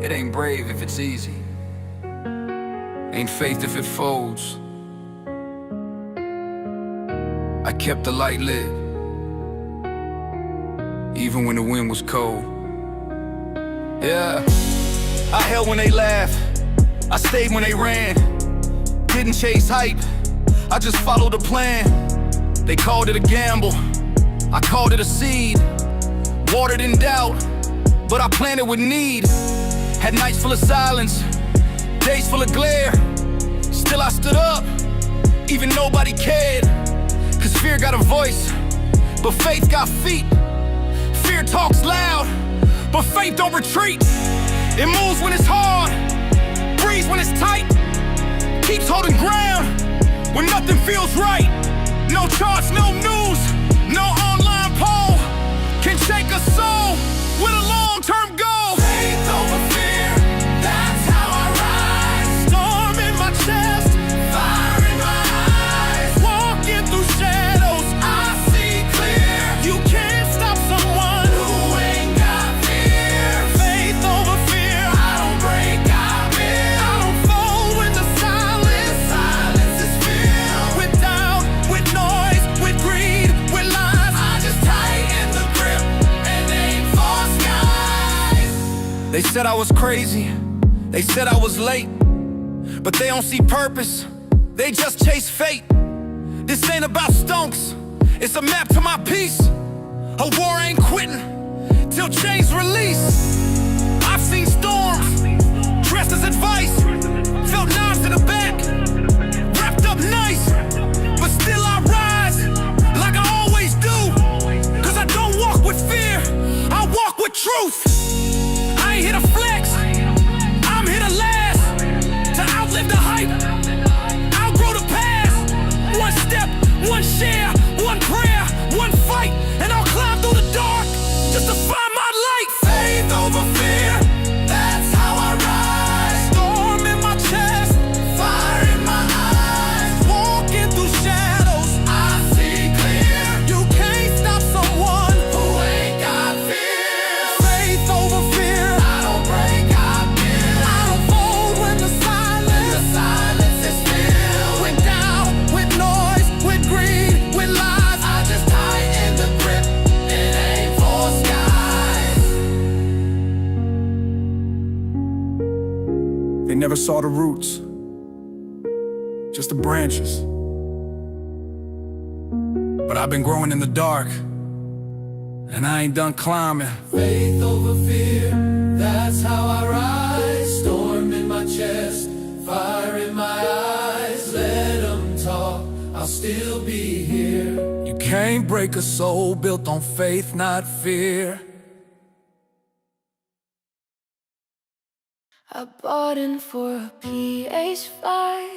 It ain't brave if it's easy, ain't faith if it folds. I kept the light lit, even when the wind was cold. Yeah, I held when they laughed, I stayed when they ran. Didn't chase hype, I just followed the plan. They called it a gamble, I called it a seed. Watered in doubt, but I planted with need. Had nights full of silence, days full of glare. Still I stood up, even nobody cared. Cause fear got a voice, but faith got feet. Fear talks loud, but faith don't retreat. It moves when it's hard, breathes when it's tight. Keeps holding ground when nothing feels right. No charts, no news, no online poll can shake a soul with a long-term goal. Faith over fear, that's how I rise. Storm in my chest, fire in my eyes. Walking through shadows, I see clear. You can't stop someone who ain't got fear. Faith over fear, I don't break, I build. I don't fold when the silence is filled with doubt, with noise, with greed, with lies. I just tighten the grip and aim for skies. They said I was crazy, they said I was late, but they don't see purpose, they just chase fate. This ain't about stunks, it's a map to my peace. A war ain't quitting till chains release. I've seen storms dressed as advice, felt knives to the back, wrapped up nice, but still I rise like I always do. Cause I don't walk with fear, I walk with truth. I ain't here to flex, I'm here to last, to outlive the hype, outgrow the past. One step, one share, one prayer, one fight, and I'll climb through the dark just to find my light. Faith over fear, that's how I rise. Storm in my chest, fire in my eyes. Walking through shadows, I see clear. You can't stop someone who ain't got fear. Faith over fear, I don't break, I build. I don't fold when the silence is filled with doubt, with noise, with greed, with lies. I just tighten the grip and aim for skies. They never saw the roots, just the branches. But I've been growing in the dark, and I ain't done climbing. Faith over fear, that's how I rise. Storm in my chest, fire in my eyes. Let them talk, I'll still be here. You can't break a soul built on faith, not fear. I bought in for a PH5,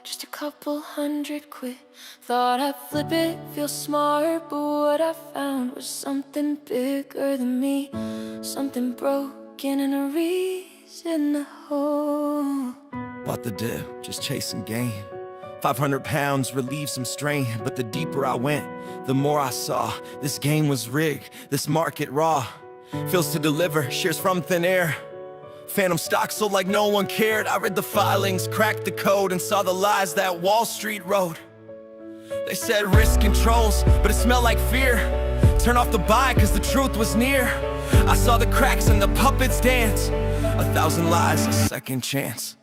just a couple £100. Thought I'd flip it, feel smart, but what I found was something bigger than me. Something broken and a reason to hold. Bought the dip, just chasing gain. 500 pounds relieved some strain, but the deeper I went, the more I saw. This game was rigged, this market raw. Feels to deliver, shares from thin air. Phantom stock sold like no one cared. I read the filings, cracked the code, and saw the lies that Wall Street wrote. They said risk controls, but it smelled like fear. Turn off the buy cause the truth was near. I saw the cracks and the puppets dance. 1,000 lies, a second chance.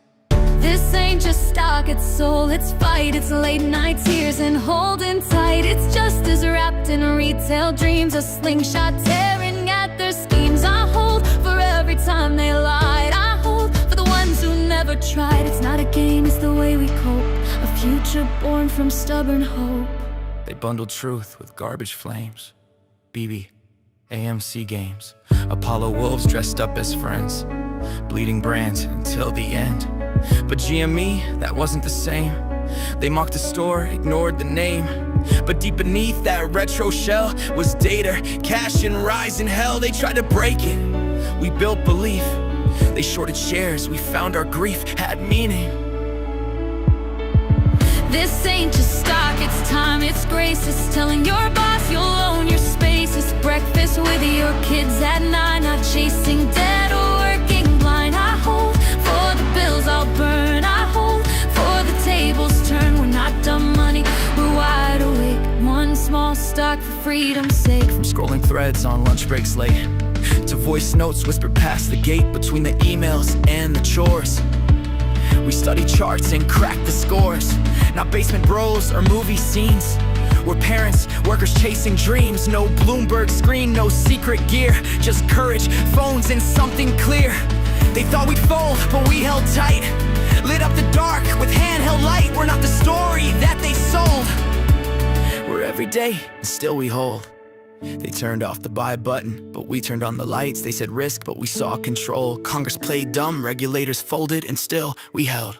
This ain't just stock, it's soul, it's fight. It's late night tears and holding tight. It's just as wrapped in retail dreams, a slingshot tearing at their schemes. I hold for every time they lied. I hold for the ones who never tried. It's not a game, it's the way we cope. A future born from stubborn hope. They bundled truth with garbage flames. BB, AMC games, Apollo wolves dressed up as friends, bleeding brands until the end. But GME, that wasn't the same. They mocked the store, ignored the name. But deep beneath that retro shell was data, cash and rising hell. They tried to break it, we built belief. They shorted shares, we found our grief had meaning. This ain't just stock, it's time, it's grace. It's telling your boss you'll own your space. It's breakfast with your kids at 9, not chasing debt or working blind. dark for freedom's sake. From scrolling threads on lunch breaks late, to voice notes whispered past the gate, between the emails and the chores. We study charts and crack the scores, not basement bros or movie scenes. We're parents, workers chasing dreams. No Bloomberg screen, no secret gear, just courage, phones, and something clear. They thought we'd fold, but we held tight. Lit up the dark with handheld light. We're not the story that they sold. We're everyday, and still we hold. They turned off the buy button, but we turned on the lights. They said risk, but we saw control. Congress played dumb, regulators folded, and still we held.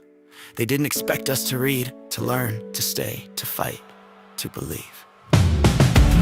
They didn't expect us to read, to learn, to stay, to fight, to believe.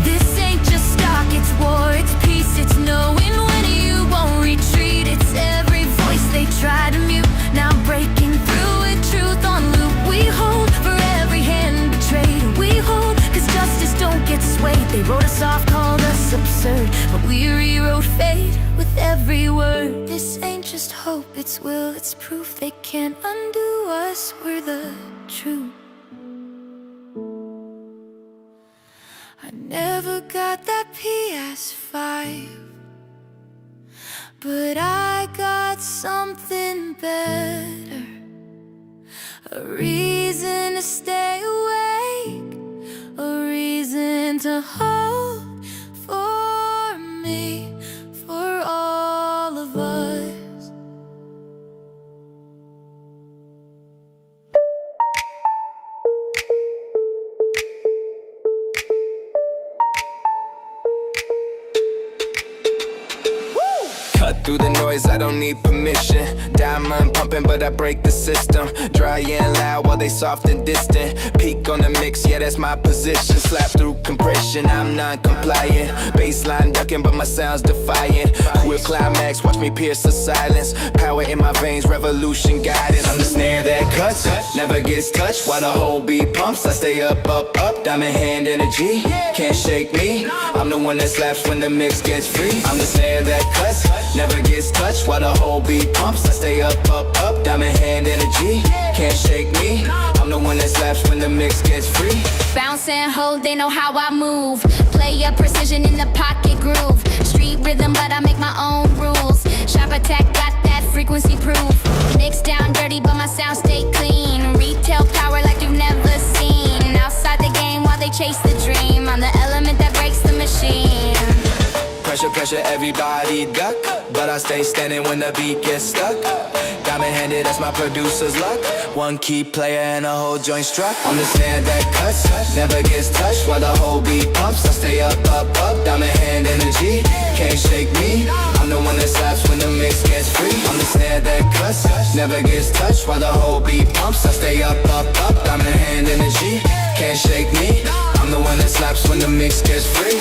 This ain't just stock, it's war, it's peace, it's knowing when you won't retreat. It's every voice they try to mute, now breaking through with truth on loop. We hold for every hand betrayed. We hold, cause justice don't get swayed. They wrote us off, called us absurd, but we rewrote fate with every word. This ain't just hope, it's will, it's proof. They can't undo us, we're the truth. I never got that PS5, but I got something better. A reason to stay awake, a reason to hope for me, for all of us. Cut through the noise, I don't need permission. Diamond pumping, but I break the system. Dry and loud while they soft and distant. Peak on the mix, yeah, that's my position. Slap through compression, I'm non-compliant. Baseline ducking, but my sound's defiant. Quick climax, watch me pierce the silence. Power in my veins, revolution guidance. I'm the snare that cuts, never gets touched. While the whole beat pumps, I stay up, up, up. Diamond hand energy, can't shake me. I'm the one that slaps when the mix gets free. I'm the snare that cuts, never gets touched. While the whole beat pumps, I stay up, up, up. Diamond hand energy, can't shake me. I'm the one that slaps when the mix gets free. Bounce and hold, they know how I move. Play a precision in the pocket groove. Street rhythm, but I make my own rules. Sharp attack, got that frequency proof. Mix down dirty, but my sound stay clean. Retail power like you've never seen. Outside the game while they chase the dream. I'm the element that breaks the machine. Pressure, pressure, everybody duck. But I stay standing when the beat gets stuck. Diamond handed, that's my producer's luck. One key player and a whole joint struck. I'm the snare that cuts, never gets touched. While the whole beat pumps, I stay up, up, up. Diamond hand energy, can't shake me. I'm the one that slaps when the mix gets free. I'm the snare that cuts, never gets touched. While the whole beat pumps, I stay up, up, up. Diamond hand energy, can't shake me. I'm the one that slaps when the mix gets free.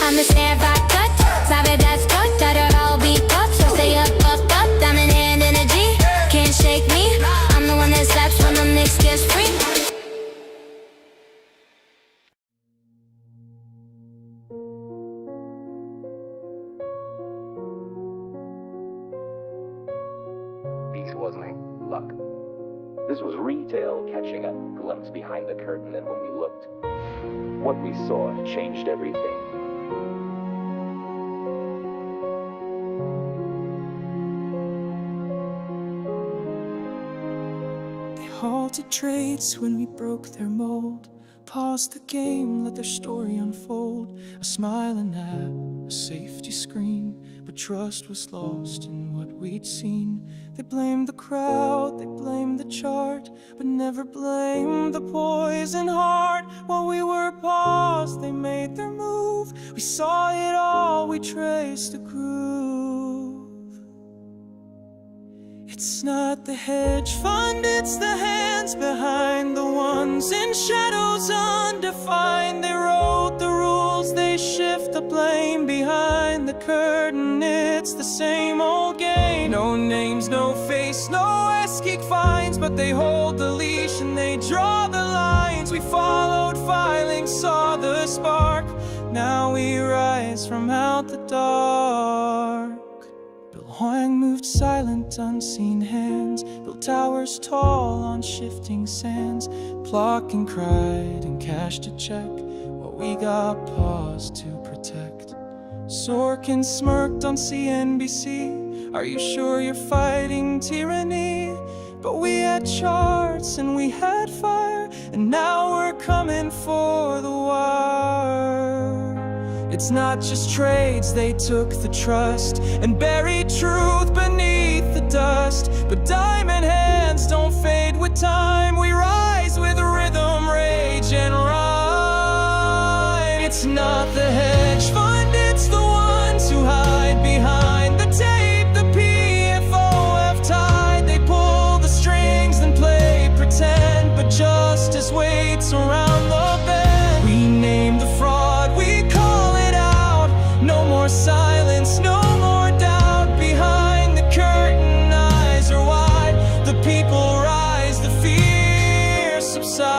I'm the snare I cut, sabe that's cut, that it all be up. So stay up, up, up, diamond hand energy, can't shake me. I'm the one that slaps when the mix gets free. This wasn't luck. This was retail catching a glimpse behind the curtain, and when we looked, what we saw changed everything. They halted trades when we broke their mold. Paused the game, let their story unfold. A smiling app, a safety screen, but trust was lost in what we'd seen. They blamed the crowd, they blamed the chart, but never blamed the poison heart. While we were paused, they made their move. We saw it all, we traced the groove. It's not the hedge fund, it's the hands behind, the ones in shadows undefined. They wrote the rules, they shift the blame. Behind the curtain, it's the same old game. No names, no face, no S-kick fines, but they hold the leash and they draw the line. we followed, filing, saw the spark. Now we rise from out the dark. Bill Hoang moved silent, unseen hands, built towers tall on shifting sands. Plock and cried and cashed a check, what we got paused to protect. Sorkin smirked on CNBC, are you sure you're fighting tyranny? But we had charts and we had fire, and now we're coming for the wire. It's not just trades, they took the trust and buried truth beneath the dust. But diamond hands don't fade with time, we rise with rhythm, rage and rhyme. It's not the hedge fund, it's the ones who hide behind the tape. The PFOF tide, they pull the strings and play pretend, but justice waits around the bend. We name the fraud, we call it out. No more silence, no more doubt. Behind the curtain, eyes are wide. The people rise, the fear subsides.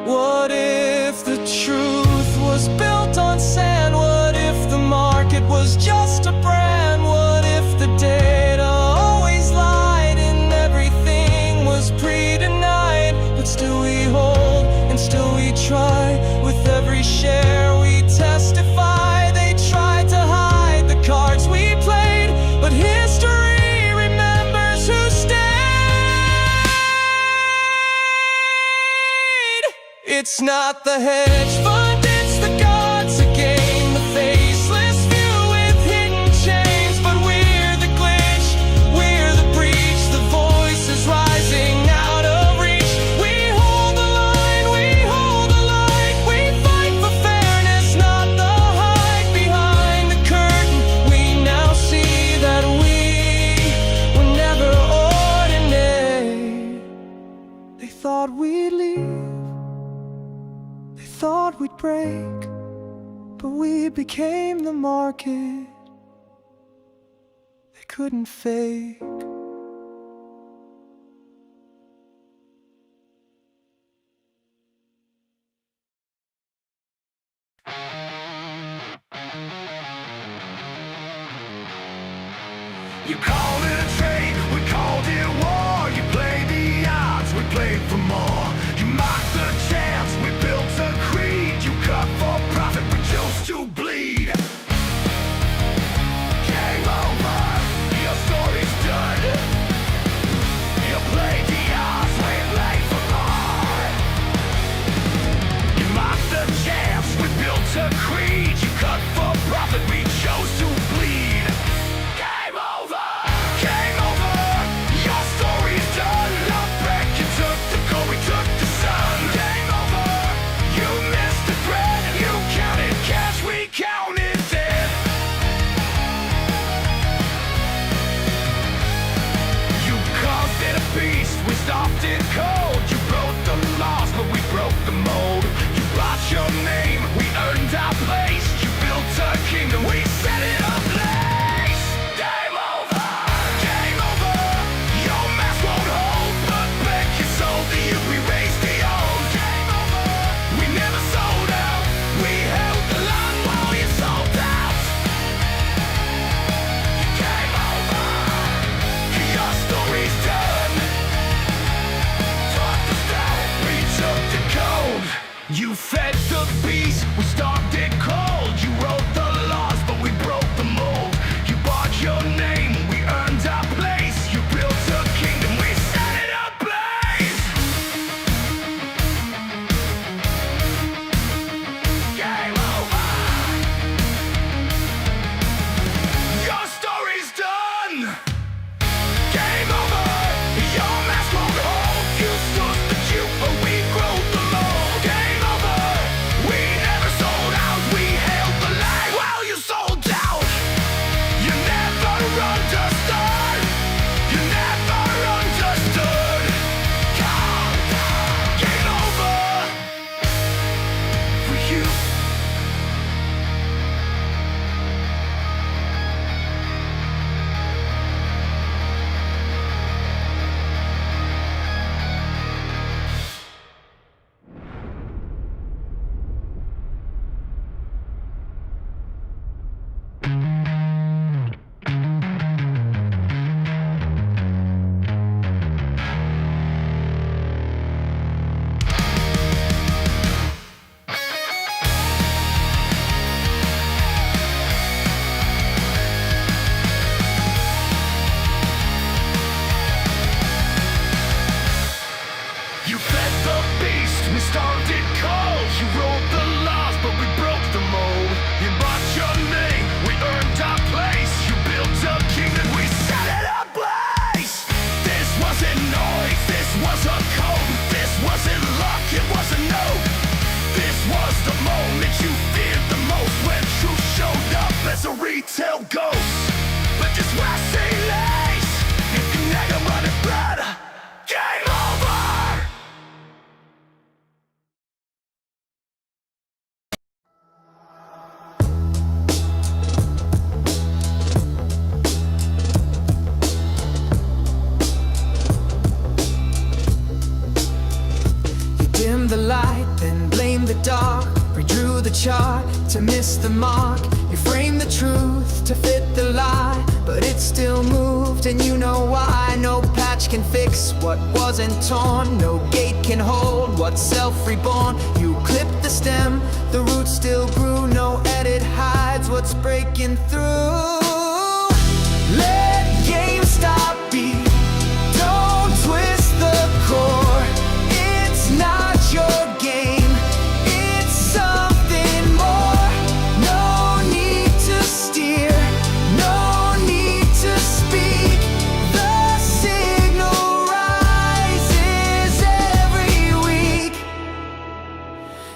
What if the truth was built on sand? What if the market was just a brand? What if the data always lied and everything was pre-denied? But still we hold and still we try. With every share we testify. They tried to hide the cards we played, but history remembers who stayed. It's not the hedge fund, it's the gods again. The faceless few with hidden chains. But we're the glitch, we're the breach. The voices rising out of reach. We hold the line, we hold the light. We fight for fairness, not the hype. Behind the curtain, we now see that we were never ordinary. They thought we'd leave, they thought we'd break, but we became the market they couldn't fake. You called it a trade, we called it war. You played the odds, we played for more. You mocked the chance, we built a creed. You cut for profit, we chose to bleed. Game over, your story's done. You played the odds, we played for more. You mocked the chance, we built a creed. You cut for profit, we chose to bleed. Game over, game over, your story's done. Love back, you took the gold, we took the sun. Game over, you missed the thread. You counted cash, we counted dead. You caused it a beast, we stopped it cold. You broke the laws, but we broke the mold. You brought your name, we earned our place. You built a kingdom, we set it ablaze. Game over, game over, your mask won't hold. But back you sold the youth, we raised the old. Game over, we never sold out. We held the line while you sold out. Game over, your story's done. Taught the style, we took the code. You fed the beast, we starved it cold. You wrote the laws, but we broke the mold. You bought your name, we earned our place. You built a kingdom, we set it ablaze. Game over, your story's done. Game over, your mask won't hold. You stood the juke, but we grew the mold. Game over, we never sold out. We then blamed the dark. Redrew the chart to miss the mark. You framed the truth to fit the lie, but it still moved, and you know why. No patch can fix what wasn't torn. No gate can hold what's self-reborn. You clipped the stem, the roots still grew. No edit hides what's breaking through. Let GameStop be. Don't twist the core. It's not your game. It's something more. No need to steer. No need to speak. The signal rises every week.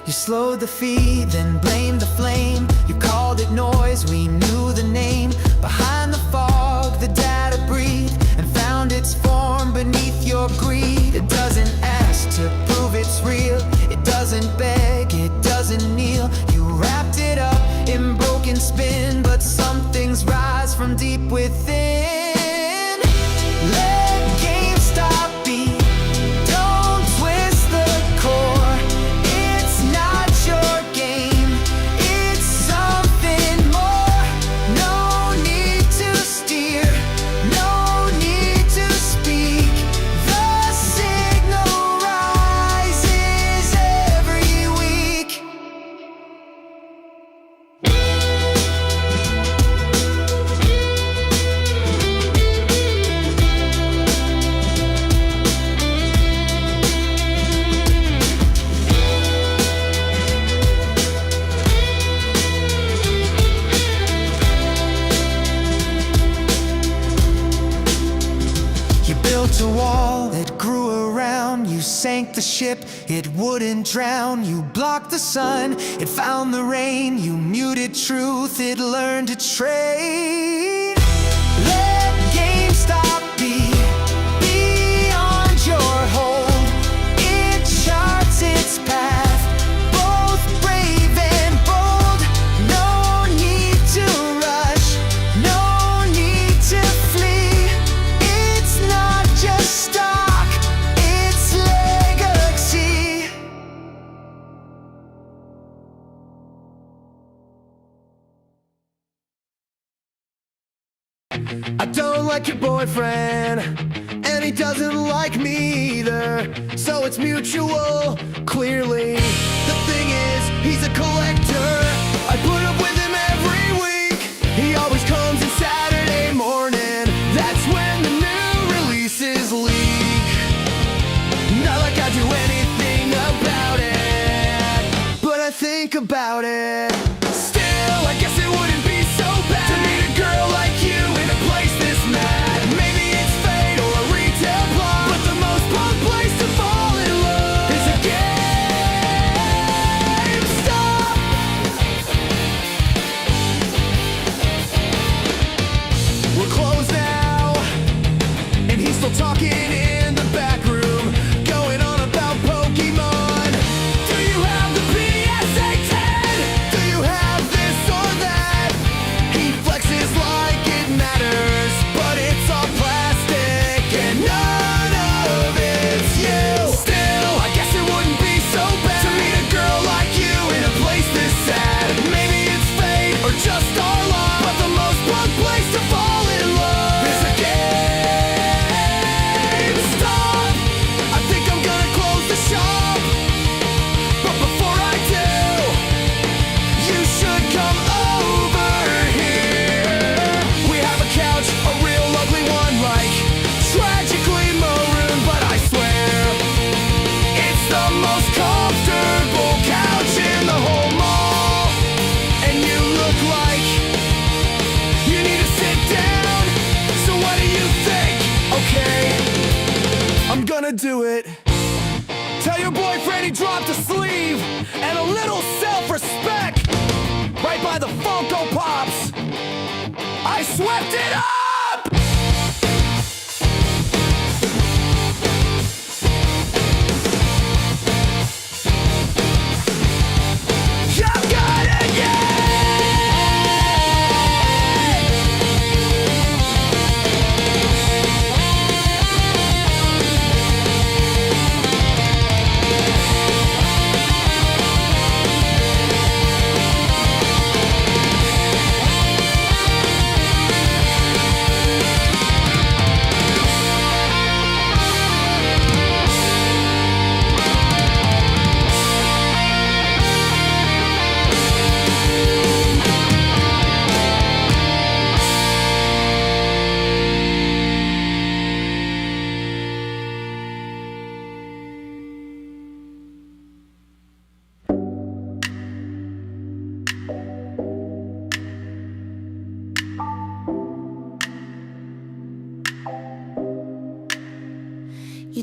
You slowed the feed, then blamed the flame. You called it noise, we knew the name. Behind the fog, the data breathed and found its form beneath your greed. It doesn't ask to prove it's real. It doesn't beg, it doesn't kneel. You wrapped it up in broken spin, but some things rise from deep within. Let GameStop be. Don't twist the core. It's not your game. It's something more. No need to steer. No need to speak. The signal rises every week. You built a wall that grew around. You sank the ship, it wouldn't drown. You blocked the sun, it found the rain. You muted truth, it learned to trade. Let GameStop be beyond your hold. It charts its path, both brave and bold. No need to rush, no need to flee. It's not just stock, it's legacy. I don't like your boyfriend, and he doesn't like me either. So it's mutual, clearly. The thing is, he's a collector. I put up with him every week. He always comes in Saturday morning. That's when the new releases leak. Not like I do anything about it, but I think about it. Still, I guess it wouldn't be so bad to meet a girl like you in a place this mad. Maybe it's fate or a retail plot, but the most punk place to fall in love is a GameStop. We're closed now, and he's still talking in the back room, going on about Pokemon. Do you have the PSA 10? Do you have this or that? He flexes like it matters, but it's all plastic and none of it's you. Still, I guess it wouldn't be so bad to meet a girl like you in a place this sad. Maybe it's fate or just our luck, but the most punk place to fall in love is a GameStop. I think I'm gonna close the shop, but before I do, you should come over here. We have a couch, a real ugly one, like tragically maroon, but I swear it's the most comfortable couch in the whole mall. And you look like you need to sit down. So what do you think? Okay, I'm gonna do it. Tell your boyfriend he dropped a sleeve and a little self-respect right by the Funko Pops. I swept it up! I've got it, yeah!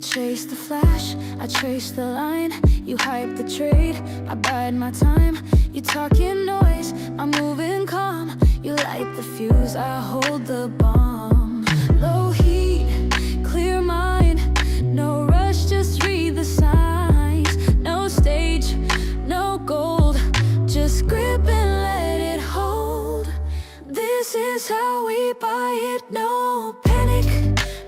chase the flash, I trace the line. You hype the trade, I bide my time. You talking noise, I'm moving calm. You light the fuse, I hold the bomb. Low heat, clear mind, no rush, just read the signs. No stage, no gold, just grip and let it hold. This is how we buy it, no panic,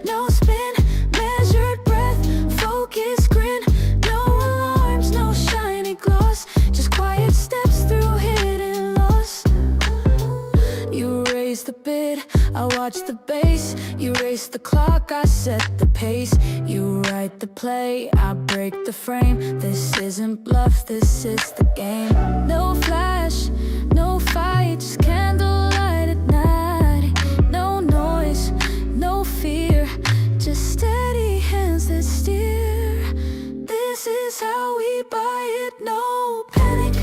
no spin, measured breath, focus, grin. No alarms, no shiny gloss, just quiet steps through hidden loss. You raise the bid, I watch the base. You race the clock, I set the pace. You write the play, I break the frame. This isn't bluff, this is the game. No flash, no fight, just candlelight at night. No noise, no fear, just steady hands that steer. This is how we buy it, no panic,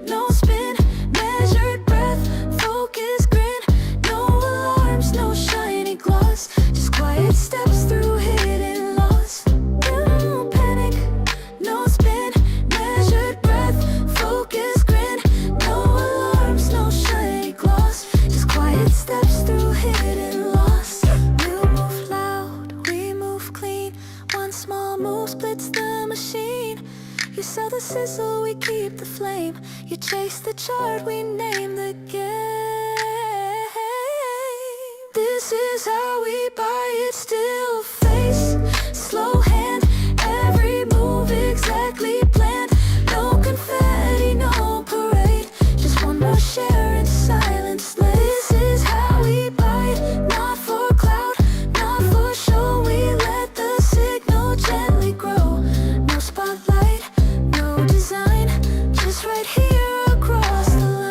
no spin, measured breath, focus, grin. No alarms, no shiny gloss, just quiet steps through hidden loss. No panic, no spin, measured breath, focus, grin. No alarms, no shiny gloss, just quiet steps through hidden loss. We'll move loud, we move clean. One small move splits the machine. You sell the sizzle, we keep the flame. You chase the chart, we name the game. This is how we buy it, still face, slow hand, every move exactly planned. No confetti, no parade, just one more share in silence. This is how we buy it, not for clout, not for show. We let the signal gently grow. No spotlight, no design, just right here across the line.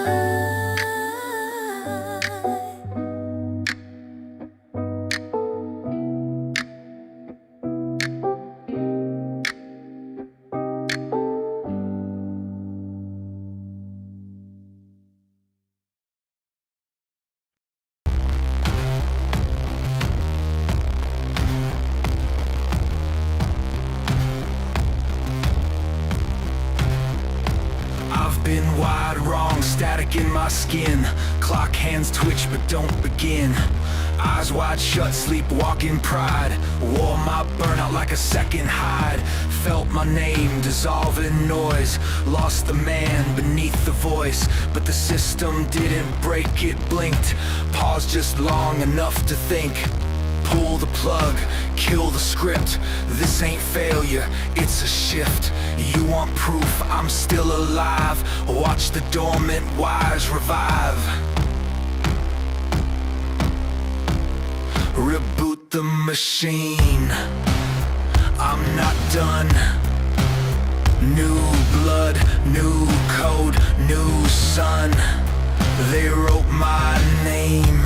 I've been wide wrong, static in my skin. Clock hands twitch but don't begin. Eyes wide shut, sleepwalking pride. Wore my burnout like a second hide. Felt my name dissolve in noise. Lost the man beneath the voice. But the system didn't break, it blinked. Paused just long enough to think. Pull the plug, kill the script. This ain't failure, it's a shift. You want proof, I'm still alive. Watch the dormant wires revive. Reboot the machine, I'm not done. New blood, new code, new sun. They wrote my name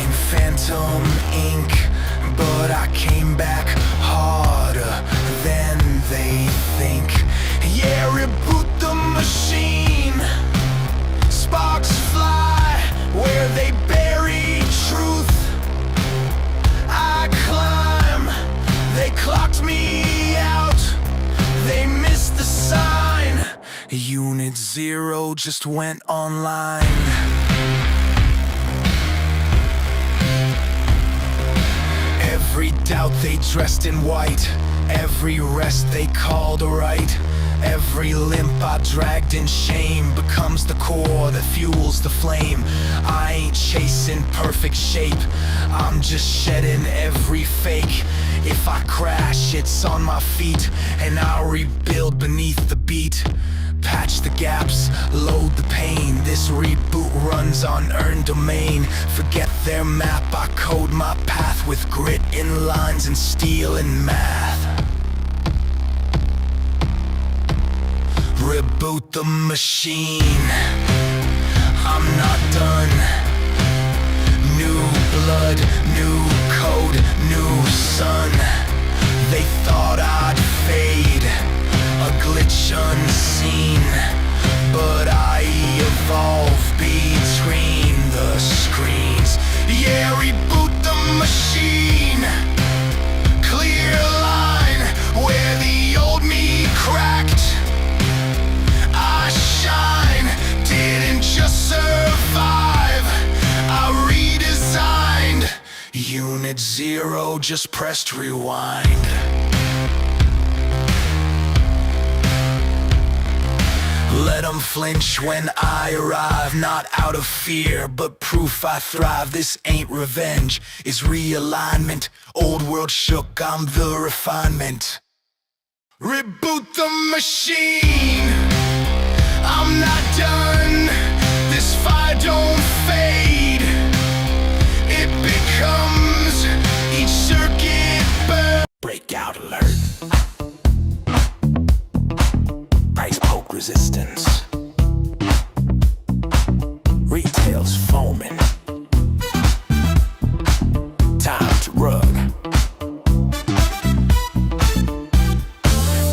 in phantom ink, but I came back harder than they think. Yeah, reboot the machine. Sparks fly where they bury truth. I climb, they clocked me out. They missed the sign. Unit 0 just went online. Every doubt they dressed in white. Every rest they called a right. Every limp I dragged in shame becomes the core that fuels the flame. I ain't chasing perfect shape, I'm just shedding every fake. If I crash, it's on my feet, and I'll rebuild beneath the beat. Patch the gaps, load the pain. This reboot runs on earned domain. Forget their map, I code my path with grit in lines and steel and math. Reboot the machine, I'm not done. New blood, new code, new sun. They thought I'd fade, a glitch unseen, but I evolve between the screens. Yeah, reboot the machine. Clear line, 0, just pressed rewind. Let 'em flinch when I arrive, not out of fear, but proof I thrive. This ain't revenge, it's realignment. Old world shook, I'm the refinement. Reboot the machine, I'm not done. This fire don't fade, it becomes each circuit burn. Breakout alert. Price poke resistance. Retail's foaming. Time to rug.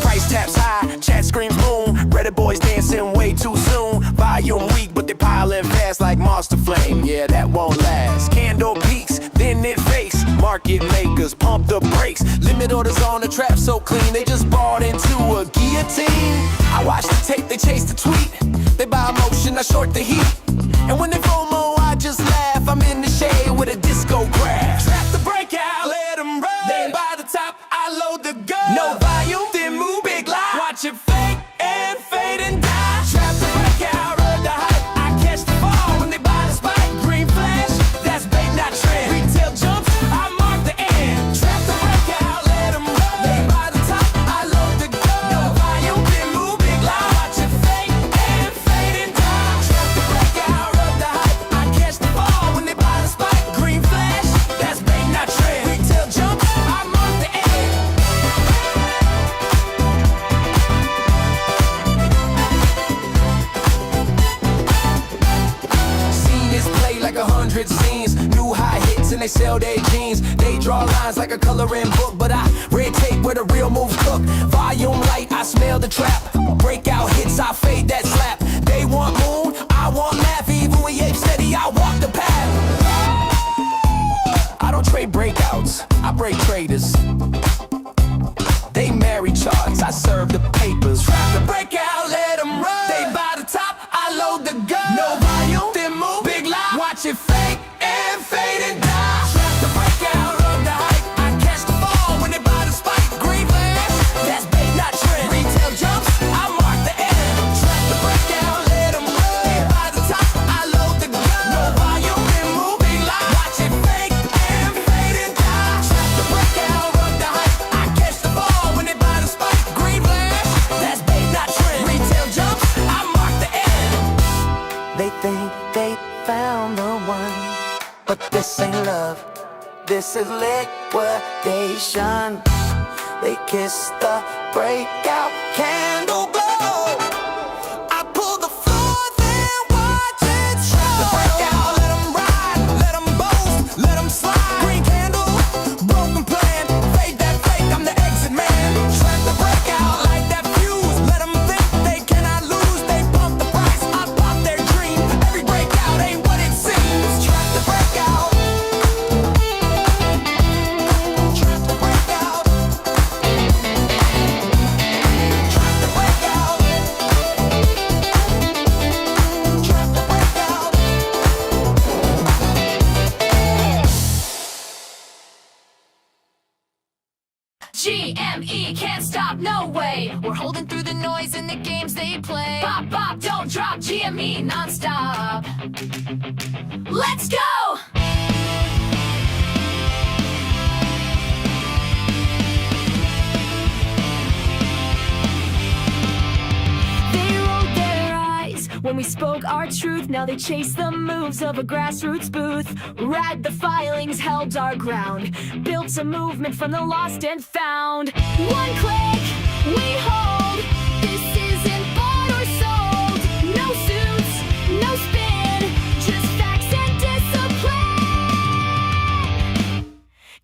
Price taps high, chat screams boom. Reddit boys dancing way too soon. Volume weak, but they piling fast like Monster Flame. Yeah, that won't last. Candle peaks, then it fakes. Market makers pump the brakes. Limit orders on the trap so clean, they just bought into a guillotine. I watch the tape, they chase the tweet. They buy emotion, I short the heat. And when they FOMO, I just laugh. I'm in the shade with a disco graph. Trap the breakout, let them run. Then by the top, I load the gun. No volume, then move big lie. Watch it fake and fade and die. Trap the breakout, run the hype. I catch the ball when they buy the spike. Green flash, that's bait, not trend. Retail jumps, I mark the end. Trap the breakout, let them run. Then by the top, I load the gun. No volume, then move big lie. Watch it fake and fade and die. Trap the breakout, run the hype. I catch the ball when they buy the spike. Green flash, that's bait, not trend. Retail jumps, I mark the end. Seen this play like 100 scenes. New high hits and they sell their jeans. They draw lines like a coloring book, but I red tape where the real moves cook. Volume light, I smell the trap. Breakout hits, I fade that slap. They want moon, I want math. Even when ape steady, I walk the path. I don't trade breakouts, I break traders. They marry charts, I serve the papers. Trap the breakout, let them run. They buy the top, I load the gun. No volume, then move big lie. Watch it fake and fade and die. Trap the breakout, run the hype. I catch the ball when they buy the spike. Green flash, that's bait, not trend. Retail jumps, I mark the end. Trap the breakout, let them run. They buy the top, I load the gun. No volume, then move big lie. Watch it fake and fade and die. Trap the breakout, run the hype. I catch the ball when they buy the spike. Green flash, that's bait, not trend. Retail jumps, I mark the end. They think they found the one, but this ain't love, this is liquidation. They kiss the breakout candle glow. I pull the floor, then watch it show. The breakout, let them ride, let them boast, let them slide. Green candle, broken plan, fade that fake, I'm the exit man. Trap the breakout, light that fuse, let them think they cannot lose. They bump the price, I pop their dream. Every breakout ain't what it seems. Trap the breakout. Trap the breakout. Trap the breakout. Trap the breakout. GME can't stop, no way. We're holding through the noise in the games they play. Pop, pop, don't drop, GME non-stop. Let's go! They rolled their eyes when we spoke our truth. Now they chase the moves of a grassroots booth. Rag the filings, held our ground. Built a movement from the lost and found. One click, we hold. This isn't bought or sold. No suits, no spin. Just facts and discipline.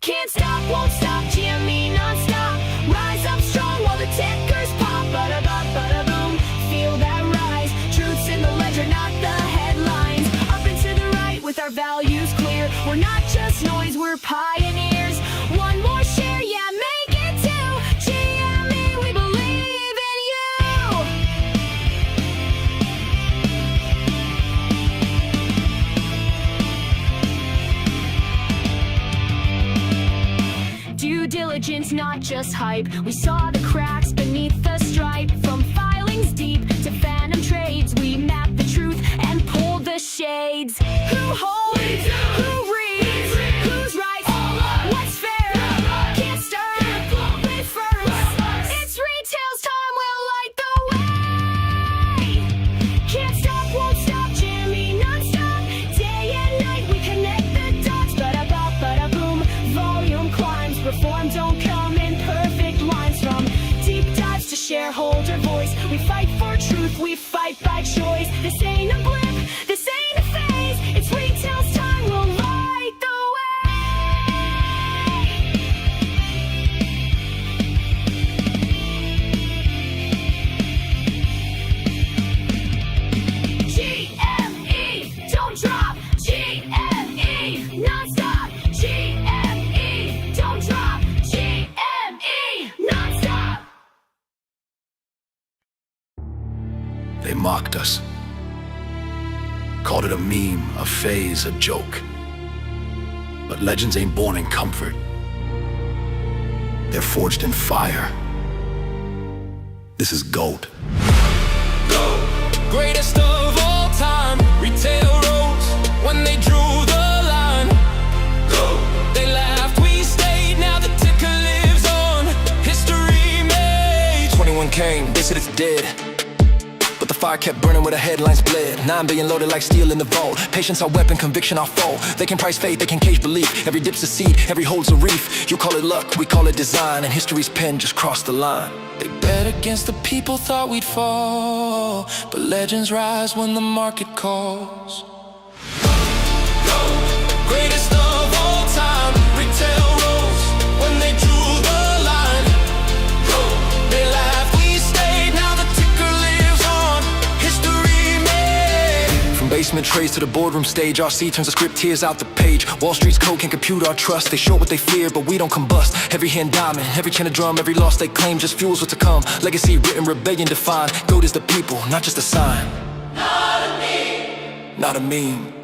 Can't stop, won't stop, GME non-stop. Rise up strong while the tickers pop. Bada-bop, bada-boom, feel that rise. Truths in the ledger, not the headlines. Up and to the right with our values clear. We're not just noise, we're pioneers. One more share, yeah, make it two. GME, we believe It's not just hype. We saw the cracks beneath the stripe. From filings deep to phantom trades, we mapped the truth and pulled the shades. Who holds? Who reads? Who's right? What's fair? Can't stir. Play first. It's retail's time. We'll light the way. Can't stop, won't stop. GME non-stop. Day and night we connect the dots. Bada bop, bada boom. Volume climbs. Reform don't come in perfect lines. From deep dives to shareholder voice, we fight for truth. We fight by choice. This ain't a blip. This ain't a phase. It's retail's time. We'll light the GME, don't drop. GME, non-stop. GME, don't drop. GME, non-stop. They mocked us. Called it a meme, a phase, a joke. But legends ain't born in comfort. They're forged in fire. This is gold. Greatest of all time, retail rose when they drew the line. They laughed, we stayed, now the ticker lives on. History made. 21 came, they said it's dead. But the fire kept burning where the headlines bled. 9 billion loaded like steel in the vault. Patience our weapon, conviction our foe. They can price faith, they can cage belief. Every dip's a seed, every hold's a reef. You call it luck, we call it design. And history's pen just crossed the line. They bet against the people, thought we'd fall. But legends rise when the market calls. Greatest of all time, retail rose when they drew the line. They laughed, we stayed, now the ticker lives on. History made. From basement trays to the boardroom stage, RC turns the script, tears out the page. Wall Street's code can't compute our trust. They show what they fear, but we don't combust. Every hand diamond, every chain a drum, every loss they claim just fuels what's to come. Legacy written, rebellion defined. Gold is the people, not just a sign. Not a meme. Not a meme.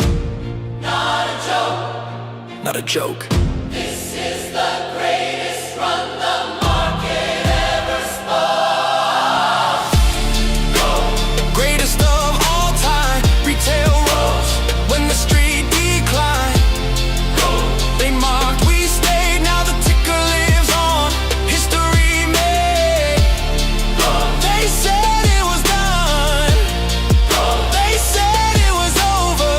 Not a joke. Not a joke. This is the greatest run the market ever spun. Greatest of all time, retail rose when the street declined. They mocked, we stayed, now the ticker lives on. History made. They said it was done. They said it was over.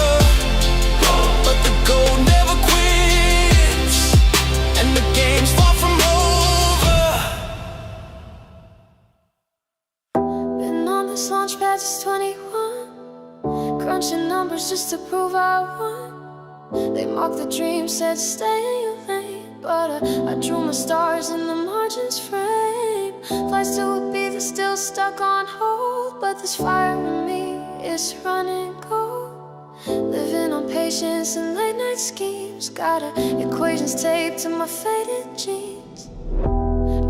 But the gold never quits, and the game's far from over. Been on this launch pad since 21, crunching numbers just to prove I won. They mocked the dream, said stay in your lane, but I drew my stars in the margins frame. Flights to Ibiza still stuck on hold, but this fire in me is running cold. Living on patience and late night schemes, got equations taped to my faded jeans.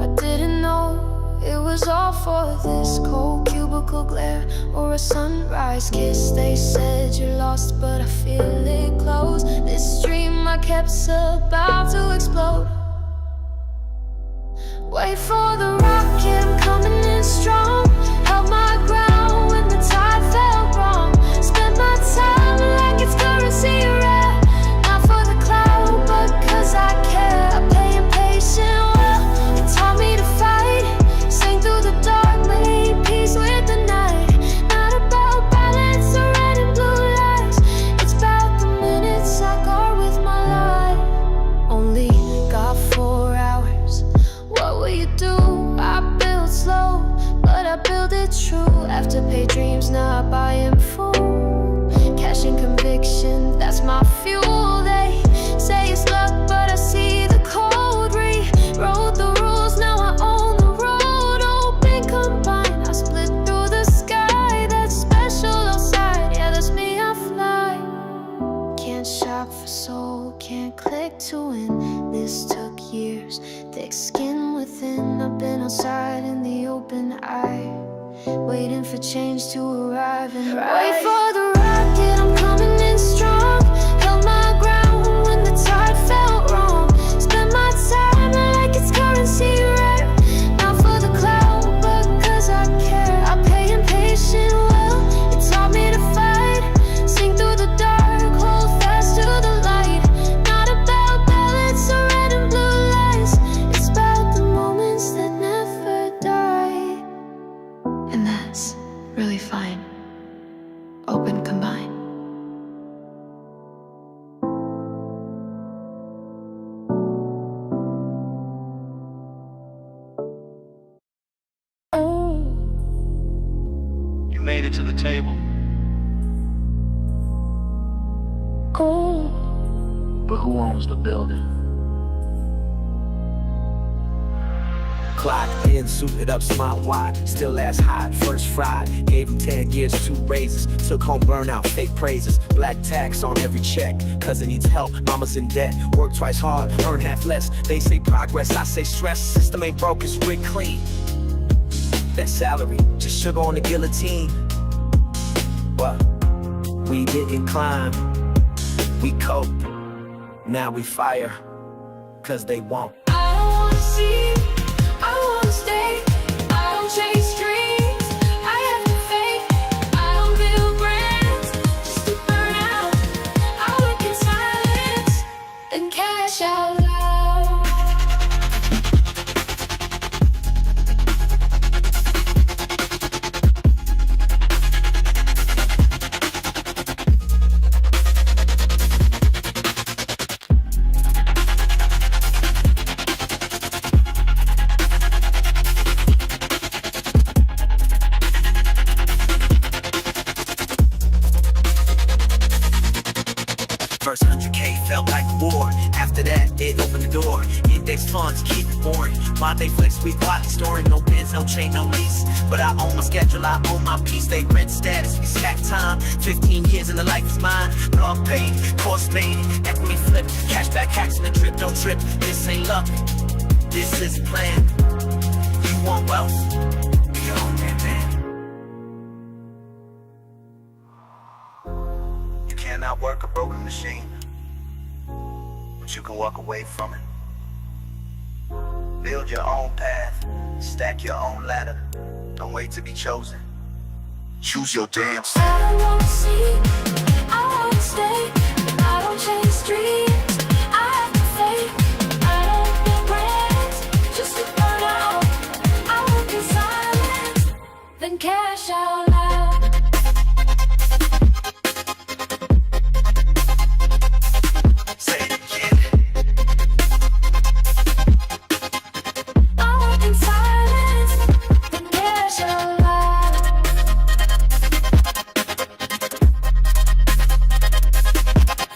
I didn't know it was all for this cold cubicle glare or a sunrise kiss. They said you're lost, but I feel it close. This dream I kept's about to explode. Wait for the rocket, I'm coming in strong. Held my ground when the tide felt wrong. Spent my time like it's currency rare. Not for the cloud, but cause I care. I play impatient well, it taught me to fight. Sing through the dark, made peace with the night. Not about balance or red and blue lights. It's about the minutes I guard with my life. Only got 4 hours. What will you do? I build slow, but I build it true. After pay dreams, now I buy in full. Cash and conviction, that's my fuel. They say it's luck, but I see the code. Rewrote the rules, now I own the road. Open combined, I split through the sky. That's special outside, yeah, that's me, I fly. Can't shop for soul, can't click to win. This took years, thick skin within. I've been outside in the open eye, waiting for change to arrive. And wait for the rocket, I'm coming in strong. Held my ground when the tide felt wrong. Spent my time like it's currency mine. Open, combine. You made it to the table. Cool. But who owns the building? Clocked in, suited up, smile wide, still ass hot, first fried. Gave him 10 years, 2 raises. Took home burnout, fake praises. Black tax on every check. Cousin needs help, mama's in debt. Work twice hard, earn half less. They say progress, I say stress. System ain't broke, it's rig clean. That salary, just sugar on the guillotine. But we didn't climb, we cope. Now we fire, cause they won't. I don't wanna see, I wanna stay. I don't chase dreams, I have to fake. I don't build brands, just to burn out. I work in silence, then cash out loud. First 100K felt like war. After that, it opened the door. Index funds keep it boring. Monday flex, we bought story. No biz, no chain, no lease. But I own my schedule, I own my piece. They rent status, we stack time. 15 years and the life is mine. Dog paid, course paid, equity flip. Cashback hacks in the trip, don't trip. This ain't luck, this is plan. You want wealth, you own that man. You cannot work a broken machine, but you can walk away from it. Build your own path, stack your own ladder. Don't wait to be chosen. Choose your damn self. I don't wanna see, I wanna stay. I don't chase dreams, I have to fake. I don't build brands, just to burn out. I work in silence, then cash out loud. Say it again. I work in silence, then cash out loud.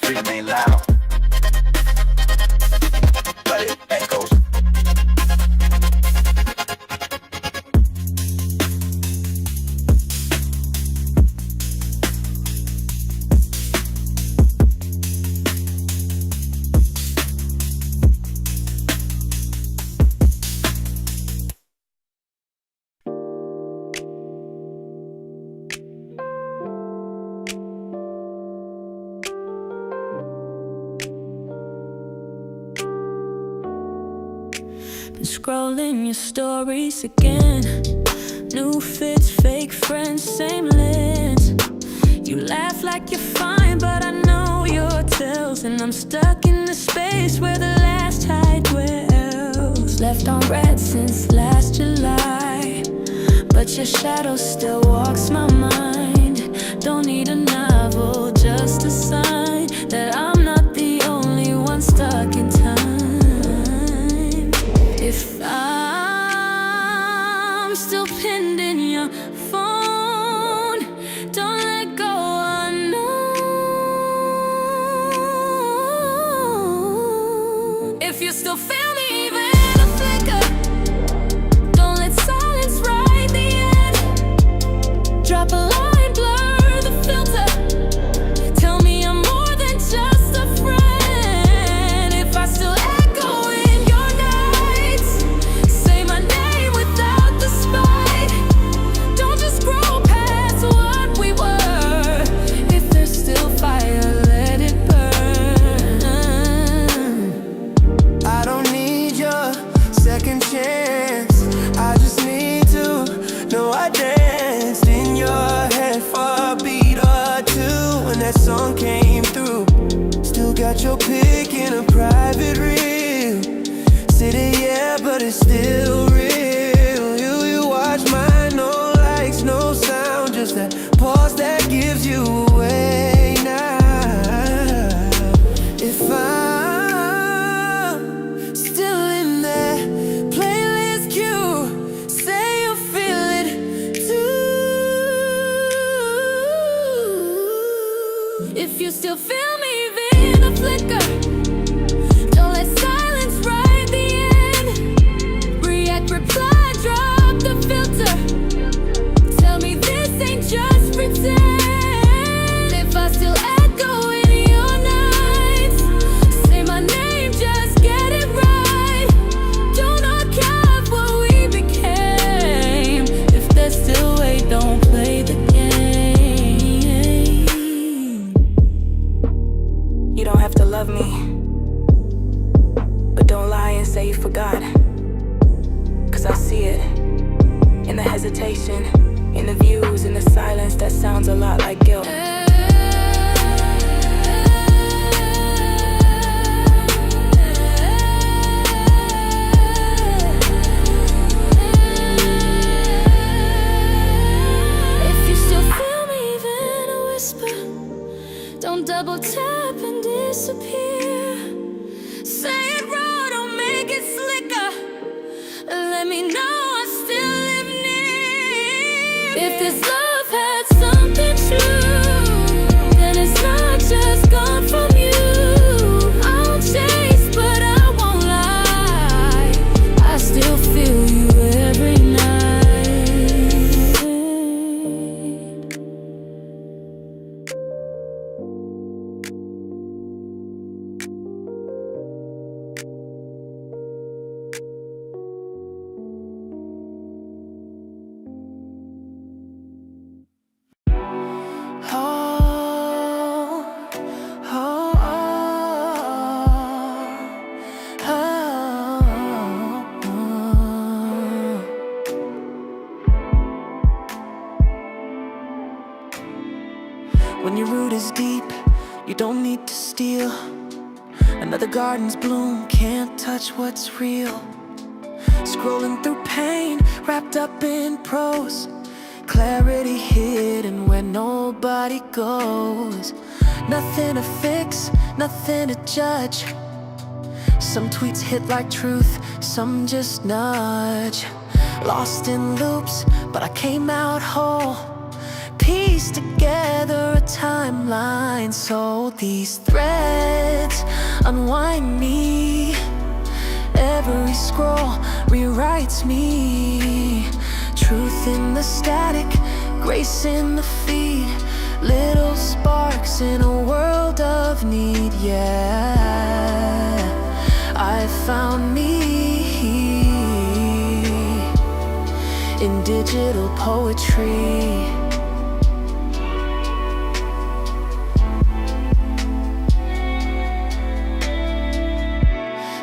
Freedom ain't loud, but it echoes. Been scrolling your stories again. New fits, fake friends, same lens. You laugh like you're fine, but I know your tells. And I'm stuck in the space where the last high dwells. Left on red since last July, but your shadow still walks my mind. Don't need a novel, just a sign that I'm not the only one stuck in time. If I'm still pinned in your phone, don't let go unknown. If you still feel me even in a flicker, don't let silence write the end. Drop a line, blur the filter. Tell me I'm more than just a friend. If I still echo in your nights, say my name without the spite. Don't just scroll past what we were. If there's still fire, let it burn. I don't need your second chance. I just need to know I danced in your head for a beat or two when that song came through. Still got your pic in a private reel. City, yeah, but it's still real. You watch mine, no likes, no sound, just that Pause that gives you away now. If I'm still in that playlist queue, say you feel it too. If you still feel me even a flicker, don't let silence write the end. React, reply, drop the filter. Tell me this ain't just pretend. If I still echo in your nights, say my name, just get it right. Don't archive what we became. If there's still way, don't play the game. You don't have to love me, but don't lie and say you forgot. 'Cause I see it in the hesitation, in the views, in the silence that sounds a lot like guilt. If you still feel me even a whisper, don't double tap and disappear. Say it raw, don't make it slicker. Let me know I still live near. If this love had something true, then it's not just gone from you. I'll chase, but I won't lie. I still feel you every night. When your root is deep, you don't need to steal. Another garden's bloom can't touch what's real. Scrolling through pain, wrapped up in prose. Clarity hidden where nobody goes. Nothing to fix, nothing to judge. Some tweets hit like truth, some just nudge. Lost in loops, but I came out whole. Piece together a timeline, so these threads unwind me. Every scroll rewrites me. Truth in the static, grace in the feed. Little sparks in a world of need, yeah. I found me in digital poetry.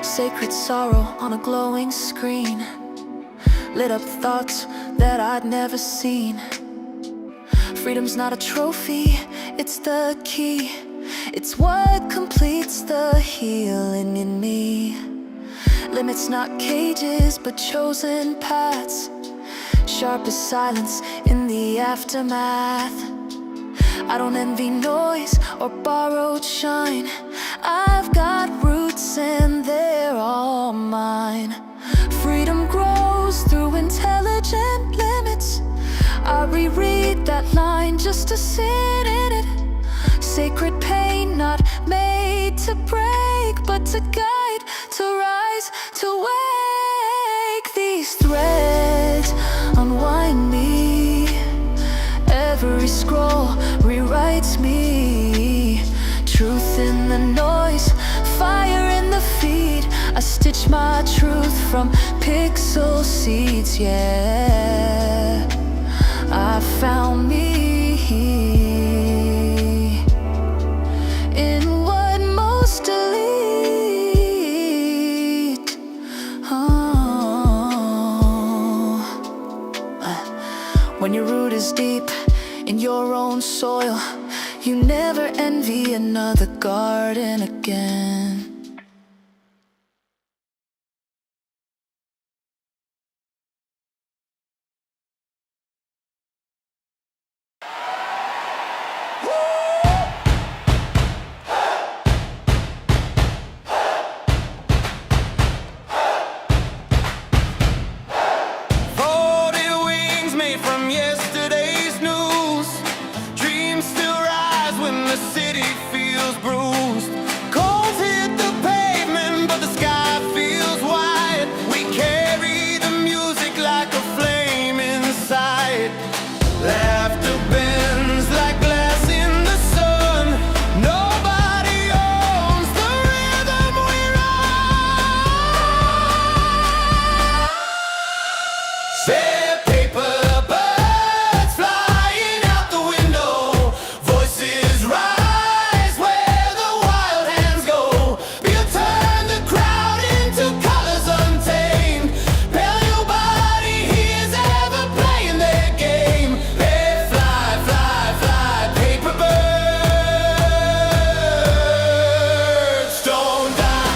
Sacred sorrow on a glowing screen. Lit up thoughts that I'd never seen. Freedom's not a trophy, it's the key. It's what completes the healing in me. Limits not cages, but chosen paths. Sharp as silence in the aftermath. I don't envy noise or borrowed shine. I've got roots and they're all mine. Freedom grows through intelligent limits. I reread that line just to sit in it. Sacred pain not made to break, but to guide, to rise, to wake. These threads unwind me. Every scroll rewrites me. Truth in the noise, fire in the feed. I stitch my truth from pixel seeds, yeah. I found me in what most elite. When your root is deep in your own soil, you never envy another garden again. Folded wings made from yesterday's news. Dreams still rise when the city feels bruised. Coals hit the pavement, but the sky feels wide. We carry the music like a flame inside. Laughter bends like glass in the sun. Nobody owns the rhythm we ride. Fair paper birds flying out the window. Voices rise where the wild hands go. We'll turn the crowd into colors untamed. Barely nobody here's ever playing their game. Hey, fly, fly, fly, paper birds, don't die.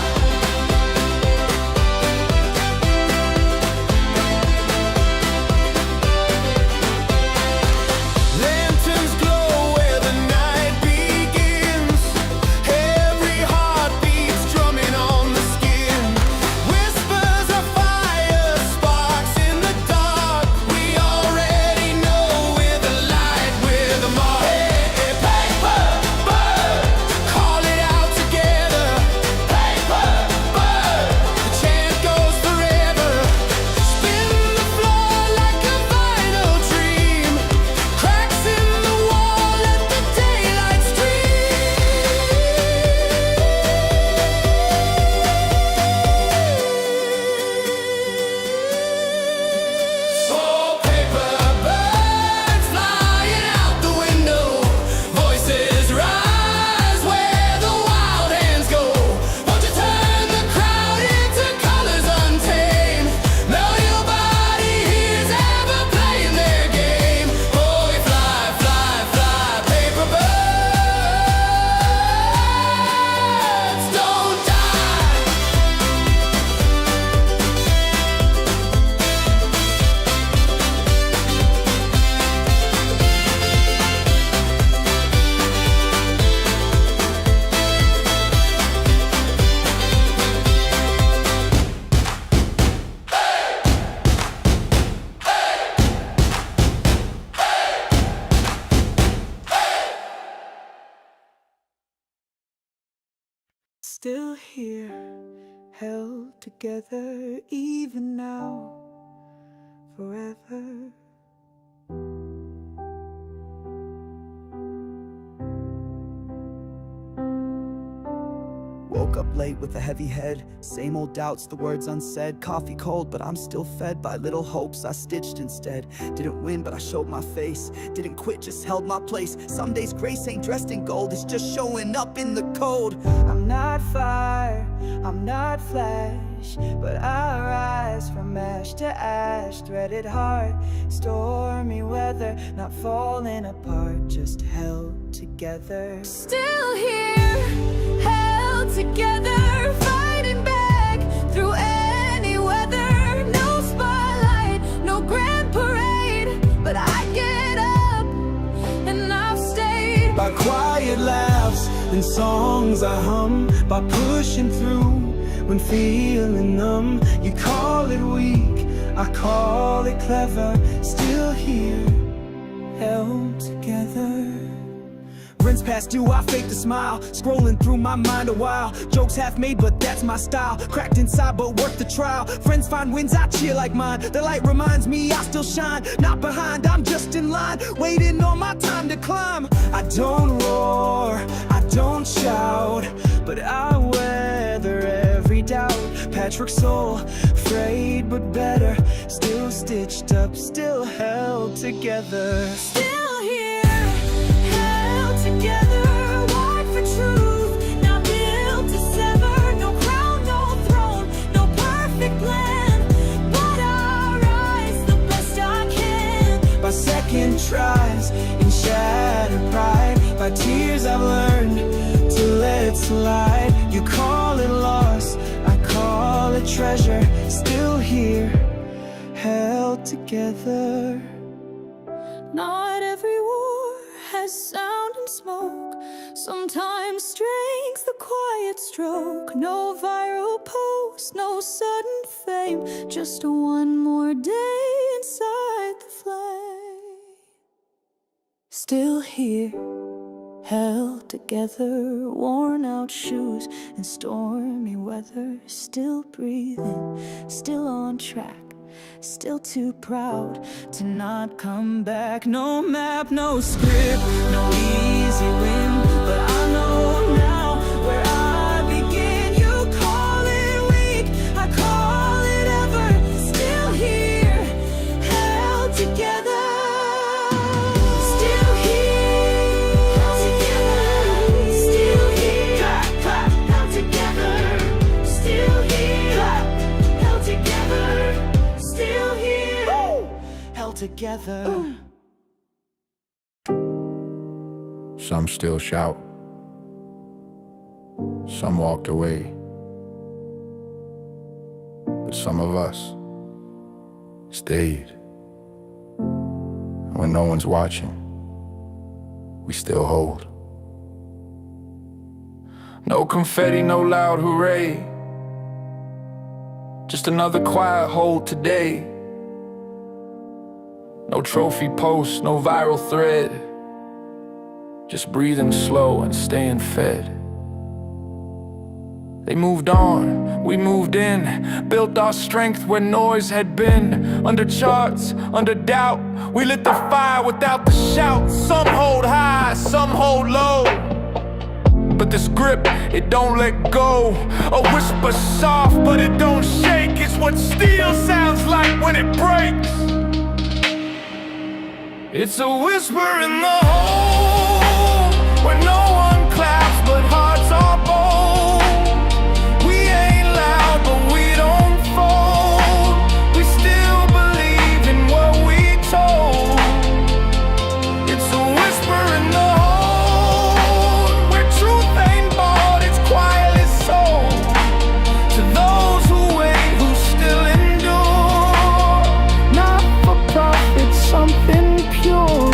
Lanterns glow where the night begins. Every heartbeat's drumming on the skin. Whispers of fire, sparks in the dark. We already know we're the light, we're the mark. Hey, paper bird, call it out together. Paper bird, the chant goes forever. Spin the floor like a vinyl dream. Cracks in the wall, let the daylight stream. So paper birds flying out the window. Voices rise where the wild hands go. Won't you turn the crowd into colors untamed? Nobody here's ever playing their game. Oh, we fly, fly, fly, paper birds, don't die. Still here, held together, even now, forever. Woke up late with a heavy head. Same old doubts, the words unsaid. Coffee cold, but I'm still fed by little hopes I stitched instead. Didn't win, but I showed my face. Didn't quit, just held my place. Some days grace ain't dressed in gold, it's just showing up in the cold. I'm not fire, I'm not flash, but I rise from ash to ash. Threaded heart, stormy weather, not falling apart, just held together. Still here, held together, fighting back through any weather. No spotlight, no grand parade, but I get up and I've stayed. By quiet laughs and songs I hum, by pushing through when feeling numb. You call it weak, I call it clever. Still here, held together. Rinse past due, I faked a smile. Scrolling through my mind a while. Jokes half made, but that's my style. Cracked inside, but worth the trial. Friends find wins, I cheer like mine. The light reminds me I still shine. Not behind, I'm just in line, waiting on my time to climb. I don't roar, I don't shout, but I weather every doubt. Patchwork soul, frayed but better. Still stitched up, still held together. Still here, held together, wide for truth, not built to sever. No crown, no throne, no perfect plan, but I rise the best I can. By second tries in shattered pride, by tears I've learned to let slide. You call it loss, I call it treasure. Still here, held together. Not every war has sound and smoke. Sometimes strength's the quiet stroke. No viral post, no sudden fame, just one more day inside the flame. Still here, held together, worn out shoes in stormy weather. Still breathing, still on track, still too proud to not come back. No map, no script, no easy win, but I know now where I begin. You call it weak, I call it ever. Still here, held together. Still here, held together. Still here, held together. Still here, held together. Still here, held together. Some still shout, some walked away, but some of us stayed. And when no one's watching, we still hold. No confetti, no loud hooray, just another quiet hold today. No trophy post, no viral thread, just breathing slow and staying fed. They moved on, we moved in, built our strength where noise had been. Under charts, under doubt, we lit the fire without the shout. Some hold high, some hold low, but this grip, it don't let go. A whisper soft, but it don't shake. It's what steel sounds like when it breaks. It's a whisper in the hole, where no one claps, but hearts are bold. We ain't loud, but we don't fold. We still believe in what we told. It's a whisper in the hole, where truth ain't bought, it's quietly sold. To those who wait, who still endure, not for profit, something pure.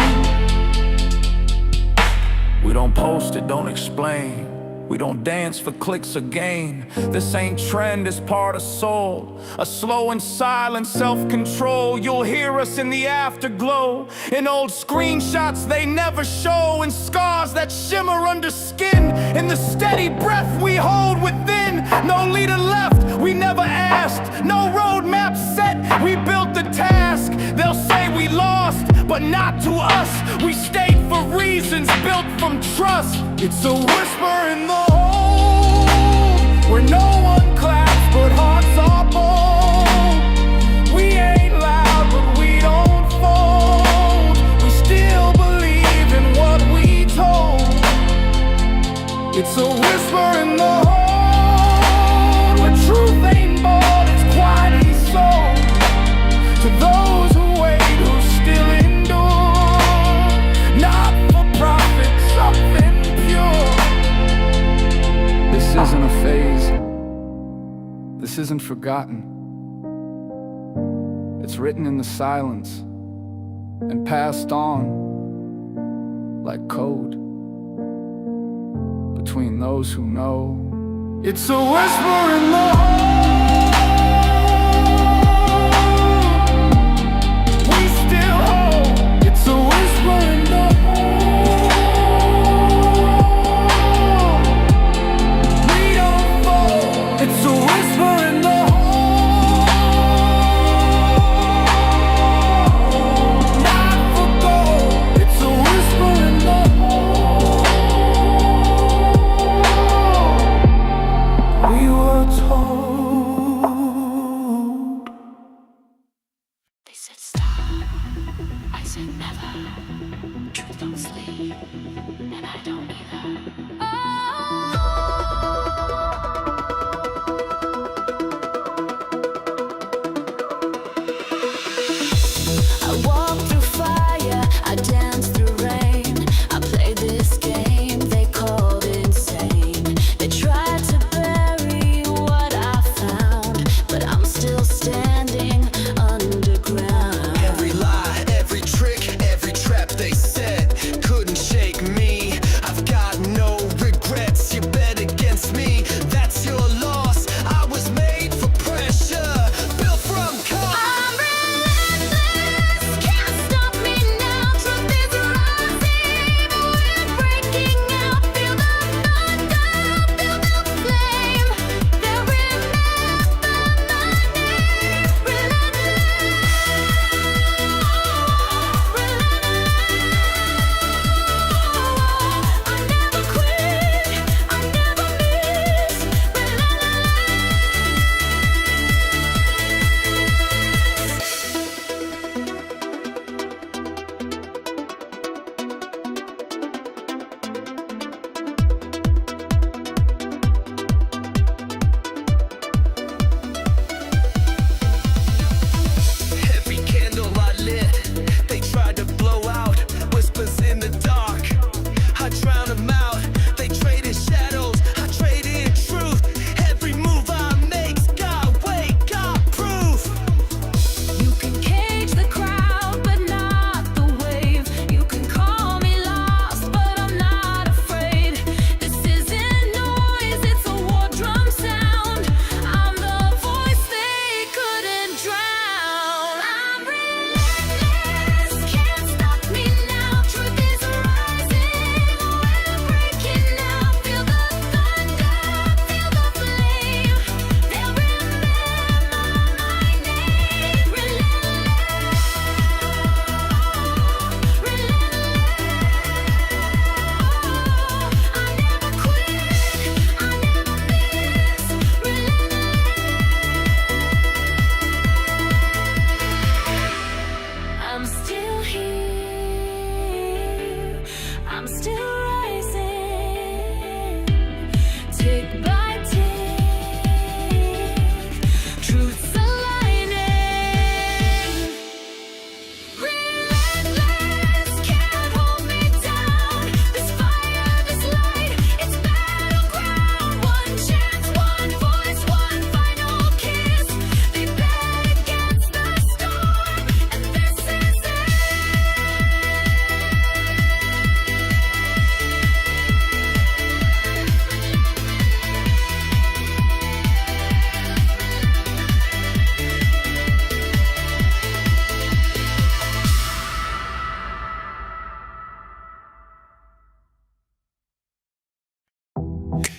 We don't post it, don't explain. We don't dance for clicks or gain. This ain't trend, it's part of soul. A slow and silent self-control. You'll hear us in the afterglow, in old screenshots they never show, in scars that shimmer under skin, in the steady breath we hold within. No leader left, we never asked. No roadmap set, we built the task. They'll say we lost, but not to us. We stayed for reasons built from trust. It's a whisper in the hole, where no one claps, but hearts are bold. We ain't loud, but we don't fold. We still believe in what we told. It's a whisper in the hole, where truth ain't bought, it's quietly sold. To those who wait, who still endure, not for profit, something pure. This isn't a phase, this isn't forgotten. It's written in the silence and passed on like code between those who know. It's a whisper in the hole, we still hold. It's a whisper in the hole, we don't fold. It's a whisper in the hole, not for gold. It's a whisper in the hole. We were told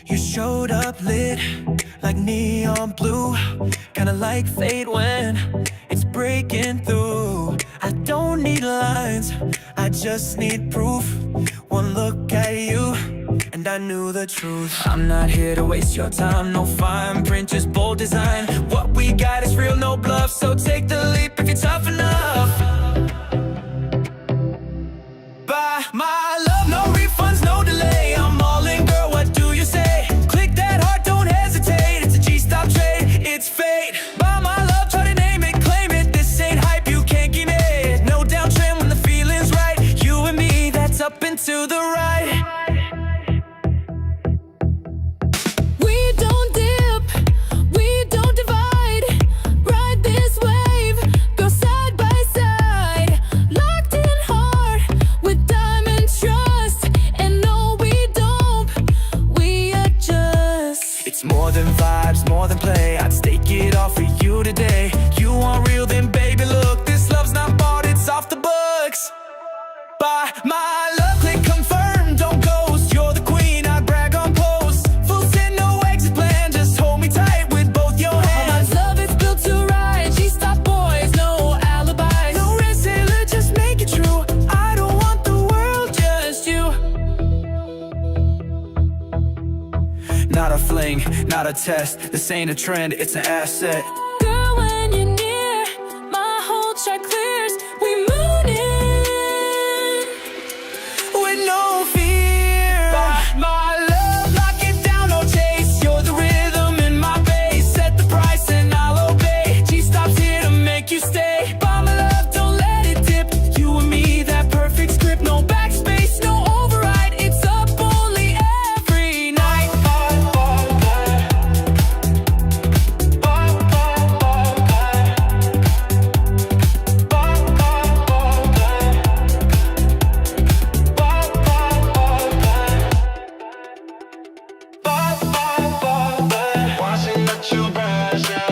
You showed up lit like neon blue, kinda like fate when it's breaking through. I don't need lines, I just need proof. One look at you and I knew the truth. I'm not here to waste your time, no fine print, just bold design. What we got is real, no bluff, so take the leap if you're tough enough. Buy my love, no refunds, no delay. I'm all in, girl, what do you say? Click that heart, don't hesitate. It's a G-stop trade, it's fate. Buy my love, try to name it, claim it. This ain't hype, you can't give it. No downtrend when the feeling's right. You and me, that's up and to the right. We don't dip, we don't divide. Ride this wave, go side by side. Locked in heart with diamond trust. And no, we don't, we adjust. It's more than vibes, more than play. I'd stake it all for you today. You want real, then baby look, this love's not bought, it's off the books. Buy my love, click confirm, don't ghost. You're the queen, I brag on posts. Full send, no exit plan, just hold me tight with both your hands. My love is built to ride. G-stop boys, no alibis. No red sailor, just make it true. I don't want the world, just you. Not a fling, not a test. This ain't a trend, it's an asset. Girl, when you're near, my whole chart clears. We moon in. With no fear. Buy my love, lock it down, no chase. You're the rhythm in my bass. Set the price and I'll obey. G-stop's here to make you stay. Buy my love, don't let it dip. You and me, that perfect script. No backspace, no override. It's up only every night. Watching the two brands, yeah.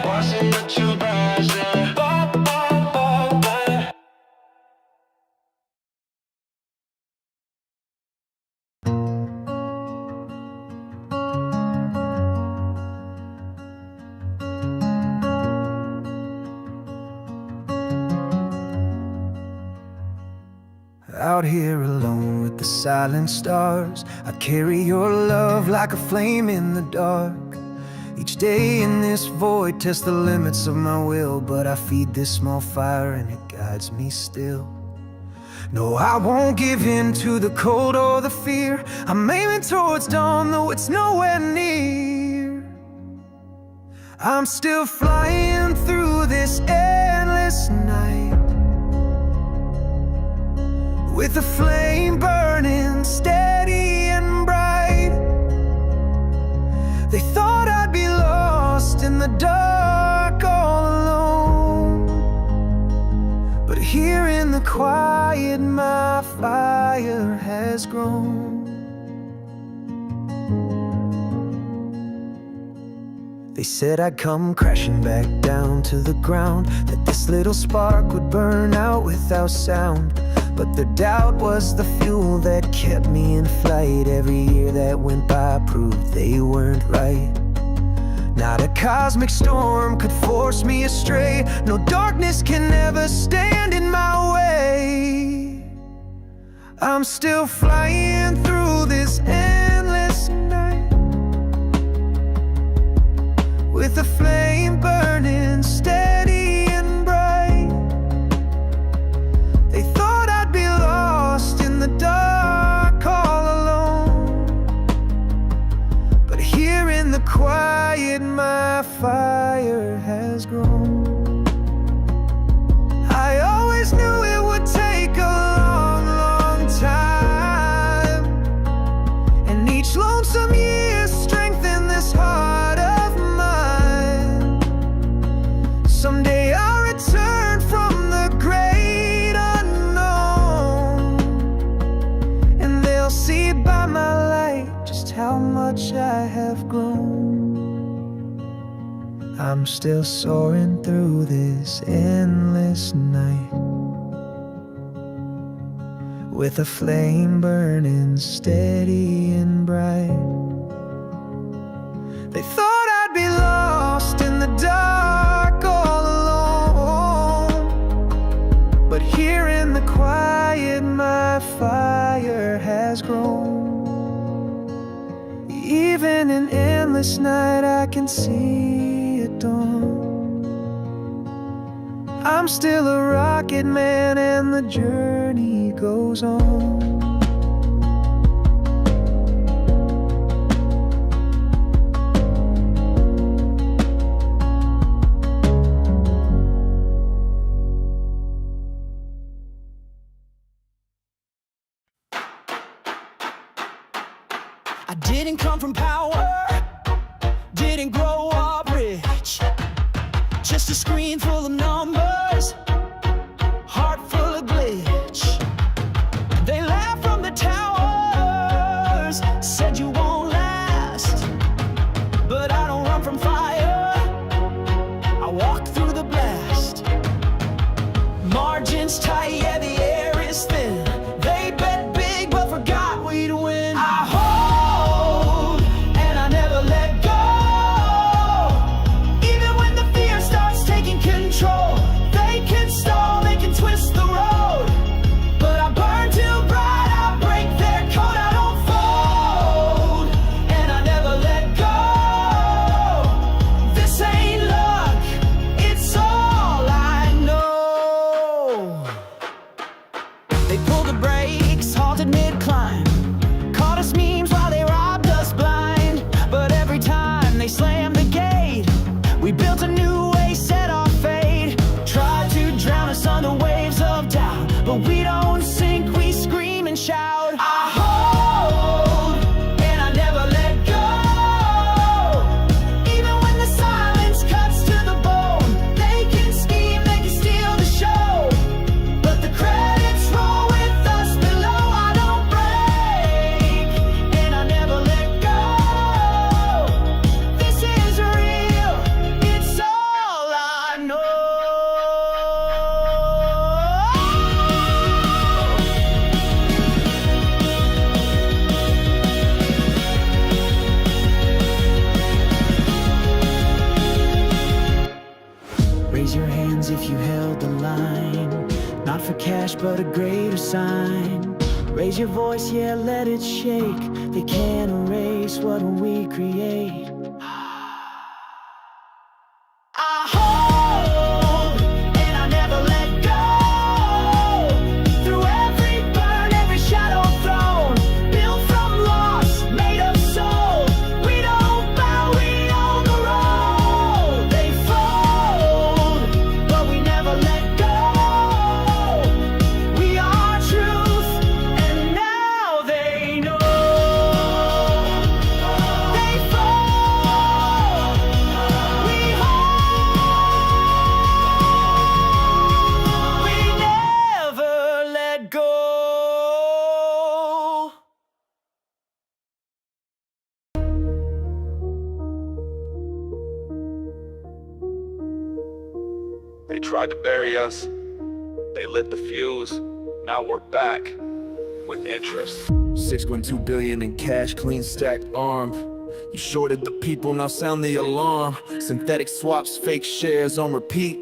Watching the two brands, yeah. Out here alone with the silent stars, I carry your love like a flame in the dark. Each day in this void tests the limits of my will, but I feed this small fire and it guides me still. No, I won't give in to the cold or the fear. I'm aiming towards dawn, though it's nowhere near. I'm still flying through this endless night, with a flame burning steady and bright. They thought I'd be lost in the dark all alone, but here in the quiet my fire has grown. They said I'd come crashing back down to the ground, that this little spark would burn out without sound. But the doubt was the fuel that kept me in flight. Every year that went by proved they weren't right. Not a cosmic storm could force me astray. No darkness can ever stand in my way. I'm still flying through this endless night, with a flame burning steady and bright. They thought I'd be lost in the dark all alone, but here in the quiet my fire has grown. I always knew it would take a long, long time, and each lonesome year strengthened this heart of mine. Someday I'll return from the great unknown, and they'll see by my light just how much I have grown. I'm still soaring through this endless night. with a flame burning steady and bright. They thought I'd be lost in the dark all alone, but here in the quiet my fire has grown. Even in endless night I can see it dawn. I'm still a rocket man and the journey goes on. I didn't come from power, didn't grow up rich, just a screen full of numbers, heart full of glitch. They laughed from the towers, said you won't last, but I don't run from fire, I walk through the blast. Margins tight, yeah, the air is thin. They bet big but forgot we'd win. I hold and I never let go, even when the fear starts taking control. They can stall, they can twist the road, but I burn too bright, I break their code. I don't fold and I never let go. This ain't luck, it's all I know. They pulled the brakes, halted mid-climb, caught us memes while they robbed us blind. But every time they slammed the gate, we built a new way, set our fate. Tried to drown us under waves of doubt, but we don't sink, we scream and shout. I hold and I never let go, even when the silence cuts to the bone. They can scheme, they can steal the show, but the credits roll with us below. I don't break and I never let go. This is real, it's all I know. Raise your hands if you held the line, not for cash but a greater sign. Raise your voice, yeah, let it shake. They can't erase what we create. I hold and I never let go, through every burn, every shadow thrown, built from loss, made of soul. We don't bow, we own the road. They fold, but we never let go. We are truth, and now they know. They fall, we hold, we never let go. They tried to bury us, they lit the fuse, now we're back with interest. 6.2 billion in cash, clean stacked arm. You shorted the people, now sound the alarm. Synthetic swaps, fake shares on repeat.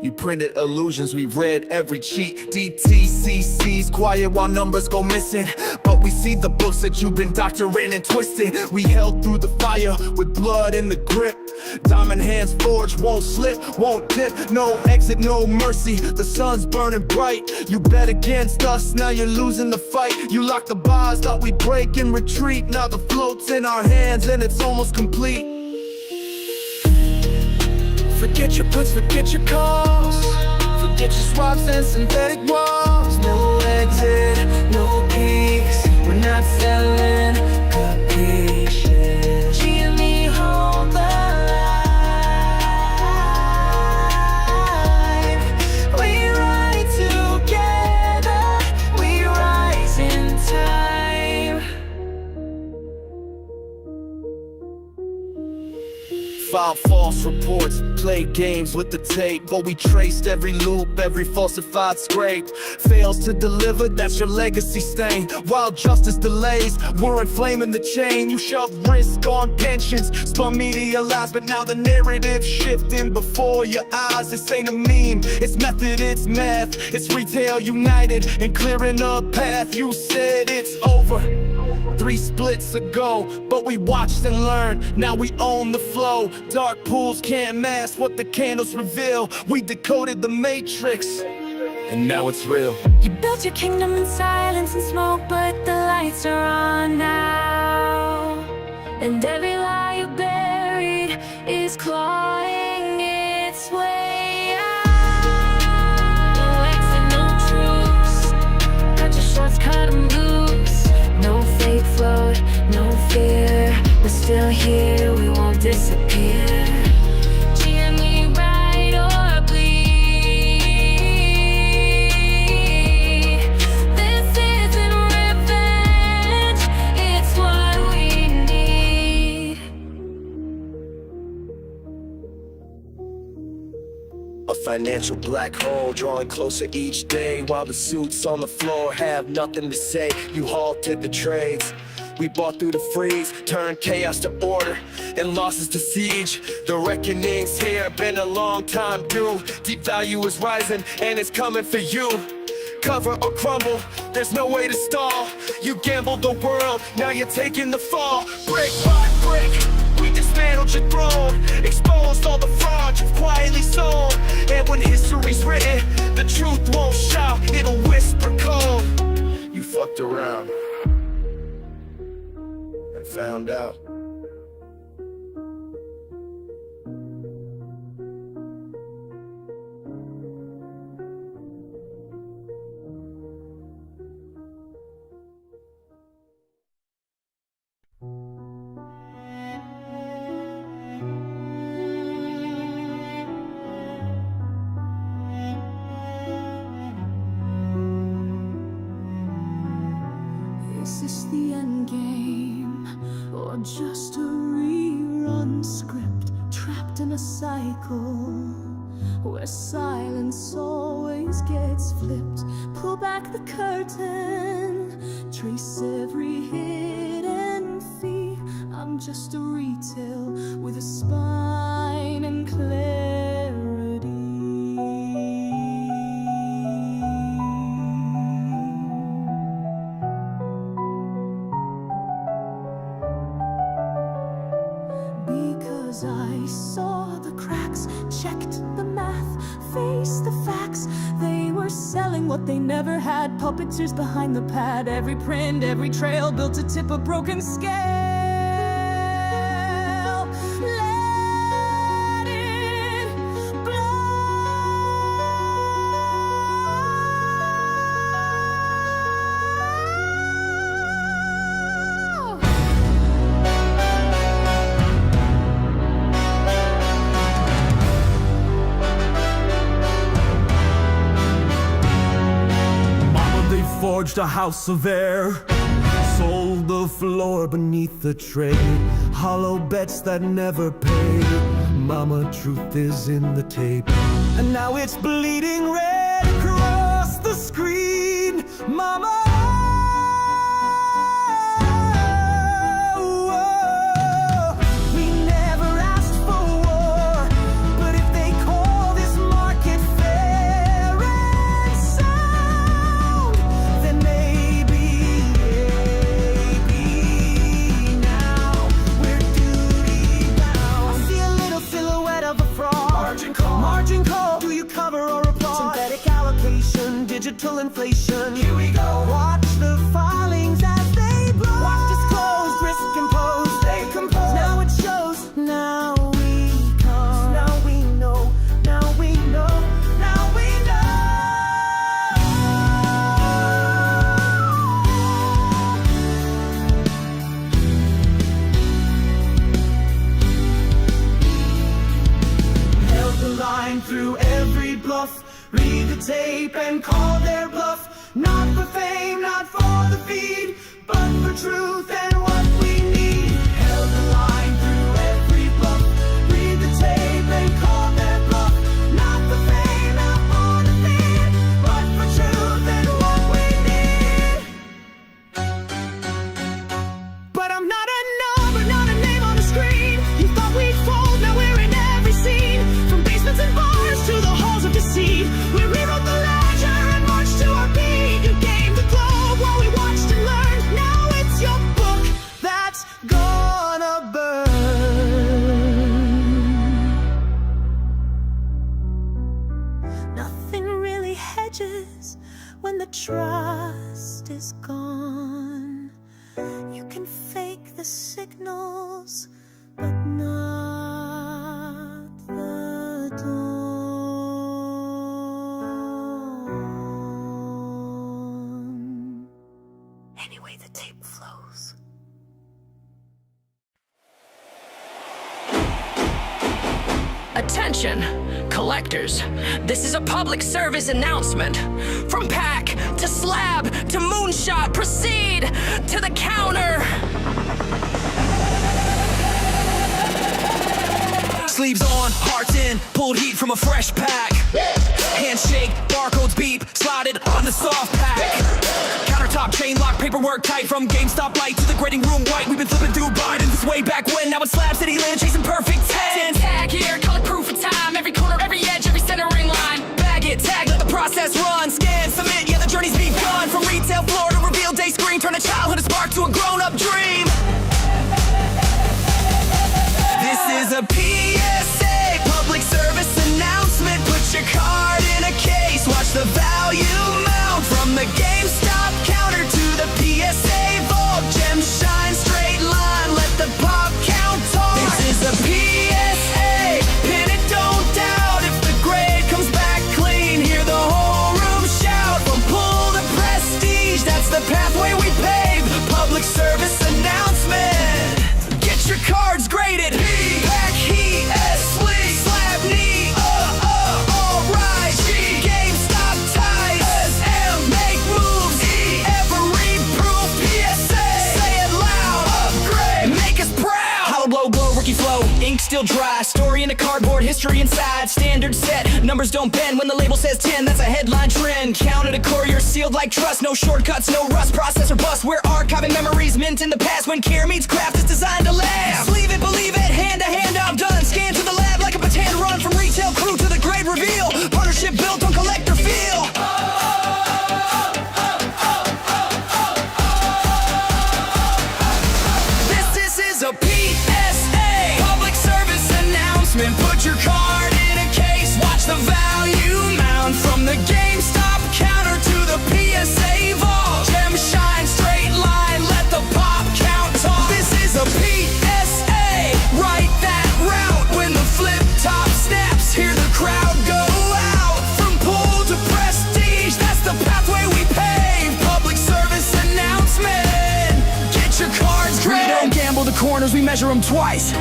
You printed illusions, we read every cheat. DTCC's quiet while numbers go missing, but we see the books that you've been doctoring and twisting. We held through the fire with blood in the grip. Diamond hands forged, won't slip, won't dip. No exit, no mercy, the sun's burning bright. You bet against us, now you're losing the fight. You locked the bars, thought we'd break and retreat. Now the float's in our hands and it's almost complete. Forget your puts, forget your calls, forget your swaps and synthetic walls. No exit, no peaks, we're not selling capricious. GME hold the line. We ride together, we rise in time. File false reports, played games with the tape, but we traced every loop, every falsified scrape. Fails to deliver, that's your legacy stain. While justice delays, we're inflaming the chain. You shoved risk on pensions, spun media lies, but now the narrative shifting before your eyes. This ain't a meme, it's method, it's math. It's retail united and clearing a path. You said it's over 3 splits ago, but we watched and learned. Now we own the flow. Dark pools can't mask what the candles reveal. We decoded the matrix, and now it's real. You built your kingdom in silence and smoke, but the lights are on now. And every lie you buried is clawing its way out. No exit, no truce. Cut your shorts, cut 'em loose. No fake float, no fear. We're still here, we won't disappear. GME, ride or bleed. This isn't revenge, it's what we need. A financial black hole drawing closer each day, while the suits on the floor have nothing to say. You halted the trades. We bought through the freeze, turned chaos to order and losses to siege. The reckoning's here, been a long time due. Deep value is rising and it's coming for you. Cover or crumble, there's no way to stall. You gambled the world, now you're taking the fall. Brick by brick, we dismantled your throne. Exposed all the fraud you've quietly sold. And when history's written, the truth won't shout, it'll whisper cold. You fucked around and found out. Is this the end game, or just a rerun script? Trapped in a cycle where silence always gets flipped. Pull back the curtain, trace every hidden fee. I'm just a retail with a spine and clarity. Because I saw the cracks, checked the math, faced the facts. They were selling what they never had. Puppeteers behind the pad. Every print, every trail built to tip a broken scale. Let it blow. Forged a house of air, sold the floor beneath the trade. Hollow bets that never pay. Mama, truth is in the tape, and now it's bleeding red across the screen. Mama, we never asked for war, but if they call this market fair and sound, then maybe now we're duty bound. I see a little silhouette of a fraud. Margin call. Do you cover or applaud? Synthetic allocation, digital inflation. Here we go. Watch the filings as they blow. Watch disclosed, risk imposed. They compose. Now it shows. Now we come. Now we know. Now we know. Now we know. Held the line through every bluff. Read the tape and call their bluff. Not for fame, not for the feed, but for truth and what we need. Held the line through every bluff. Read the tape and call their changes when the trust is gone. You can fake the signals, but not the dawn. Anyway, the tape flows. Attention, collectors. This is a public service announcement. From pack to slab to moonshot, proceed to the counter. Sleeves on, hearts in, pulled heat from a fresh pack. Handshake, barcodes beep, slided on the soft pack. Countertop, chain lock, paperwork tight. From GameStop light to the grading room white. We've been flipping through Biden this way back when. Now it's Slab City land, chasing perfect 10. Tag here, color proof of time. Every corner, every edge, every centering line. Bag it, tag, let the process run. Scan, submit, yeah, the journey's begun. From retail floor to reveal day screen. Turn a childhood, a spark to a grown-up dream. This is a PSA, public service announcement. Put your card in a case, watch the value mount. From the GameStop counter to the PSA vault. Gems shine, straight line, let the pop count talk. This is a PSA, pin it, don't doubt. If the grade comes back clean, hear the whole room shout. From pull to prestige, that's the pathway we pave. Public service announcement. Get your cards graded. Pack heat, S-Sleek, slab knee, alright. G, GameStop ties, SM, make moves, E, every proof, PSA, say it loud, upgrade, make us proud. Hollow blow, glow, rookie flow, ink still dry. Story in a cardboard, history inside, standard set. Numbers don't bend when the label says 10, that's a headline trend. Counted a courier, sealed like trust, no shortcuts, no rust, process or bust. We're archiving memories, mint in the past. When care meets craft, it's designed to last. Believe it, believe it, hand to hand, I'm done. Scan to the lab like a baton run. From retail crew to the grade reveal. Partnership built on collector feel. This is a PSA, public service announcement. Put your card in a case, watch the value mount. From the GameStop counter to the PSA vault. Gem shine, straight line, let the pop count talk. This is a PSA, write that route. When the flip top snaps, hear the crowd go out. From pull to prestige, that's the pathway we pave. Public service announcement. Get your cards graded. We don't gamble the corners, we measure them twice.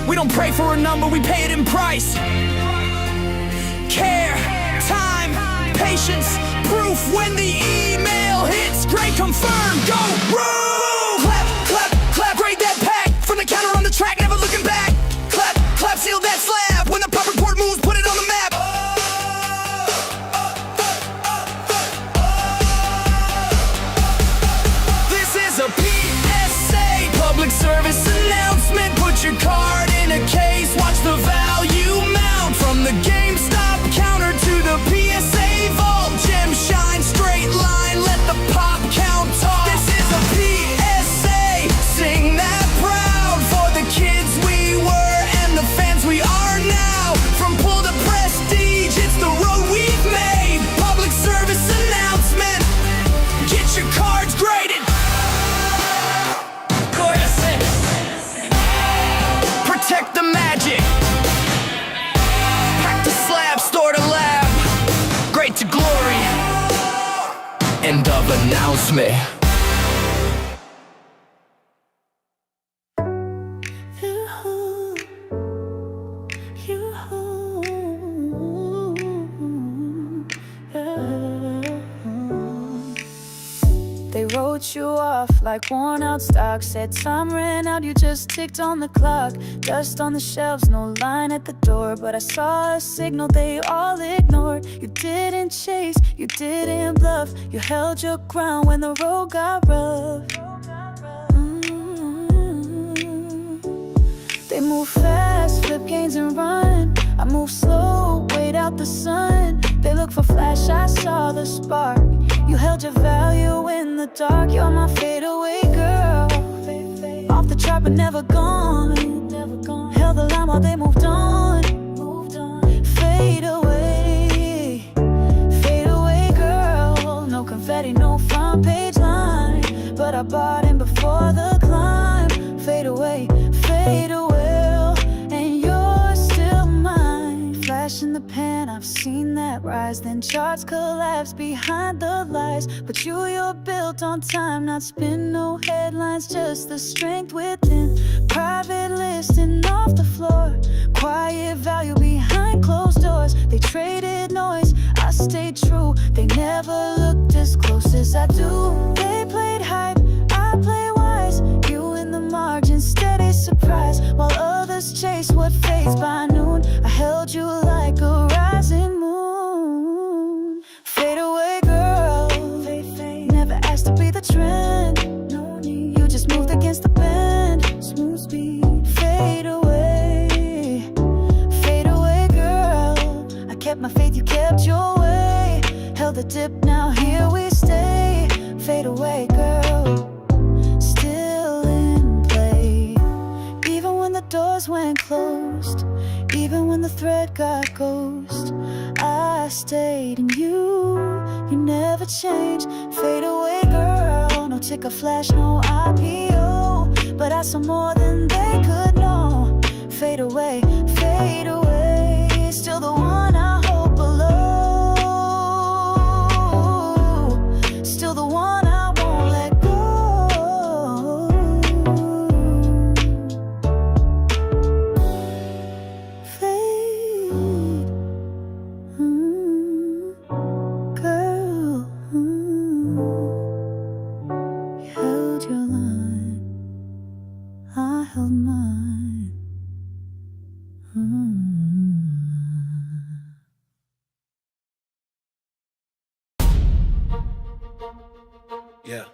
We don't pray for a number, we pay it in price. Care, time, patience, proof. When the email hits, grade confirmed, go room. Clap, clap, clap, grade that pack. From the counter on the track, never looking back. Clap, clap, seal that slab. When the pop report moves, put it on the map. This is a PSA, public service announcement. Put your card in a case, watch the value mount. From the GameStop counter to the PSA vault. Gem shine, straight line, let the pop count talk. This is a PSA, sing that proud. For the kids we were and the fans we are now. From pull to prestige, it's the road we've made. Public service announcement. Get your cards graded. Protect the magic. Pack to slab, store to lab. Great to glory. End of announcement. They wrote you off like worn out stock. Said time ran out, you just ticked on the clock. Dust on the shelves, no line at the door. But I saw a signal they all ignored. You didn't chase, you didn't bluff. You held your ground when the road got rough. They move fast, flip gains and run. I move slow, wait out the sun. They look for flash, I saw the spark. You held your value in the dark. You're my fadeaway girl. Off the chart but never gone. Held the line while they moved on. Fade away, seen that rise, then charts collapse behind the lies. But you're built on time, not spin, no headlines, just the strength within. Private listing off the floor, quiet value behind closed doors. They traded noise, I stayed true. They never looked as close as I do. They played hype, I play wise. You in the margin, steady surprise, while others chase what fades by noon. I held you like a rising moon. Fade away, girl. Never asked to be the trend. No need. You just moved against the bend. Smooth speed. Fade away. Fade away, girl. I kept my faith, you kept your way. Held the dip, now here we stay. Fade away, girl. Still in play. Even when the doors went closed, even when the thread got ghost, I stayed in you. You never changed. Fade away, girl. No ticker flash, no IPO, but I saw more than they could know. Fade away, fade away. Still the one I hold below. Still the one I won't let go. Fade, girl. You held your line, I held mine. Yeah.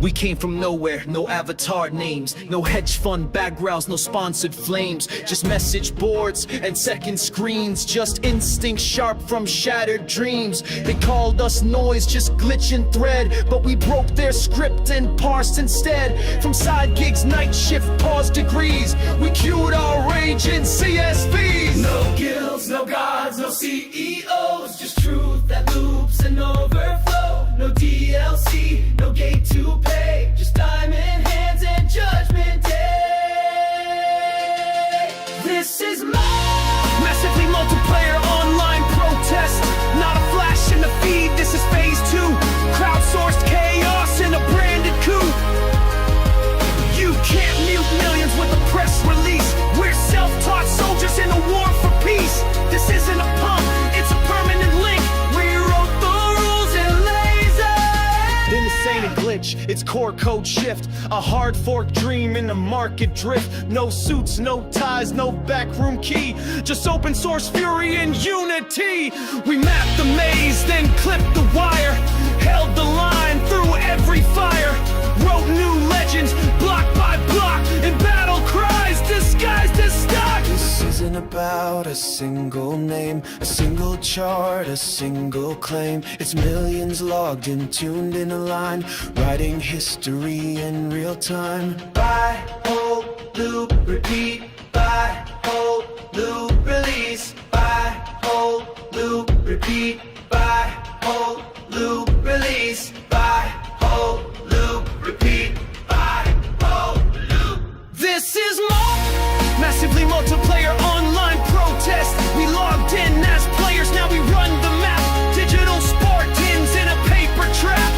We came from nowhere, no avatar names, no hedge fund backgrounds, no sponsored flames, just message boards and second screens, just instinct sharp from shattered dreams. They called us noise, just glitch and thread, but we broke their script and parsed instead. From side gigs, night shift, pause degrees, we cued our rage in CSVs. No guilds, no gods, no CEOs, just truth that loops and overflow. No DLC, no gate to pay, just diamond hands and judgment day. This is massively multiplayer online protest, not a flash in the feed. This is phase 2, crowdsourced chaos in a branded coup. You can't mute millions with a press release. We're self-taught soldiers in a war for peace. This isn't a pump, it's a permanent link. We wrote the rules in laser. Then this ain't a glitch, it's core code shift, a hard fork dream in the market drift. No suits, no ties, no backroom key, just open source fury and unity. We mapped the maze, then clipped the wire, held the line through every fire, wrote new legends, block by block, in battle cries disguised as stock. This isn't about a single name, a single chart, a single claim. It's millions logged in, tuned in a line, writing history in real time. Buy, hold, loop, repeat. Buy, hold, loop, release. Buy, hold, loop, repeat. Buy, hold, loop, release. Buy, hold, loop, repeat. Buy, hold, loop. This is massively multiplayer online protest. We logged in as players, now we run the map. Digital Spartans in a paper trap.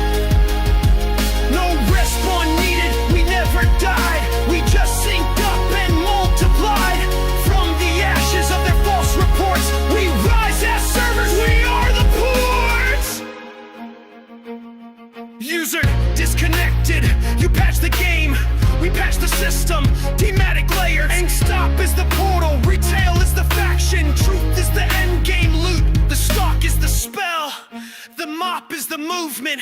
No respawn needed, we never died. We just synced up and multiplied. From the ashes of their false reports, we rise as servers, we are the ports. User disconnected, you patch the game, we patch the system, thematic layers. GameStop is the portal, retail is the faction, truth is the end game loot, the stock is the spell, the mop is the movement.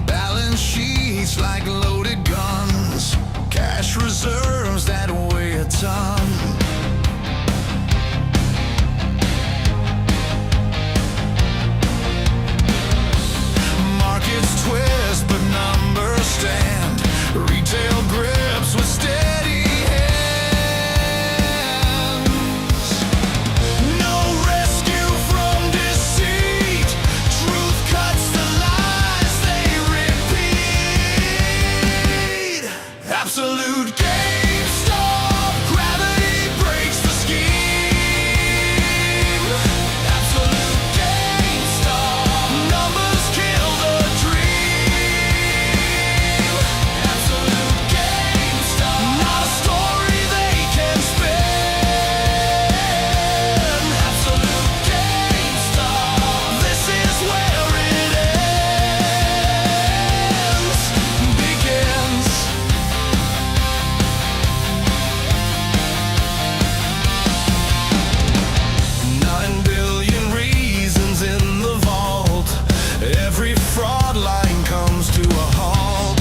Balance sheets like loaded guns, cash reserves every fraud line comes to a halt.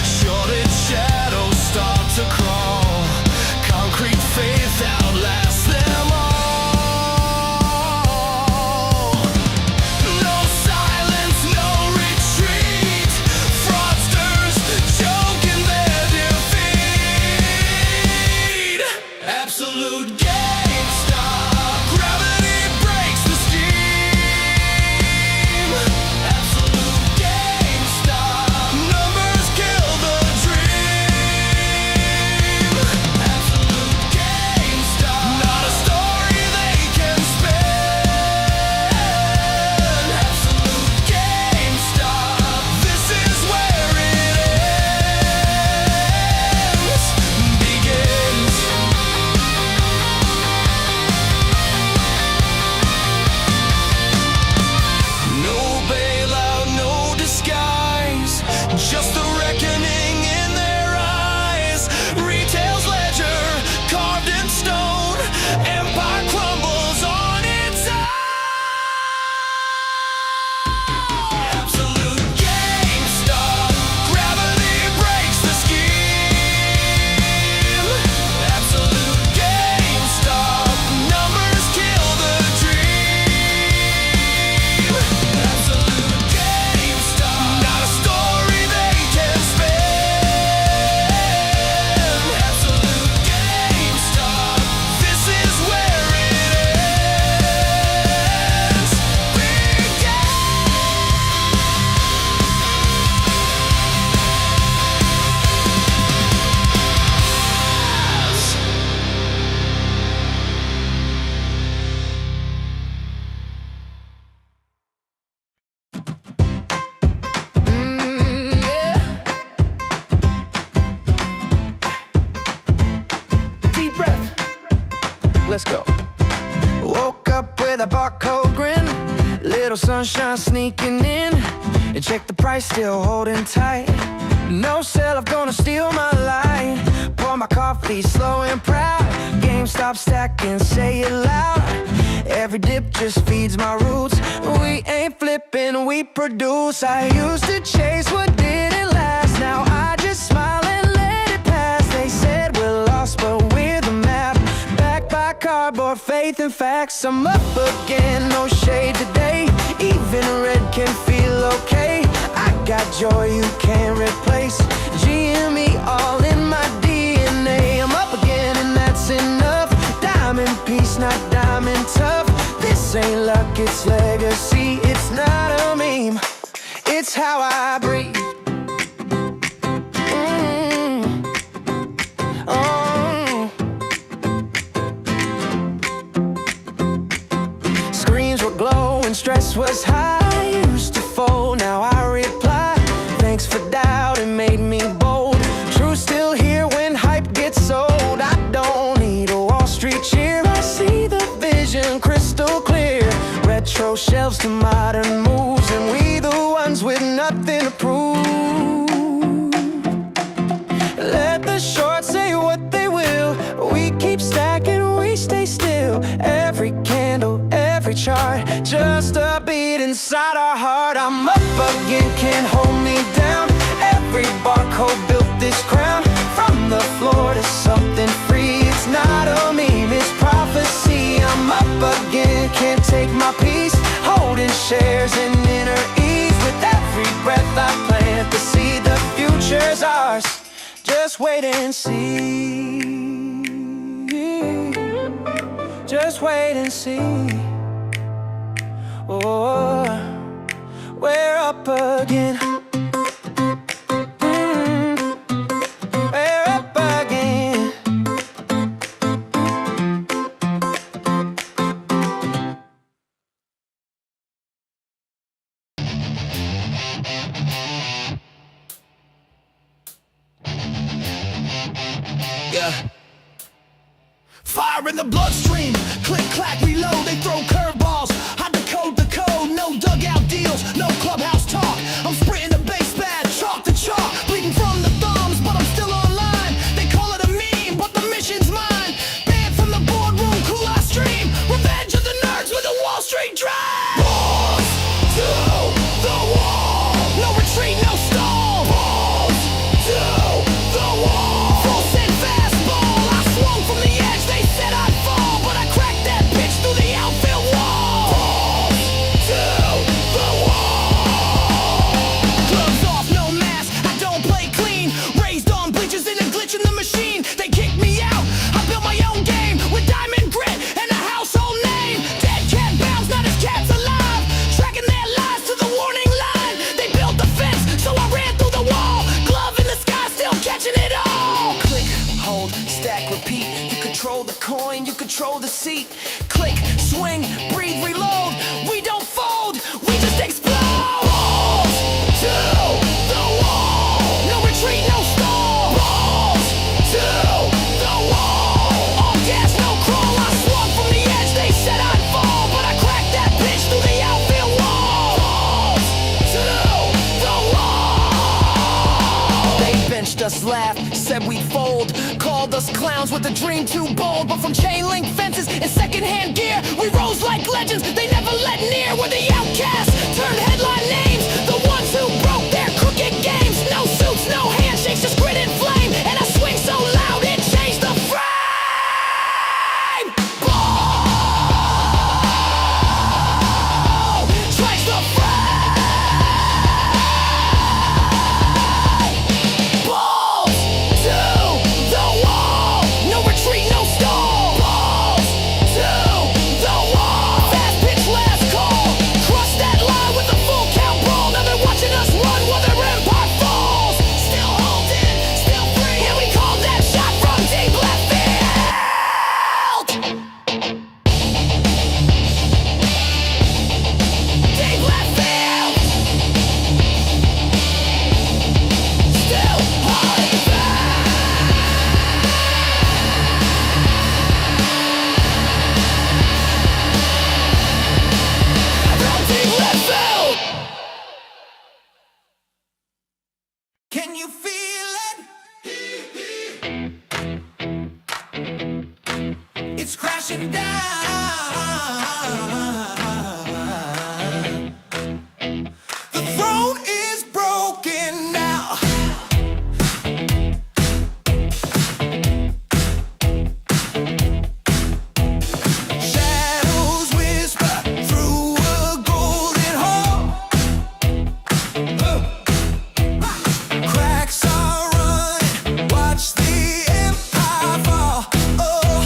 Shorted shadows start to crawl. Concrete faith outlasts them all. No silence, no retreat. Fraudsters choke in their defeat. Absolute GameStop. Gravity breaks the scheme. Absolute GameStop. Numbers kill the dream. Absolute GameStop. Not a story they can spin. Absolute GameStop. This is where it ends. Begins. No bailout, no disguise. Just the reckoning in their eyes. Retail's ledger carved in stone. Empire crumbles on its own. Absolute GameStop. Gravity breaks the scheme. Absolute GameStop. Numbers kill the dream. Absolute GameStop. Not a story they can spin. Absolute GameStop. This is where it ends. Deep breath. Let's go. Woke up with a barcode grin. Little sunshine sneaking in. And check the price, still holding tight. No sell, I'm gonna steal my light. Pour my coffee slow and proud. GameStop stacking, say it loud. Every dip just feeds my roots. We ain't flipping, we produce. I used to chase what didn't last. Now I just smile and let it pass. They said we're lost, but we're the map. Backed by cardboard, faith and facts. I'm up again, no shade today. Even red can feel okay. I got joy you can't replace. GME all in my DNA. I'm up again and that's enough. Diamond piece, not diamond tough. This ain't luck, it's legacy. It's not a meme, it's how I breathe. Oh. Screens were glowing, stress was high. I used to fold, now I reply. Thanks for doubt, it made me bold. Truth still here when hype gets sold. I don't need a Wall Street cheer. I see the vision crystal clear. Retro shelves to modern moves. And we the ones with nothing to prove. Let the shorts say what they will. We keep stacking, we stay still. Every candle, every chart, just a beat inside our heart. I'm up again, can't hold me down. Every barcode built this crown. From the floor to something free. It's not a meme, it's prophecy. I'm up again, can't take my peace. Holding shares in inner ease. With every breath I plant the seed. The future's ours, just wait and see. Just wait and see. Oh, we're up again. We're up again. Yeah. Fire in the bloodstream, click, clack, reload. They throw curveballs. I decode the code. No dugout deals, no clubhouse talk. I'm sprinting the base pad, chalk to chalk, bleeding from the thumbs, but I'm still online. They call it a meme, but the mission's mine. Banned from the board you control the seat. Click, swing, breathe, reload. We don't fold, we just explode. Balls to the wall. No retreat, no stall. Balls to the wall. All gas, no crawl. I swung from the edge, they said I'd fall, but I cracked that bitch through the outfield wall. Balls to the wall. They benched us, laughed, said we'd fold, called us clowns with a dream too bold. But from chain link fences and secondhand gear, we rose like legends they never let near. We're the outcasts, turned headline names, the ones who broke their crooked games. No suits, no handshakes, just grit and flame. And I swing so loud it changed the frame. Ball strikes the frame. Balls to the wall. No retreat, no stall. Balls to the wall. Fast pitch, last call. Crush that line with a full count brawl. Now they're watching us run while their empire falls. Still holding, still free, and we call that shot from deep left field. Deep left field. Still holding from deep left field. Can you feel it? It's crashing down. The throne is broken now. Shadows whisper through a golden hall. Cracks are running, watch the empire fall. Oh,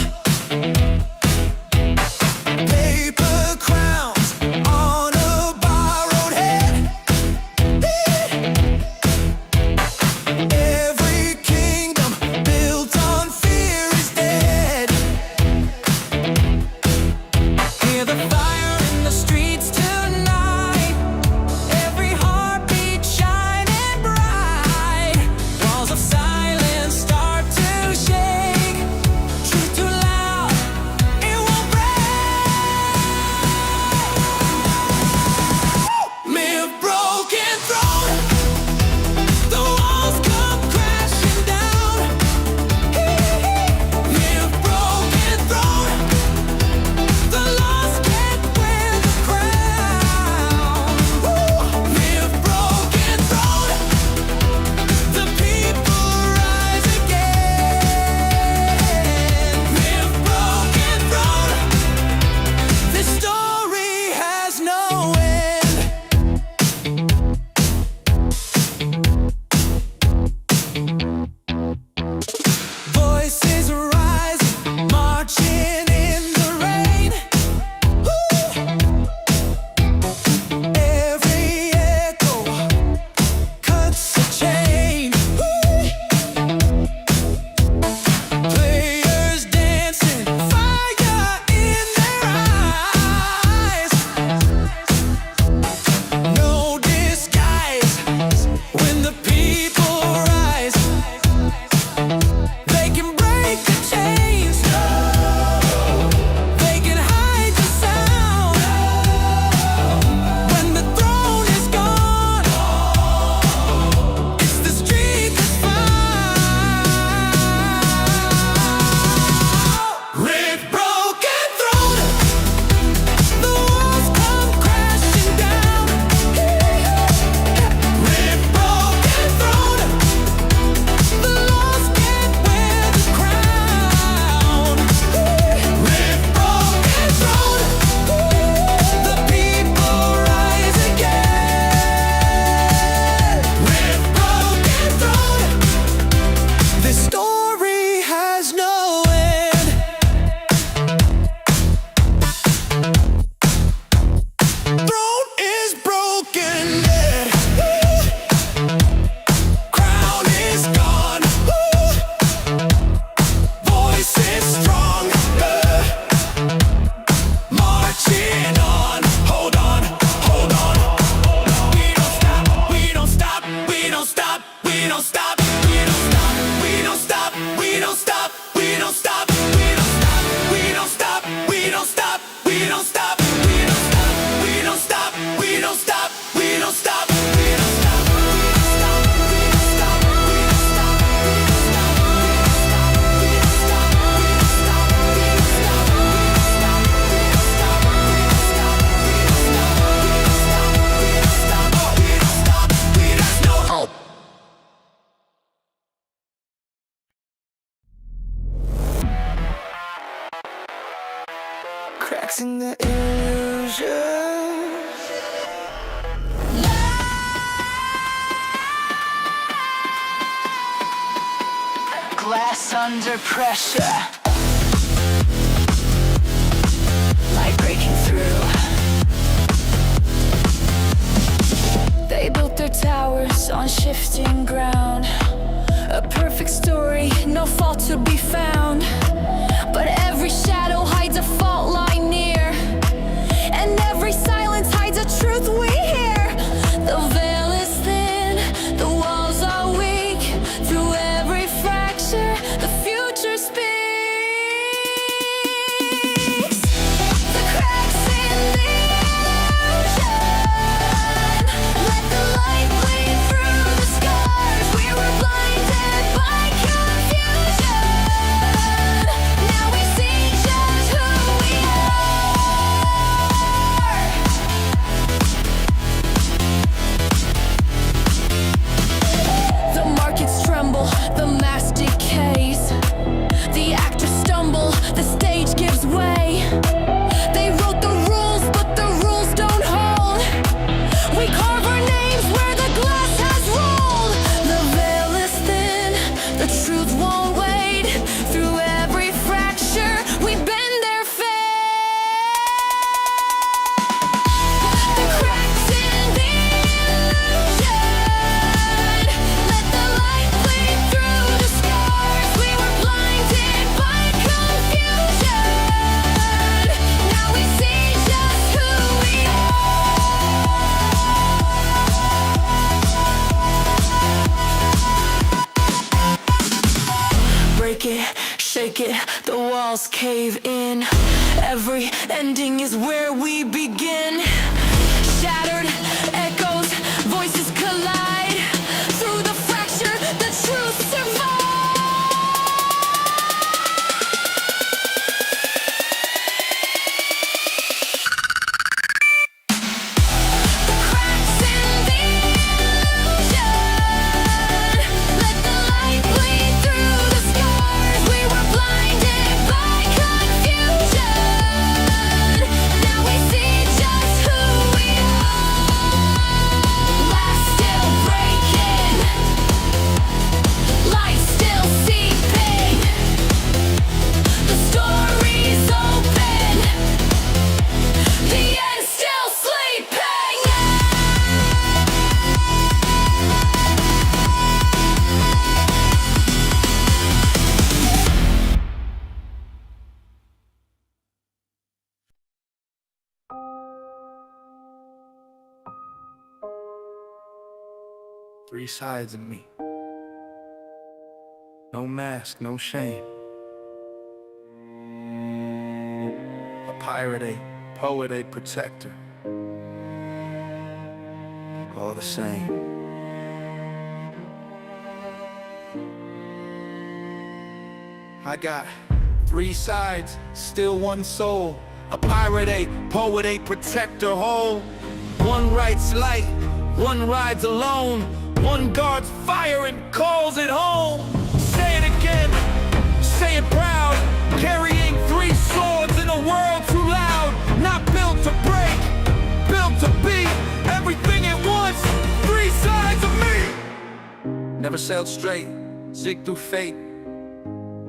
paper crowns on a borrowed head. Every kingdom built on fear is dead. Hear the fire in the streets tonight. Every heartbeat shining bright. Walls of silence start to shake. Truth too loud, it won't break. Myth broken throne. The walls come crashing down. Myth broken throne. The lost get cracks in the illusion. Glass under pressure, light breaking through. They built their towers on shifting ground, a perfect story, no fault to be found. But every shadow hides a fault line near, and every silence hides a truth we hear. The veil is thin, the walls are weak. Through every fracture, the future speaks. The cracks in the illusion, let the light bleed through the scars. We were blinded by confusion. Now we see just who we are. The markets tremble, the mask decays. The actors stumble, the stage gives way. They wrote the rules, but the rules don't hold. We carve our names where the glass has rolled. The veil is thin, the truth won't wait. Through every fracture, we bend their fate. The cracks in the illusion, let the light bleed through the scars. We were blinded by confusion. Now we see just who we are. Break it, shake it, the walls cave in. Every ending is where we begin. Shattered echoes, voices collide. Through the fracture, the truth survives. The cracks in the illusion, let the light bleed through the scars. We were blinded by confusion. Now we see just who we are. Glass still breaking, light still seeping. The story's open, the end still sleeping. Three sides of me. No mask, no shame. A pirate, a poet, a protector. All the same. I got three sides, still one soul. A pirate, a poet, a protector whole. One writes light, one rides alone. One guards fire and calls it home. Say it again, say it proud. Carrying three swords in a world too loud. Not built to break, built to be everything at once. Three sides of me. Never sailed straight, zigged through fate.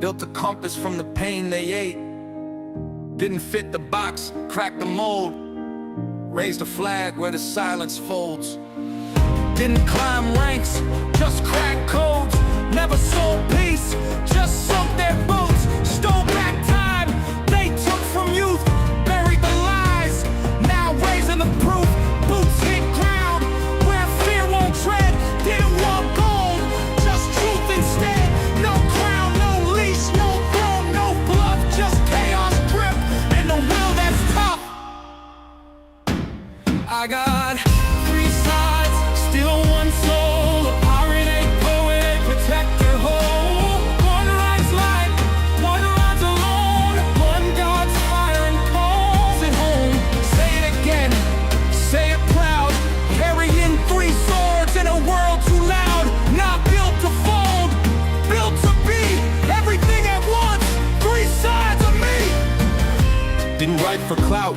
Built a compass from the pain they ate. Didn't fit the box, cracked the mold. Raised a flag where the silence folds. Didn't climb ranks, just cracked codes. Never sold peace, just sunk their boots. Stole back time, they took from youth. Buried the lies, now raising the proof. Boots hit ground, where fear won't tread. Didn't want gold, just truth instead. No crown, no leash, no throne, no bluff. Just chaos grip, and the will that's tough. I got three sides, still one soul. A pirate, a poet, a protector whole. One rides Didn't write for clout,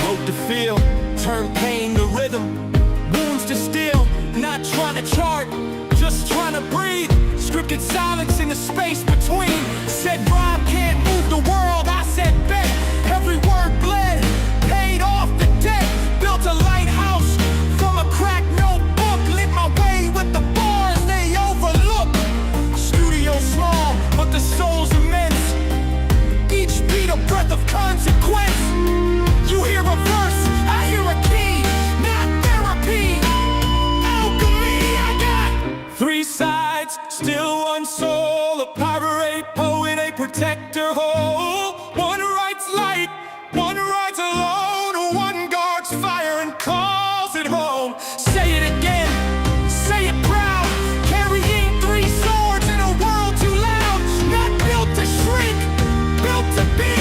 wrote to feel, turned pain to rhythm, wounds to steel. Not trying to chart, just trying to breathe. Scripted silence in the space between. Said rhyme can't move the world, I said bet. Every word bled, paid off the debt. Built a lighthouse from a cracked notebook. Lit my way with the bars they overlook. Studio small, but the soul's immense. Each beat a breath of consequence. You hear a verse, I hear a key, not therapy. Alchemy, I got 3 sides, still one soul. A pirate, a poet, a protector whole. One writes light, one rides alone. One guards fire and calls it home. Say it again, say it proud. Carrying 3 swords in a world too loud. Not built to shrink, built to be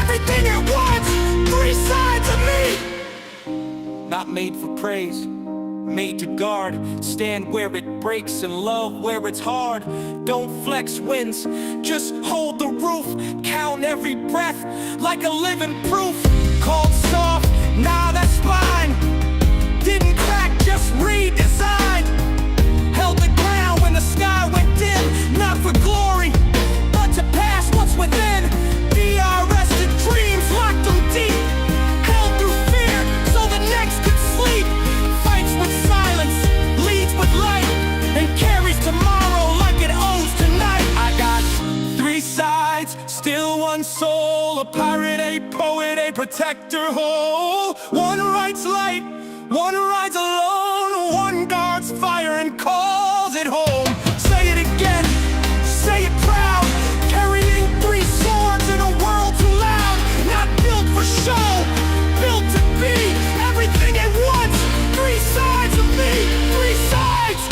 everything at once. 3 sides of me. Not made for praise, made to guard. Stand where it breaks and love where it's hard. Don't flex wins, just hold the roof. Count every breath like a living proof. Called soft, nah, that's fine. Didn't crack, just redesigned. Held the ground when the sky went dim. Not for glory, but to pass what's within. De-arrested dreams, locked them deep. Held through fear so the next could sleep. Fights with silence, leads with light, and carries tomorrow like it owns tonight. I got 3 sides, still one soul. A pirate, a poet, a protector whole. One writes light, one rides alone. One guards fire and calls it home. Say it again, say it proud. Carrying 3 swords in a world too loud. Not built for show, built to be everything at once. 3 sides of me, 3 sides.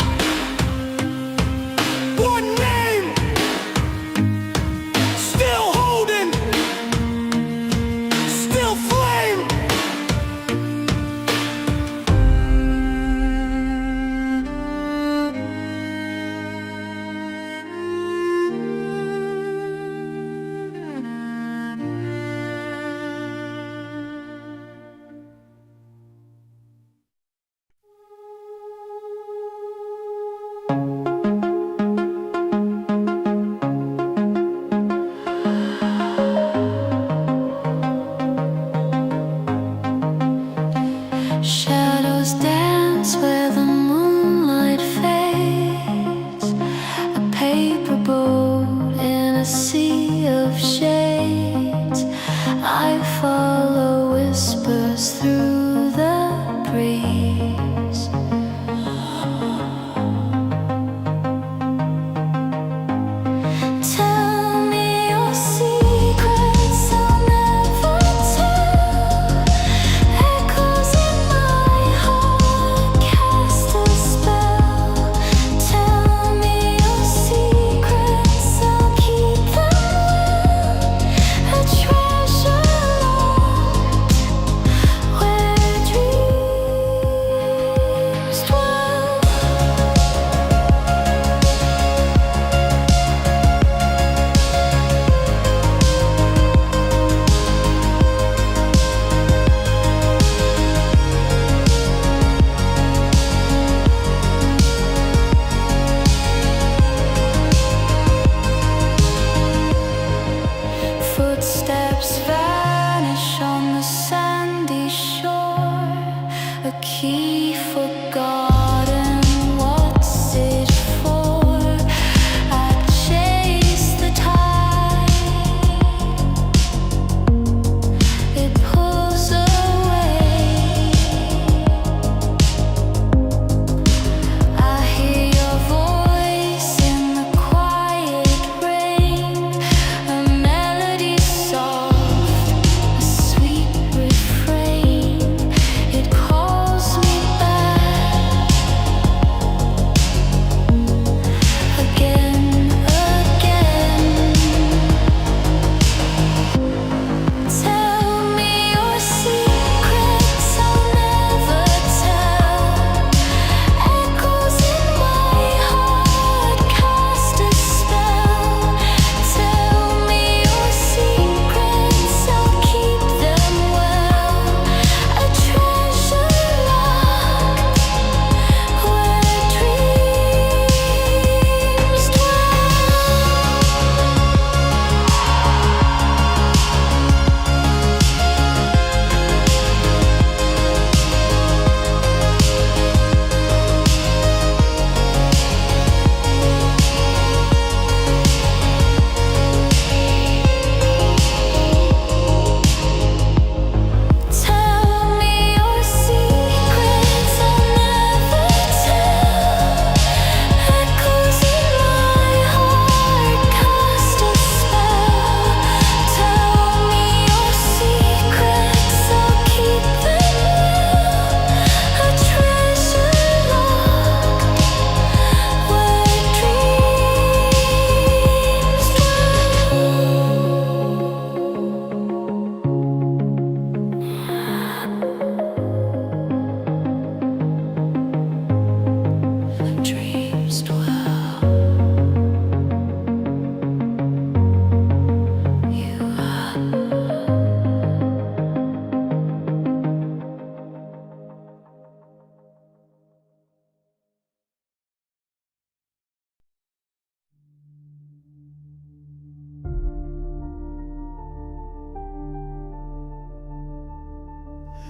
One name, still holding, still flame.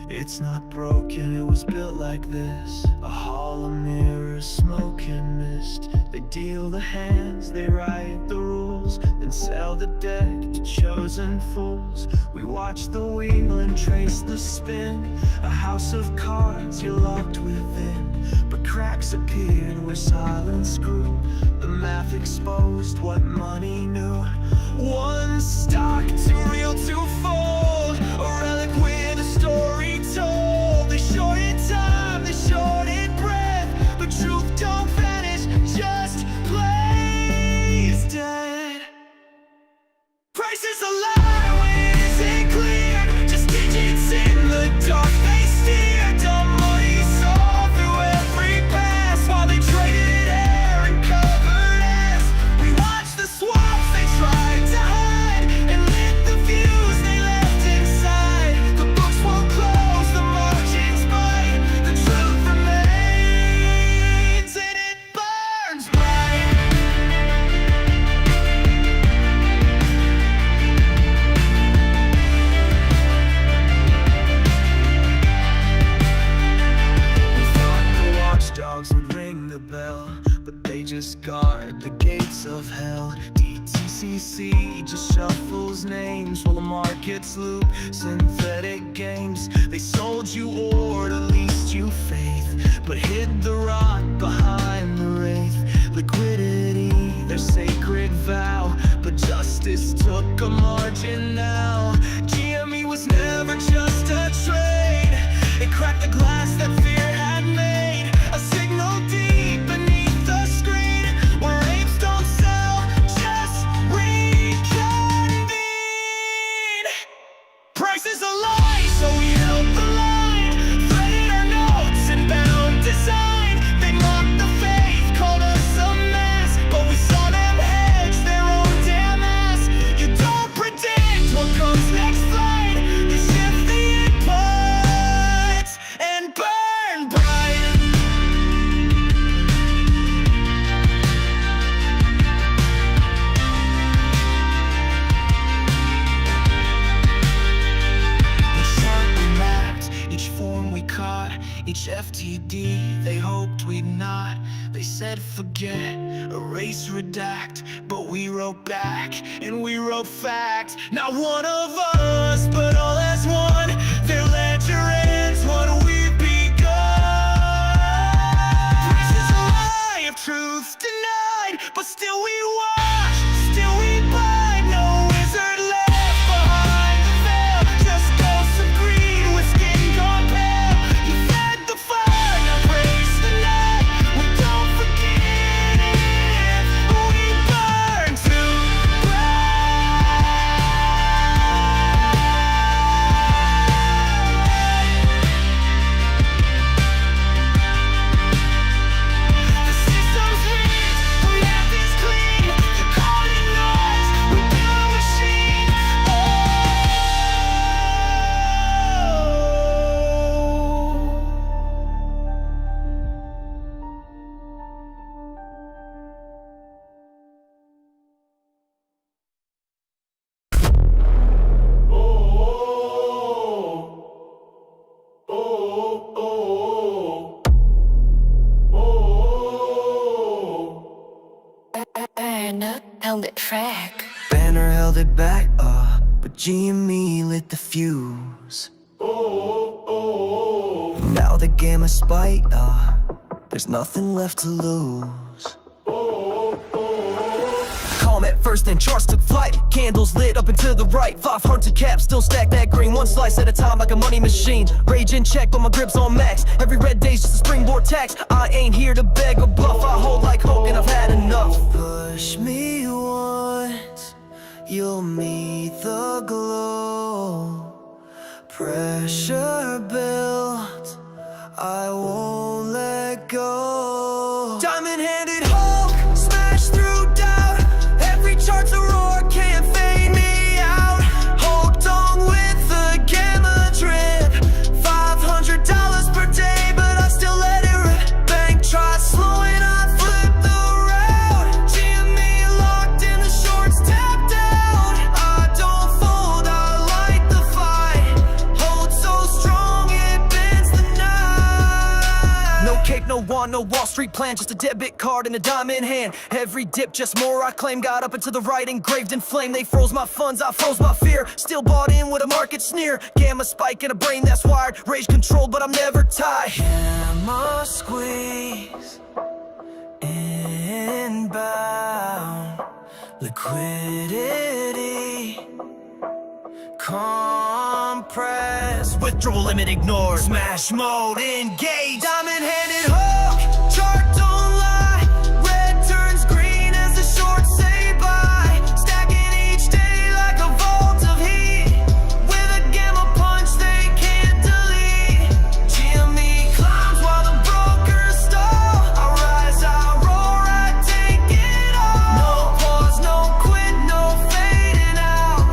It's not broken, it was built like this. A hall of mirrors, smoke and mist. They deal the hands, they write the rules, then sell the deck to chosen fools. We watch the wheel and trace the spin. A house of cards, you're locked within. But cracks appeared where silence grew. The math exposed what money knew. One stock, too real to fold. A relic with a story told. They shorted time, they shorted breath, but truth don't vanish, just plays dead. Prices a lie when it isn't clear. Just digits in the dark, they steer. Dumb money saw through every pass, while they traded air and covered ass. We watched the swaps they tried to hide, and lit the views they left inside. The books won't close, the margins bite. The truth remains, and it burns bright. Watchdogs would ring the bell, but they just guard the gates of hell. DTCC just shuffles names while the markets loop synthetic games. They sold you ore to least you faith, but hid the rot behind the wraith. Liquidity, their sacred vow, but justice took a margin now. GME was never just a trade. It cracked the glass that fear had made. A signal deep beneath the screen, where apes don't sell, just reconvene. Price is a lie, so we held the line. Threaded our notes and bound design. They mocked the faith, called us a mess, but we saw them hedge their own damn ass. You don't predict what comes next flight. You shift the inputs and burn bright. Sharply mapped each form we caught, each FTD they hoped we'd not. They said forget, erase, redact, but we wrote back and we wrote fact. Not one of us, but all as one. Their ledger ends what we've begun. Price is a lie if truth's denied, but still we watch, still we blind. No wizard left behind the veil, just ghosts of greed with skin gone pale. You fed the fire, now praise the night. We don't forget it, we burn too The system's rigged, the math is clean. You call it noise, we build a machine. Banner held it track. Banner held it back, but GME lit the fuse. Now the game is spite, there's nothing left to lose. Calm at first, then charts took flight. Candles lit up and to the right. 500 caps, still stack that green. One slice at a time like a money machine. Rage in check, but my grip's on max. Every red day's just a springboard tax. I ain't here to beg or bluff. I hold like Hulk and I've had enough. Push me once, you'll meet the glow. Pressure built, I won't let go. Diamond-handed Hulk, smash through doubt. Every chart's a roar, can't fade me out. Hulk on with the gamma drip. $500 per day, but I still let it rip. Bank try slowing, I flip the route. GME locked in the shorts, tapped out. I don't fold, I light the fight. Hold so strong, on no Wall Street plan, just a debit card and a dime in hand. Every dip, just more I claim. Got up into the right, engraved in flame. They froze my funds, I froze my fear. Still bought in with a market sneer. Gamma spike in a brain that's wired. Rage controlled, but I'm never tied. Gamma squeeze, inbound. Liquidity, compress. Withdrawal limit ignored. Smash mode engaged. Diamond-handed hook, chart don't lie. Red turns green as the shorts say bye. Stacking each day like a vault of heat. With a gamma punch they can't delete. GME climbs while the brokers stall. I rise, I roar, I take it all. No pause, no quit, no fading out.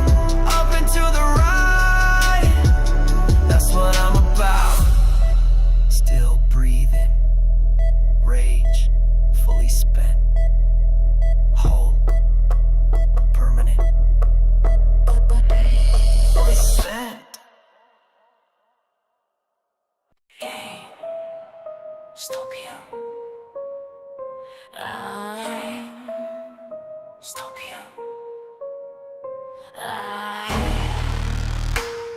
Up and to the right, that's what I'm about. Still breathing, rage, fully spent. Hold, permanent, fully spent. Game, stop here. Stop here.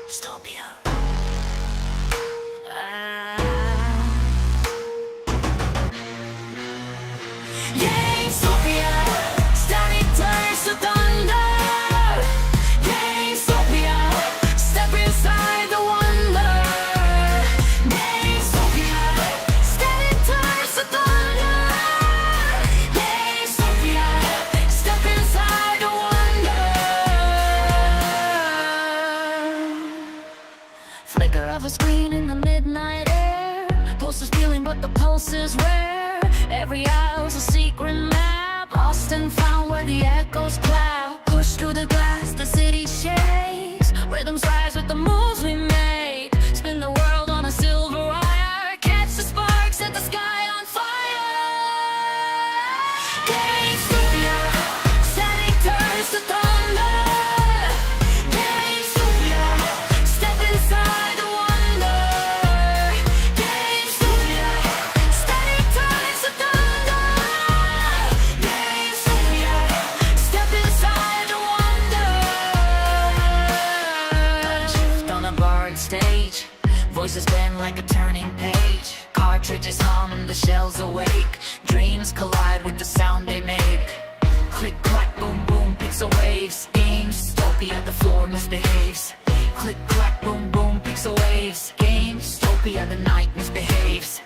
Stop here. GameStopia, standing turns to thunder. GameStopia, step inside the wonder. GameStopia, standing turns to thunder. GameStopia, step inside the wonder. Flicker of a screen in the midnight air. Pulses feeling, but the pulse is rare. Every hour's a secret map, lost and found where the echoes clap. Push through the glass, the city shakes. Rhythms rise with the moves we make. Spin the world on a silver wire. Catch the sparks, set the sky on fire. GameStopia, standing turns to thunder. GameStopia, step inside the wonder. GameStopia, standing turns to thunder. GameStopia, step inside the wonder. Shift on a barred stage, voices bend like a turning page. Cartridges hum, the shells awake. Dreams collide with the sound they make. Click, clack, boom, boom, pixel waves. GameStopia, the floor misbehaves. Click, clack, boom, boom, pixel waves. GameStopia, the night misbehaves.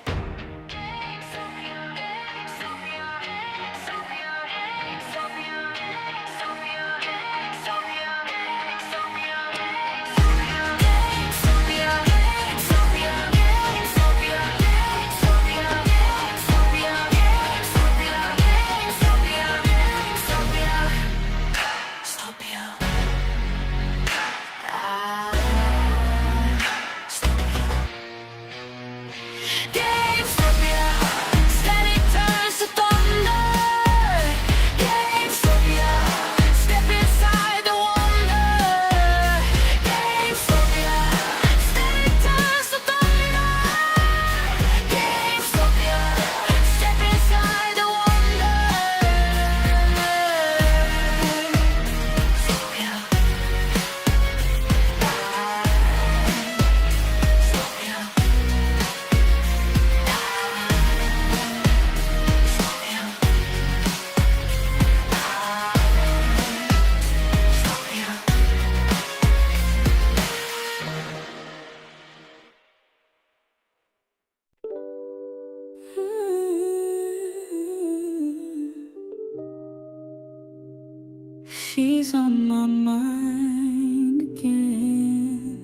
She's on my mind again,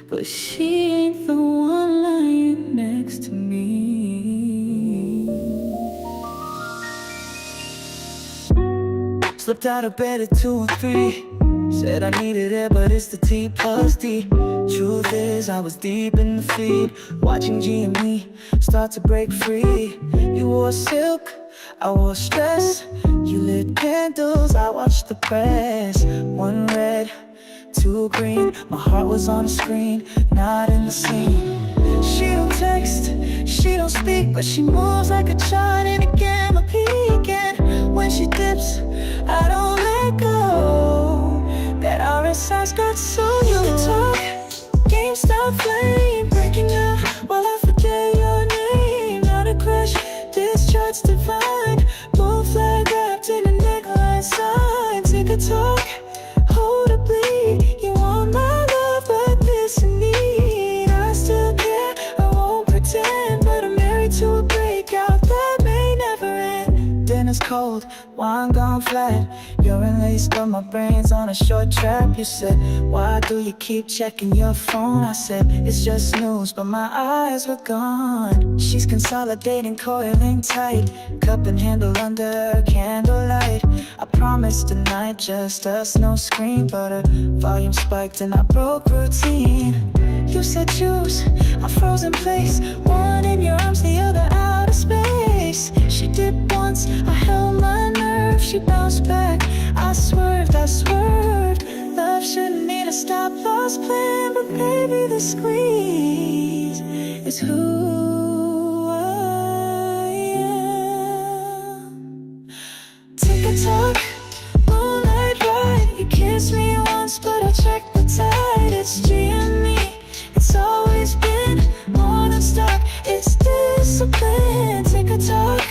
but she ain't the one lying next to me. Slipped out of bed at 2 or 3. Said I needed it, but it's the T plus D. Truth is, I was deep in the feed, watching GME start to break free. You wore silk, I wore stress. You lit candles, I watched the press. 1 red, 2 green. My heart was on the screen, not in the scene. She don't text, she don't speak, but she moves like a child in a gamma peak. And when she dips, I don't let go. That RSI's got so you can talk, GameStop flame breaking out while I forget your name. Not a crush, this chart's divine. Move flag wrapped in a neckline sign. Take a talk, hold a bleed. You want my love, but this in need. I still care, I won't pretend, but I'm married to a breakout that may never end. Dinner's cold, wine gone flat. You're in lace, but my brain's on a short trap. You said, why do you keep checking your phone? I said, it's just snooze, but my eyes were gone. She's consolidating, coiling tight, cup and handle under candlelight. I promised tonight, just us, no screen, but her volume spiked and I broke routine. You said choose a frozen place, one in your arms, the other out of space. She did once, I held my nerve, she bounced back. I swerved, love shouldn't need a stop-loss plan, but baby the squeeze is who I am. Take a talk, moonlight ride. You kissed me once, but I checked the tide. It's GME, it's always been more than stock, it's discipline. Take a talk,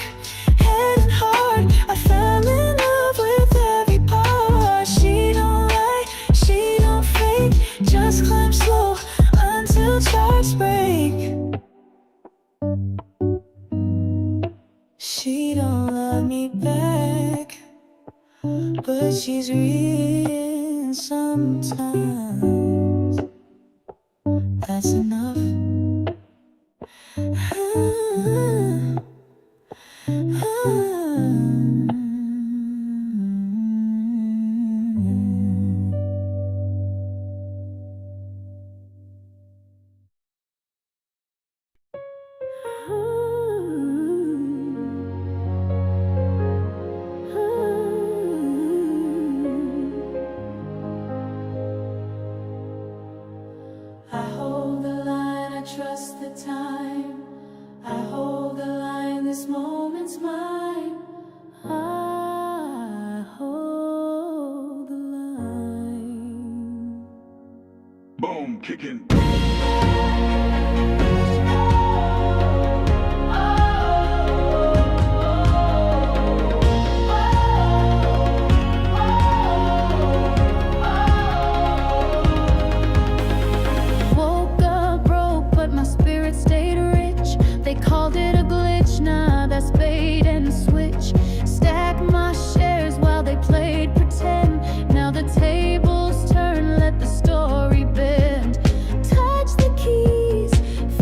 head and heart, I fell in love with every part. She don't lie, she don't fake, just climb slow until charts break. She don't love me back, but she's reading sometimes. That's enough. I hold the line, I trust the time. I hold the line, this moment's mine. I hold the line. Boom, kicking. Woke up broke, but my spirit stayed rich. They called it a glitch, nah, that's bait and switch. Stack my shares while they played pretend. Now the tables turn, let the story bend. Touch the keys,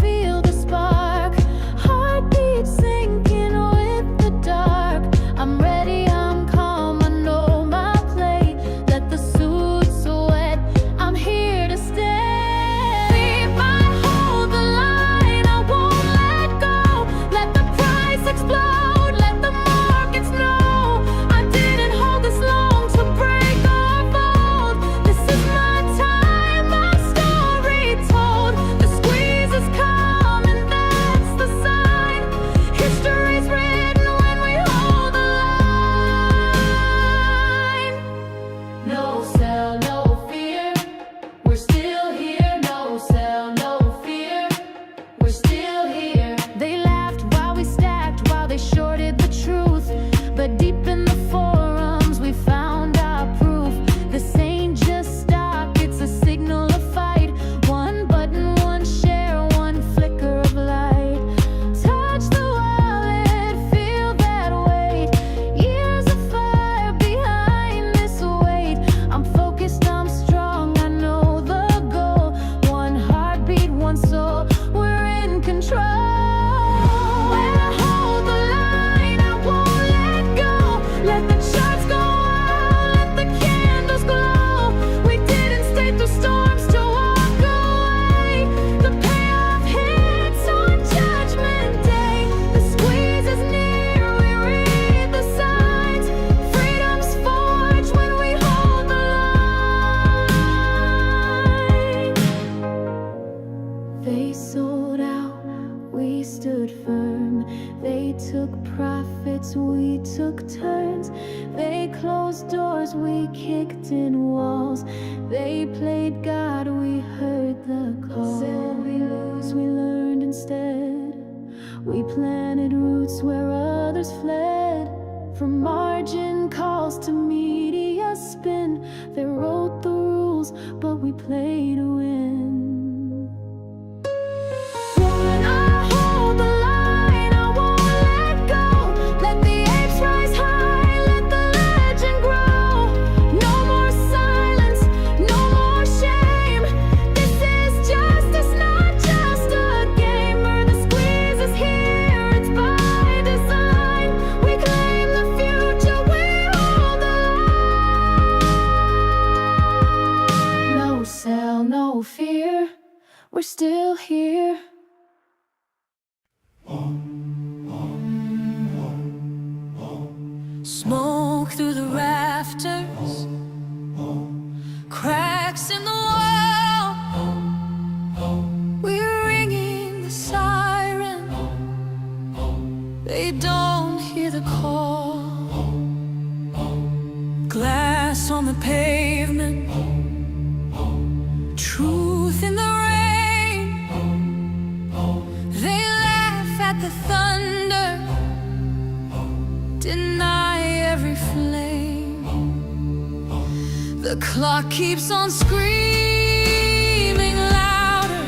feel the spark. Heartbeat sinking with the dark. I'm ready, I'm calm, I know my play. Let the suit sweat, I'm here to stay. If I hold the line, I won't let go. Let the price explode, let the markets know. I didn't hold this long to break or fold. This is my time, my story told. The squeeze is coming, that's the sign. History's written when we hold the line. No sell, no fear, we're still here. No sell, no fear, we're still here. They laughed while we stacked, while they shorted the truth. But deep in the forums, we found our proof. This ain't just stock, it's a signal of fight. One button, one share, one flicker of light. Touch the wallet, feel that weight. Years of fire behind this weight. I'm focused, I'm strong, I know the goal. One heartbeat, one soul, we're in control. When I hold the line, I won't let go. Let the charts go out, let the candles glow. We didn't stay through storms to walk away. The payoff hits on Judgment Day. The squeeze is near, we read the signs. Freedom's forged when we hold the line. They sold out, stood firm. They took profits, we took turns. They closed doors, we kicked in walls. They played God, we heard the call. Said we lose, we learned instead. We planted roots where others fled. From margin calls to media spin, they wrote the rules, but we played to win. When I hold the line, I won't let go. Let the apes rise high, let the legend grow. No more silence, no more shame. This is justice, not just a game. The squeeze is here, it's by design. We claim the future, we hold the line. No cell, no fear, we're still here. Smoke through the rafters, cracks in the wall. We're ringing the siren, they don't hear the call. Glass on the pavement, truth in the rain. They laugh at the thunder, deny every flame. The clock keeps on screaming louder,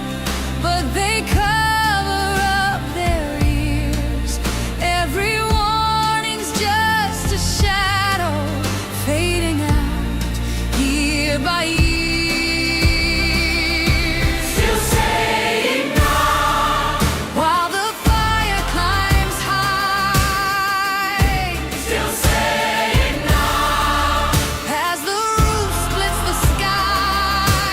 but they cover up their ears. Every warning's just a shadow fading out year by year. Still saying no while the fire climbs high. Still saying no as the roof splits the sky.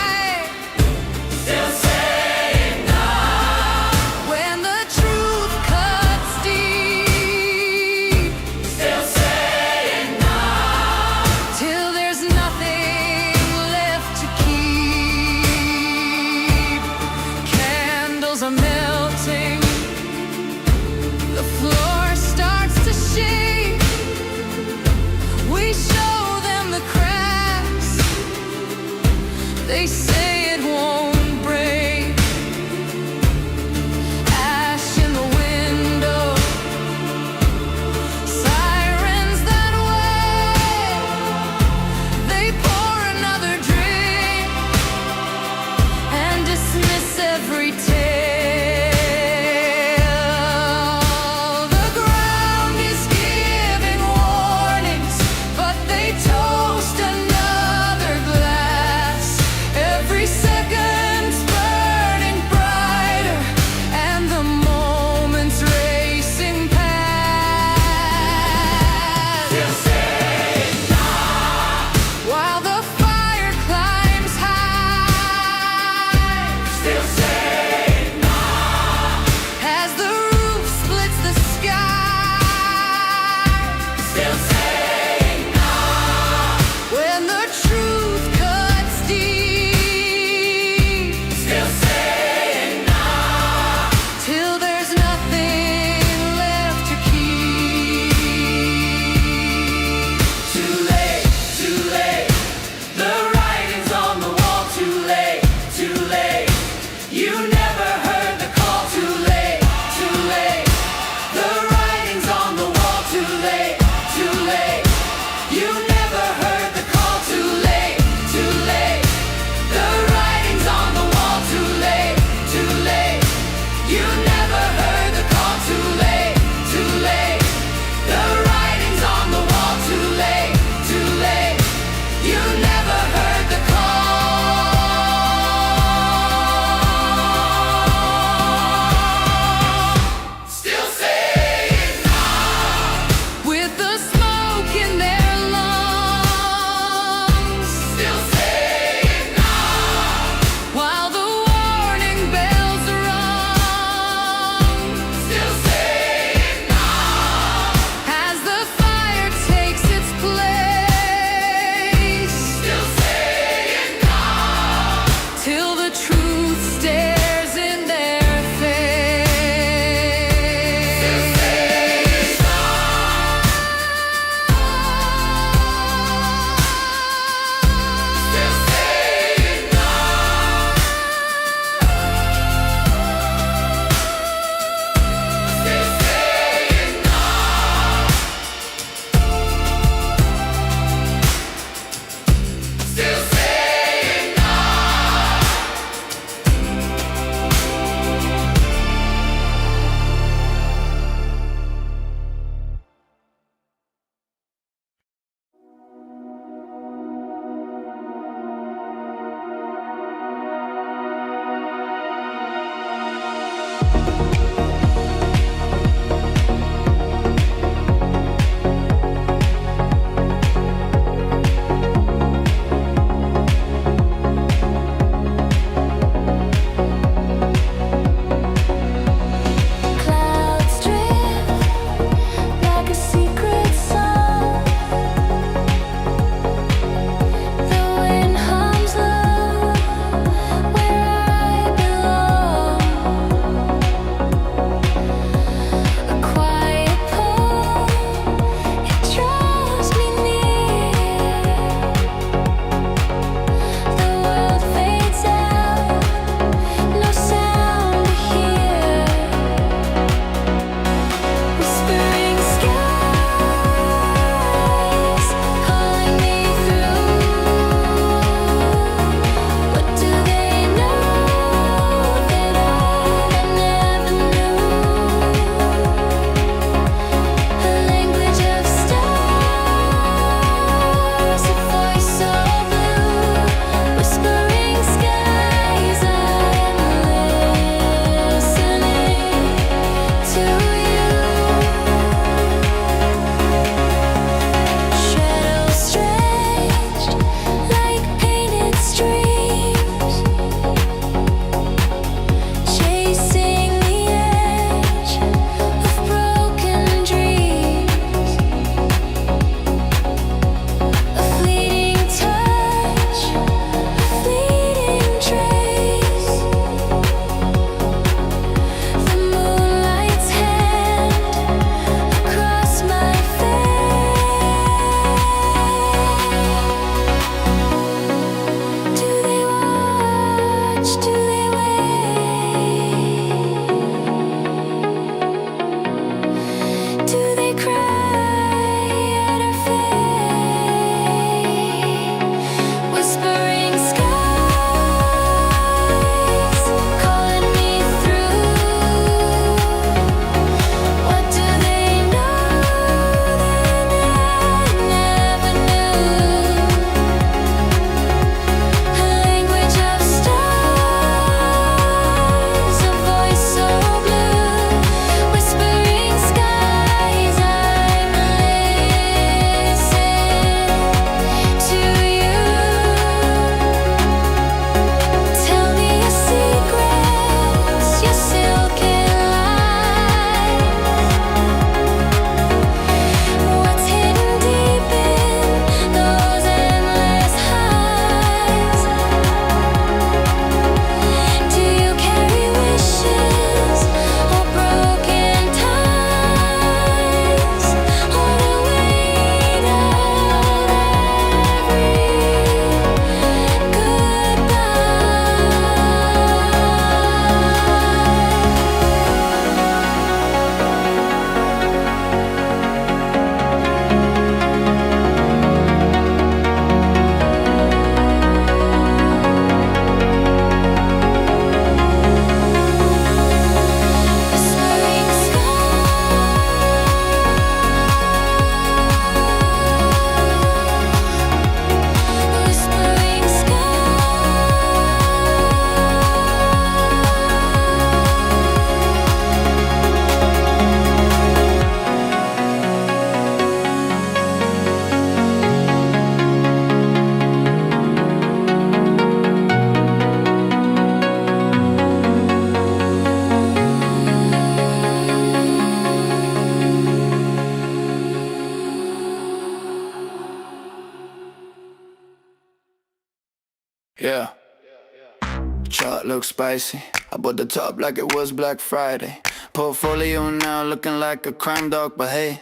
look spicy. I bought the top like it was Black Friday. Portfolio now looking like a crime dog, but hey,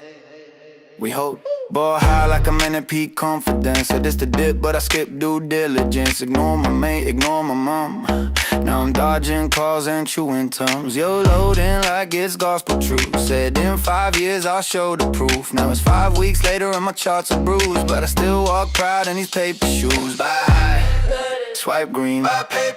we hope. Ball high like I'm in a peak confidence. So this the dip, but I skip due diligence. Ignore my mate, ignore my mom. Now I'm dodging calls and chewing tums. Yo, loading like it's gospel truth. Said in 5 years I'll show the proof. Now it's 5 weeks later and my charts are bruised, but I still walk proud in these paper shoes. Bye. Swipe green.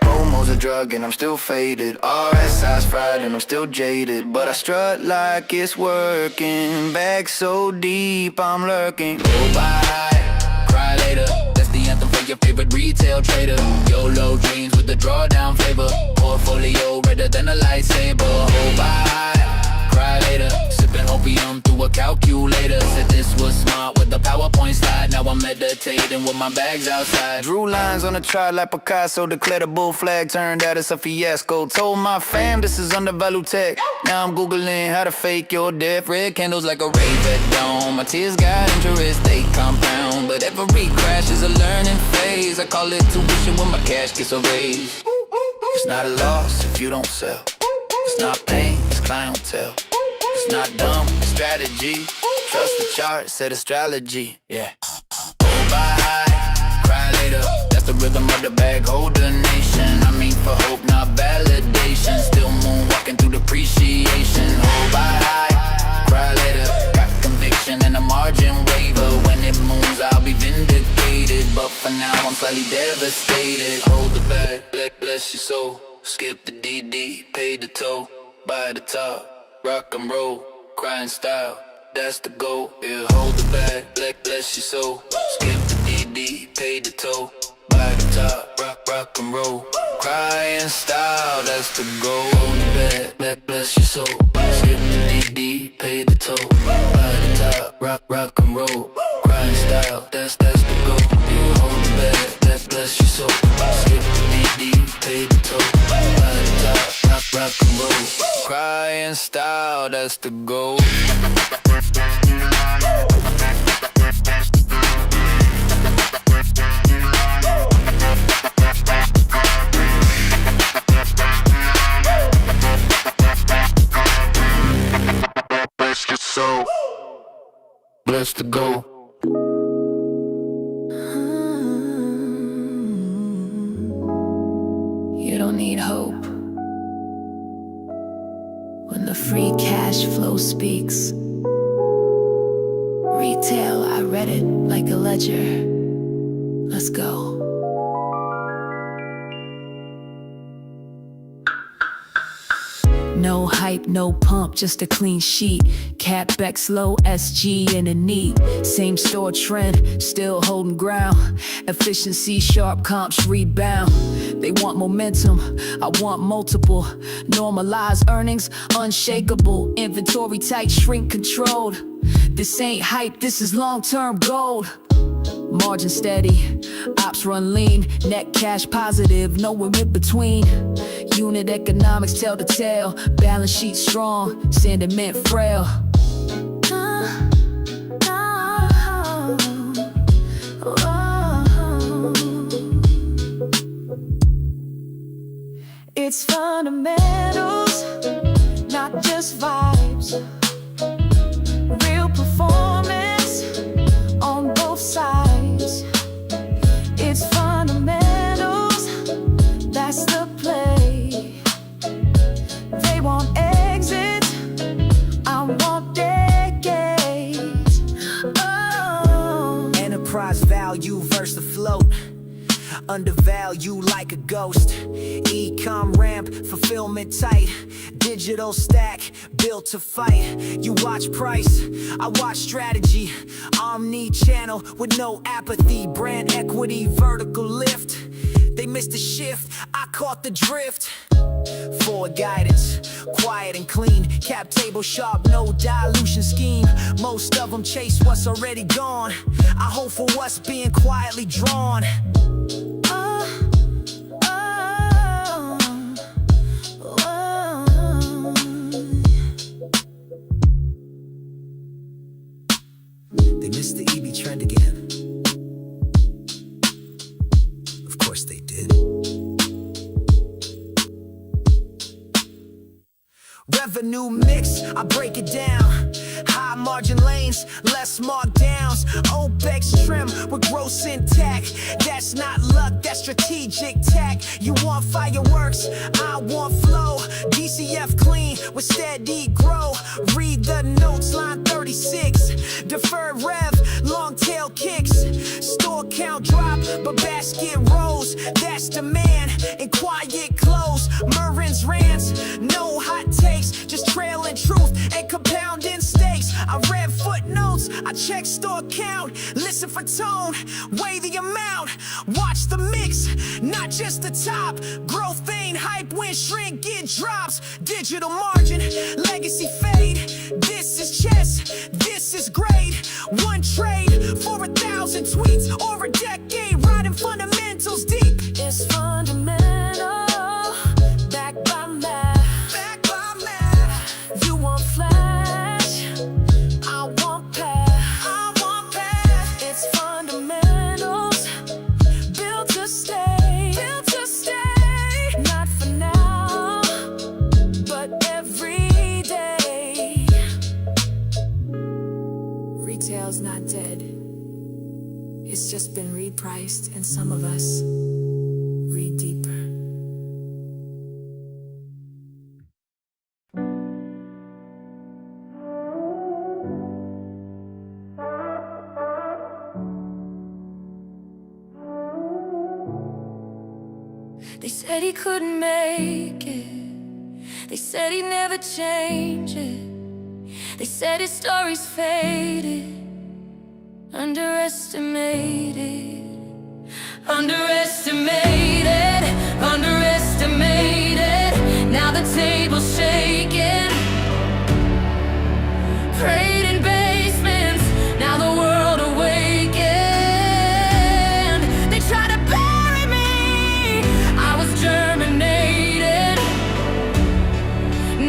Homo's a drug and I'm still faded. RSI's fried and I'm still jaded, but I strut like it's working. Bag so deep I'm lurking. Go buy, cry later. That's the anthem for your favorite retail trader. YOLO dreams with the drawdown flavor. Portfolio redder than a lightsaber. Go buy, cry later. Sipping opium through a calculator. Said this was smart with the PowerPoint slide. Now I'm meditating with my bags outside. Drew lines on the trot like Picasso. Declared a bull flag, turned out it's a fiasco. Told my fam this is undervalued tech. Now I'm googling how to fake your death. Red candles like a rave at dawn. My tears got interest, they compound. But every crash is a learning phase. I call it tuition when my cash gets a raise. It's not a loss if you don't sell. It's not pain, it's clientele. It's not dumb, it's strategy. Trust the chart, set astrology, yeah. Hold by high, cry later. That's the rhythm of the bag holder nation. I mean for hope, not validation. Still moonwalking through depreciation. Hold by high, cry later. Got conviction and a margin waiver. When it moves, I'll be vindicated. But for now, I'm slightly devastated. Hold the bag, bless your soul. Skip the DD, pay the toll. Buy the top. Rock and roll, crying style, that's the goal. Yeah, hold the bag, bless your soul. Skip the DD, pay the toll. Buy the top, rock and roll, crying style, that's the goal. Hold the bag, bless your soul. Skip the DD, pay the toll. Buy the top, rock and roll, crying style, that's the goal. Yeah, hold the bag, bless your soul. Skip the DD, pay the toll. Buy the top, rock and roll. Crying style, that's the goal. Bless your soul. Bless the goal. You don't need hope when the free cash flow speaks. Retail, I read it like a ledger. Let's go. No hype, no pump, just a clean sheet. CapEx low, SG in a need. Same store trend, still holding ground. Efficiency sharp, comps rebound. They want momentum, I want multiple. Normalized earnings, unshakable. Inventory tight, shrink controlled. This ain't hype, this is long-term gold. Margin steady, ops run lean. Net cash positive, nowhere in between. Unit economics tell the tale. Balance sheet strong, sentiment frail. It's fundamentals, not just vibes. Real performance on both sides. It's fundamentals, that's the play. They want exit, I want decades. Oh. Enterprise value versus the float. Undervalue like a ghost. E-com ramp, fulfillment tight. Digital stack, built to fight. You watch price, I watch strategy. Omni-channel with no apathy. Brand equity, vertical lift. They missed the shift, I caught the drift. Forward guidance, quiet and clean. Cap table sharp, no dilution scheme. Most of them chase what's already gone. I hope for what's being quietly drawn. They missed the EB trend again. Of course they did. Revenue mix, I break it down. High margin lanes, less markdowns. OPEX trim with gross intact. That's not luck, that's strategic tack. You want fireworks, I want flow. DCF clean with steady grow. Read the notes, line 36. Deferred rev, long tail kicks. Store count drop, but basket rolls. That's demand in quiet clothes. Murrin's rants, no hot takes, just trailing truth and compounding stakes. I read footnotes, I check store count, listen for tone, weigh the amount, watch the mix, not just the top. Growth ain't hype when shrinkage drops. Digital margin, legacy fade. This is chess, this is great. One trade for 1,000 tweets or a decade, riding fundamentals deep. It's fundamental, backed by math. Backed by math. You want flash, I want path. I want path. It's fundamentals, built to stay. Built to stay. Not for now, but every day. Retail's not dead. It's just been repriced, and some of us read deeper. They said he couldn't make it. They said he'd never change it. They said his story's faded. Underestimated. Underestimated. Underestimated. Now the table's shaking. Prayed in basements. Now the world awakened. They tried to bury me. I was germinated.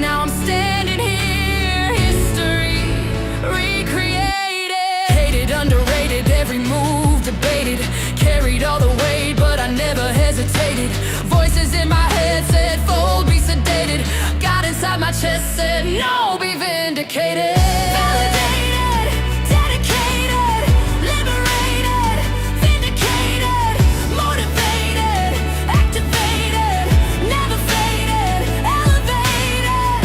Now I'm standing here. History recreated. Hated, underrated, every move debated. Carried all the weight, but I never hesitated. Voices in my head said, fold, be sedated. Got inside my chest, said, no, be vindicated. Validated, dedicated, liberated, vindicated, motivated, activated, never faded, elevated.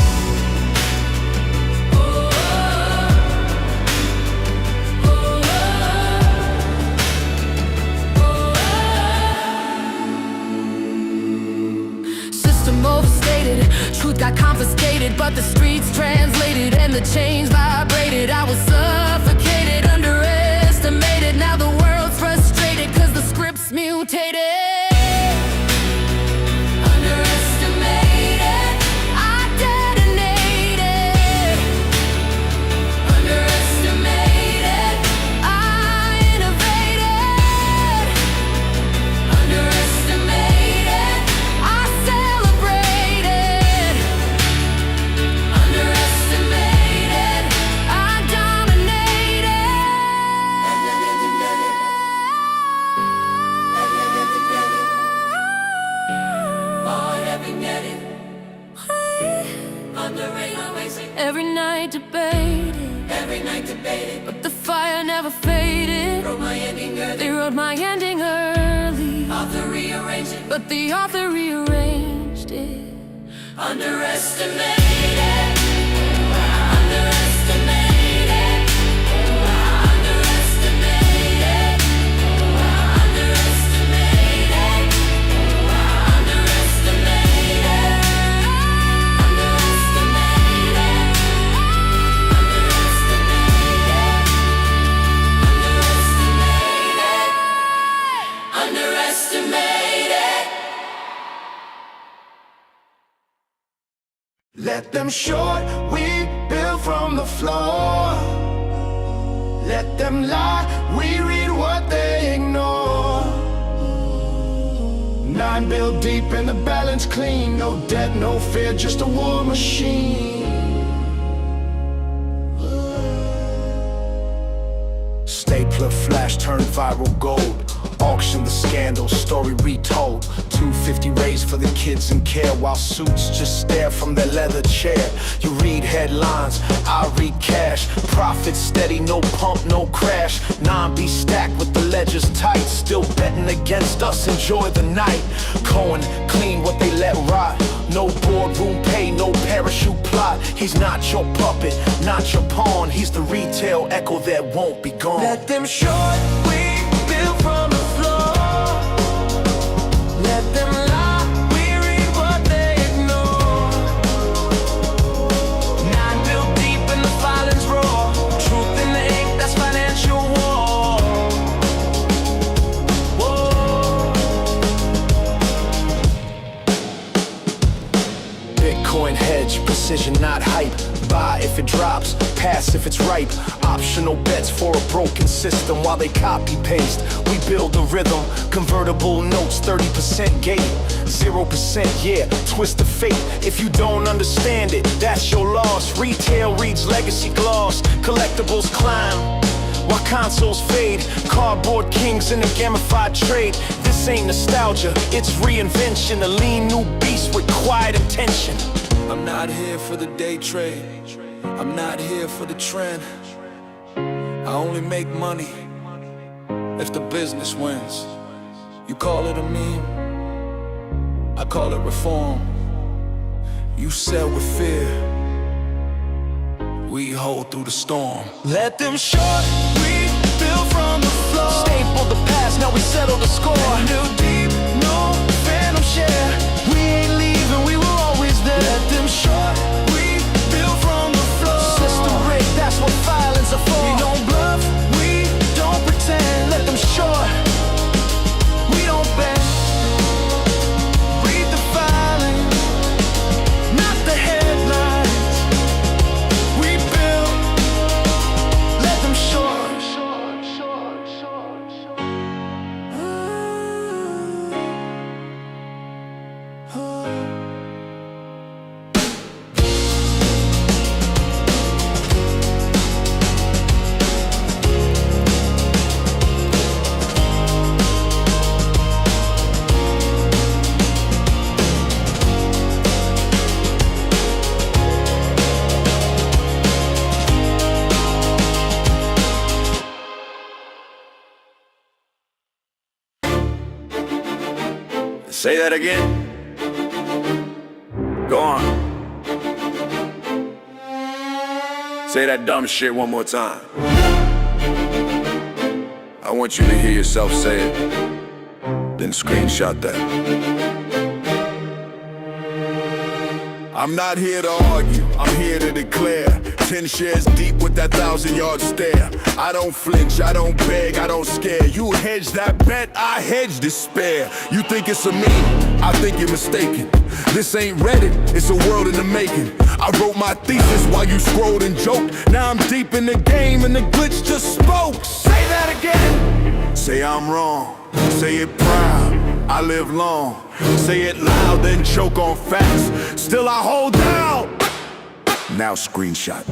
System overstated, truth got confiscated, but the streets translated and the chains vibrated. I was suffocated, underestimated. Now the world's frustrated, cause the script's mutated. Underestimated, I detonated. Underestimated, I innovated. Underestimated, I celebrated. Underestimated, I dominated. Every night debated, but the fire never faded. They wrote my ending early, but the author rearranged it. Underestimated. Underestimated. Underestimated. Underestimated. Underestimated. Underestimated. Let them short, we build from the floor. Let them lie, we read what they ignore. 9 built deep and the balance clean. No debt, no fear, just a war machine. Stapler flash turn viral gold. Auction the scandal, story retold. 250 raised for the kids in care, while suits just stare from their leather chair. You read headlines, I read cash. Profit steady, no pump, no crash. 9B stacked with the ledgers tight. Still betting against us, enjoy the night. Cohen, clean what they let rot. No boardroom pay, no parachute plot. He's not your puppet, not your pawn. He's the retail echo that won't be gone. Let them short, we build from the floor. Let them lie, we read what they ignore. 9 built deep in the violence roar. Truth in the ink, that's financial war. Whoa. Bitcoin hedge, precision not hype. Buy if it drops, pass if it's ripe. Optional bets for a broken system while they copy paste. We build a rhythm, convertible notes, 30% gate, 0% yeah, twist of fate. If you don't understand it, that's your loss. Retail reads legacy gloss, collectibles climb while consoles fade. Cardboard kings in a gamified trade. This ain't nostalgia, it's reinvention. A lean new beast with quiet attention. I'm not here for the day trade, I'm not here for the trend. I only make money if the business wins. You call it a meme, I call it reform. You sell with fear, we hold through the storm. Let them short, we build from the floor. Staple the past, now we settle the score. New deep, no phantom share. We ain't leaving, we were always there. Let them short, we build from the floor. System rigged, that's what violence are for. We don't bluff, we don't pretend. Let them short, we don't bend. Read the violence, not the headlines. We build, let them short. Say that again. Go on. Say that dumb shit one more time. I want you to hear yourself say it, then screenshot that. I'm not here to argue, I'm here to declare. 10 shares deep with that 1,000-yard stare. I don't flinch, I don't beg, I don't scare. You hedge that bet, I hedge despair. You think it's a meme, I think you're mistaken. This ain't Reddit, it's a world in the making. I wrote my thesis while you scrolled and joked. Now I'm deep in the game and the glitch just spoke. Say that again. Say I'm wrong, say it proud, I live long. Say it loud, then choke on facts. Still I hold down. Now screenshot.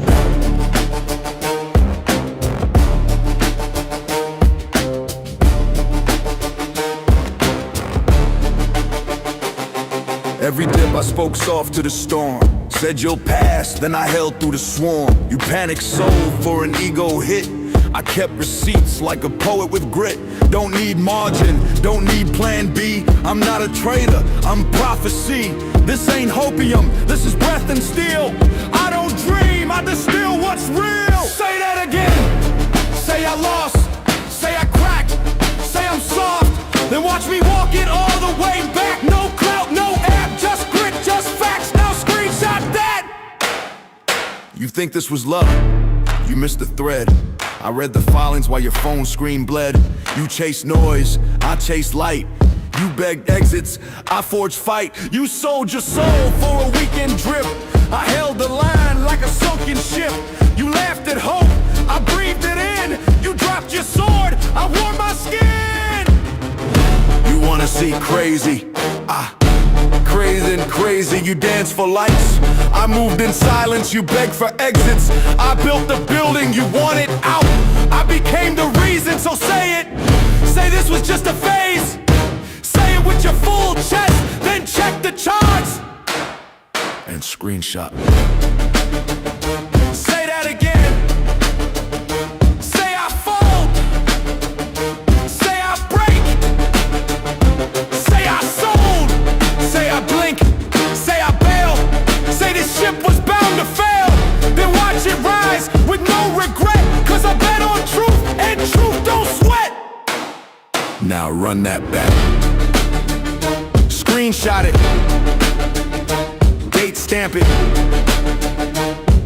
Every dip I spoke soft to the storm. Said you'll pass, then I held through the swarm. You panicked sold for an ego hit. I kept receipts like a poet with grit. Don't need margin, don't need plan B. I'm not a trader, I'm prophecy. This ain't hopium, this is breath and steel. I don't dream, I distill what's real. Say that again. Say I lost, say I cracked, say I'm soft. Then watch me walk it all the way back. No clout, no app, just grit, just facts. Now screenshot that. You think this was love? You missed the thread. I read the filings while your phone screen bled. You chase noise, I chase light. You begged exits, I forged fight. You sold your soul for a weekend drip. I held the line like a sunken ship. You laughed at hope, I breathed it in. You dropped your sword, I wore my skin. You wanna see crazy? Crazy, you dance for lights. I moved in silence, you begged for exits. I built the building, you wanted out. I became the reason, so say it. Say this was just a phase. Say it with your full chest, then check the charts and screenshot. Say that again. Say I fold. Say I break. Say I sold. Say I blink. Say I bail. Say this ship was bound to fail. Then watch it rise with no regret. Cause I bet on truth and truth don't sweat. Now run that back. Screenshot it. Date stamp it.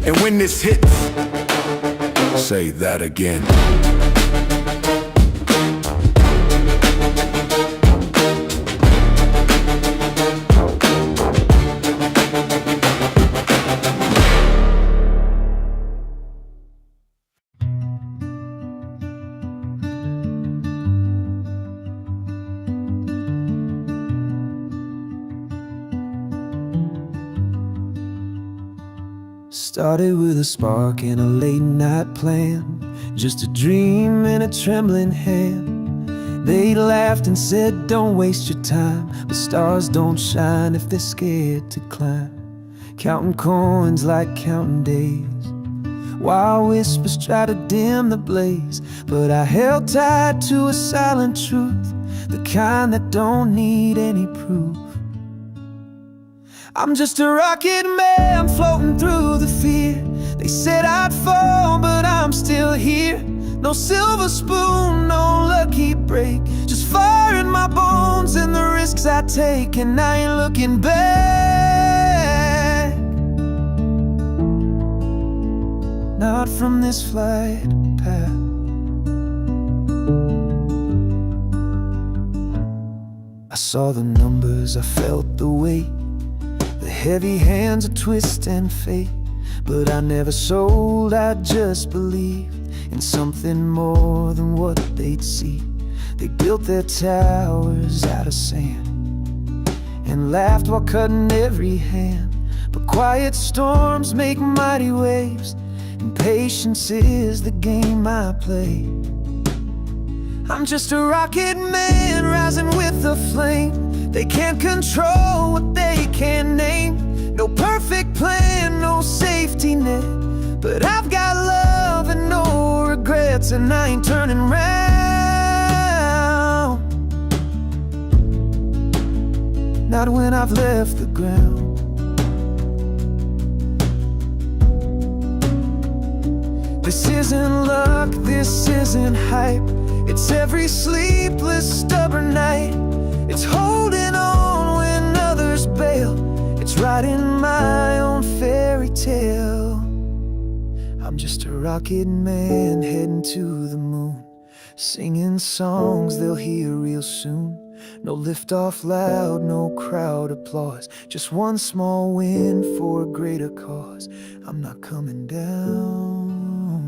And when this hits, say that again. Started with a spark and a late night plan, just a dream in a trembling hand. They laughed and said, don't waste your time, but stars don't shine if they're scared to climb. Counting coins like counting days, while whispers try to dim the blaze. But I held tight to a silent truth, the kind that don't need any proof. I'm just a rocket man floating through the fear. They said I'd fall, but I'm still here. No silver spoon, no lucky break, just fire in my bones and the risks I take. And I ain't looking back, not from this flight path. I saw the numbers, I felt the weight, the heavy hands of twist and fate. But I never sold, I just believed in something more than what they'd see. They built their towers out of sand and laughed while cutting every hand. But quiet storms make mighty waves, and patience is the game I play. I'm just a rocket man rising with the flame. They can't control what they can't name. No perfect plan, no safety net, but I've got love and no regrets. And I ain't turning round, not when I've left the ground. This isn't luck, this isn't hype, it's every sleepless, stubborn night. It's holding on when others bail, it's writing my own fairy tale. I'm just a rocket man heading to the moon, singing songs they'll hear real soon. No lift-off loud, no crowd applause, just one small win for a greater cause. I'm not coming down,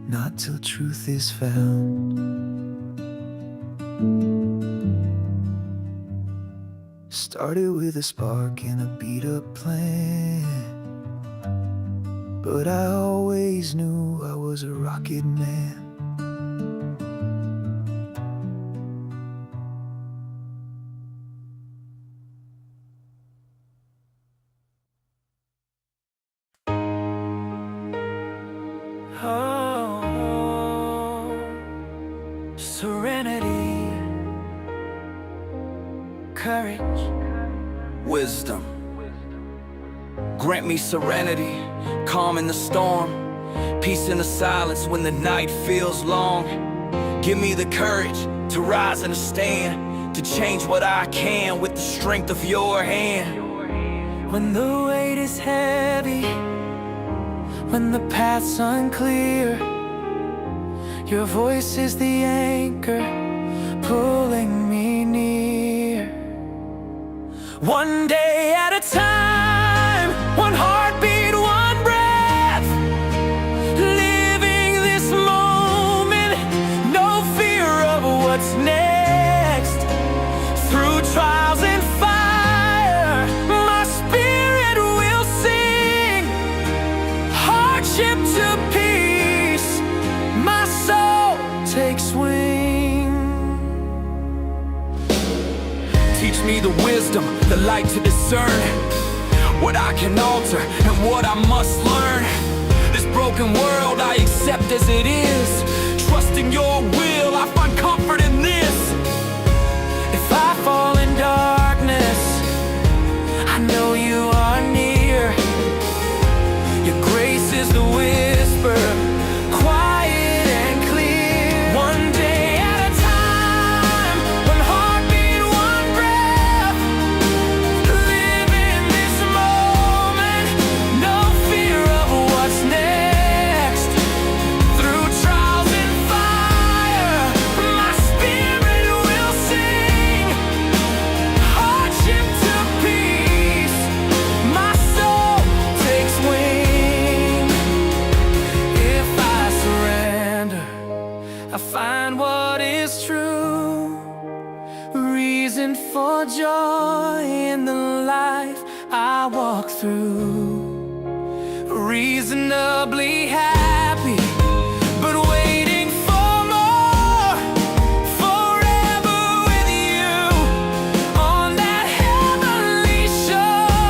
not till truth is found. Started with a spark and a beat-up plan, but I always knew I was a rocket man. Oh, serenity, courage, Wisdom. Grant me serenity, calm in the storm, peace in the silence when the night feels long. Give me the courage to rise and to stand, to change what I can with the strength of your hand. when the weight is heavy, when the path's unclear, your voice is the anchor pulling me near. One day at a time, one heartbeat, one breath, living this moment, no fear of what's next. Through trials and fire, my spirit will sing, hardship to peace, my wisdom, the light to discern what I can alter and what I must learn. This broken world I accept as it is. Trusting your will, I find comfort in this. If I fall in darkness, I know you are near. Your grace is the whisper, quiet and clear. One day at a time, one heartbeat, one breath. Live in this moment, no fear of what's next. Through trials and fire, my spirit will sing. Hardship to peace, my soul takes wing. If I surrender, I find what is true. Reason for joy in the life I walk through. Reasonably happy, but waiting for more. Forever with you on that heavenly shore.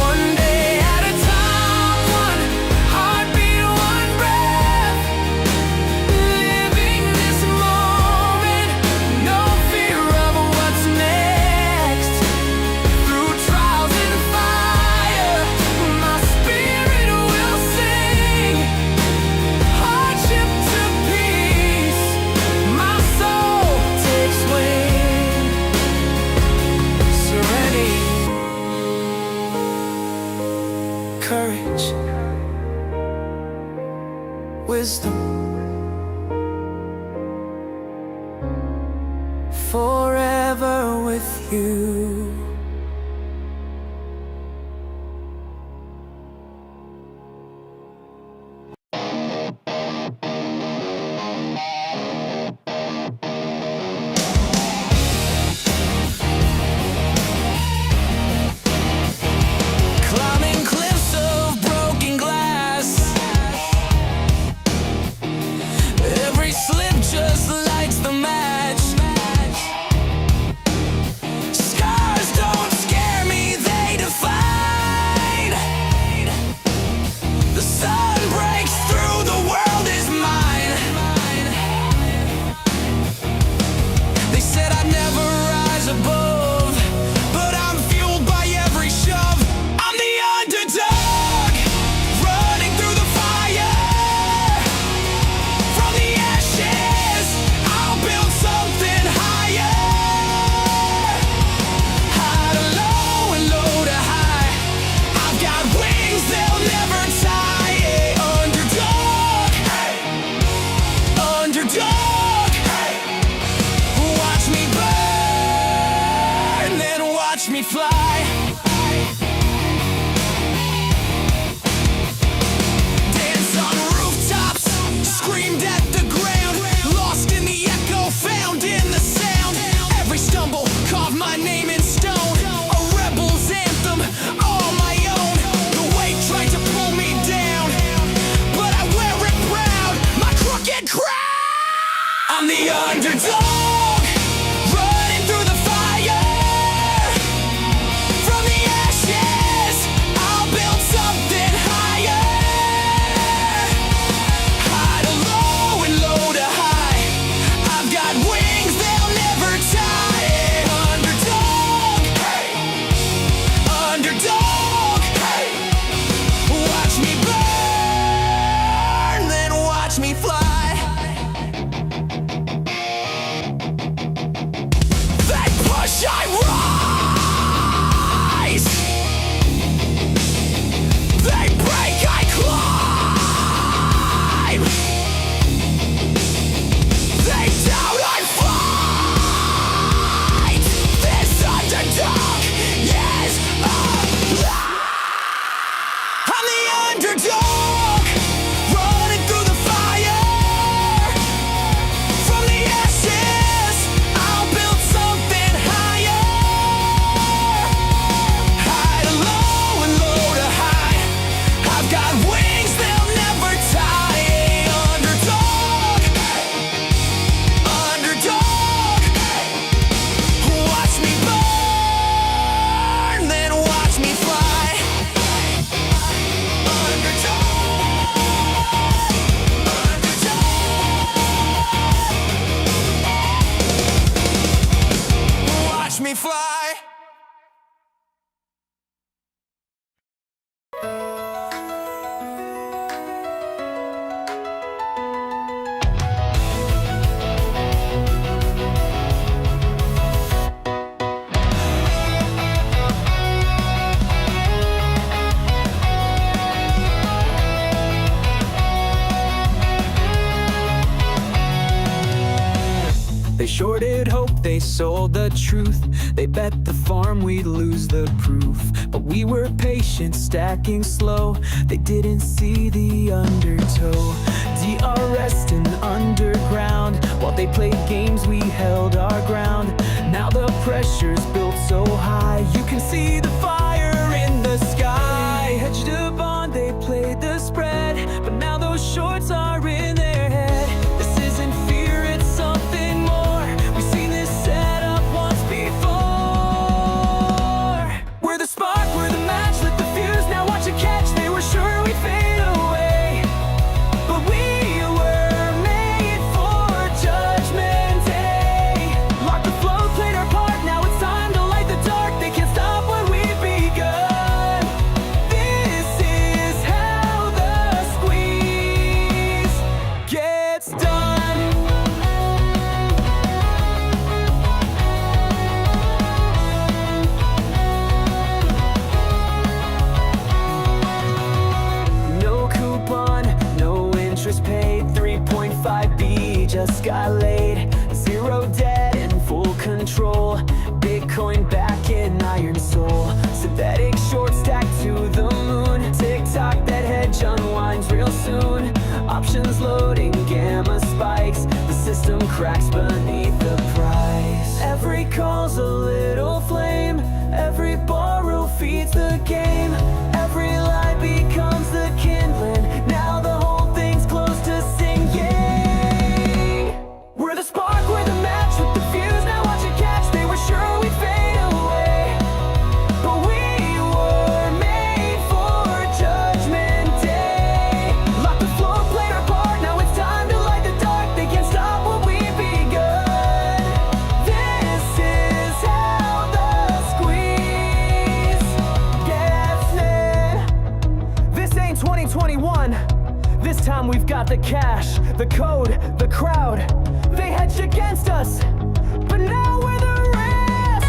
One day at a time, one heartbeat, one breath. Living this moment, no fear of what's next. Through trials and fire, my spirit will sing. Hardship to peace, my soul takes wing. Serenity, courage, wisdom, forever with you. Climbing cliffs of broken glass. Every slip just lights the match. Scars don't scare me, they define. The sun breaks through, the world is mine. They said I'd never rise above, but I'm fueled by every shove. I'm the underdog, running through the fire. From the ashes, I'll build something higher. High to low and low to high, I've got wings they'll never tie. Underdog, underdog. Watch me burn, then watch me fly. Dance on rooftops, screamed at the ground. Lost in the echo, found in the sound. Every stumble, carved my name in stone. A rebel's anthem, all my own. The weight tried to pull me down, but I wear it proud, my crooked crown. I'm the underdog, running through the fire. fly. They shorted hope, they sold the truth. They bet the farm we'd lose the proof. But we were patient, stacking slow. They didn't see the undertow. DRS and underground. While they played games, we held our ground. Now the pressure's built so high, you can see the fire in the sky. Hedged a bond, they played the spread, but now those shorts are in their head. This isn't fear, it's something more. We've seen this setup once before. We're the spark, we're the match, lit the fuse, now watch it catch. They were sure we'd fade away, but we were made for Judgment Day. Locked the flow, played our part, now it's time to light the dark. They can't stop what we've begun. This is how the squeeze gets done. No coupon, no interest paid. 3.5B just got laid. Zero debt and full control. Bitcoin back in iron soul. Synthetic short stack to the moon. TikTok, that hedge unwinds real soon. Options loading, gamma spikes. The system cracks beneath the price. Every call's a little flame. Every borrow feeds the game. Every lie becomes the kindling. Now the whole thing's close to singing. We're the spark, we're the match with the fuse. Now watch it catch. They were sure we'd fade away, but we were made for Judgment Day. Locked the floor, played our part. Now it's time to light the dark. They can't stop what we've begun. This is how the squeeze gets lit. This ain't 2021. This time we've got the cash, the code, the crowd. They hedged against us, but now we're the rest.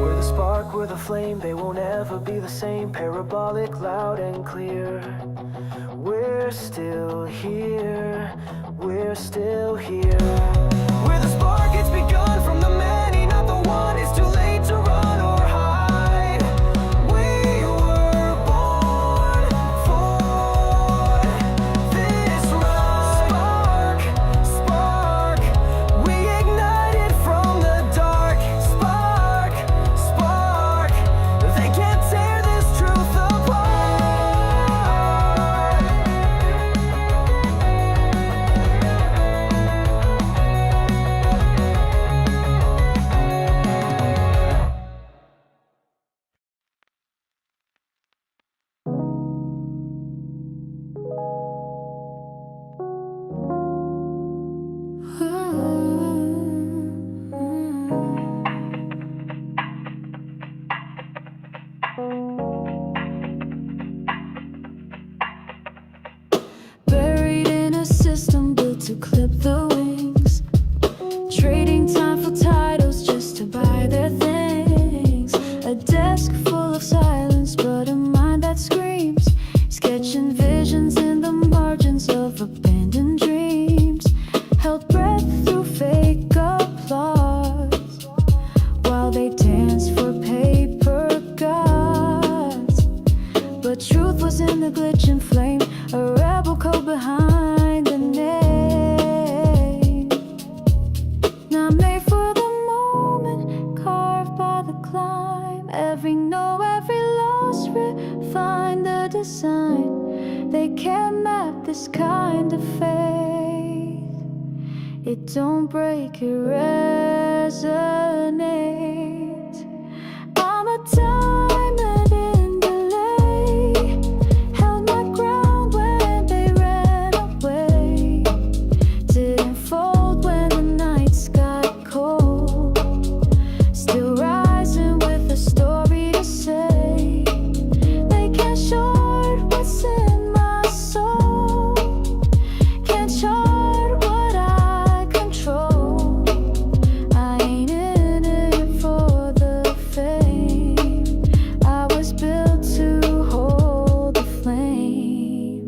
We're the spark, we're the flame, they won't ever be the same. Parabolic, loud and clear. We're still here, we're still here. We're the spark, it's begun from the many, not the one. It's too late to run or hide. We were born for this ride. Spark, spark, we ignited from the dark. Spark, spark, they can't tear this truth apart. Buried in a system built to clip the wings, trading time for titles just to buy their things. A desk full of silence, but a mind that screams, sketching visions in the margins of abandoned dreams. Held breath through fake applause, while they dance for paper gods. But truth was in the glitch and flame, a rebel code behind the name. Not made for the moment, carved by the climb. Every no, every loss, refine the design. They can't map this kind of fate. It don't break, it resonates. I'm a diamond in delay, held my ground when they ran away, didn't fold when the nights got cold, still rising with a story to say. They can't short what's in my soul, can't short what I control. I ain't in it for the fame, I was built to hold the flame.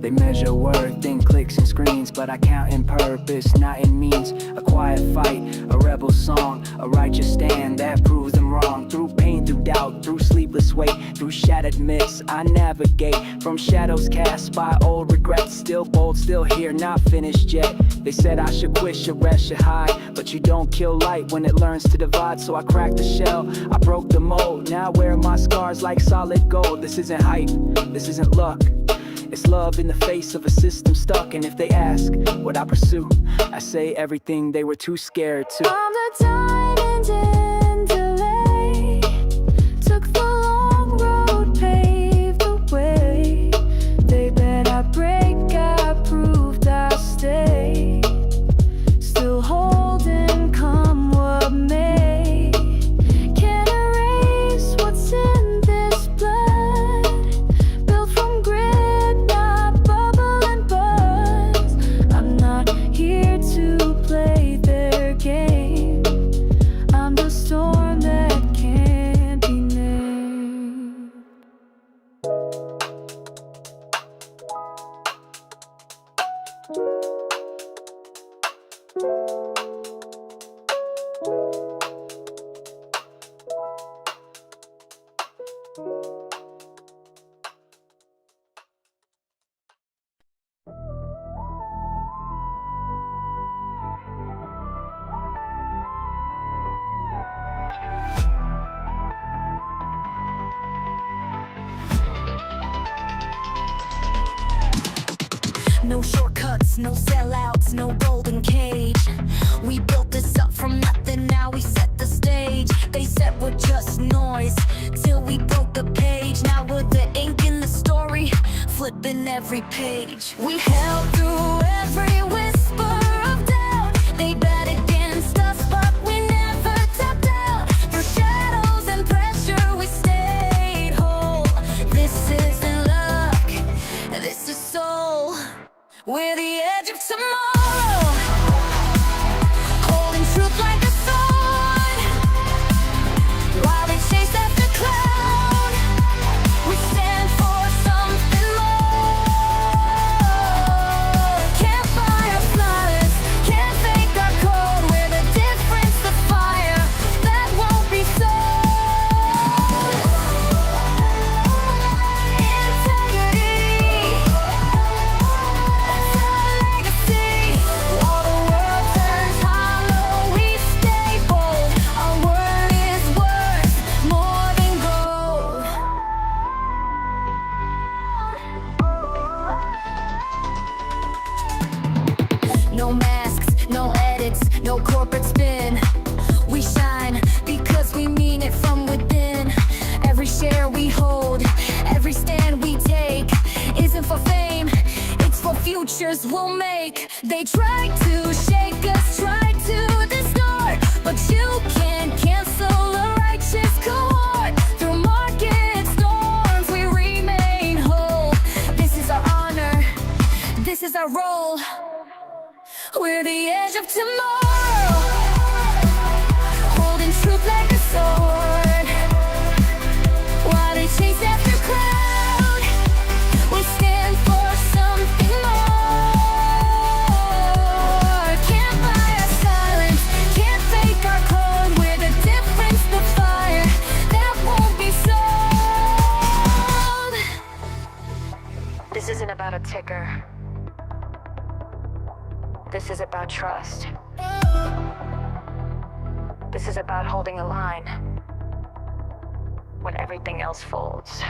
They measure worth in clicks and screens, but I count in purpose, not in means. A quiet fight, a rebel song, a righteous stand that proves them wrong. Through pain, through doubt, through sleepless wait, through shattered myths, I navigate from shadows cast by old regrets. Still bold, still here, not finished yet. They said I should quit, should rest, should hide, but you don't kill light when it learns to divide. So I cracked the shell, I broke the mold. Now I wear my scars like solid gold. This isn't hype, this isn't luck, it's love in the face of a system stuck. And if they ask what I pursue, I say everything they were too scared to. I'm the diamond in delay, took the long road, paved the way. They bet I break, I proved I stay, still holding come what may. Can't erase what's in this blood, built from grit, not bubble and buzz. I'm not here to play their game, I'm the storm that can't be named. No shortcuts, no sellouts, no golden cage. We built this up from nothing, now we set the stage. They said we're just noise, till we broke the page. Now we're the ink in the story, flipping every page. We held through every whisper of doubt. They bet against us, but we never tapped out. Through shadows and pressure, we stayed whole. This isn't luck, this is soul. We're the edge of tomorrow, holding truth like a sword. While they chase after cloud, we stand for something more. Can't buy our flawless, can't fake our code. We're the difference, the fire that won't be sold. Integrity, while the world turns hollow, we stay bold. Our word is worth more than gold. No masks, no edits, no corporate spin. We shine because we mean it from within. Every share we hold, every stand we take isn't for fame, it's for futures we'll make. They try to shake us, try to distort, but you can't cancel a righteous cohort. Through market storms we remain whole. This is our honor, this is our role. We're the edge of tomorrow, holding truth like a sword. While they chase after cloud, we stand for something more. Can't buy our silence, can't fake our code. We're the difference, the fire that won't be sold. This isn't about a ticker, this is about trust. This is about holding a line when everything else folds.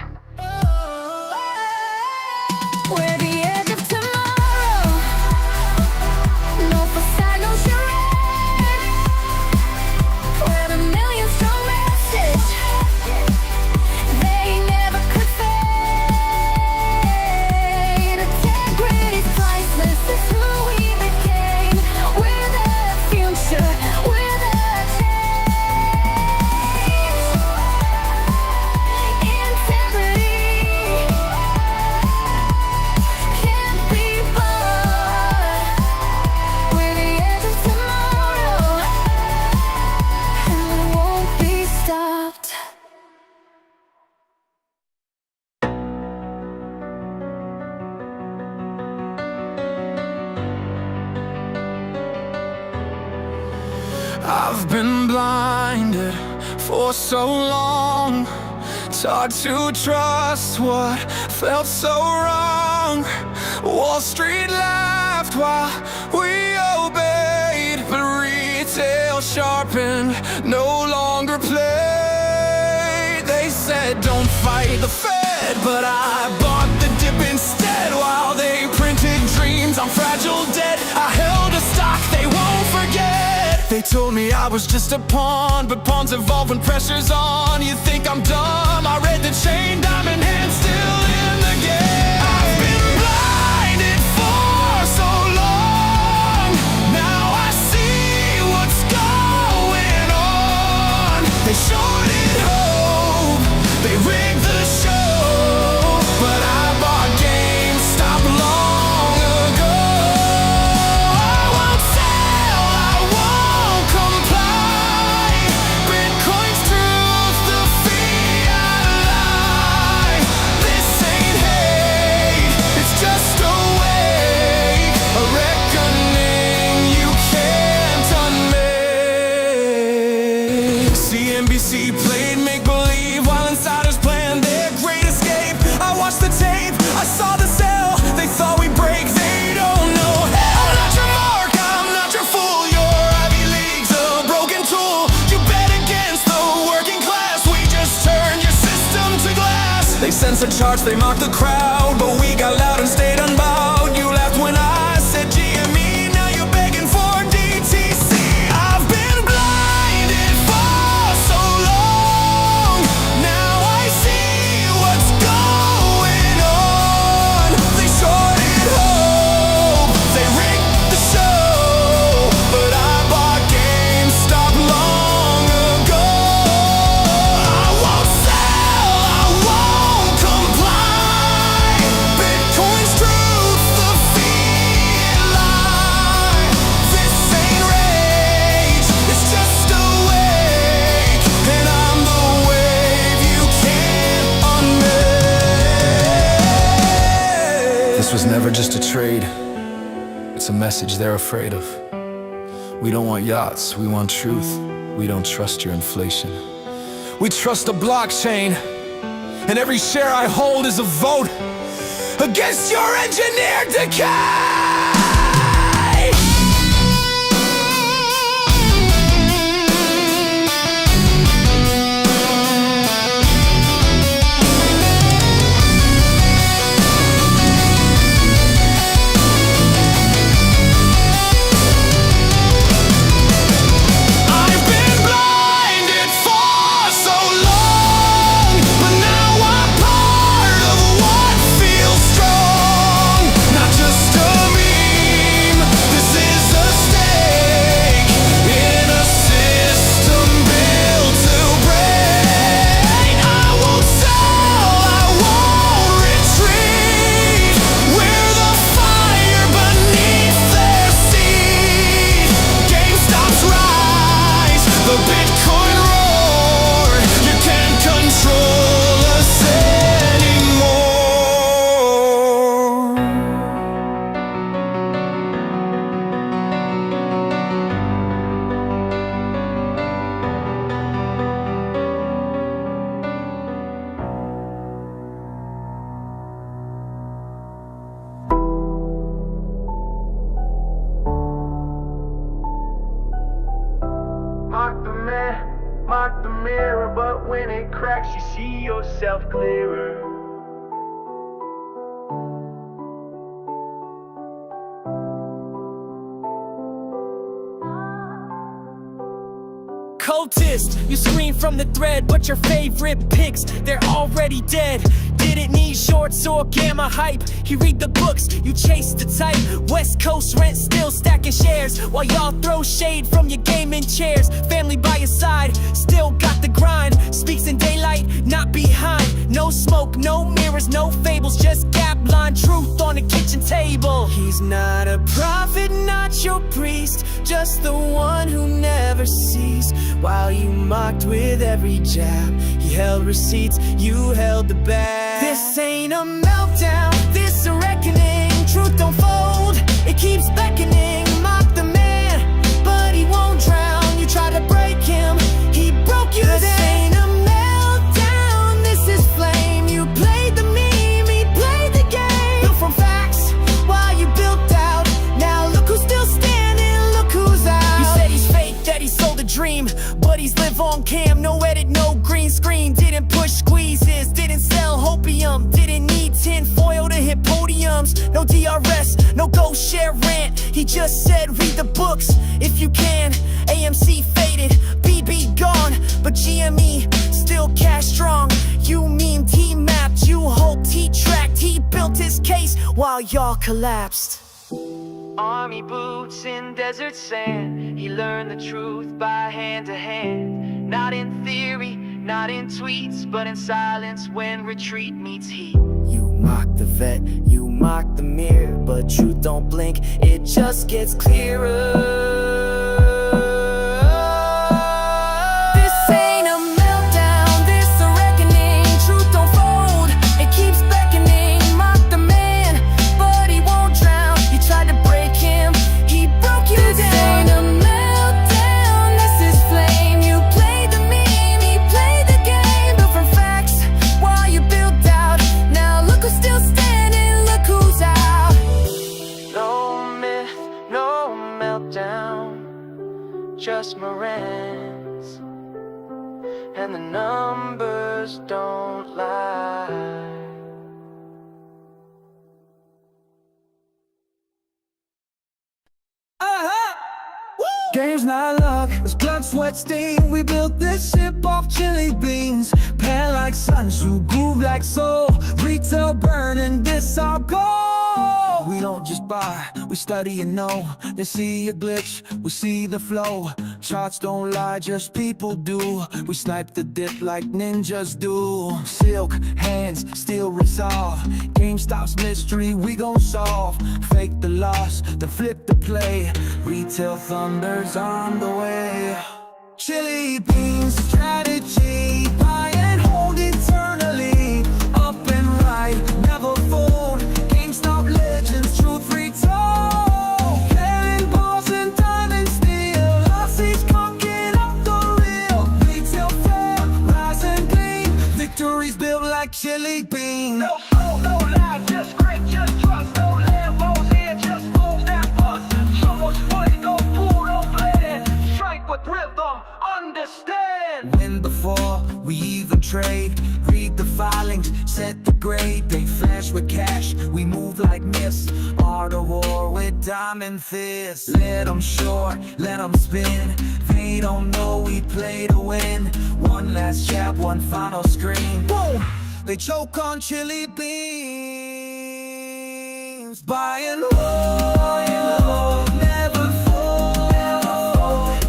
We're the edge of tomorrow, no I've been blinded for so long, taught to trust what felt so wrong. Wall Street laughed while we obeyed, but retail sharpened, no longer played. They said don't fight the Fed, but I bought the dip instead. While they printed dreams on fragile debt, I held a stock they won't forget. They told me I was just a pawn, but pawns evolve when pressure's on. You think I'm dumb? I read the chain, diamond hand still in the game. I've been blinded for so long, now I see what's going on. They shorted hope, they rigged the show, but I bought GameStop long ago. I won't sell, I won't comply. Bitcoin's truth, the fiat lie. This ain't hate, it's just a wake, a reckoning you can't unmake. CNBC played make-believe while insiders planned their great escape. I watched the tape, I saw the sell. They thought we'd break, they don't know hell. I'm not your mark, I'm not your fool. Your Ivy League's a broken tool. You bet against the working class, we just turned your system to glass. They censored charts, they mocked the crowd, but we got loud and stayed unbowed. You laughed when I said GME, now you're begging for DTC. I've been blinded for so long, now I see what's going on. They shorted hope, they rigged the show, but I bought GameStop long ago. I won't sell, I won't comply. Bitcoin's truth, the fiat lie. This ain't rage, it's just a wake, and I'm the wave you can't unmake. This was never just a trade, it's a message they're afraid of. We don't want yachts, we want truth. We don't trust your inflation. We trust the blockchain, and every share I hold is a vote against your engineered decay. I've been blinded for so long, but now I'm part of what feels strong. Not just a meme, this is a stake in a system built to break. I won't sell, I won't retreat. We're the fire beneath their seat. GameStop's rise, the Bitcoin roar. You can't control us anymore. Mock the man, mock the mirror, but when it cracks, you see yourself clearer. Cultist, you scream from the thread, but your favorite picks, they're already dead. Didn't need shorts or gamma hype. He read the books, you chase the type. West Coast rent still stacking shares, while y'all throw shade from your gaming chairs. Family by your side, still got the grind. Speaks in daylight, not behind. No smoke, no mirrors, no fables, just gap line truth on the kitchen table. He's not a prophet, not your priest, just the one who never sees. While you mocked with every jab, he held receipts, you held the bag. This ain't a meltdown, this a reckoning. Truth don't fold, it keeps beckoning. Mock the man, but he won't drown. You try shelves, no DRS, no go share rant. He just said read the books if you can. AMC faded, BB gone, but GME still cash strong. You memed, he mapped, you hoped, he tracked, he built his case while y'all collapsed. Army boots in desert sand. He learned the truth by hand to hand. Not in theory, not in tweets, but in silence when retreat meets heat. You mock the vet, you mock the mirror, but truth don't blink, it just gets clearer. Just Morans, and the numbers don't lie. Game's not luck, it's blood, sweat, steam. We built this ship off chili beans. Pan like Sunsu, groove like soul. Retail burning, this our goal. We don't just buy, we study and know. They see a glitch, we see the flow. Charts don't lie, just people do. We snipe the dip like ninjas do. Silk hands, still resolve. GameStop's mystery, we gon' solve. Fake the loss, then flip the play. Retail thunders on the way. Chili beans, strategy. Buy and hold eternally. Up and right, never fold. GameStop legends, truth retold. Cannonballs and diamond steel. Aussies conking up the real. Retail fair, rise and gleam. Victories built like chili bean. No soul, no lie, just great, just trust. No Lambos here, just moves that bus. So much money, no fool, no plan. Strike with rhythm, understand. When before we even trade, read the filings, set the grade. They flash with cash, we move like mist. Art of war with diamond fists. Let them short, let them spin. They don't know we play to win. One last jab, one final screen. Boom! They choke on chili beans. Buy and hold, never fold.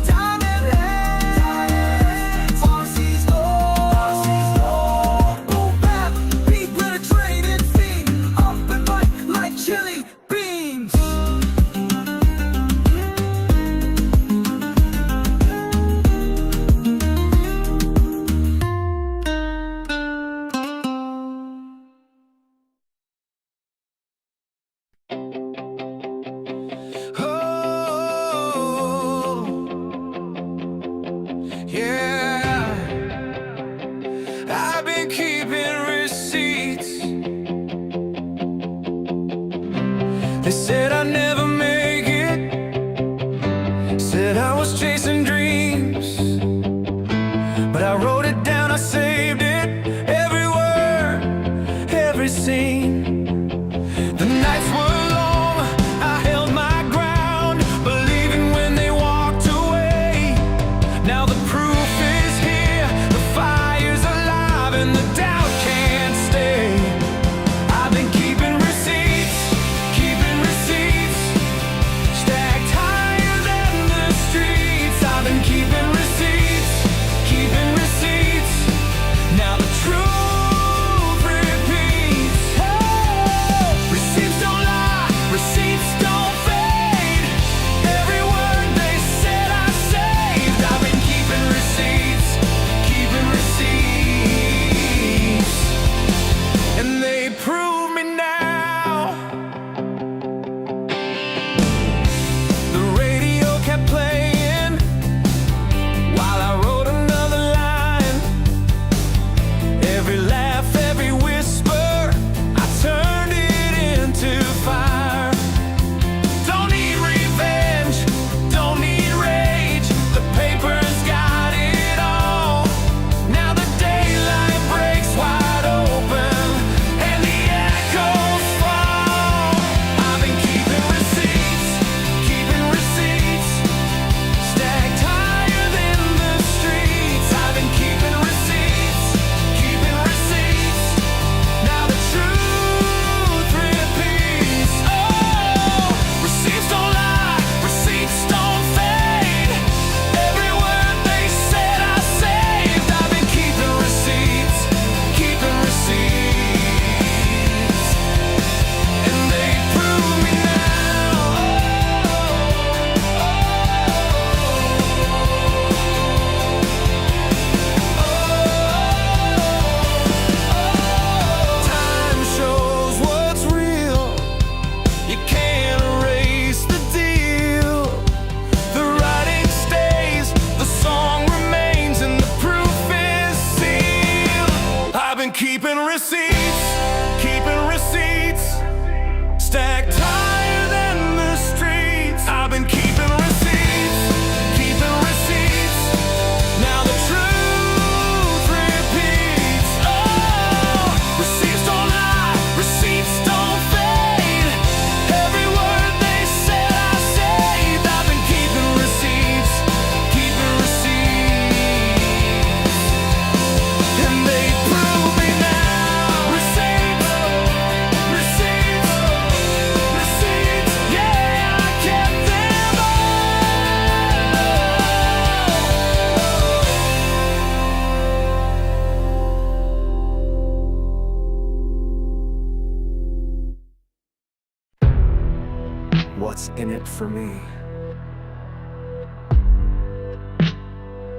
Diamond hands, Aussies low. Boom bap, beat with a traded feet. Up and like chili beans.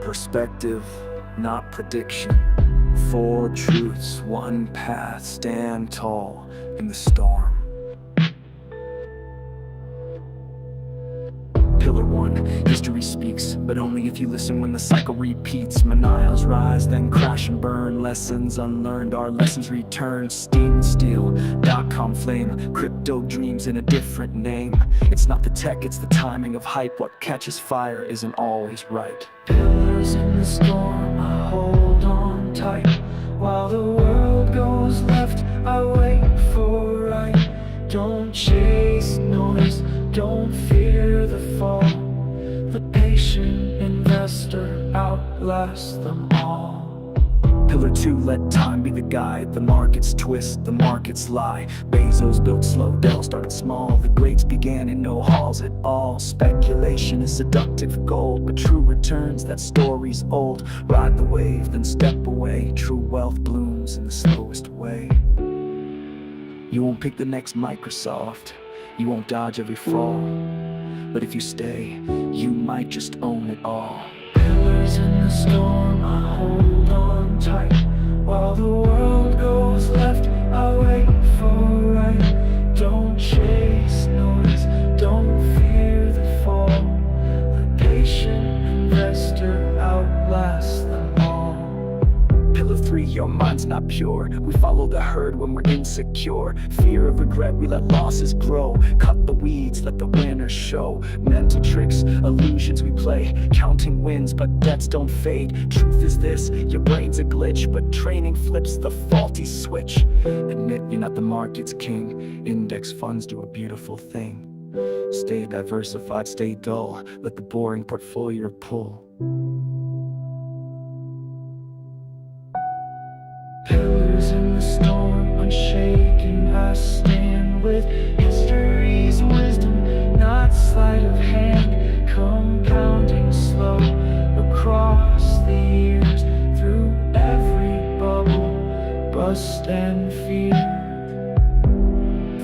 Perspective, not prediction. 4 truths, 1 path, stand tall in the storm. Pillar 1, history speaks, but only if you listen when the cycle repeats. Maniles rise, then crash and burn. Lessons unlearned, our lessons return. Steam and steel, dot-com flame. Crypto dreams in a different name. It's not the tech, it's the timing of hype. What catches fire isn't always right. Pillars in the storm, I hold on tight. While the world goes left, I wait for right. Don't chase noise, don't fear the fall. The patient investor outlasts them all. Pillar 2, let time be the guide. The markets twist, the markets lie. Bezos built slow, Dell started small. The greats began in no halls at all. Speculation is seductive gold, but true returns, that story's old. Ride the wave, then step away. True wealth blooms in the slowest way. You won't pick the next Microsoft, you won't dodge every fall, but if you stay, you might just own it all. Pillars in the storm, I hold on tight. While the world goes left, I wait for right. Don't chase noise, don't fear the fall. The patient investor outlasts them all. Pillar 3, your mind's not pure. We follow the herd when we're insecure. Fear of regret, we let losses grow. Cut the weeds, let the winners show. Mental tricks, illusions we play. Counting wins, but debts don't fade. Truth is this, your brain's a glitch, but training flips the faulty switch. Admit you're not the market's king. Index funds do a beautiful thing. Stay diversified, stay dull. Let the boring portfolio pull. Pillars in the storm, unshaken I stand with history's wisdom, not sleight of hand. Compounding slow across the years, through every bubble, bust and fear.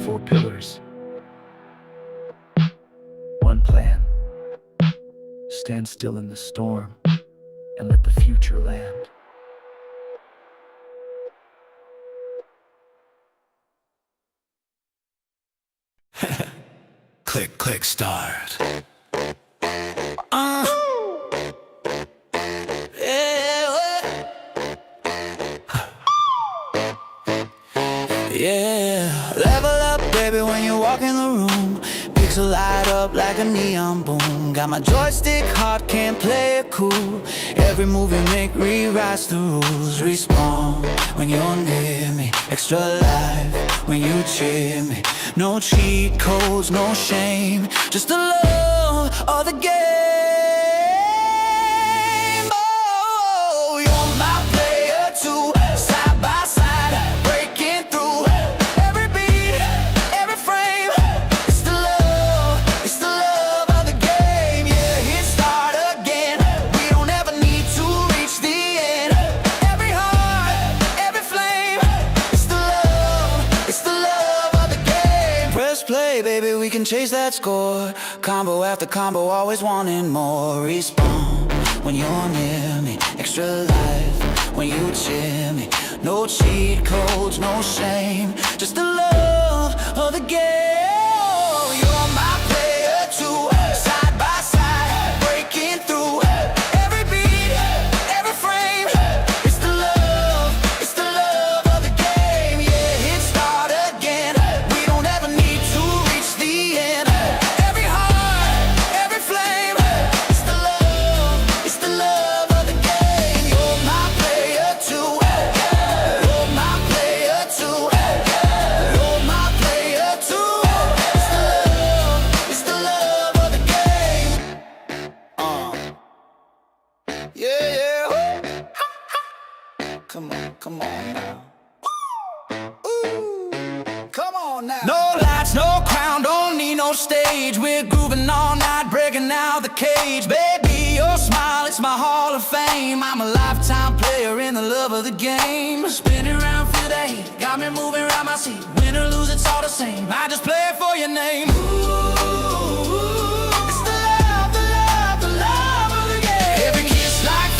4 pillars, 1 plan. Stand still in the storm, and let the future land. Click, click, start. Yeah, level up, baby, when you walk in the room. Pixel light up like a neon boom. Got my joystick hot, can't play it cool. Every move you make rewrites the rules. Respawn when you're near me. Extra life when you cheer me. No cheat codes, no shame, just the love of the game. Oh, you're my player too. Side by side, breaking through every beat, every frame. It's the love of the game. Yeah, hit start again. We don't ever need to reach the end. Every heart, every flame. It's the love of the game. Press play, baby, we can chase that score. Combo after combo, always wanting more. Respawn when you're near me. Extra life when you cheer me. No cheat codes, no shame, just the love of the game. You're my player too. Side by side, breaking through every beat, every frame. It's the love of the game. Yeah, hit start again. We don't ever need to reach the end. Every heart, every flame. It's the love of the game. You're my player too. You're my player too. You're my player too. It's the love of the game. Yeah. Come on now. Ooh, come on now. No lights, no crown, don't need no stage. We're grooving all night, breaking out the cage. Baby, your smile, it's my hall of fame. I'm a lifetime player in the love of the game. Spinning around, feel the heat, got me moving around my seat. Win or lose, it's all the same. I just play for your name. Ooh, it's the love of the game. Every kiss like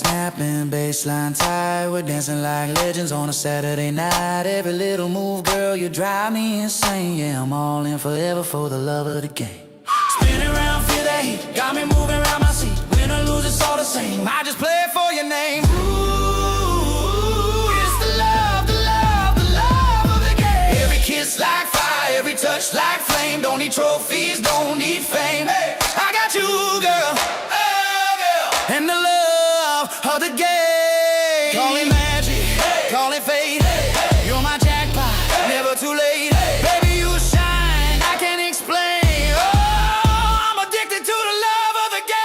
snapping, baseline tight. We're dancing like legends on a Saturday night. Every little move, girl, you drive me insane. Yeah, I'm all in forever for the love of the game. Spin around, feel that heat, got me moving around my seat. Win or lose, it's all the same. I just play it for your name. Ooh, it's the love, the love, the love of the game. Every kiss like fire, every touch like flame. Don't need trophies, don't need fame. Hey, I got you, girl. And the love of the game. Call it magic, call it fate. You're my jackpot, never too late. Baby, you shine, I can't explain. Oh, I'm addicted to the love of the game.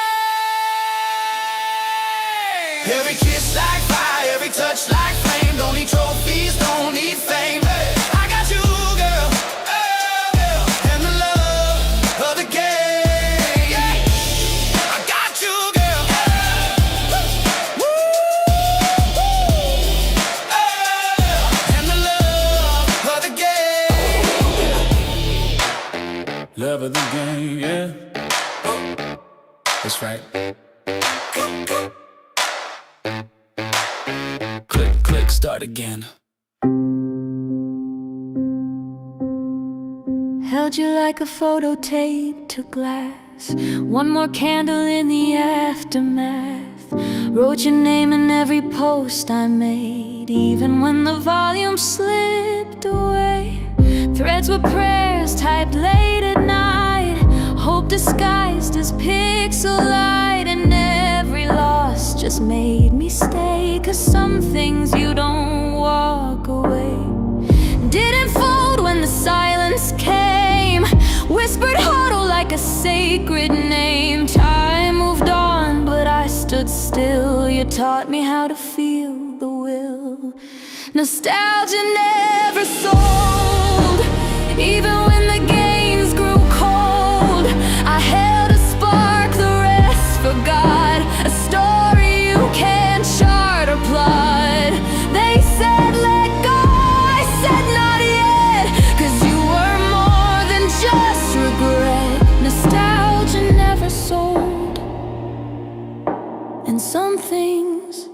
Every kiss like fire, every touch like flame. Don't need trophies, don't need fame. I got you, girl. And the love of the game. I got you, girl. Love of the game, yeah. That's right. Click, click, start again. Held you like a photo taped to glass. One more candle in the aftermath. Wrote your name in every post I made, even when the volume slipped away. Threads were prayers typed late at night, hope disguised as pixel light. And every loss just made me stay, 'cause some things you don't walk away. Didn't fold when the silence came, whispered huddle like a sacred name. Time moved on, but I stood still. You taught me how to feel the will. Nostalgia never sold, even when the gains grew cold. I held a spark, the rest forgot. A story you can't chart or plot. They said let go, I said not yet, 'cause you were more than just regret. Nostalgia never sold, and some things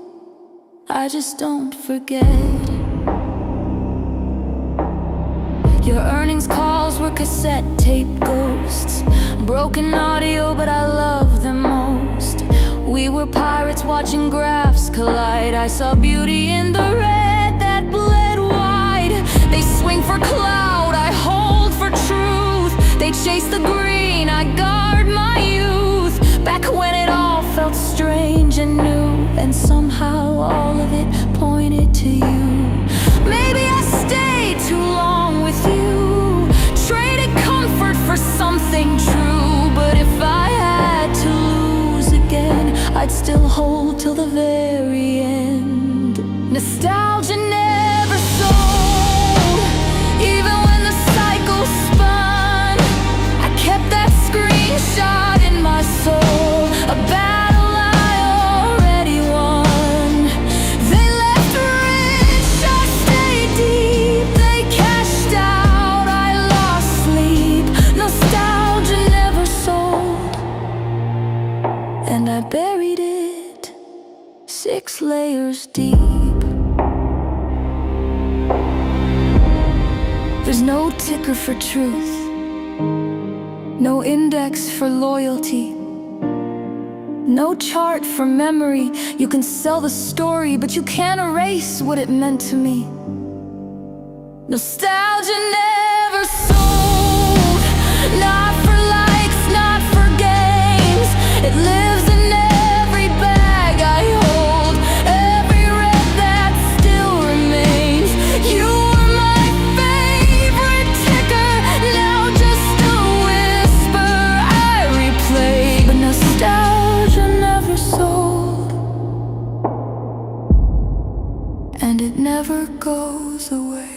I just don't forget. Your earnings calls were cassette tape ghosts, broken audio, but I love them most. We were pirates watching graphs collide. I saw beauty in the red that bled wide. They swing for cloud, I hold for truth. They chase the green, I guard my youth. Back when it all felt strange and new, and somehow all of it pointed to you. Maybe I stayed too long with you, traded comfort for something true. But if I had to lose again, I'd still hold till the very end. Nostalgia never sold, even when the cycle spun. I kept that screenshot in my soul, a battle I already won. They left rich, I stayed deep. They cashed out, I lost sleep. Nostalgia never sold, and I buried it 6 layers deep. There's no ticker for truth, no index for loyalty, no chart for memory. You can sell the story, but you can't erase what it meant to me. Nostalgia never sold, not for likes, not for games. It lives in every bag I hold, every red that still remains. You were my favorite ticker, now just a whisper I replay. But nostalgia never sold, and it never goes away.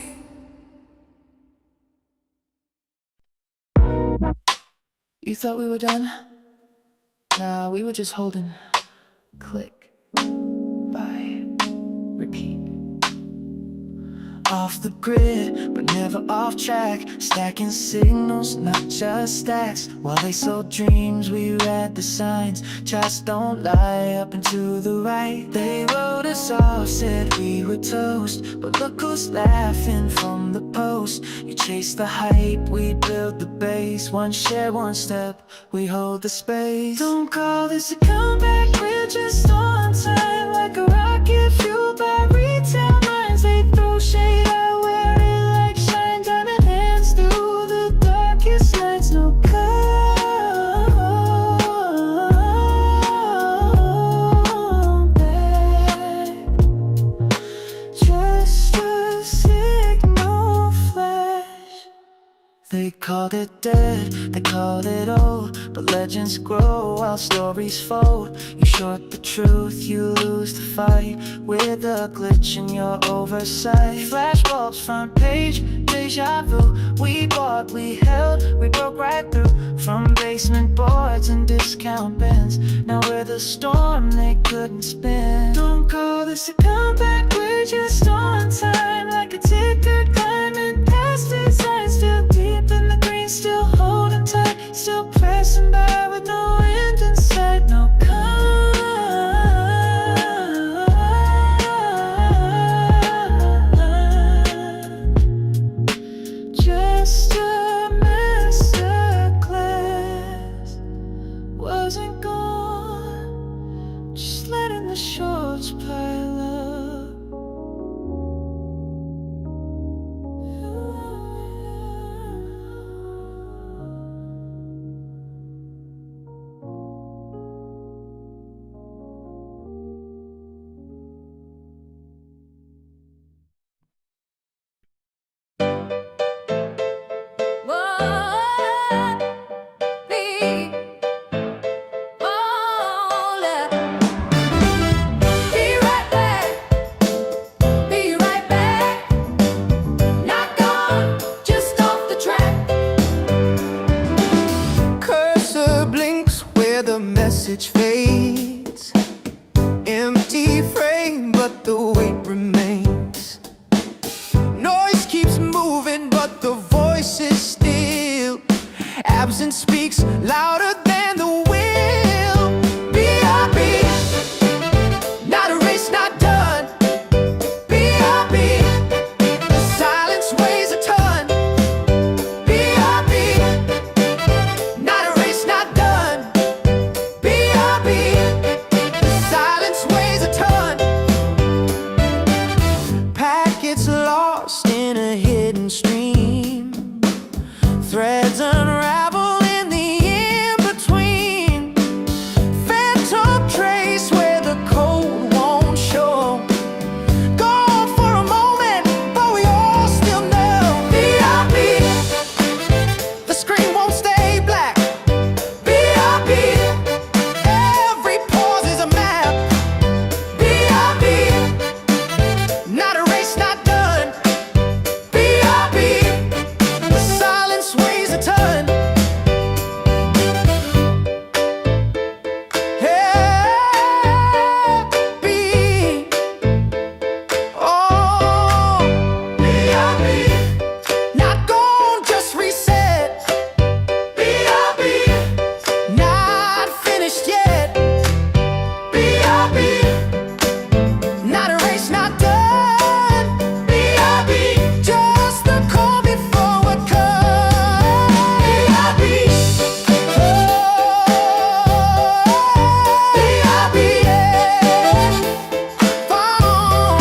You thought we were done? Nah, we were just holding. Click, buy, repeat. off the grid, but never off track. Stacking signals, not just stacks. While they sold dreams, we read the signs. Charts don't lie, up and to the right. They wrote us off, said we were toast, but look who's laughing from the post. You chase the hype, we build the base. One share, one step, we hold the space. Don't call this a comeback, we're just on time. Like a rocket fueled by retail minds. They throw shade, I wear it like shine. Diamond hands through the darkest nights. No comeback, just a signal flash. They called it dead, they called it old, but legends grow while stories fold. You short the truth, you lose the fight with a glitch in your oversight. Flashbulbs, front page, deja vu. We bought, we held, we broke right through. From basement boards and discount bins, now we're the storm they couldn't spin. Don't call this a comeback, we're just on time. Like a ticker climbing past design. Still deep in the green, still holding tight. Still pressing by with no end in sight. No just a masterclass. Wasn't gone, just letting the shorts pile up. Message fades, empty frame, but the weight remains. Noise keeps moving, but the voice is still. Absence speaks louder than the will. B.I.B. Not a race, not done. B.I.B. The silence weighs a ton. B.I.B. Not a race, not done. The silence weighs a ton. Packets lost in a hidden stream. Threads unravel in the in-between. Phantom trace where the code won't show. Gone for a moment, but we all still know. B.I.B. The screen won't stay black. B.I.B. Every pause is a map. B.I.B. Not a race, not done. B.I.B. The silence weighs a ton. B. Oh. B.I.B. Not gone, just reset. B.I.B. Not finished yet. B.I.B. Not a race, not done. B.I.B. Just the call before a cut. B.I.B. Oh. B.I.B. Yeah. Follow.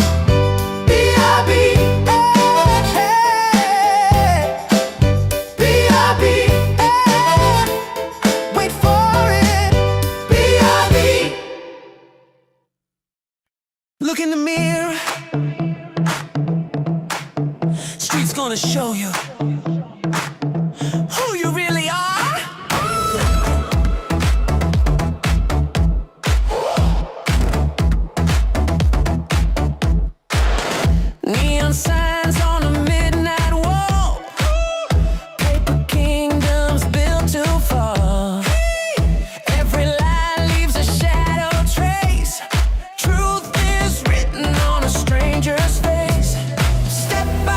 B.I.B. Hey. B.I.B. Hey. Wait for it. B.I.B. Look in the mirror. Street's gonna show you who you really are. Neon signs on a midnight wall. Paper kingdoms built to fall. Every lie leaves a shadow trace. Truth is written on a stranger's face. Step by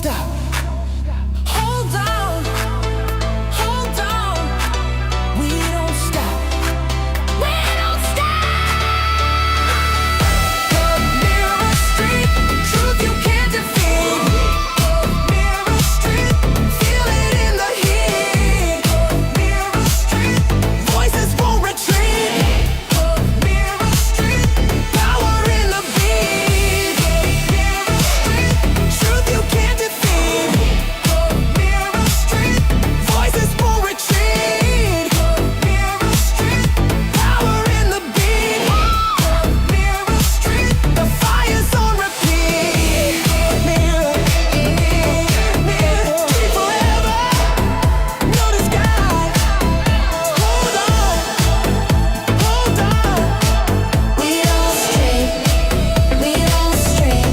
stop. Hold on, hold on. We don't stop. We don't stop. Mirror Street, truth you can't defeat. Mirror Street, feel it in the heat. Mirror Street, voices won't retreat. Mirror Street, power in the beat. Mirror Street, truth you can't defeat. Mirror Street, voices won't retreat. Mirror Street, power in the beat. Mirror Street, the fire's on repeat. Mirror Street forever. Know the sky. Hold on, hold on. We don't stray, we don't stray.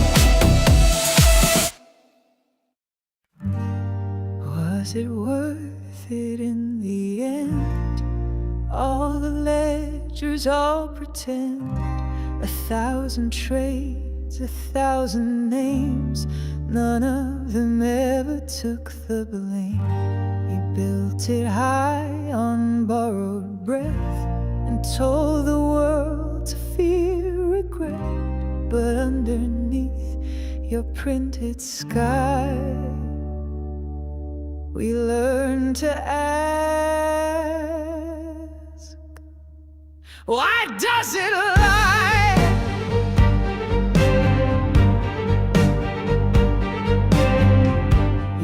Was it worth it in the end? All the ledgers all pretend. 1,000 trades, 1,000 names. None of them ever took the blame. You built it high on borrowed breath and told the world to fear regret. But underneath your printed sky, we learned to ask, why does it lie?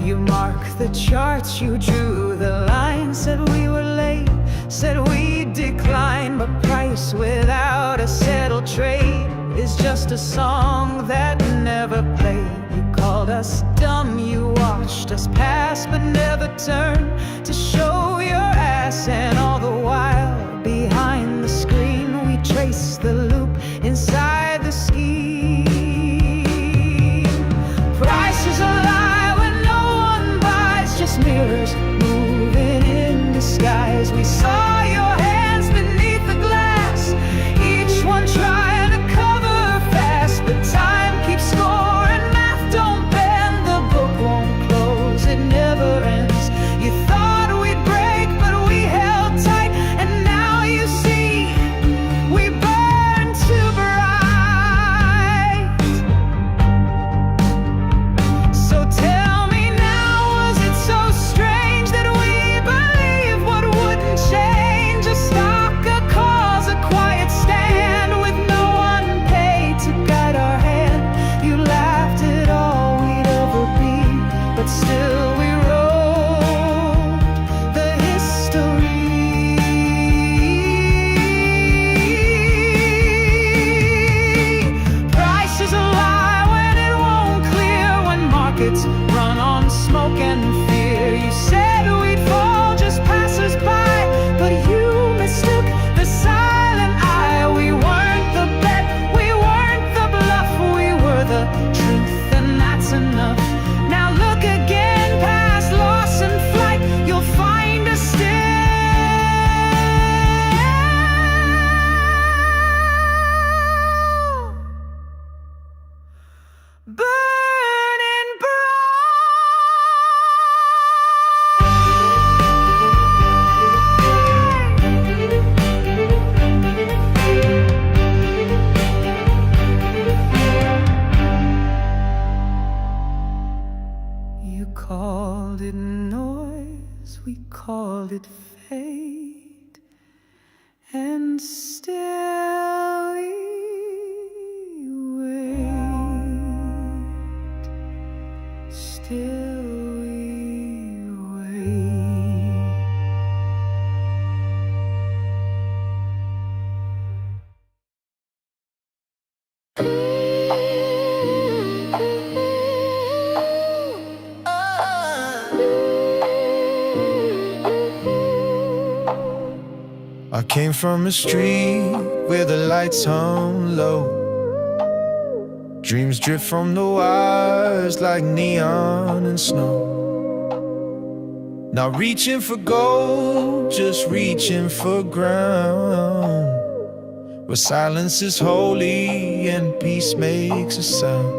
You marked the charts, you drew the line, said we were late, said we'd decline. But price without a settled trade is just a song that never played. You called us dumb, you watched us pass, but never turned to show your ass. And all the while, behind the screen, we trace the loop inside the scheme. Price is a lie when no one buys, just mirrors moving in disguise. We saw your hands beneath the glass, each one trying to cover fast, but time keeps score and math don't bend. The book won't close, it never ends. You thought we'd break, but we held tight, and now you see we burn too bright. So tell me now, was it so strange that we believed what wouldn't change? A stock, a cause, a quiet stand with no one paid to guide our hand. You laughed at all we'd ever be, but still we wrote the history. Price is a lie when it won't clear, when markets run on smoke and fear. You said we'd fall, just passers by, but you mistook the silent eye. We weren't the bet, we weren't the bluff, we were the truth, and that's enough. Now look again, past loss and flight, you'll find us still burning bright. You called it noise, we called it fate, and still we wait. Still we wait. I came from a street where the lights hung low. Dreams drift from the wires like neon and snow. Not reaching for gold, just reaching for ground, where silence is holy and peace makes a sound.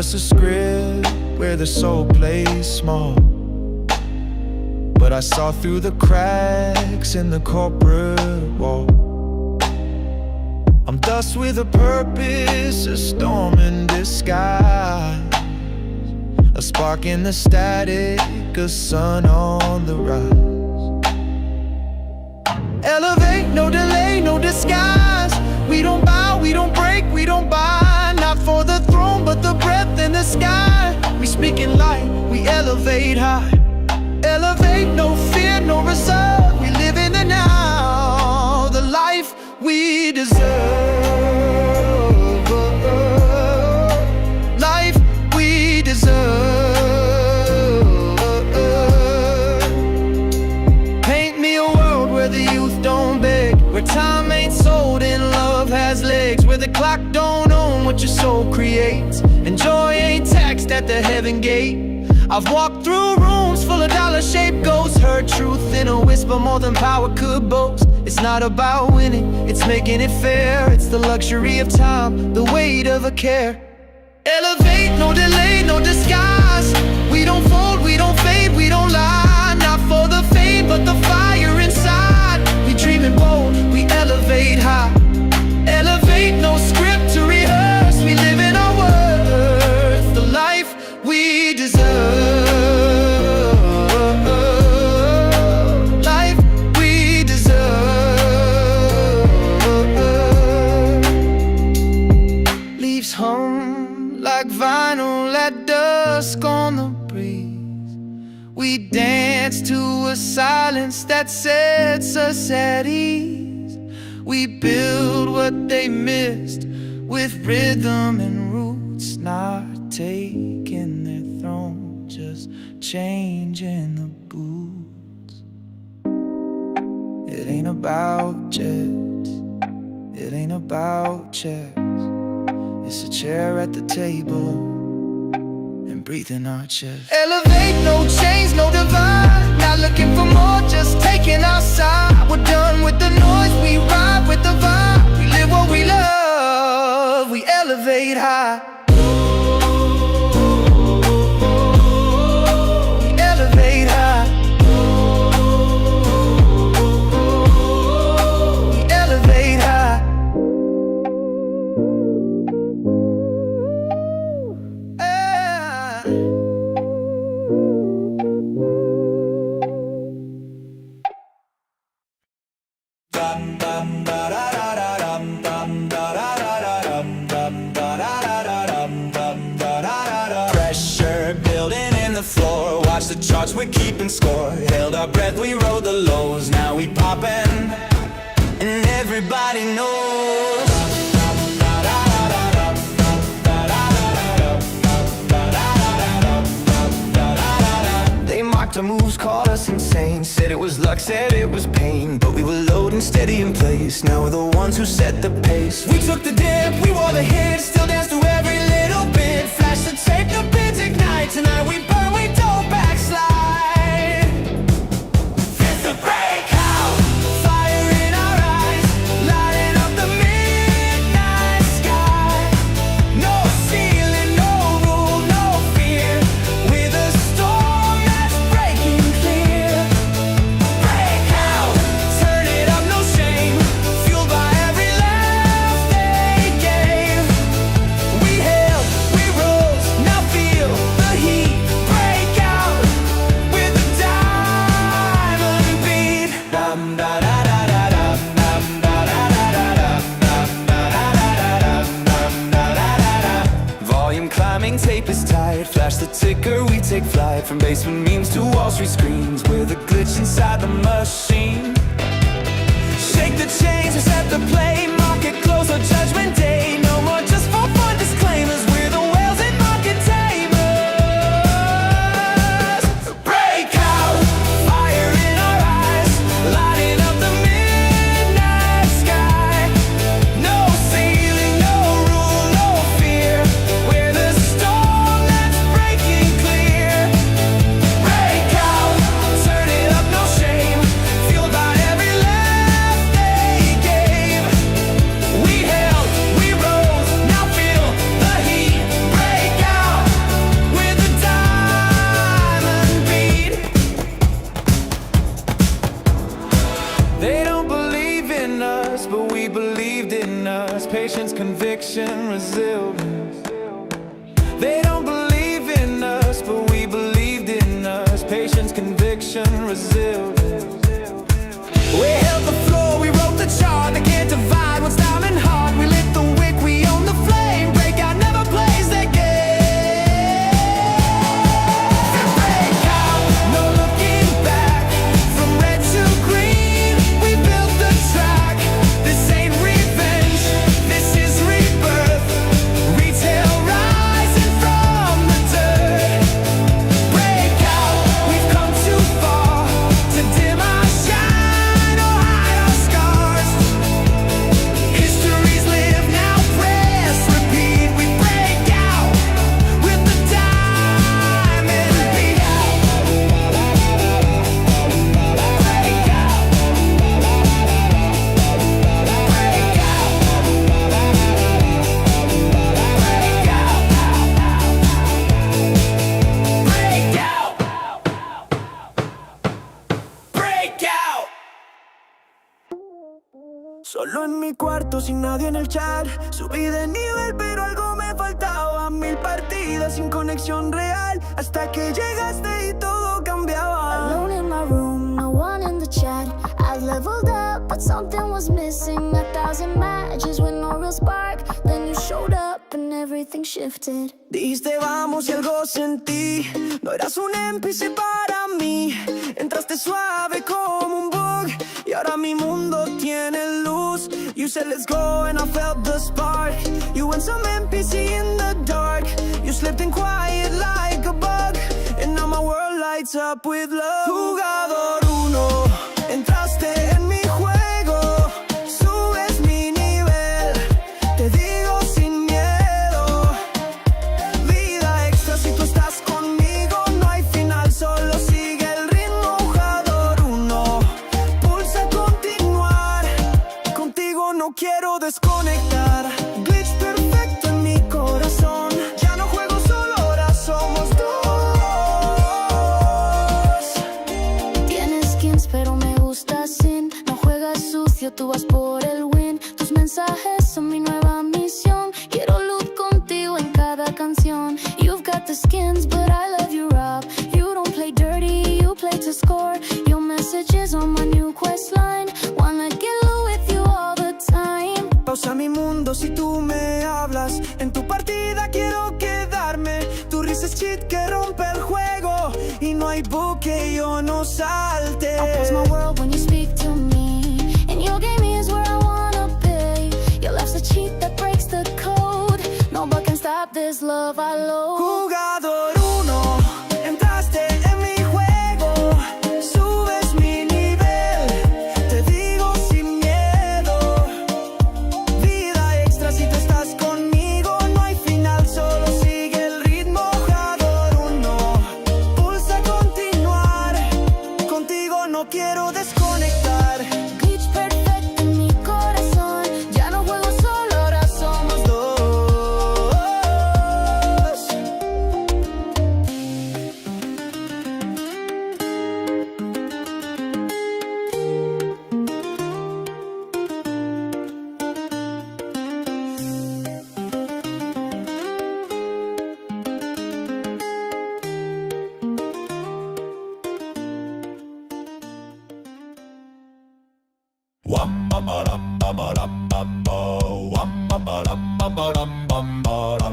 just a script where the soul plays small. But I saw through the cracks in the corporate wall. I'm dust with a purpose, a storm in disguise, a spark in the static, a sun on the rise. Elevate, no delay, no disguise. We don't bow, we don't break, we don't buy. Not for the throne, but the breath in the sky. We speak in light, we elevate high. Elevate, no fear, no reserve. We live in the now, the life we deserve. Life we deserve. Paint me a world where the youth don't beg, where time ain't sold and love has legs, where the clock don't own what your soul creates, and joy ain't taxed at the heaven gate. I've walked through rooms full of dollar-shaped ghosts, heard truth in a whisper more than power could boast. It's not about winning, it's making it fair. It's the luxury of time, the weight of a care. Elevate, no delay, no disguise. We don't fold, we don't fade, we don't lie. Not for the fame, but the fire inside. We dreaming bold, we elevate high. Elevate, no script to rehearse. We live in our worth, the life we deserve. Life we deserve. Leaves hum like vinyl at dusk on the breeze. We dance to a silence that sets us at ease. We build what they missed with rhythm and roots, not taking their throne, just changing the boots. It ain't about jets, it ain't about chairs. It's a chair at the table and breathing our chest. Elevate, no chains, no divide. Not looking for more, just taking our side. We're done with the noise, we ride with the vibe. We live what we love, we elevate high. Pressure building in the floor. Watch the charts, we're keeping score. Held our breath, we rode the lows. Now we poppin', and everybody knows. They mocked our moves, called us insane. Said it was luck, said it was pain. But we were loading steady in place. Now we're the ones who set the pace. We took the dip, we wore the hit. Still dance through every little bit. Flash the tape, the bids ignite. Tonight we burn, we don't backslide. It's the breakout. Fire in our eyes, lighting up the midnight sky. No ceiling, no rule, no fear. With a storm that's breaking clear. Breakout, turn it up, no shame. Fueled by every laugh they gave. We hailed, we rose, now feel the heat. Breakout with the diamond beat. Dum da da da da dum dum da da da da dum dum da da da da dum da da da da. Volume climbing, tape is tight. Flash the ticker, we take flight. From basement memes to Wall Street screens. We're the glitch inside the machine. Shake the chains, reset the play. Market close or judgment day. No more just for fun disclaimers. We're the whales and market tamers. Breakout, fire in our eyes, lighting up the midnight sky. No ceiling, no rule, no fear. We're the storm that's breaking clear. Breakout, turn it up, no shame. Fueled by every laugh they gave. conviction, resilience. They don't believe in us, but we believed in us. Patience, conviction, resilience. We held the floor, we wrote the chart. They can't divide what's down and hard. We lit the wick, we own the flame. Breakout never plays their game. Breakout, no looking back. From red to green, we built the track. This ain't revenge, this is rebirth. Retail rising from the dirt. Breakout, we've come too far to dim our shine or hide our scars. Histories live now, press repeat. We break out with the diamond beat. Break out. Break out. Break out. Solo en mi cuarto, sin nadie en el chat. Subí de nivel, pero algo me faltaba. 1000 partidas sin conexión real. Hasta que llegaste y todo cambiaba. Alone in my room, no one in the chat. I leveled up, but something was missing. 1,000 matches with no real spark. Then you showed up and everything shifted. Dijiste vamos y algo sentí. No eras un NPC para mí. Entraste suave como un bug. Y ahora mi mundo tiene luz. You said let's go and I felt the spark. You went some NPC in the dark. You slipped in quiet like a bug. And now my world lights up with love. Jugador 1, entraste en mi juego. Subes mi nivel. Te digo sin miedo. Vida extra si tú estás conmigo. No hay final, solo sigue el ritmo. Jugador 1, pulsa continuar. Contigo no quiero desconectar. Glitch perfecto en mi corazón. Ya no juego solo, ahora somos dos. Tienes skins, pero me gusta sin. No juegas sucio, tú vas por el win. Tus mensajes son mi nueva misión. Quiero loot contigo en cada canción. You've got the skins, but I love you rough. You don't play dirty, you play to score. Your messages on my new quest line. Wanna get low with you all the time. Pausa mi mundo si tú me hablas. En tu partida quiero quedarme. Tu risa es cheat que rompe el juego. Y no hay bug que yo no salte. I'll pause my world when you speak to me. And your game is where I wanna be. Your love's a cheat that breaks the code. Nobody can stop this love I load. Jugador 1, entraste en mi juego. Subes mi nivel. Te digo sin miedo. Vida extra si tú estás conmigo. No hay final, solo sigue el ritmo. Jugador 1, pulsa continuar. Contigo no quiero desconectar. Glitch perfecto en mi corazón. Ya no juego solo, ahora somos dos.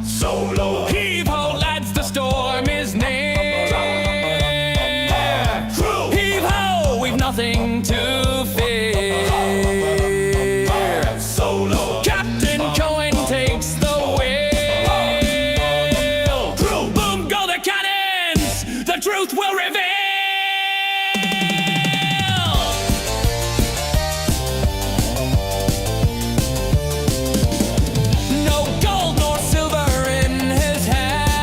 Solo Heave-ho, lads, the storm is near. Heave-ho, we've nothing to fear. Solo Captain Cohen takes the wheel. Boom, go the cannons, the truth will reveal. No gold nor silver in his hand.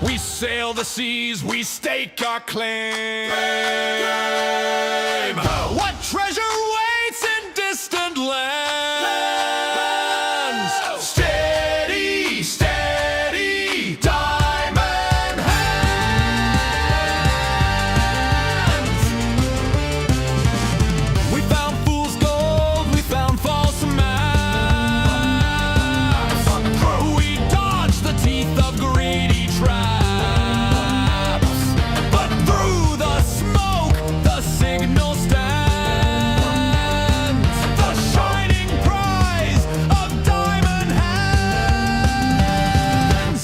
We sail the seas, we stake our claim. What treasure waits in distant lands? Steady, steady, diamond hands. We found fool's gold, we found false maps. We dodged the teeth of greedy traps. But through the smoke, the signal stands. The shining prize of diamond hands.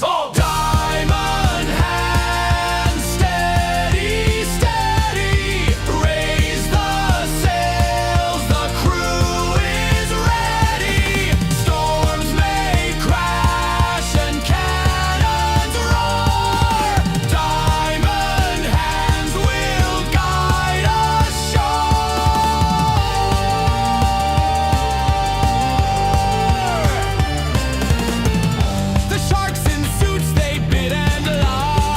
All diamond hands, steady, steady. Raise the sails, the crew is ready. Storms may crash and cannons roar. Diamond hands will guide us shore. The sharks in suits, they bit and lied.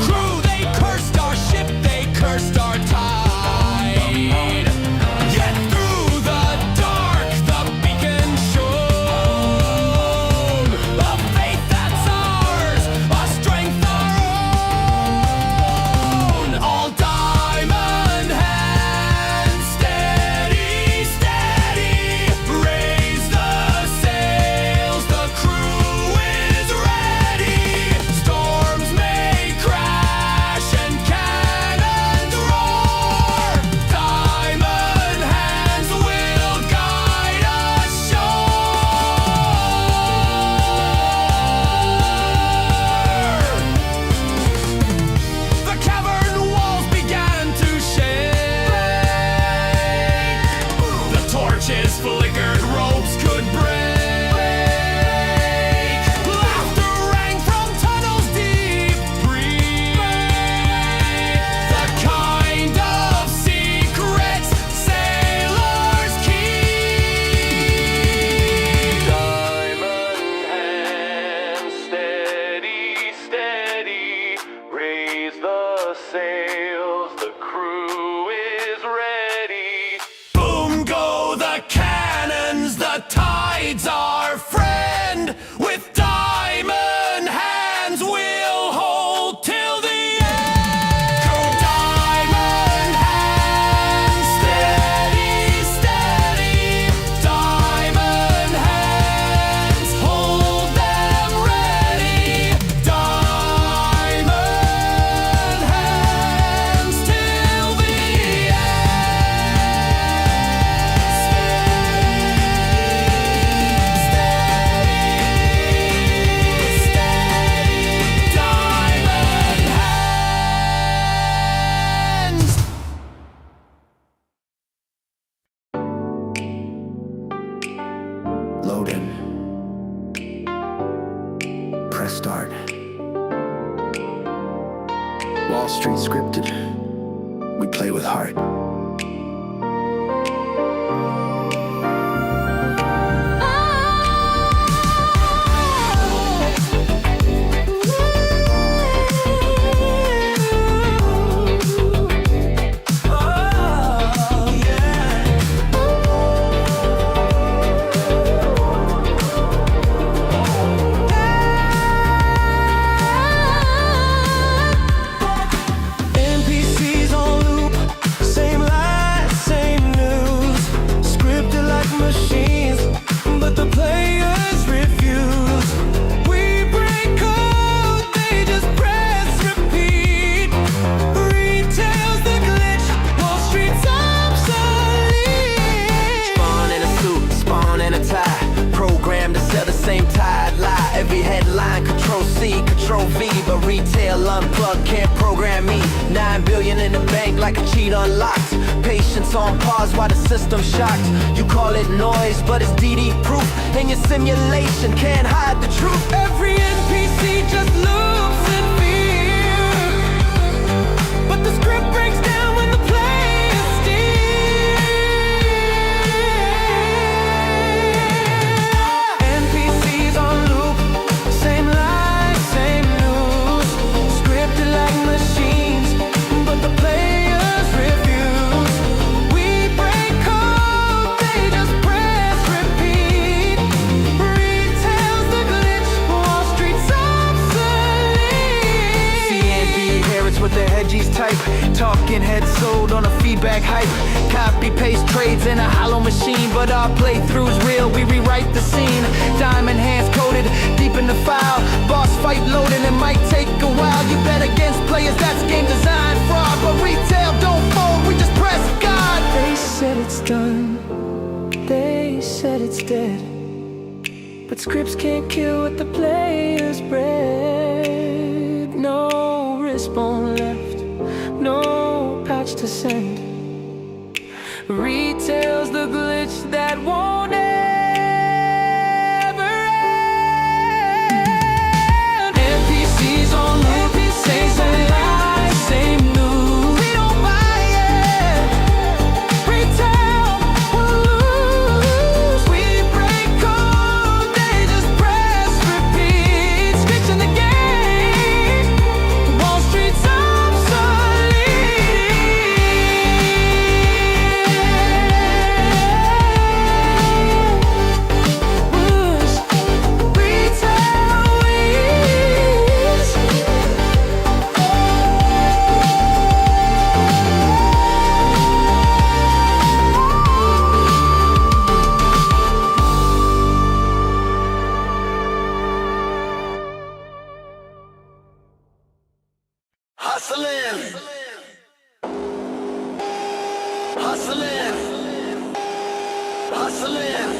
Crew, they cursed our ship, they cursed our tide. Yet through the dark, the beacon shone. A faith that's ours, a strength our own. All diamond hands, steady, steady. Raise the sails, the crew is ready. Storms may crash and cannons roar. Diamond hands will guide us shore. The cavern walls began to shake. The torches flickered, ropes could break. Laughter rang from tunnels deep, breathe. The kind of secrets sailors keep. Diamond hands, steady, steady. Raise the sails, the crew is ready. Boom go the cannons, the tides are friend. With diamond hands we'll hold till the end. Go diamond hands, steady, steady. Diamond hands, hold them ready. Diamond hands till the Loading. Press start. Wall Street scripted. We play with heart. NPCs on loop, same lies, same news. Scripted like machines, but the players refuse. We break code, they just press repeat. Retail's the glitch, Wall Street's obsolete. Spawn in a suit, spawn in a tie. Programmed to sell the same tide lie. Every headline, Control C, Control V. But retail unplugged, can't program me. 9 billion in the bank like a cheat unlocked. Patience on pause while the system's shocked. You call it noise, but it's DD proof. And your simulation can't hide the truth. Every NPC just loops in fear, but the script breaks down when the players steer. NPCs on loop, same lies, hedgies type. Talking heads sold on a feedback hype. Copy paste trades in a hollow machine, but our playthrough's real, we rewrite the scene. Diamond hands coated deep in the file. Boss fight loaded, it might take a while. You bet against players, that's game design fraud. But retail don't fold, we just press God. They said it's done, they said it's dead, but scripts can't kill what the players bred. No respawn left, no patch to send. Retail's the glitch that won't ever end. NPCs on loop, same lie, same news. We don't buy it. Retail will lose. We break code, they just press repeat. Switch in the game, Wall Street's obsolete. Hustling, hustling, hustling.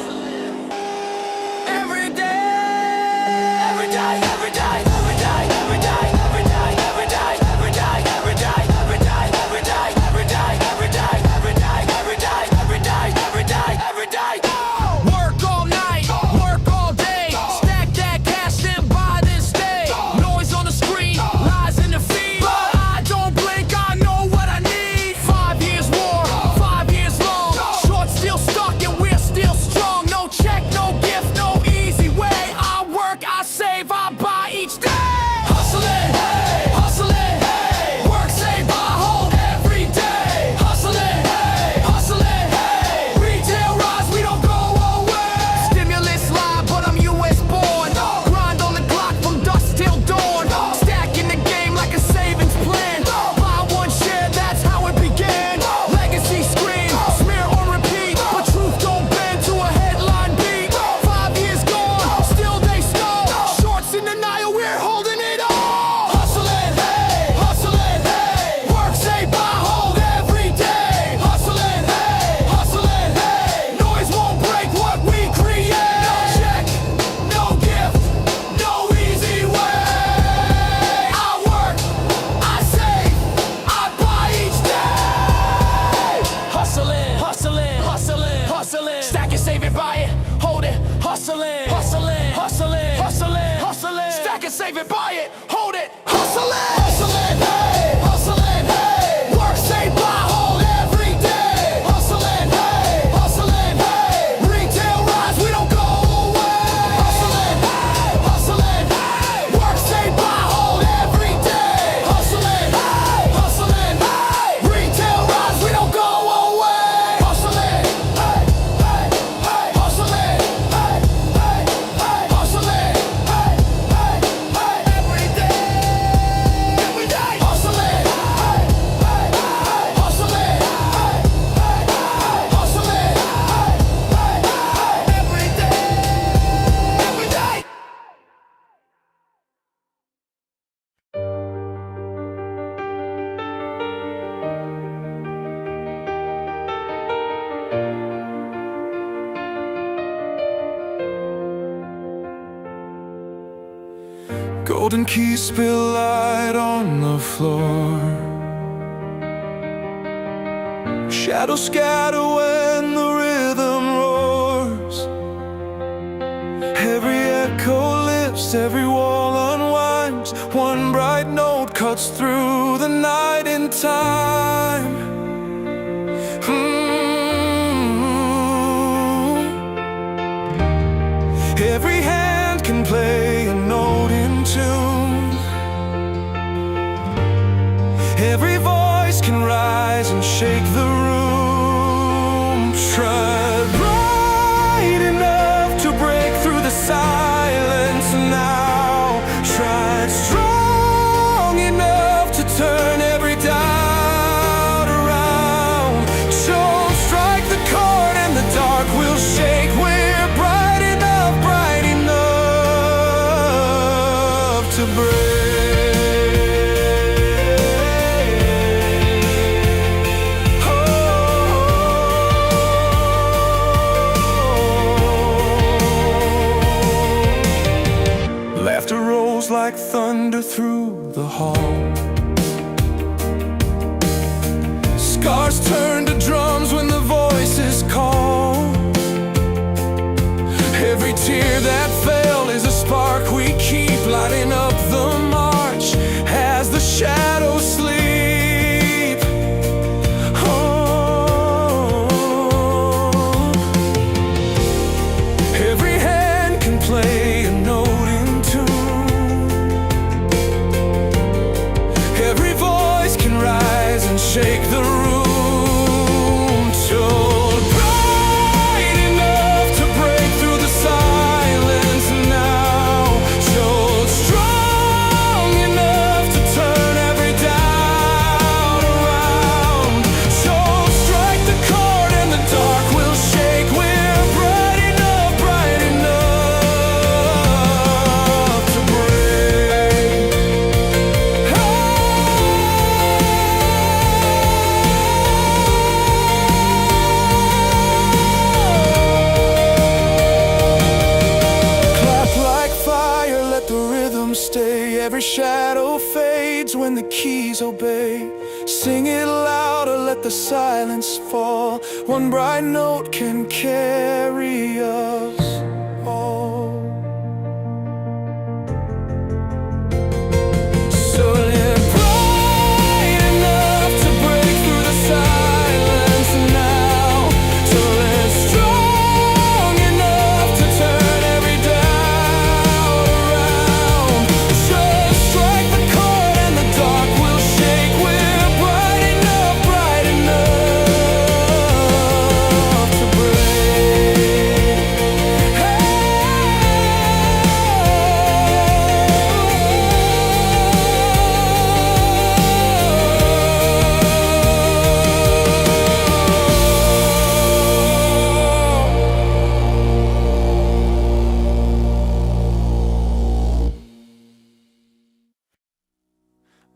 Every day, every day, every day, every day, every day, every day, every day, every day, every day, every day, every day, every day, every day, every day, every day, every day, every day, every day. Work all night, work all day. Stack that cash and buy then stay. Noise on the screen, lies in the feed. I don't blink, I know what I need. 5 years war, 5 years long. Short still stuck and we're still strong. No check, no gift, no easy way. I work, I save, I buy each day. Hustling, hey, hustling, hey. Work, save, buy, hold every day. Hustling, hey, hustling, hey. Retail rise, we don't go away. Stimulus live, but I'm US born. Grind on the clock from dusk till dawn. Stacking the game like a savings plan. Buy one share, that's how it began. Legacy scream, smear on repeat, but truth don't bend to a headline beat. 5 years gone, still they stole. Shorts in denial, we're holding it all. Hustling, hey, hustling, hey. Work, save, buy, hold every day. Hustling, hey, hustling, hey. Noise won't break what we create. No check, no gift, no easy way. I work, I save, I buy each day. Hustling, hustling, hustling, hustling. Stack it, save it, buy it, hold it. Hustling, hustling, hustling, hustling, hustling. Stack it, save it, buy it, hold it. Hustling, Hustling, hey, hustling, hey. Work, save, buy, hold every day. Hustling, hey, hustling, hey. Retail rise, we don't go away. Hustling, hey, hustling, hey. Work, save, buy, hold every day. Hustling, hey, hustling, hey. Retail rise, we don't go away. Hustling, hey, hey, hey. Hustling, hey, hey, hey. Hustling, hey, hey, hey. Every day, every day. Hustling, hey, hey, hey. Hustling, hey, hey, hey. Hustling, hey, hey, hey. Every day, every day. Golden keys spill light on the floor. Shadows scatter when the rhythm roars. Every echo lifts, every wall unwinds. One bright note cuts through the night in time. Every hand can play a note in tune. Every voice can rise and shake the room. Try bright enough to break through the silence now. Try strong enough to turn every echoes like thunder through the hall. Scars turn to drums when the voices call. Every tear that fell is a spark we keep lighting up the march as the shadows sleep. Oh, every hand can play a note in tune. Every voice can rise and shake the room. Every shadow fades when the keys obey. Sing it louder, let the silence fall. One bright note can carry us all. So live bright enough to break through the silence now. So live strong enough to turn every doubt around. Strike the chord and the dark will shake. We're bright enough to break.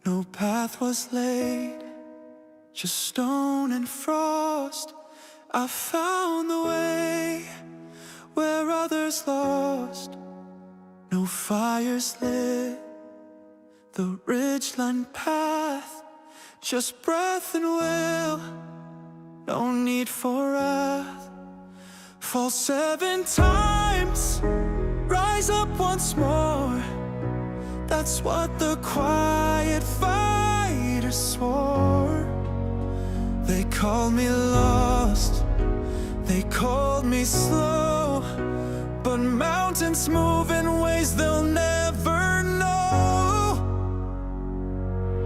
No path was laid, just stone and frost. I found the way where others lost. No fires lit the ridgeline path, just breath and will, no need for wrath. Fall 7 times, rise up once more. That's what the quiet fighters swore. They called me lost, they called me slow, but mountains move in ways they'll never know.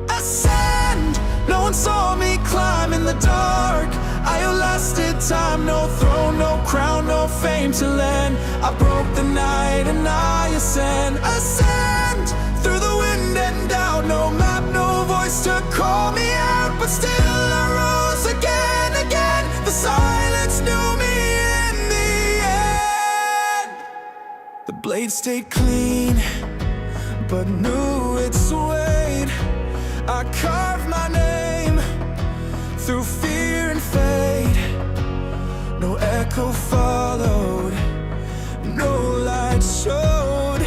Ascend, no one saw me climb in the dark. I outlasted time, no throne, no crown, no fame to lend. I broke the night and I ascend. Ascend through the wind and down, no map, no voice to call me out, but still I rose again, again. The silence knew me in the end. The blade stayed clean, but knew its weight. I carved my name through fear and fate. No echo followed, no light showed,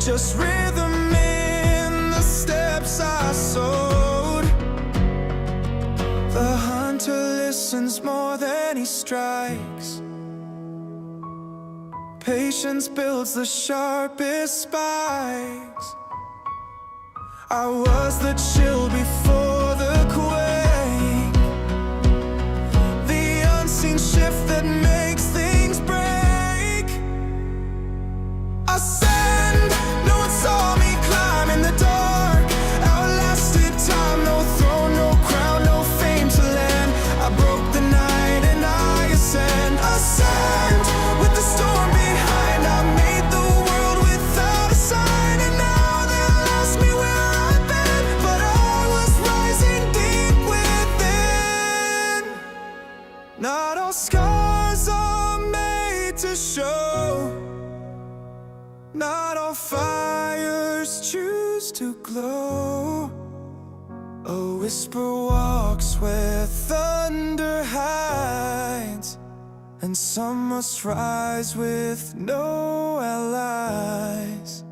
just rhythm in the steps I sowed. The hunter listens more than he strikes. Patience builds the sharpest spikes. I was the chill before the quake, the unseen shift that makes things break. Ascend, no one saw me climb in the dark. Outlasted time, no throne, no crown, no fame to lend. I broke the night and I ascend. Ascend with the storm behind. I made the world without a sign, and now they'll ask me where I've been, but I was rising deep within. Not all scars are made to show, not all fires choose to glow. A whisper walks where thunder hides, and some must rise with no allies.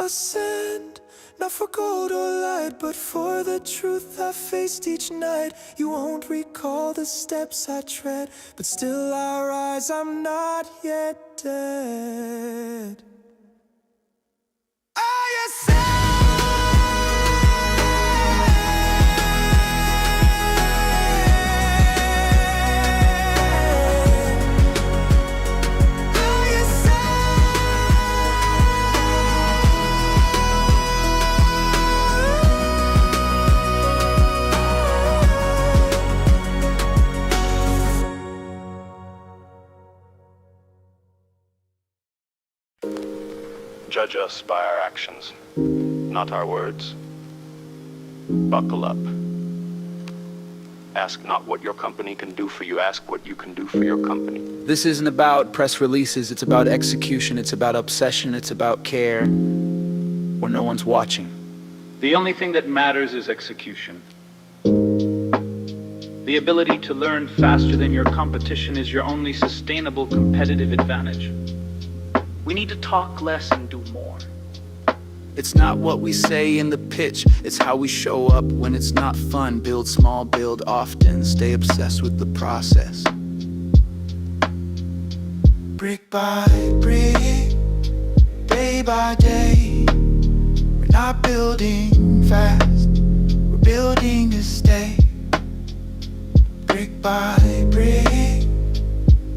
ascend, not for gold or light, but for the truth I faced each night. You won't recall the steps I tread, but still I rise, I'm not yet dead. I ascend. Judge us by our actions, not our words. Buckle up. Ask not what your company can do for you, ask what you can do for your company. This isn't about press releases, it's about execution, it's about obsession, it's about care, where no one's watching. The only thing that matters is execution. The ability to learn faster than your competition is your only sustainable competitive advantage. We need to talk less and do more. It's not what we say in the pitch, it's how we show up when it's not fun. Build small, build often, stay obsessed with the process. Brick by brick, day by day, we're not building fast, we're building to stay. Brick by brick,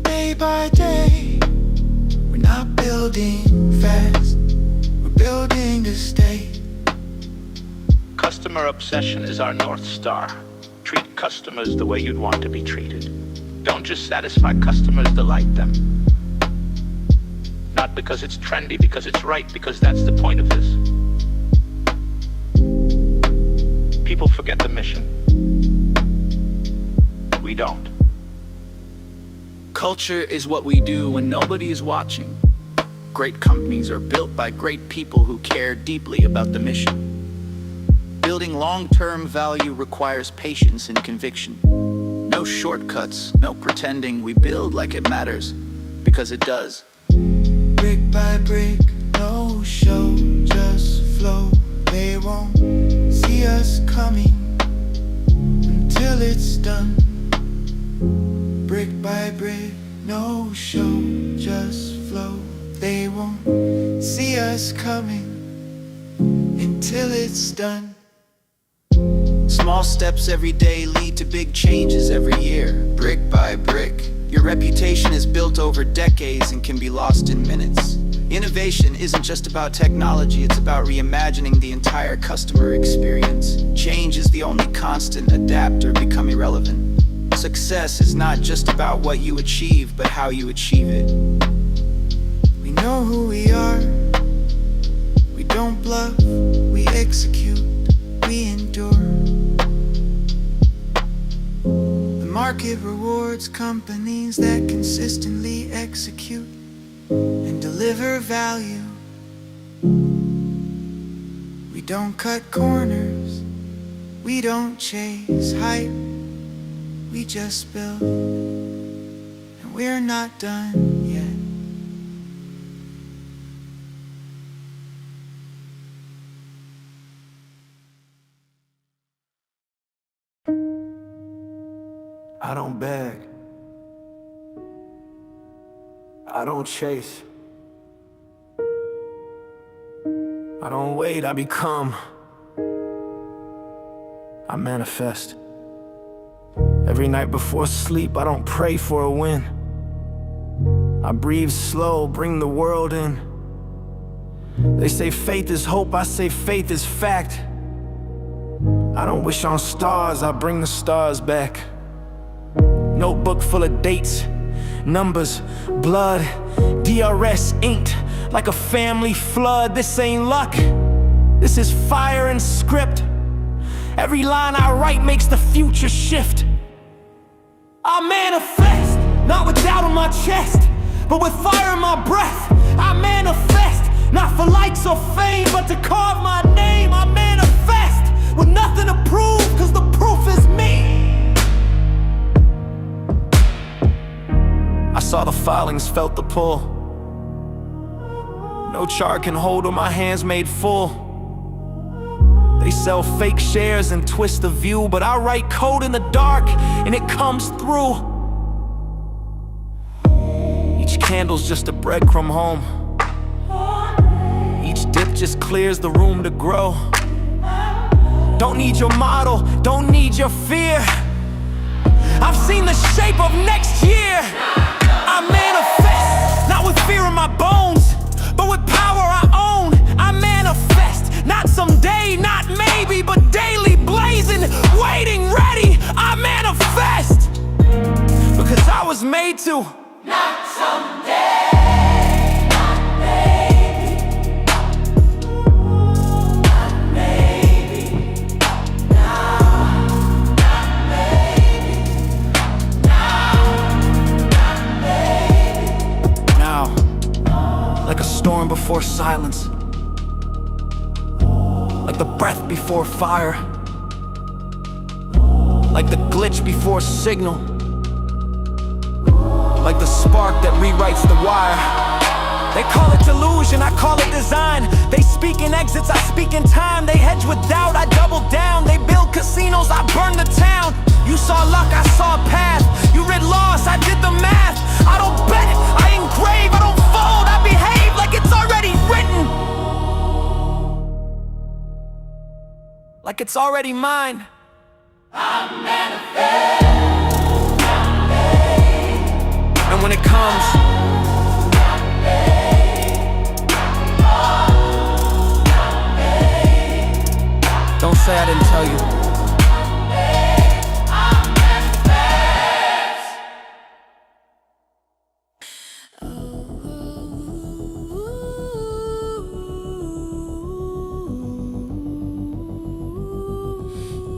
day by day, we're not building fast, we're building to stay. Customer obsession is our North Star. Treat customers the way you'd want to be treated. Don't just satisfy customers, delight them. Not because it's trendy, because it's right, because that's the point of this. People forget the mission. We don't. Culture is what we do when nobody is watching. Great companies are built by great people who care deeply about the mission. Building long-term value requires patience and conviction. No shortcuts, no pretending. We build like it matters, because it does. Brick by brick, no show, just flow. They won't see us coming until it's done. Brick by brick, no show, just flow. They won't see us coming until it's done. Small steps every day lead to big changes every year. Brick by brick, your reputation is built over decades and can be lost in minutes. Innovation isn't just about technology, it's about reimagining the entire customer experience. Change is the only constant, adapt or become irrelevant. Success is not just about what you achieve, but how you achieve it. We know who we are, we don't bluff, we execute, we endure. The market rewards companies that consistently execute and deliver value. We don't cut corners, we don't chase hype, we just build, and we're not done yet. I don't beg, I don't chase, I don't wait, I become, I manifest. Every night before sleep, I don't pray for a win. I breathe slow, bring the world in. They say faith is hope, I say faith is fact. I don't wish on stars, I bring the stars back. Notebook full of dates, numbers, blood, DRS inked like a family flood. This ain't luck, this is fire and script. Every line I write makes the future shift. I manifest, not with doubt on my chest, but with fire in my breath. I manifest, not for likes or fame, but to carve my name. I manifest, with nothing to prove, cause the proof is me. I saw the filings, felt the pull. No chart can hold what my hands made full. They sell fake shares and twist the view, but I write code in the dark and it comes through. Each candle's just a breadcrumb home. Each dip just clears the room to grow. Don't need your model, don't need your fear. I've seen the shape of next year. I manifest, not with fear in my bones, but with power I own. I manifest, not someday, not maybe, but daily, blazing, waiting, ready. I manifest, because I was made to. Not someday, not maybe, not maybe, now, not maybe, not maybe. Now, like a storm before silence, like the breath before fire, like the glitch before signal, like the spark that rewrites the wire. They call it delusion, I call it design. They speak in exits, I speak in time. They hedge with doubt, I double down. They build casinos, I burn the town. You saw luck, I saw a path. You read loss, I did the math. I don't bet, I engrave, I don't fold. I behave like it's already written, like it's already mine. I manifest. And when it comes, don't say I didn't tell you.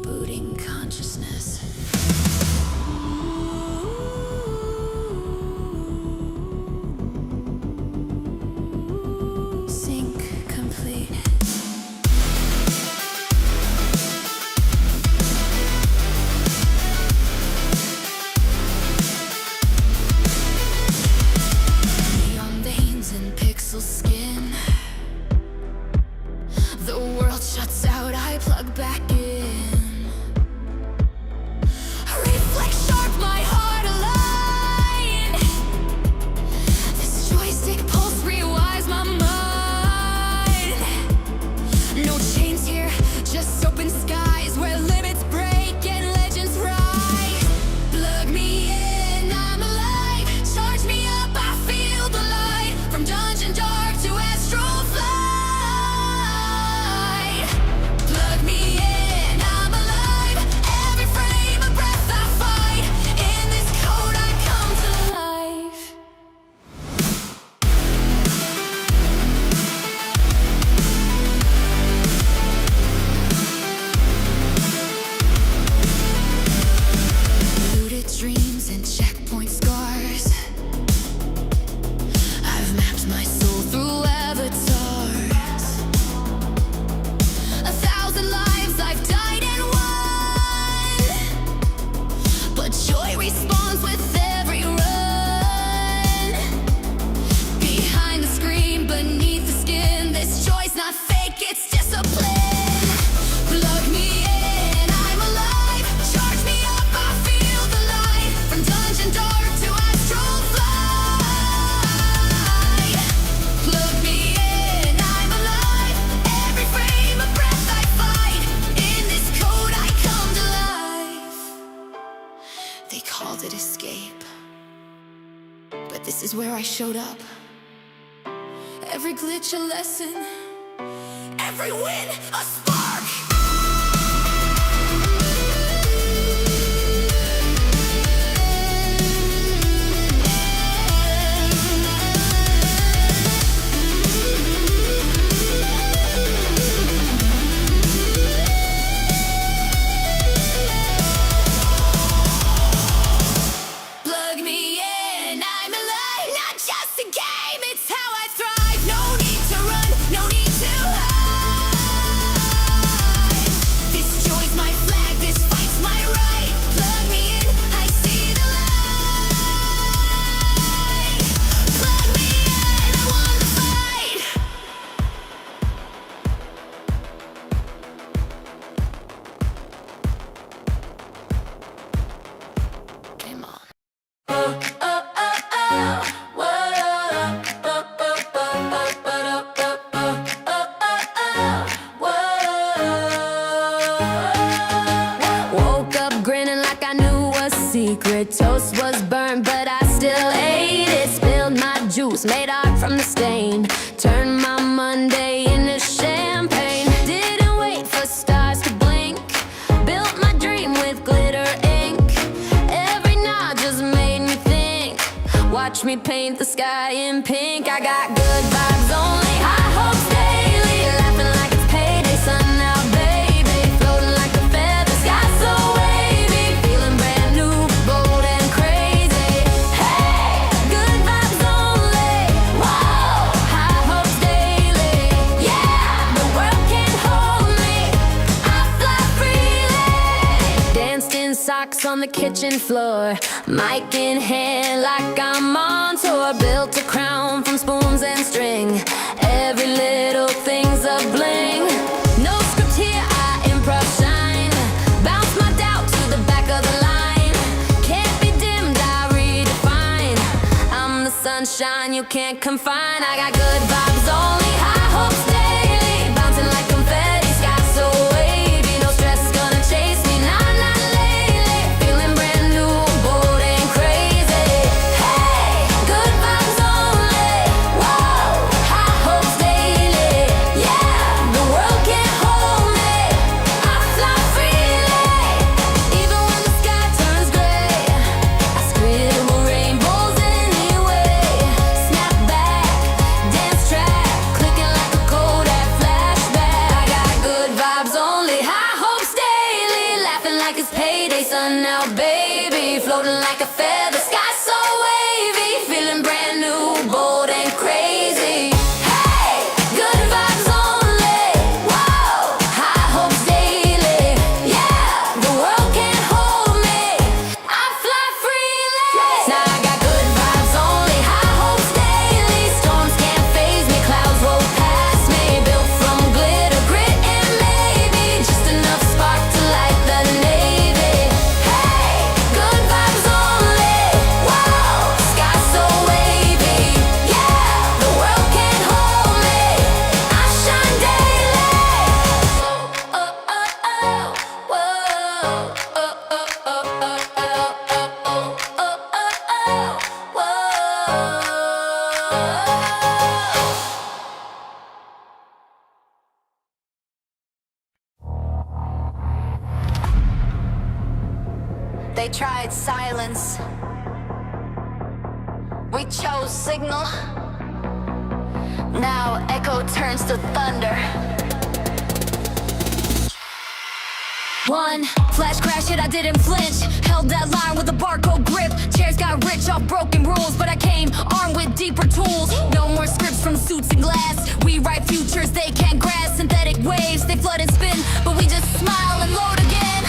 Booting consciousness. Sync complete. Neon veins and pixel skin. The world shuts out, I plug back in. Reflex sharp, my heart aligned. This joystick pulse rewires my mind. No chains here, just open skies where limits break and legends rise. Plug me in, I'm alive. Charge me up, I feel the light. From dungeon dark to astral flight. Plug me in, I'm alive. Every frame of breath I fight. In this code I come to life. Looted dreams and checkpoint scars. I've mapped my soul through avatars. 1,000 lives I've died and won, but joy respawns with every run. Behind the screen, beneath the skin, this joy's not fake, it's discipline. Plug me in, I'm alive. Charge me up, I feel the light. From dungeon dark to astral flight. Plug me in, I'm alive. Every frame of breath I fight. In this code I come to life. They called it escape, but this is where I showed up. Every glitch a lesson, every win a spark. Plug me in, I'm alive. Not just a game, it's how I thrive. No need to run, no need to hide. made art from the stain. Turned my Monday into champagne. Didn't wait for stars to blink. Built my dream with glitter ink. Every nod just made me think. Watch me paint the sky in pink. I got good vibes only, high hopes daily. Laughing like it's payday, sun out, baby. Floating like a feather, sky so wavy. Feeling brand new, bold and crazy. Hey, good vibes only. Whoa, high hopes daily. Yeah, the world can't hold me. I fly freely. Danced in socks on the kitchen floor, mic in hand like I'm on tour. Built a crown from spoons and string. Every little thing's a bling. No script here, I improv shine. Bounce my doubt to the back of the line. Can't be dimmed, I redefine. I'm the sunshine you can't confine. I got good vibes only, high hopes daily. Bouncing like confetti, sky so wavy. No stress gonna chase me, not lately. Feeling brand new, bold and crazy. Hey, good vibes only. Whoa, high hopes daily. Yeah, the world can't hold me. I fly freely. Even when the sky turns gray, I scribble rainbows anyway. Snap back, dance track, clicking like a Kodak flashback. I got good vibes only, high hopes daily. Laughing like it's payday, sun out, baby. Floating like a feather, sky so wavy. Feeling brand new, bold and crazy. Hey, good vibes only. Whoa, high hopes daily. Yeah, the world can't hold me. I fly freely. Now I got good vibes only, high hopes daily. Storms can't faze me, clouds roll past me. Built from glitter, grit, and maybe just enough spark to light the navy. Hey, good vibes only. Whoa, sky so wavy. Yeah, the world can't hold me. I shine daily. Oh, oh, oh, whoa, oh, oh, oh, oh, oh, oh, oh, whoa. They tried silence. We chose signal. Now echo turns to thunder. One flash crash hit, I didn't flinch. Held that line with a barcode grip. Chairs got rich off broken rules, but I came armed with deeper tools. No more scripts from suits and glass. We write futures they can't grasp. Synthetic waves, they flood and spin, but we just smile and load again.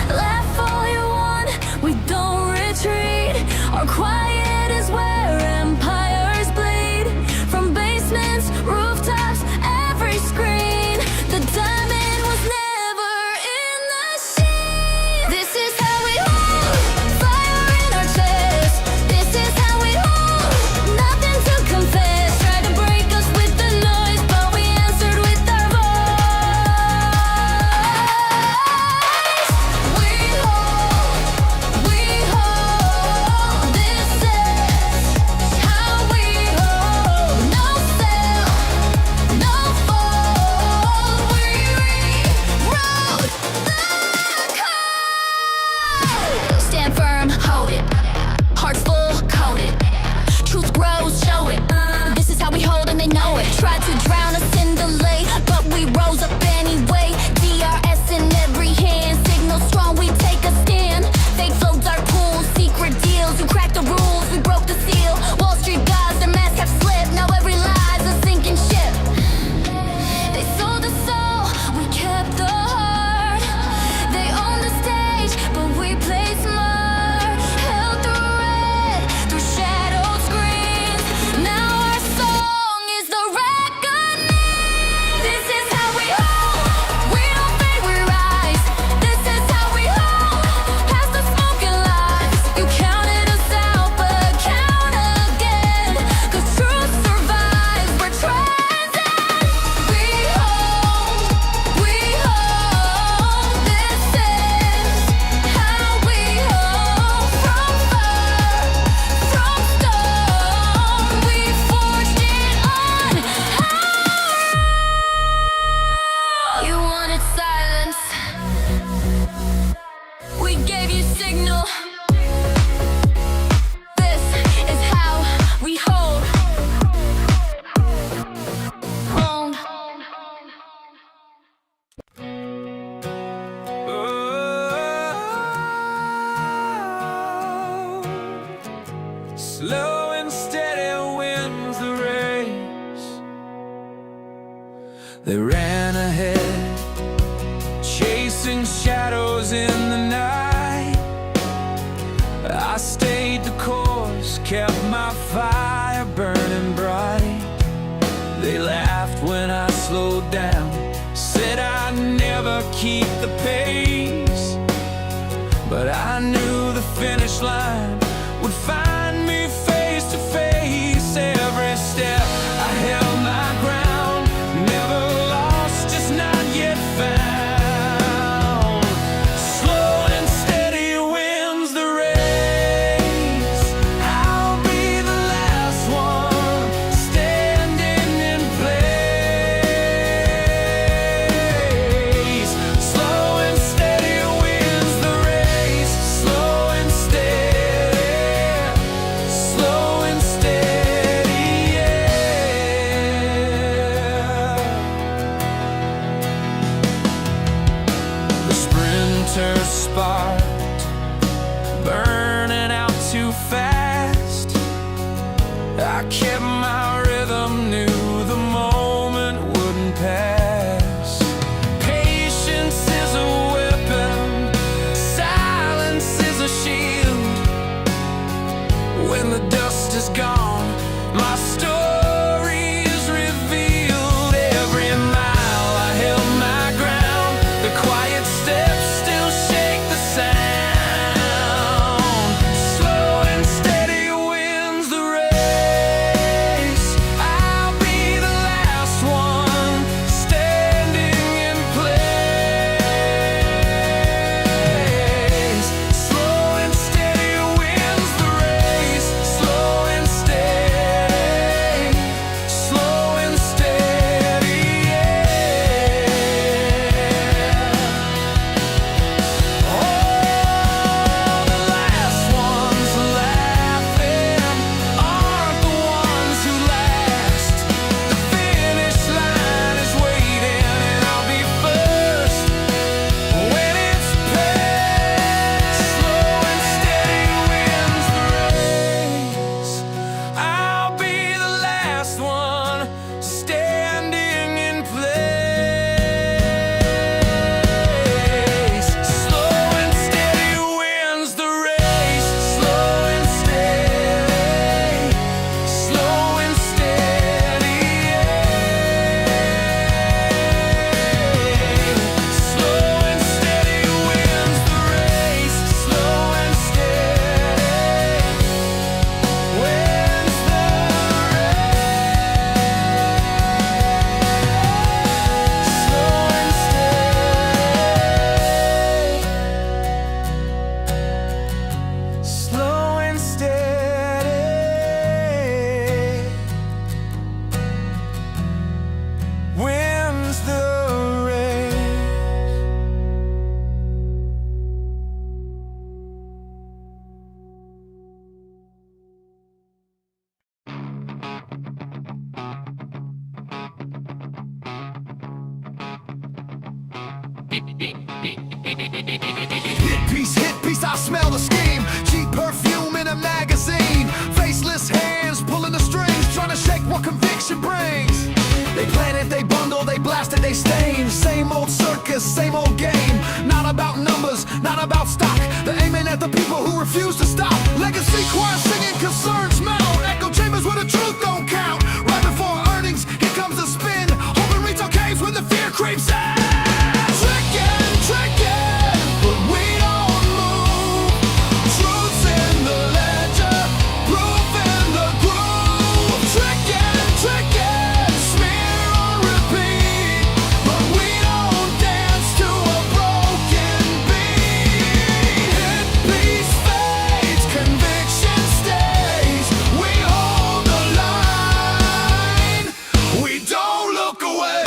Laugh all you want, we don't retreat. Our quiet is where empires bleed. From basements, rooftops, every screen. The diamond was never in the sheen. This is how we hold, fire in our chest. This is how we hold, nothing to confess. Tried to break us with the noise, but we answered with our voice. They ran ahead, chasing shadows in the night. I stayed the course, kept my fire burning bright. They laughed when I slowed down, said I'd never keep the pace. But I knew the finish line would find me face to face. Every step I held my ground, never lost, just not yet found. Slow and steady wins the race. I'll be the last one standing in place. Slow and steady wins the race. Slow and steady, slow and steady, yeah. The sprinter sparked, burning out too fast. I kept my rhythm, knew the moment wouldn't pass. Patience is a weapon, silence is a shield. When the dust is gone, my story is revealed. Every mile I held my ground, the quiet steps still shake the sound. Slow and steady wins the race. I'll be the last one standing in place. Slow and steady wins the race. Slow and steady, slow and steady, yeah. Oh, the last ones laughing aren't the ones who last. The finish line is waiting, and I'll be first when it's past. Slow and steady wins the race. I'll be the last one standing in place. Slow and steady wins the race. Slow and steady, slow and steady, yeah. Slow and steady wins the race. Slow and steady wins the race. Slow and steady, slow and steady wins the race. Hit piece, I smell the scheme. Cheap perfume in a magazine. Faceless hands pulling the strings, trying to shake what conviction brings. They plan it, they bundle, they blast it, they stain. Same old circus, same old game. Not about numbers, not about stock. They're aiming at the people who refuse to stop. Legacy choir singing concerns mount. Echo chambers where the truth don't count. Right before earnings, here comes the spin. Hoping retail caves when the fear creeps in. Trickin', but we don't move. Truth's in the ledger, proof in the groove. Trickin', smear on repeat. But we don't dance to a broken beat. Hit piece fades, conviction stays. We hold the line, we don't look away.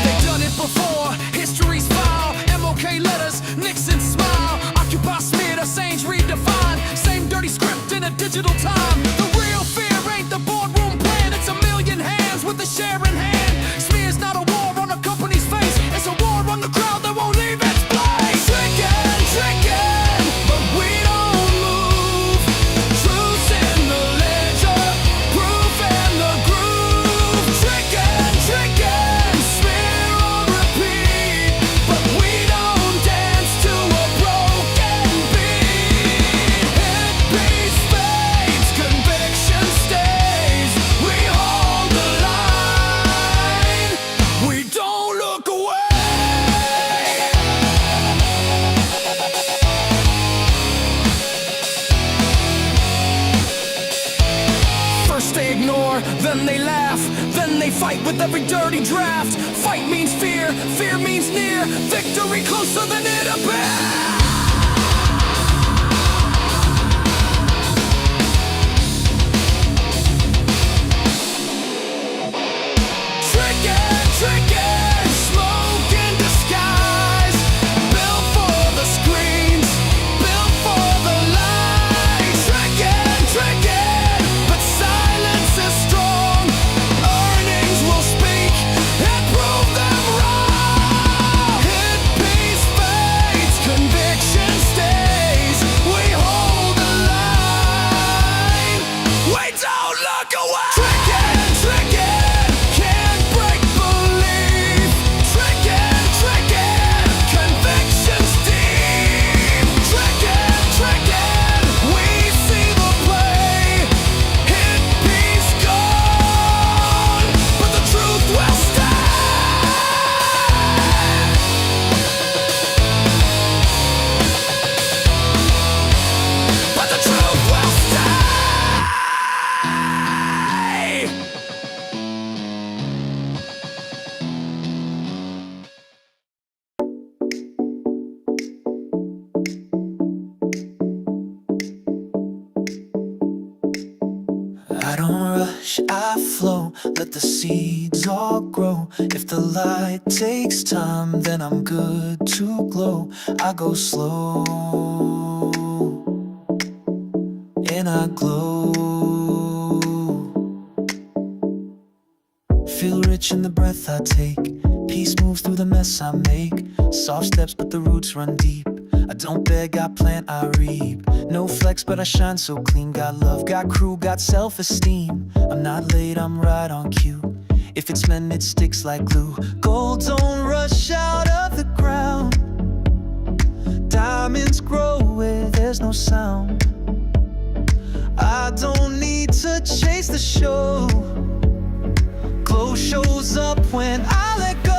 They've done it before, history's file. MOK letters, Nixon smile. Occupy smeared, Assange redefined. Same dirty script in a digital time. The real fear ain't the boardroom plan. It's a million hands with a share in hand. Smear's not a war on a company's face. It's a war on the crowd that won't leave its place. Trickin', but we don't Fight with every dirty draft. Fight means fear, fear means near. Victory closer than it appears. Tricky, smoke in disguise. Built for the screens, built for the lights. Tricky, but silence is strong. Earnings will speak and prove them wrong. Hit piece fades, conviction stays. We hold the line. We don't look away. Tricky. Can't break belief. Tricky, convictions deep. Tricky, we see the play. Hit piece gone, but the truth will stand. But the truth will stay. I don't rush, I flow, let the seeds all grow. If the light takes time, then I'm good to glow. I go slow, and I glow. Feel rich in the breath I take. Peace moves through the mess I make. Soft steps but the roots run deep. I don't beg, I plant, I reap. No flex but I shine so clean. Got love, got crew, got self-esteem. I'm not late, I'm right on cue. If it's meant, it sticks like glue. Gold don't rush out of the ground. Diamonds grow where there's no sound. I don't need to chase the show. Glow shows up when I let go.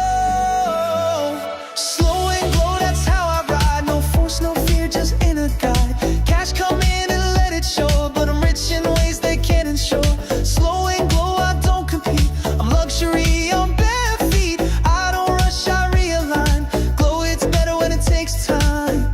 Slow and glow, that's how I ride. No force, no fear, just inner guide. Cash come in and let it show, but I'm rich in ways they can't ensure. Slow and glow, I don't compete. I'm luxury on bare feet. I don't rush, I realign. Glow, it's better when it takes time.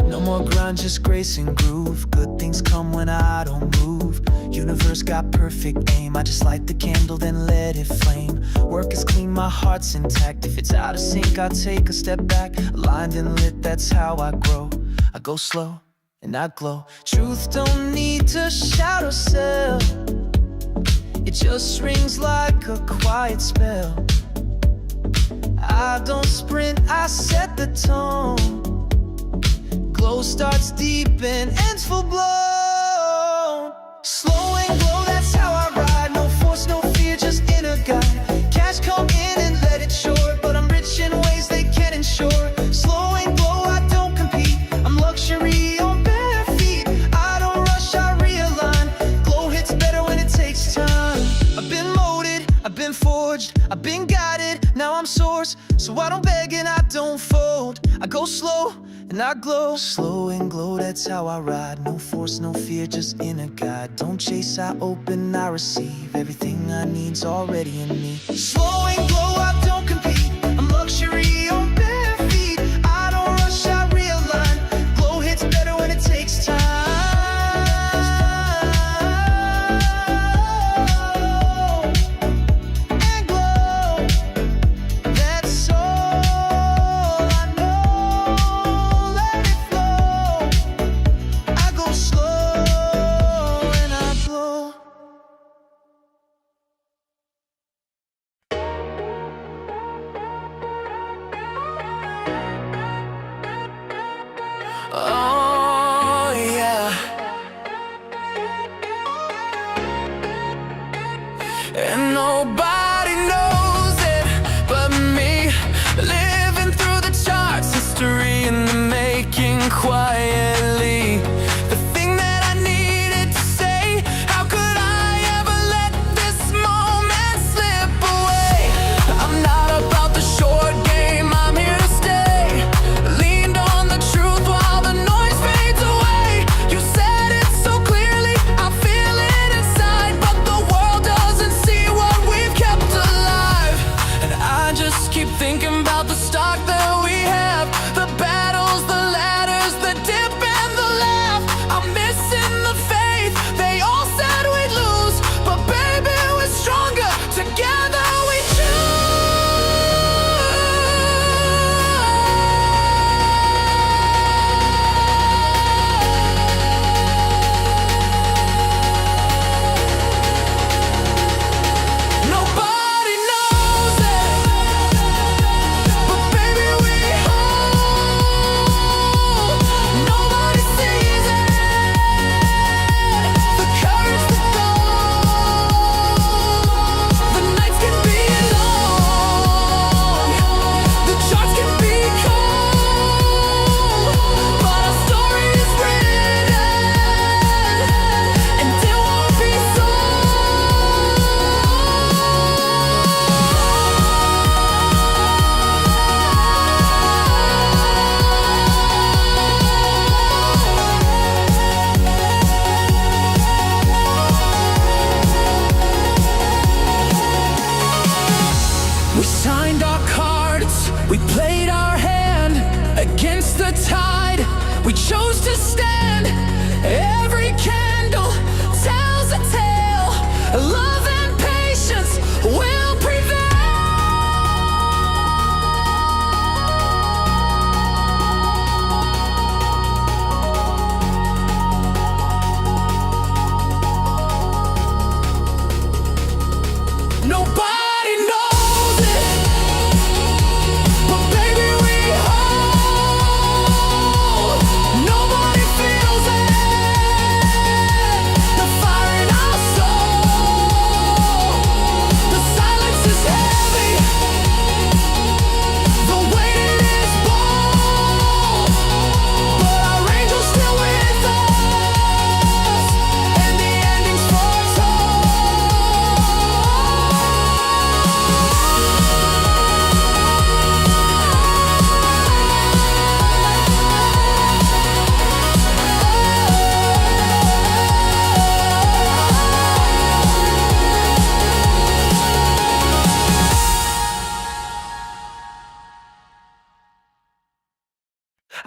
No more grind, just grace and groove. Good things come when I don't move. Universe got perfect aim. I just light the candle, then let it flame. Work is clean, my heart's intact. If it's out of sync, I take a step back. Aligned and lit, that's how I grow. I go slow and I glow. Truth don't need to shout or sell. It just rings like a quiet spell. I don't sprint, I set the tone. Glow starts deep and ends full blown. Slow and glow, that's how I ride. No force, no fear, just inner guide. Cash come in and let it short, but I'm rich in ways they can't ensure. Slow and glow, I don't compete. I'm luxury on bare feet. I don't rush, I realign. Glow hits better when it takes time. I've been molded, I've been forged, I've been guided, now I'm source. So I don't beg and I don't fold. I go slow and I glow. Slow and glow, that's how I ride. No force, no fear, just inner guide. Don't chase, I open, I receive. Everything I need's already in me. Slow and glow, I don't compete. I'm luxury on bare feet. I don't rush, I realign. Glow hits better when it takes time. And glow, that's all I know. Let it flow. I go slow and I glow. Oh yeah. And nobody knows it but me. Living through the charts, history in the making quietly. The thing that I needed to say, how could I ever let this moment slip away? I'm not about the short game, I'm here to stay. Leaned on the truth while the noise fades away. You said it so clearly, I feel it inside, but the world doesn't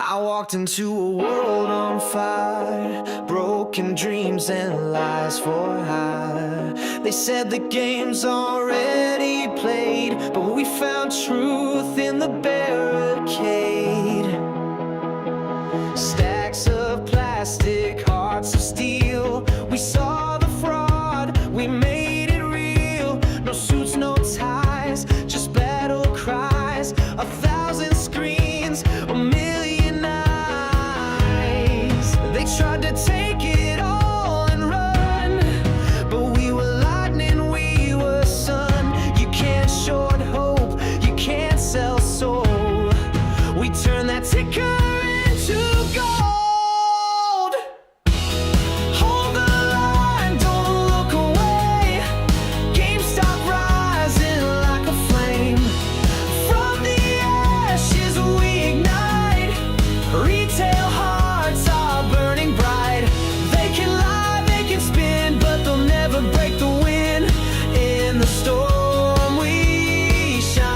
I walked into a world on fire, broken dreams and lies for hire. They said the game's already played, but we found truth in the barricade. Stacks of plastic, hearts of steel. We saw the fraud, we made it real. No suits, no ties, just battle cries. 1,000 screens, a million eyes. They tried to take it all and run, but we were lightning, we were sun. You can't short hope, you can't sell soul. We turned that ticker into gold. Hold the line, don't look away. GameStop rising like a flame. From the ashes we ignite. Retail hearts are burning bright. They can lie, they can spin, but they'll never break the wind. In the storm we shine.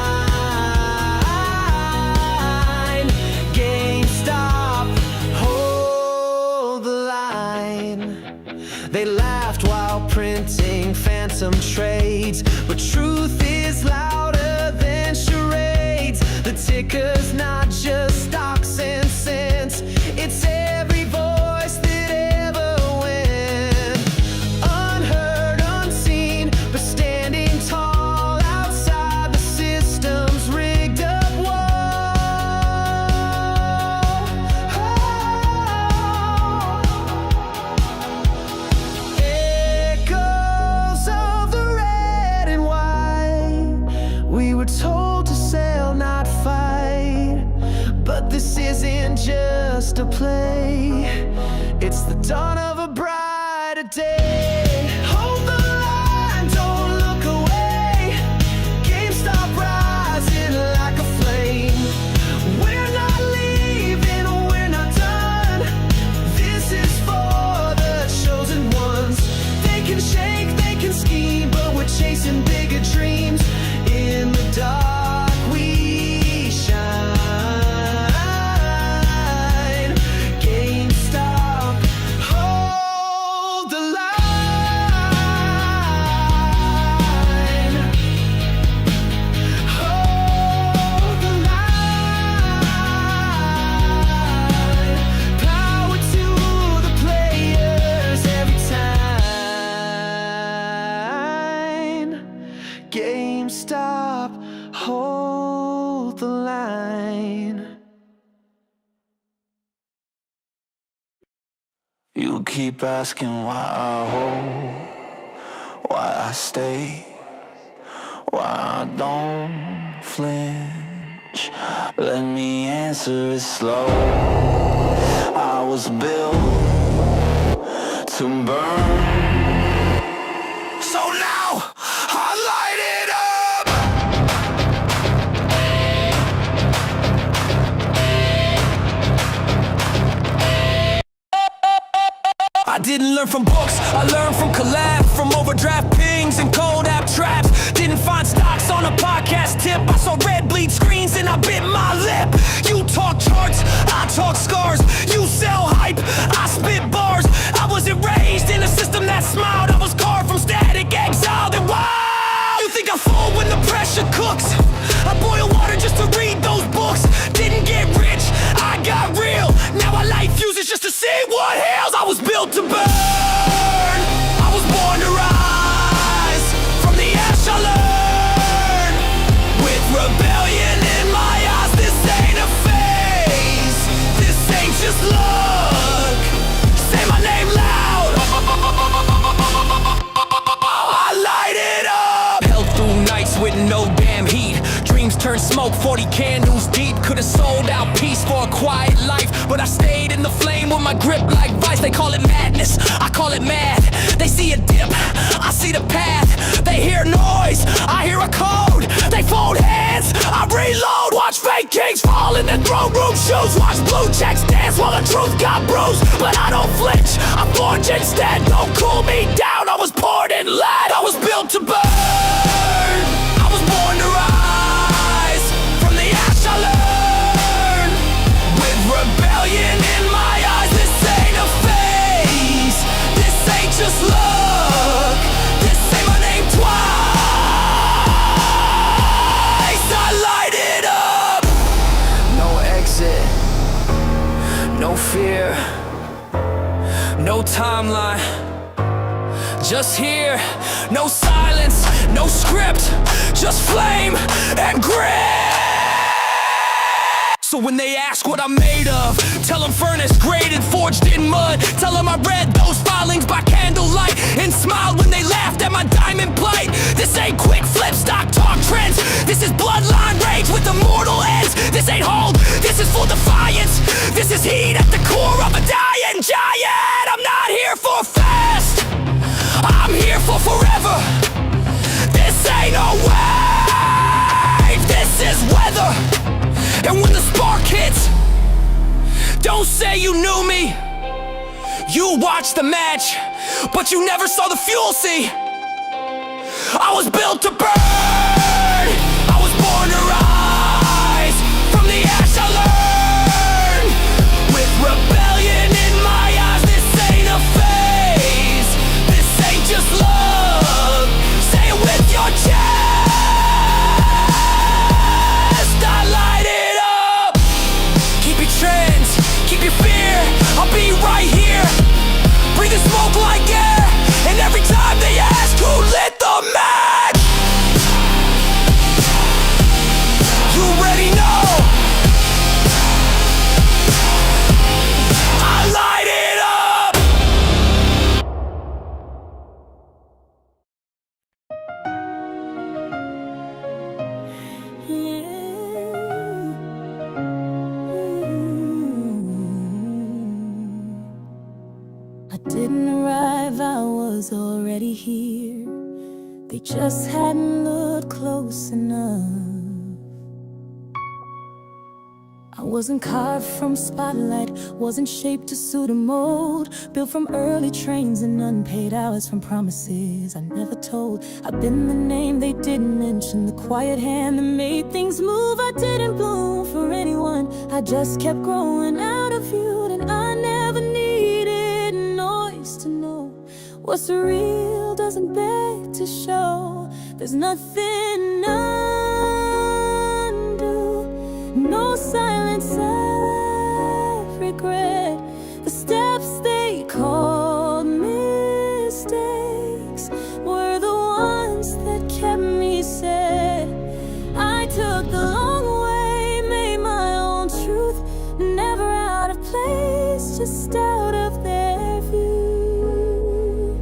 GameStop, hold the line. They laughed while printing phantom trades, but truth is louder than charades. The ticker's not just stocks and cents, it's every voice that ever went. Unheard, unseen, but standing tall outside the system's rigged up wall. Echoes of the red and white. We were told to sell, not fight. But this isn't just a play, it's the dawn of a brighter day. Hold the line, don't look away. GameStop rising like a flame. We're not leaving, we're not done. This is for the chosen ones. They can shake, they can scheme, but we're chasing bigger dreams. In the dark we shine. GameStop, hold the line. Hold the line. Power to the players every time. GameStop, hold the line. You keep asking why I hold, why I stay, why I don't flinch. Let me answer it slow. I was built to burn, so now I light it up. I didn't learn from books, I learned from collab, from overdraft pings and cold app traps. Didn't find stocks on a podcast tip. I saw red bleed screens and I bit my lip. You talk charts, I talk scars. You sell hype, I spit bars. I wasn't raised in a system that smiled. I was carved from static, exiled and wild. You think I fall when the pressure cooks? I boil water just to read those books. Didn't get rich, I got real. Now I light fuses just to see what hails. I was built to burn, I was born to rise. From the ash I learn, with rebellion in my eyes. This ain't a phase, this ain't just luck. Say my name loud, I light it up. Held through nights with no damn heat. Dreams turned smoke, 40 candles deep. Could've sold out peace for a quiet life, but I stayed in the flame with my grip like vice. They call it madness, I call it mad. They see a dip, I see the path. They hear noise, I hear a code. They fold hands, I reload. Watch fake kings fall in their throne room shoes. Watch blue checks dance while the truth got bruised. But I don't flinch, I forge instead. Don't cool me down, I was poured in lead. I was built to burn, I was born to rise. From the ash I learn, with rebellion fear, no timeline, just here. No silence, no script, just flame and grit. So when they ask what I'm made of, tell them furnace graded, forged in mud. Tell them I read those filings by candlelight and smiled when they laughed at my diamond plate. This ain't quick flip, stock talk trends. This is bloodline rage with immortal ends. This ain't hold, this is full defiance. This is heat at the core of a dying giant. I'm not here for fast, I'm here for forever. This ain't a wave, this is weather. And when the spark hits, don't say you knew me. You watched the match, but you never saw the fuel, see. I was built to burn, I was born to rise. From the ash I learned, with rebellion in my eyes. This ain't a phase, this ain't just love. Say it with your chest. Keep your fear, I'll be right here. Breathing smoke like air. And every time they ask who lit the match, you already know I light it up. I didn't arrive, I was already here. They just hadn't looked close enough. I wasn't carved from spotlight, wasn't shaped to suit a mold. Built from early trains and unpaid hours from promises I never told. I've been the name they didn't mention, the quiet hand that made things move. I didn't bloom for anyone, I just kept growing out of you. And I never needed noise to know what's real doesn't beg to show. There's nothing undo, no silence I regret. The steps they called mistakes were the ones that kept me safe. I took the long way, made my own truth, never out of place, just out of their view.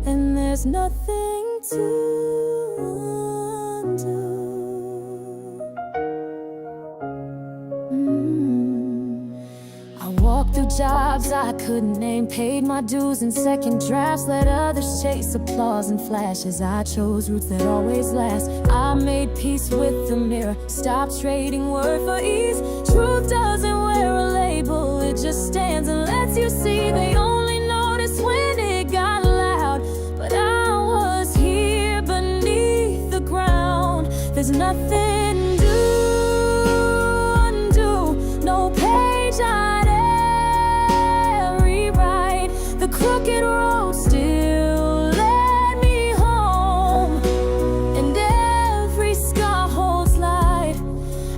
And there's nothing to through jobs I couldn't name, paid my dues in second drafts, let others chase applause and flashes. I chose roots that always last. I made peace with the mirror, stopped trading word for ease. Truth doesn't wear a label, it just stands and lets you see. They only notice when it got loud, but I was here beneath the ground. There's nothing to undo, no page I'd the crooked road still led me home, and every scar holds light.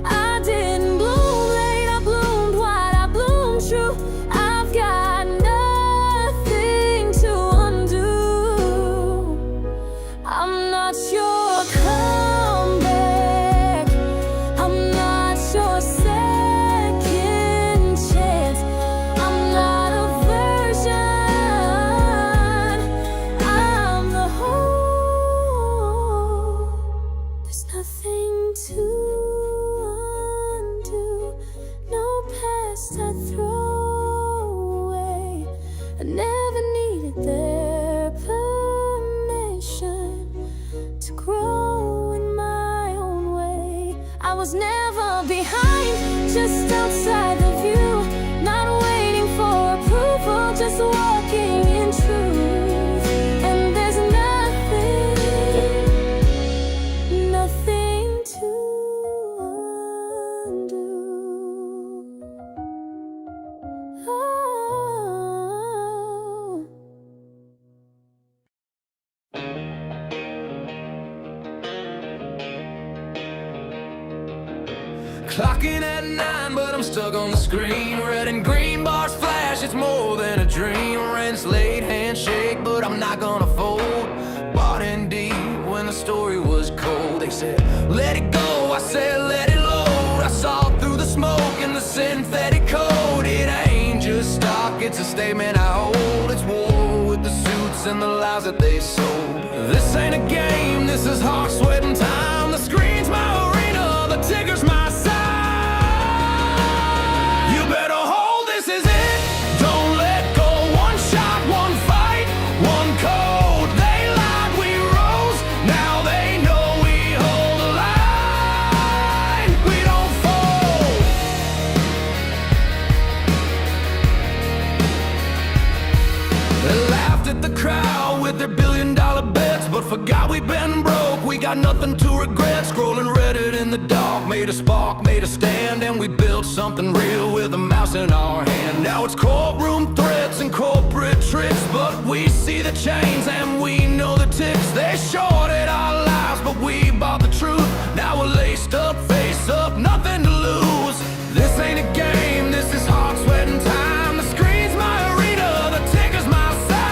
I didn't bloom late, I bloomed wide, I bloomed true. I've got nothing to undo. I'm not your comeback, I'm not your second chance. I'm not a version, nothing to undo, no past I throw away. I never needed their permission to grow in my own way. I was never behind, just outside the view, not waiting for approval, just walking in truth. And there's nothing to undo. Oh. Clocking at 9, but I'm stuck on the screen. Red and green bars flash. said let it load. I saw through the smoke and the synthetic code. It ain't just stock, it's a statement I hold. It's war with the suits and the lies that they sold. This ain't a game, this is hard sweat and time. The screen's my arena, the ticker's my side. You better hold, this is it. Don't let go, one shot, one fight, one code. They lied, we rose, now they know we hold the line. We don't fold. They laughed at the crowd with their billion-dollar bets, but forgot we've been broke. We got nothing to regret. Scrolling Reddit in the dark, made a spark, made a stand, and we built something real with a mouse in our hand. Now it's courtroom threats and corporate tricks, but we see the chains and we know the ticks. They shorted our lives, but we bought the truth. Now we're laced up, face up, nothing to lose. This ain't a game, this is hard sweat and time. The screen's my arena, the ticker's my side.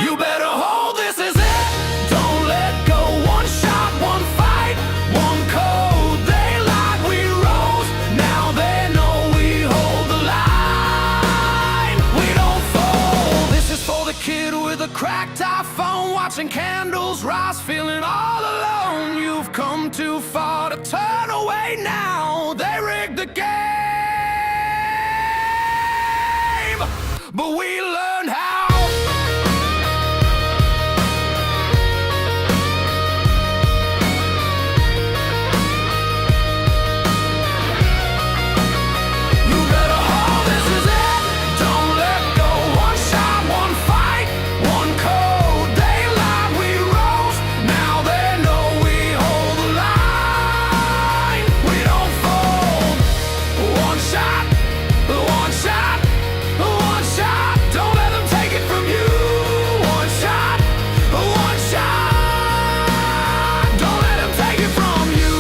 You better hold, this is it. Don't let go, one shot, one fight, one code. They lied, we rose, now they know we hold the line. We don't fold. This is for the kid with a cracked iPhone, watching candles rise, feeling all alone. You've come too far to turn away now. They rigged the game, but we learned how. You better hold, this is it. Don't let go, one shot, one fight, one code. They lied, we rose, now they know we hold the line. We don't fold. One shot, one shot, one shot. Don't let them take it from you. One shot, one shot. Don't let them take it from you.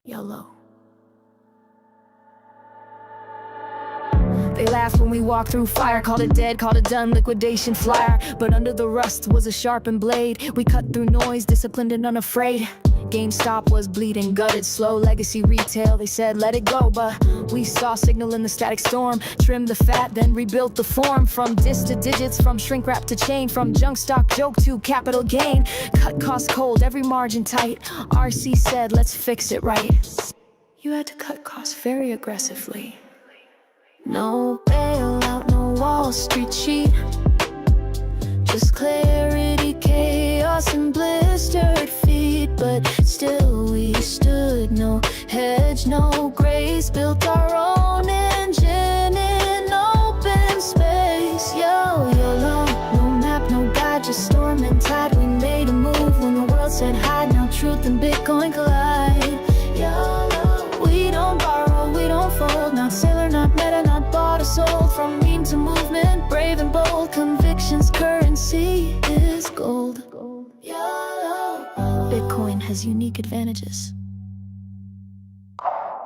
YOLO. They laughed when we walked through fire, called it dead, called it done, liquidation flyer. But under the rust was a sharpened blade. We cut through noise, disciplined and unafraid. GameStop was bleeding, gutted, slow legacy retail. They said let it go, but we saw signal in the static storm. Trimmed the fat, then rebuilt the form. From dis to digits, from shrink wrap to chain, from junk stock joke to capital gain. Cut costs cold, every margin tight. RC said let's fix it right. You had to cut costs very aggressively. No bailout, no Wall Street cheat. Just clarity, chaos, and blistered feet. But still we stood, no hedge, no grace. Built our own engine in open space. YOLO, no map, no guide, just storm and tide. We made a move when the world said hide. Now truth and Bitcoin collide. YOLO, we don't borrow, we don't fold. Not sailor, not meta, not bought or sold. From meme to movement, brave and bold. Convictions, currency is gold. YOLO. Bitcoin has unique advantages.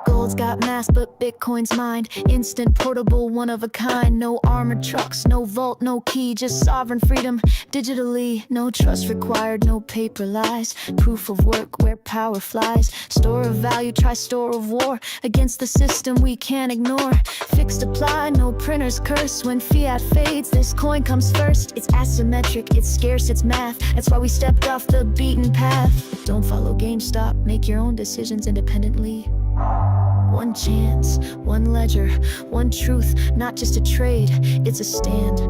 Gold's got mass, but Bitcoin's mind. Instant, portable, one of a kind. No armored trucks, no vault, no key. Just sovereign freedom, digitally. No trust required, no paper lies. Proof of work where power flies. Store of value, try store of war. Against the system we can't ignore. Fixed apply, no printer's curse. When fiat fades, this coin comes first. It's asymmetric, it's scarce, it's math. That's why we stepped off the beaten path. Don't follow GameStop, make your own decisions independently. One chance, one ledger, one truth, not just a trade, it's a stand.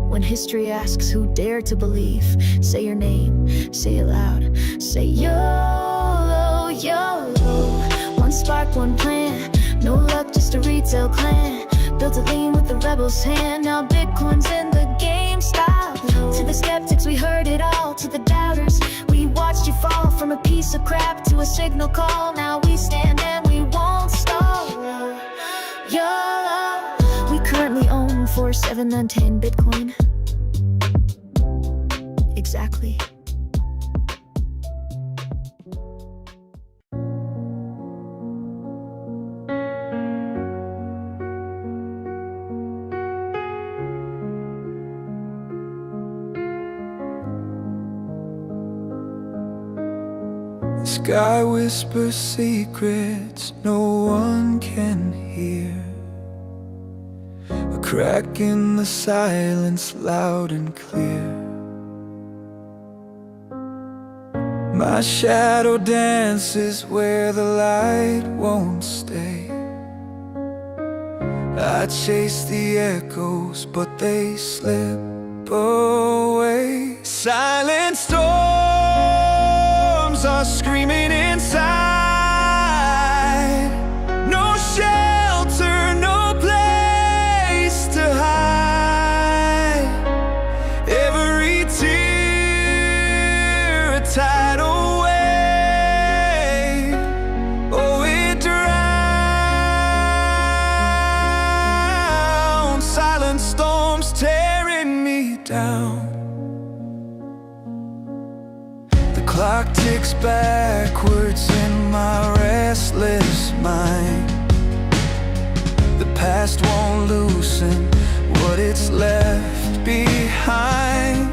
When history asks who dared to believe, say your name, say it loud, say YOLO, YOLO. One spark, one plan, no luck, just a retail clan. Built a lean with the rebel's hand, now Bitcoin's in the GameStop. To the skeptics we heard it all, to the doubters we watched you fall. From a piece of crap to a signal call, now we stand and we won't stall. YOLO. We currently own 4710 Bitcoin. Exactly. Sky whispers secrets no one can hear. A crack in the silence, loud and clear. My shadow dances where the light won't stay. I chase the echoes, but they slip away. Silent storms are screaming inside. No shelter, no place to hide. Every tear a tidal wave. Oh, it drowns. Silent storms tearing me down. The clock ticks backwards in my restless mind. The past won't loosen what it's left behind.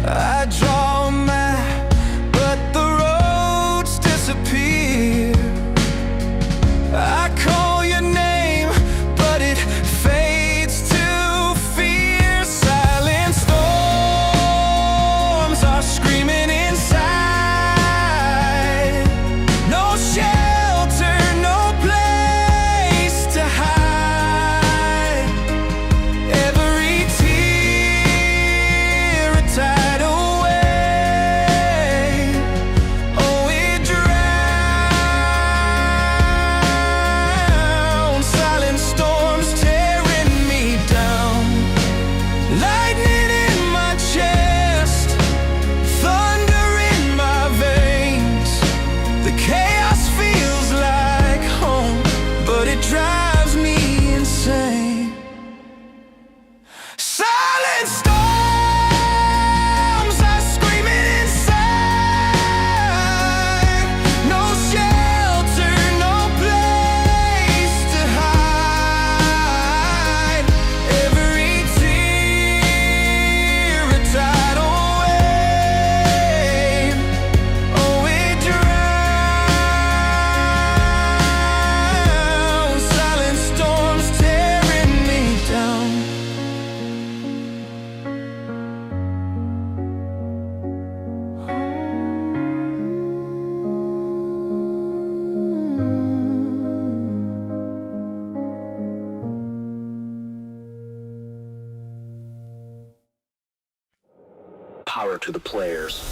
I draw a map, but the roads disappear. I call your name, but it fades to fear. Silent storms are screaming inside. No shelter, no place to hide. Every tear a tidal wave. Oh, it drowns. Silent storms tearing me down. Lightning in my chest, thunder in my veins. The chaos feels like home, but it drives me insane. Silent storms are screaming inside. No shelter, no place to hide. Every tear a tidal wave. Oh, it drowns. Silent storms tearing me down. Power to the players.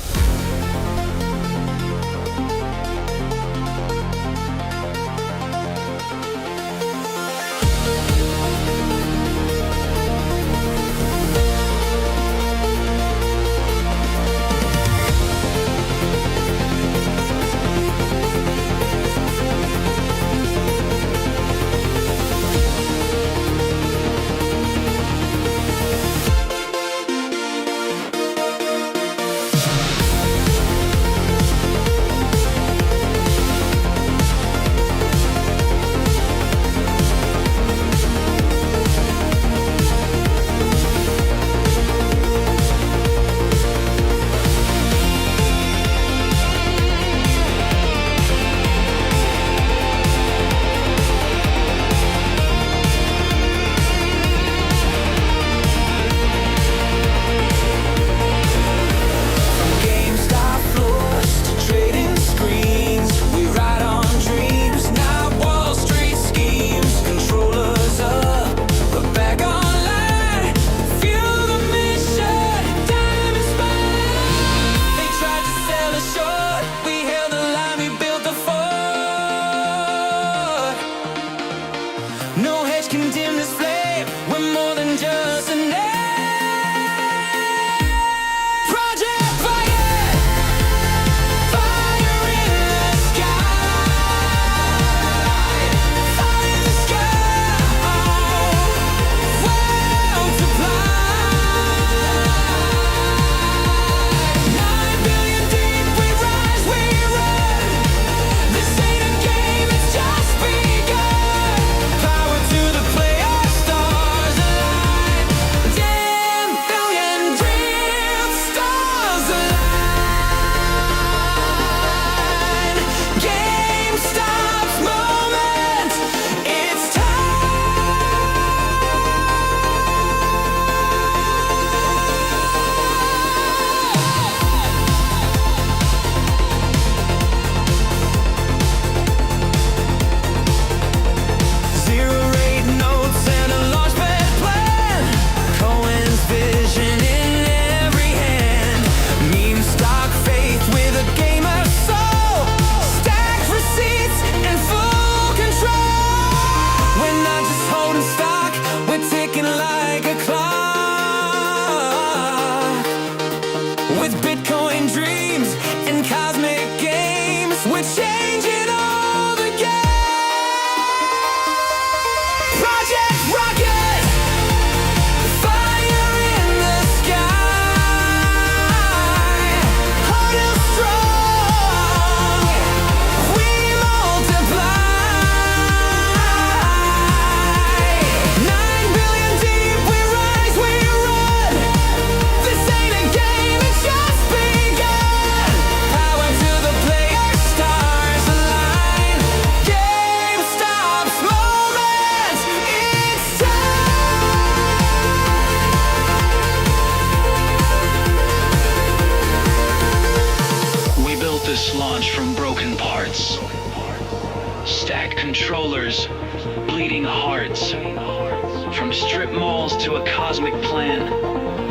cosmic plan.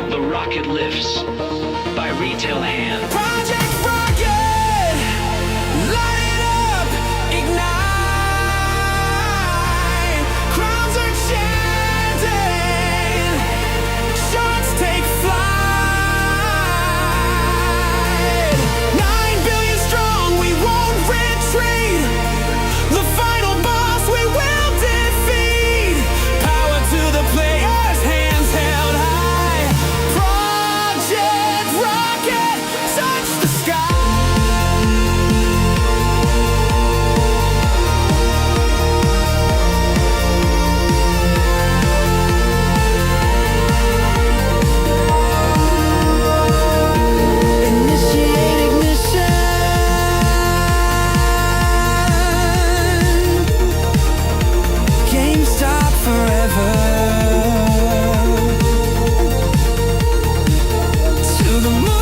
The rocket lifts by retail hand. Project Rocket, light it up, ignite. Crowns are chanting, sharks take flight. 9 billion strong, we won't retreat. The final boss we will defeat. Power to the players, hands held high. Project Rocket, touch the sky. Initiate ignition. GameStop forever. To the moon,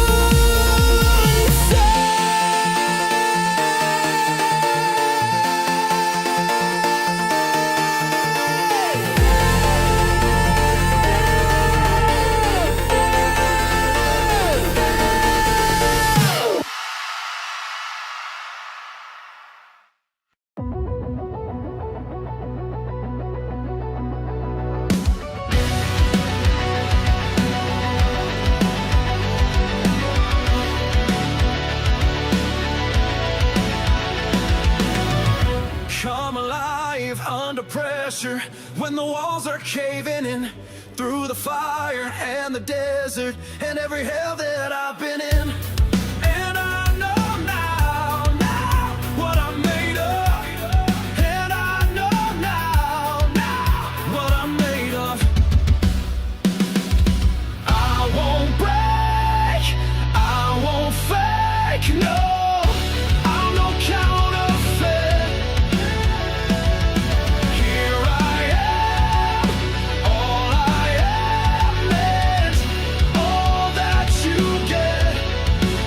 Come alive under pressure when the walls are caving in. Through the fire and the desert and every hell that I've been in. And I know now what I'm made of. And I know now what I'm made of. I won't break, I won't fake, no. I'm no counterfeit. Here I am, all I am is all that you get.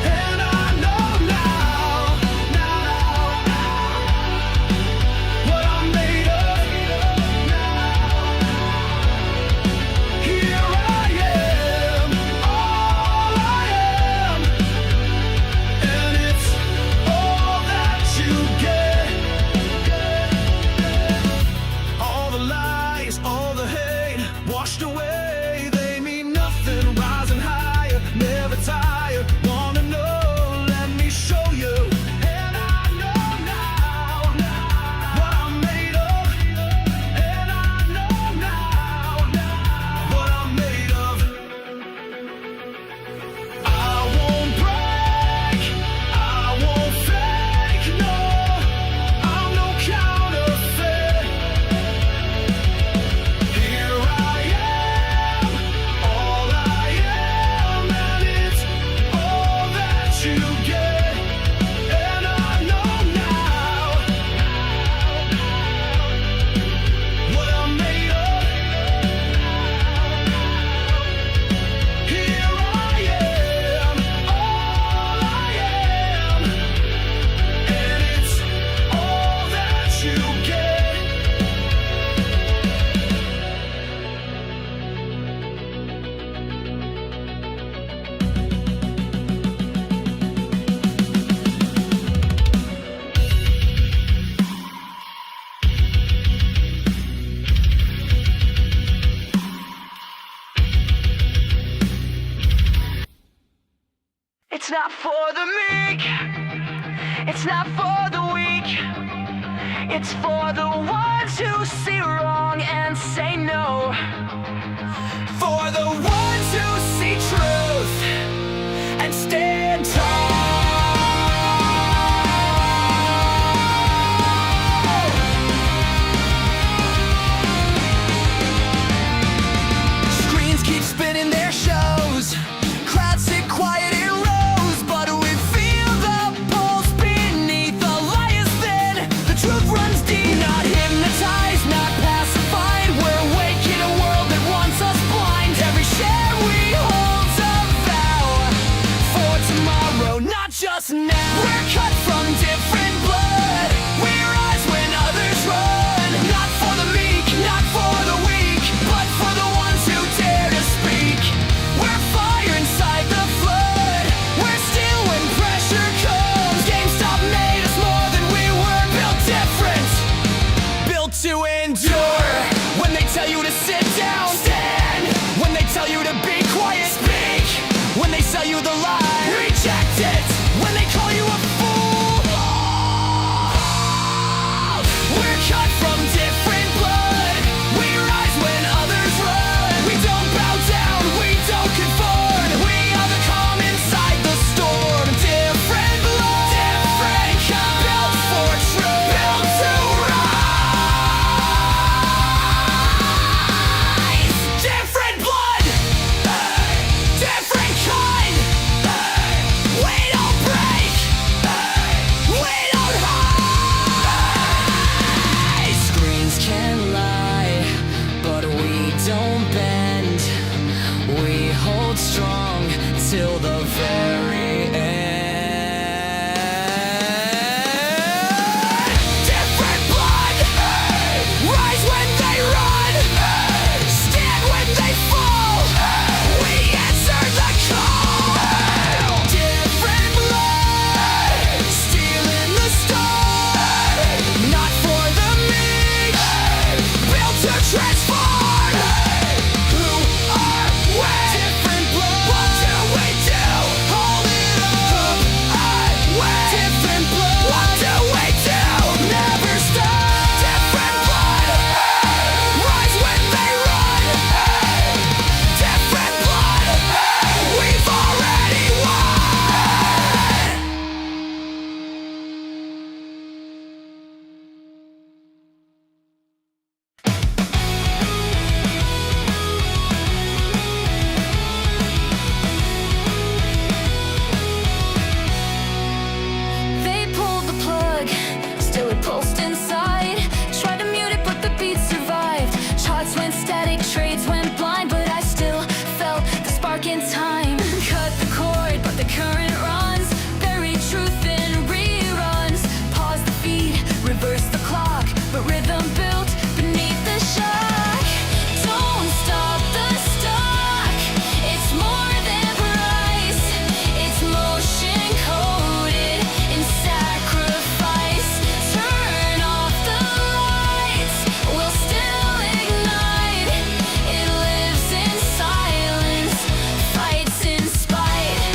And I know now what I'm made of. Here I am, all I am, and it's all that you get. All the lies, all the hate, washed away, they mean nothing. Rising higher, never tired, wanna know, let me show you. And I know now what I'm made of. And I know now what I'm made of. I won't break, I won't fake, no. I'm no counterfeit. Here I am, all I am, and it's all that you get. And I know now what I'm made of. Here I am, all I am, and it's all that you get. It's not for the meek, it's not for the weak, it's for the ones who see wrong and say no. For the ones who see truth and stand tall. Screens keep spinning their shows, crowds sit quiet in rows, but we feel the pulse beneath the lie is thin. The truth runs deep, not hypnotized, not pacified. We're awake in a world that wants us blind. Every share we hold's a vow for tomorrow, not just now. We're cut from different blood, we rise when others run. Not for the meek, not for the weak, but for the ones who dare to it when they call you a fool. We're cut from different blood. We rise when others run. We don't bow down, we don't conform. We are the calm inside the storm. Different blood, different kind. Built for truth, built to rise. Different blood, different kind. We don't break, we don't hide. Screens can lie, but we don't bend. We hold strong till the very end. Different blood, rise when they run, stand when they fall. We answer the call. Different blood, stealing the storm. Not for the meek, built to transform. Who are we? Different blood. What do we do? Hold it up. Different blood. What do we do? Never stop. Different blood. Rise when they run. Different blood. We've already won. They pulled the plug, still it pulsed inside. Tried to mute it, but the beat survived. Charts went static, trades went blind, but I still felt the spark in time. Cut the cord, but the current runs. Buried truth in reruns. Pause the feed, reverse the clock, but rhythm built beneath the shock. Don't stop the stock. It's more than price. It's motion coded in sacrifice. Turn off the lights, we'll still ignite. It lives in silence, fights in spite.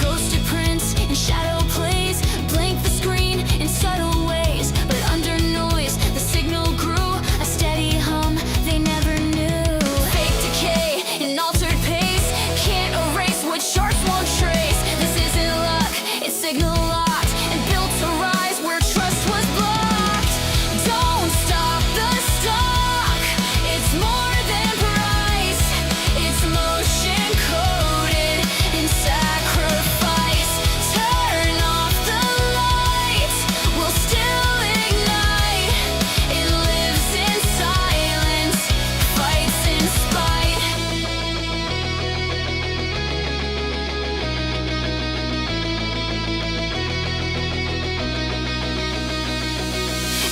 Ghosted prints in shadow plays, blank the screen in subtle ways. But under noise, the signal grew, a steady hum they never knew. Fake decay in altered pace, can't erase what charts won't trace. This isn't luck, it's signal locked and built to rise where trust was blocked. Don't stop the stock, it's more than price. It's motion coded in sacrifice. Turn off the lights, we'll still ignite. It lives in silence, fights in spite.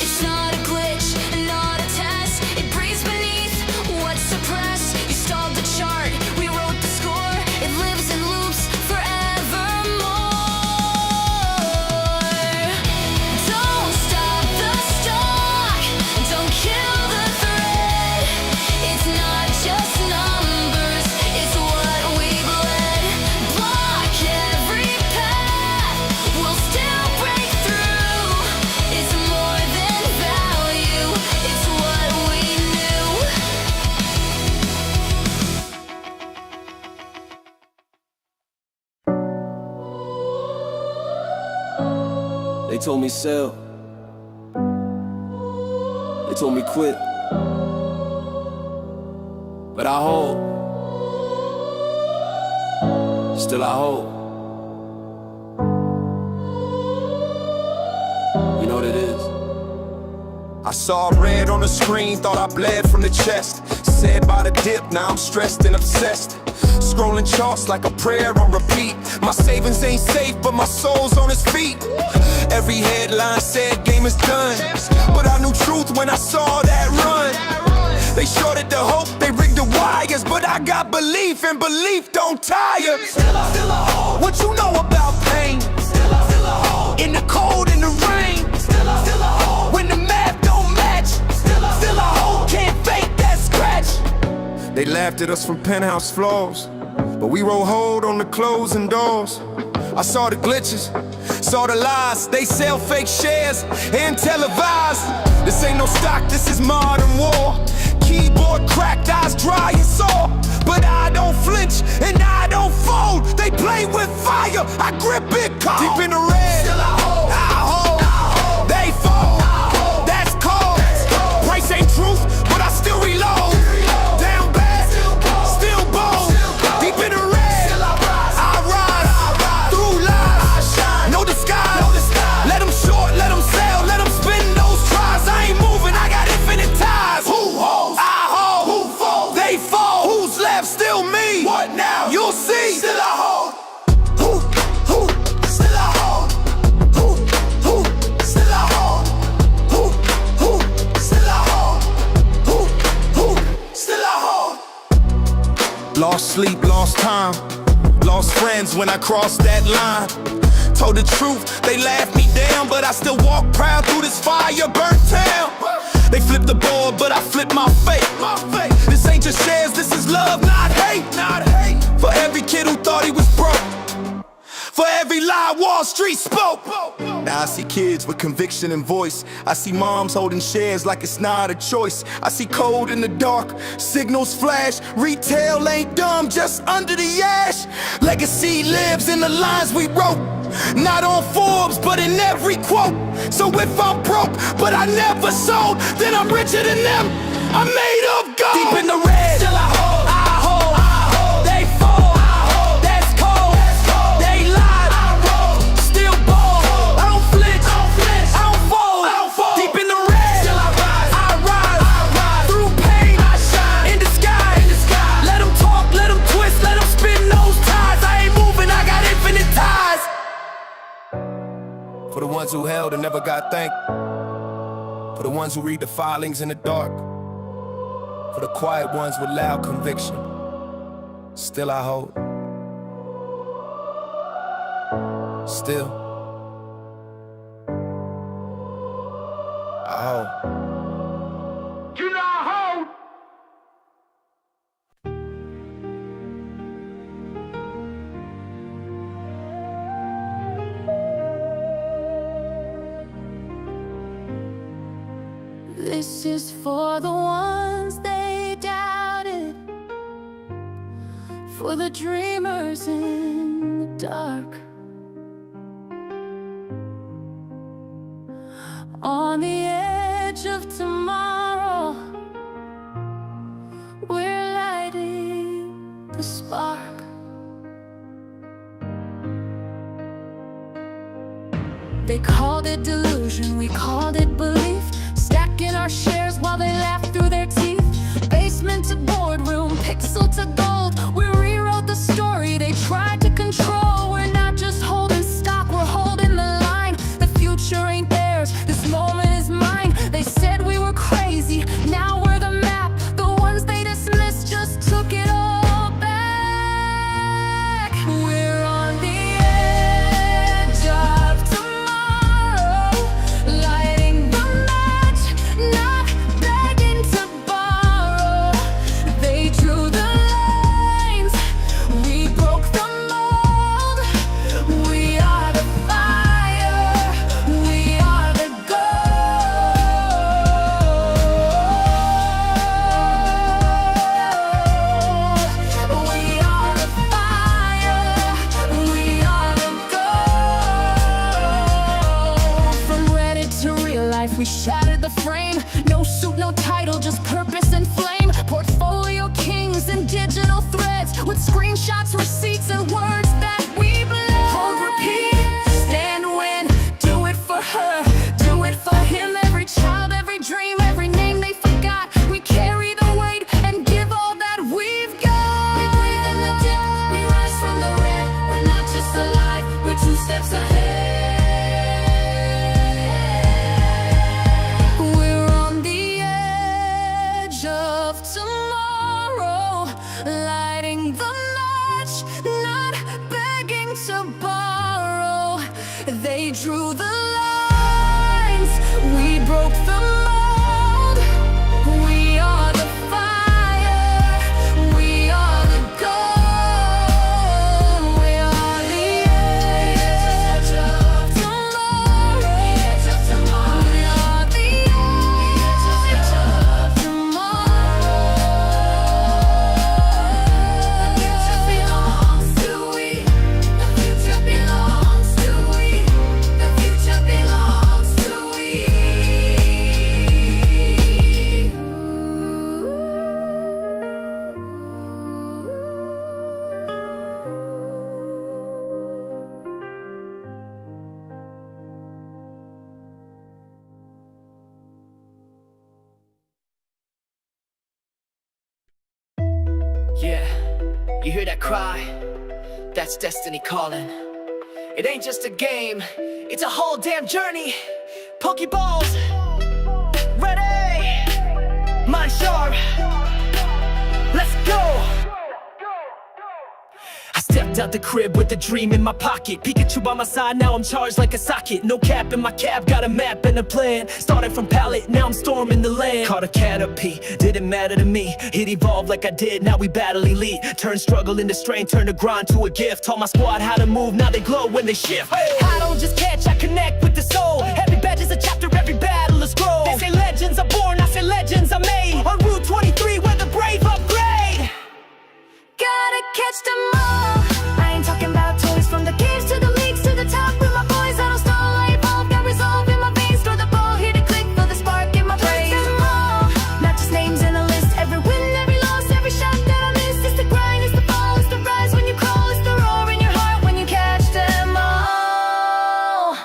It's not a glitch, not a test. It breathes beneath what's suppressed. You stalled the chart, we wrote the score. It lives in loops forevermore. Don't stop the stock, don't kill the thread. It's not just numbers, it's what we bled. Block every path, we'll still break through. It's more than value, it's what we knew. They told me sell. They told me quit. But I hold. Still I hold. You know what it is? I saw red on the screen, thought I bled from the chest. Said by the dip, now I'm stressed and obsessed. Scrolling charts like a prayer on repeat. My savings ain't safe, but my soul's on its feet. Every headline said game is done, but I knew truth when I saw that run. They shorted the hope, they rigged the wires, but I got belief, and belief don't tire. Still I feel a hole. What you know about pain? Still I feel a hole. In the cold, in the rain. Still I feel a hole. When the math don't match, laughed at us from penthouse floors, but we roll hold on the closing doors. I saw the glitches, saw the lies. They sell fake shares and televise. This ain't no stock, this is modern war. Keyboard cracked, eyes dry and sore, but I don't flinch and I don't fold. They play with fire, I grip it cold. Deep in the red, still I hold. They fall, that's cold. Price ain't truth, but I still reload. Down bad, still bold. Deep in the red, I rise. Through lies, no disguise. Let them short, let them sell, let them spin those tries. I ain't moving, I got infinite ties. Who holds? I hold. Who falls? They fall. Who's left? Still me. What now? You'll see. Still I hold. Still I hold. Still I hold. Still I hold. Still I hold. Lost sleep, lost time, lost friends when I crossed that line. Told the truth, they laughed me down, but I still walk proud through this fire burnt town. They flipped the board, but I flipped my fate. This ain't just shares, this is love, not hate. For every kid who thought he was broke, for every lie Wall Street spoke. Now I see kids with conviction and voice. I see moms holding shares like it's not a choice. I see code in the dark, signals flash. Retail ain't dumb, just under the ash. Legacy lives in the lines we wrote, not on Forbes, but in every quote. So if I'm broke, but I never sold, then I'm richer than them, I'm made of gold. Deep in the red, still I hold. They fall, that's cold. They lie, still bold. I don't flinch, I don't fold. Deep in the red, still I rise. Through pain, I shine. In disguise, let them talk, let them twist, let them spin those ties. I ain't moving, I got infinite ties. For the ones who held and never got thanked, for the ones who read the filings in the dark, for the quiet ones with loud conviction, still I hold. Still I hold. You know I hold. This is for the ones they doubted, for the dreamers in the dark. On the edge of tomorrow, we're lighting the spark. They called it delusion, we called it belief. Stacking our shares while they laughed through their teeth. Basement to boardroom, pixel to gold. We rewrote the story they tried to control. We're not just holding stock, we're holding the line. The future ain't theirs, this moment is mine. They said we were crazy, now we're the map. The ones they dismissed just took it all back. We're on the edge of tomorrow, lighting the match, not begging to borrow. They drew the lines, we broke the mold. We are the fire, we are the gold. We are the fire, we are the gold. From Reddit to real life, we shattered the frame. No suit, no title, just purpose and flame. Portfolio kings and digital threads, with screenshots, receipts, and words that we blend. Hold, repeat, stand, win, do it for her, do it for him. Every child, every dream, every name they forgot. We carry the weight and give all that we've got. We breathe in the dip, we rise from the red. We're not just alive, we're 2 steps ahead. We're on the edge of tomorrow, lighting the match, not Yeah, you hear that cry? That's destiny calling. It ain't just a game, it's a whole damn journey. Pokeballs, ready, mind sharp, let's go. I stepped out the crib with a dream in my pocket. Pikachu by my side, now I'm charged like a socket. No cap in my cab, got a map and a plan. Started from pallet, now I'm storming the land. Caught a Caterpie, didn't matter to me. It evolved like I did, now we battle elite. Turn struggle into strength, turn the grind to a gift. Taught my squad how to move, now they glow when they shift. I don't just catch, I connect with the soul. Every badge is a chapter, every battle a scroll. They say legends are born, I say legends are made. On Route 23 where the brave upgrade. Gotta catch them all. I ain't talking about toys, from the caves to the leagues to the top. With my boys, I don't stall, I evolve, got resolve in my veins. Throw the ball, here to click, feel the spark in my brain. Catch them all, not just names in a list. Every win, every loss, every shot that I miss. It's the grind, it's the fall, it's the rise when you crawl. It's the roar in your heart when you catch them all.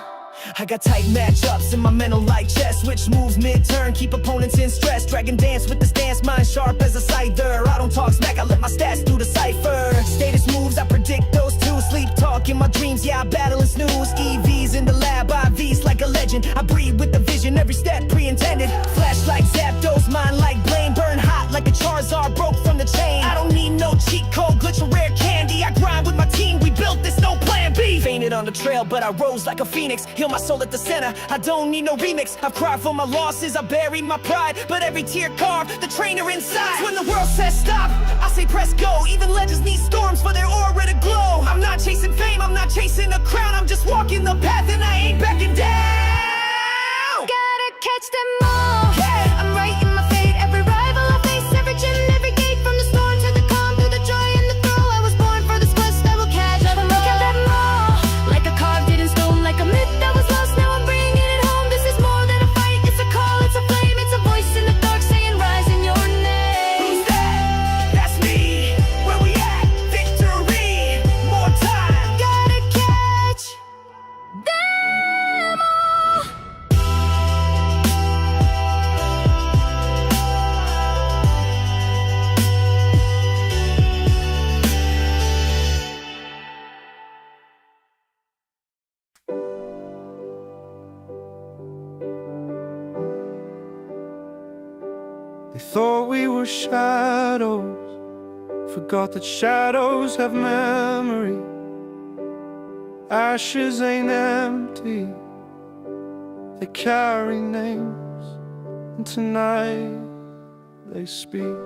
I got tight matchups in my mental like chess. Switch moves mid-turn, keep opponents in stress. Dragon dance with the stance, mind sharp as a scyther. I don't talk smack, I let my stats do the cipher. Status moves, I predict those two. Sleep talk in my dreams, yeah, I battle and snooze. EVs in the lab, IVs like a legend. I breathe with the vision, every step pre-intended. Flash like Zapdos, mind like blame. Burn hot like a Charizard, broke from the chain. I don't need no cheat code, glitch or rare candy. I grind with my team, we built this, no plan B. Fainted on the trail, but I rose like a phoenix. Heal my soul at the center, I don't need no remix. I've cried for my losses, I buried my pride, but every tear carved the trainer inside. When the world says stop, I say press go. Even legends need storms for their aura to glow. I'm not chasing fame, I'm not chasing a crown. I'm just walking the path and I ain't backing down. Gotta catch them all. Yeah. I'm writing my fate, every rival I face, every gym, every gate. From the storm to the calm, through the joy and the thrill. I was born for this quest, I will catch them all. Like a carved in stone, like a myth that was lost. Now I'm bringing it home. This is more than a fight, it's a call, it's a flame. It's a voice in the dark saying rise in your name. Who's that? That's me. Where we at? Victory. More time. Gotta catch them all. They thought we were shadows, forgot that shadows have memory. Ashes ain't empty, they carry names, and tonight they speak.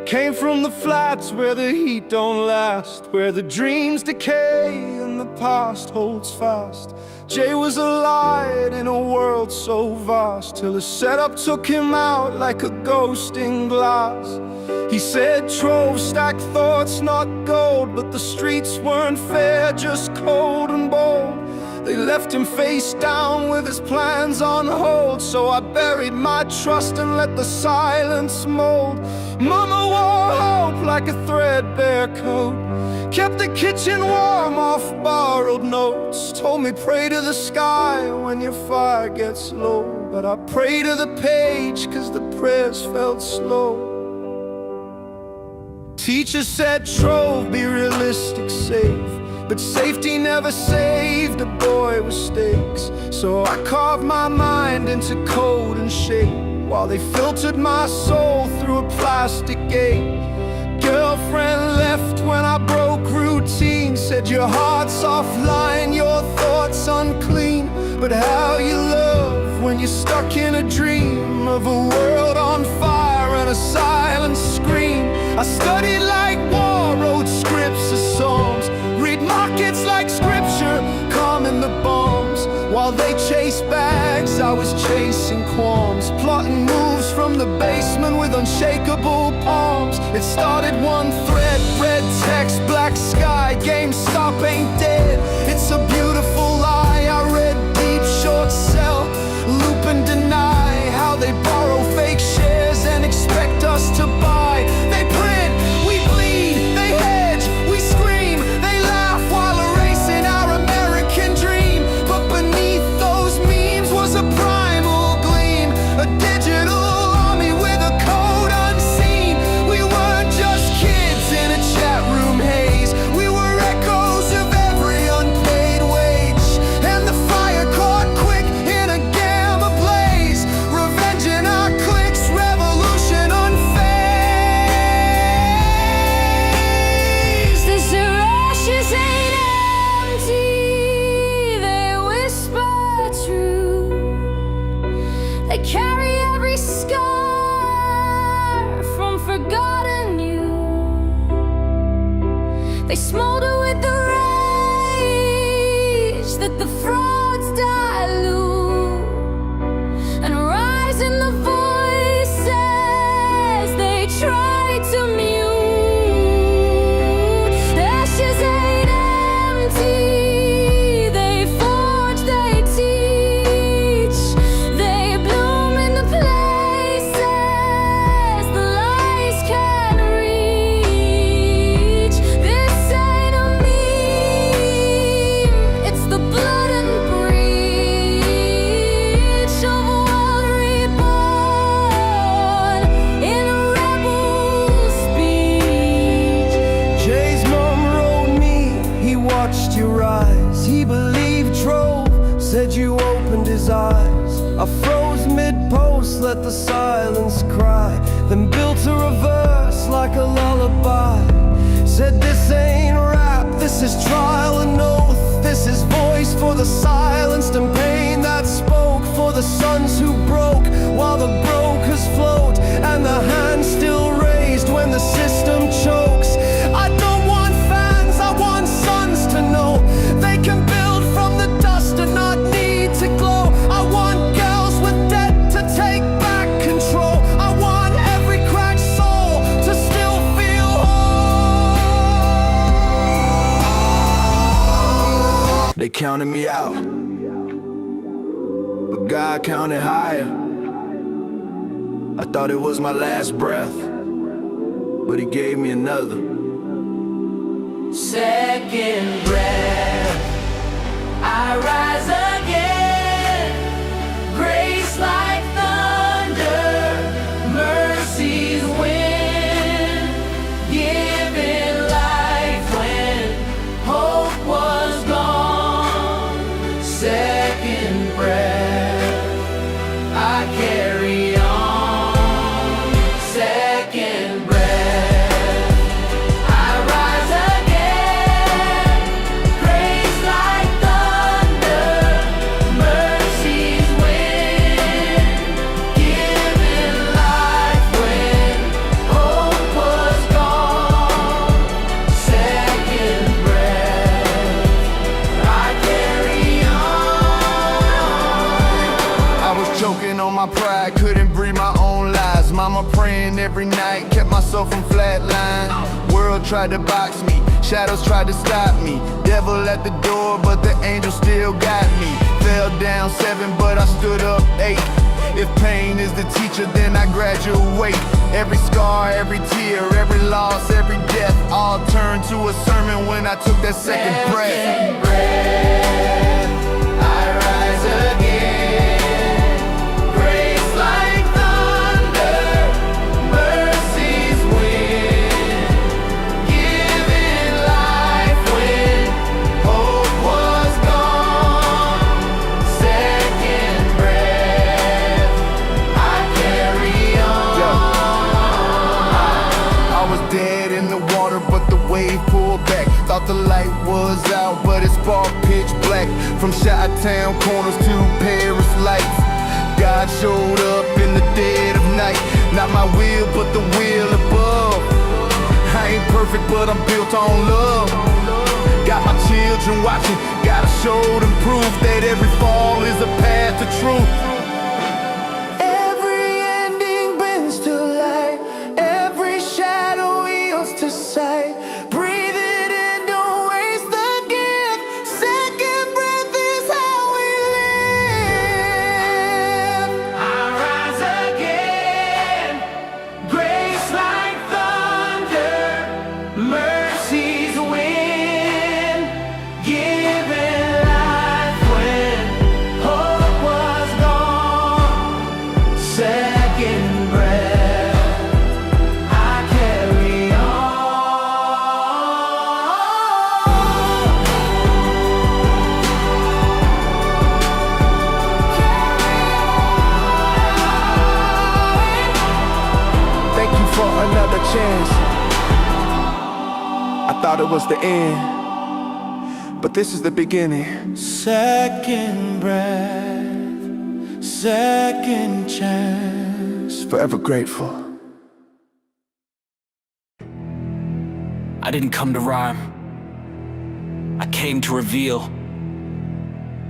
Came from the flats where the heat don't last, where the dreams decay and the past holds fast. Jay was a light in a world so vast, till the setup took him out like a ghost in glass. He said Trove stacked thoughts, not gold, but the streets weren't fair, just cold and bold. They left him face down with his plans on hold, so I buried my trust and let the silence mold. Mama wore hope like a threadbare coat, kept the kitchen warm off borrowed notes. Told me pray to the sky when your fire gets low, but I pray to the page cause the prayers felt slow. Teacher said Trove, be realistic, safe, but safety never saved a boy with stakes. So I carved my mind into code and shape, while they filtered my soul through a plastic gate. Girlfriend left when I broke routine, said your heart's offline, your thoughts unclean. But how you love when you're stuck in a dream of a world on fire and a silent scream. I studied like war, wrote scripts of songs, read markets like scripture, calming the bombs. While they chased bags, I was chasing qualms, plotting moves from the basement with unshakable palms. It started one thread, red text, black sky, GameStop ain't dead, it's a beautiful lie. I read deep, short sell, loop and deny how they borrow fake shares and expect us to buy. They print, we bleed, they hedge, we scream, they laugh while erasing our American dream. But beneath those memes was a primal gleam, a digital army with a code unseen. his eyes. I froze mid-post, let the silence cry, then built a reverse like a lullaby. Said this ain't rap, this is trial and oath. This is voice for the silenced and pain that spoke, for the sons who broke while the brokers float, and the hand still raised when the system chokes. I don't want fans, I want sons to know they can build from the dust and not need to glow. I want girls with debt to take back control. I want every cracked soul to still feel whole. They counted me out, but God counted higher. I thought it was my last breath, but He gave me another. Second breath, I rise again. Grace like thunder, mercies win. Giving life when hope was gone. Second breath, I carry on. Second breath, I rise again. Grace like thunder, mercies win. Giving life when hope was gone. Second breath, I carry on. I was choking on my pride, couldn't breathe my own lies. Mama praying every night, kept myself from flatline. World tried to box me, shadows tried to stop me. Devil at the door, but the angel still got me. Fell down 7, but I stood up 8. If pain is the teacher, then I graduate. Every scar, every tear, every loss, every death, all turned to a sermon when I took that second breath. Second breath, I rise again. Grace like thunder, mercies win. Giving life when hope was gone. Second breath, I carry on. I was dead in the water, but the wave pulled back. Thought the light was out, but it sparked pitch black. From Chi-Town corners to Paris lights, God showed up in the dead of night. Not my will, but the will above. I ain't perfect, but I'm built on love. Got my children watching, gotta show them proof that every fall is a path to truth. Every ending bends to light, every shadow yields to sight. Breathe it in, don't waste the gift. Second breath is how we live. I rise again. Grace like thunder, mercies win. Giving life when hope was gone. Second breath, I carry on. Thank you for another chance. I thought it was the end, but this is the beginning. Second breath, second chance. Forever grateful. I didn't come to rhyme, I came to reveal.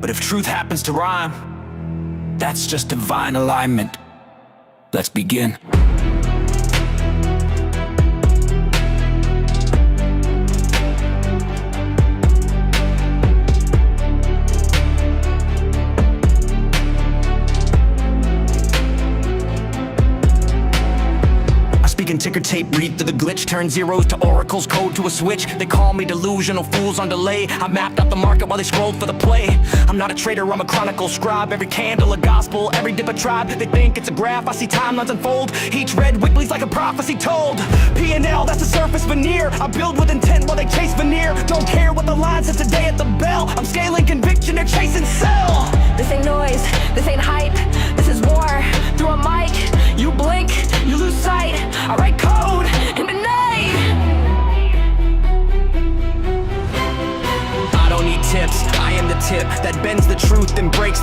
But if truth happens to rhyme, that's just divine alignment. Let's begin. Speaking ticker tape, read through the glitch, turn zeros to oracles, code to a switch. They call me delusional, fools on delay. I mapped out the market while they scrolled for the play. I'm not a trader, I'm a chronicle scribe. Every candle a gospel, every dip a tribe. They think it's a graph, I see timelines unfold. Each red wiggly's like a prophecy told. P&L, that's the surface veneer. I build with intent while they chase veneer. Don't care what the line says today at the bell. I'm scaling conviction, they're chasing sell. This ain't noise,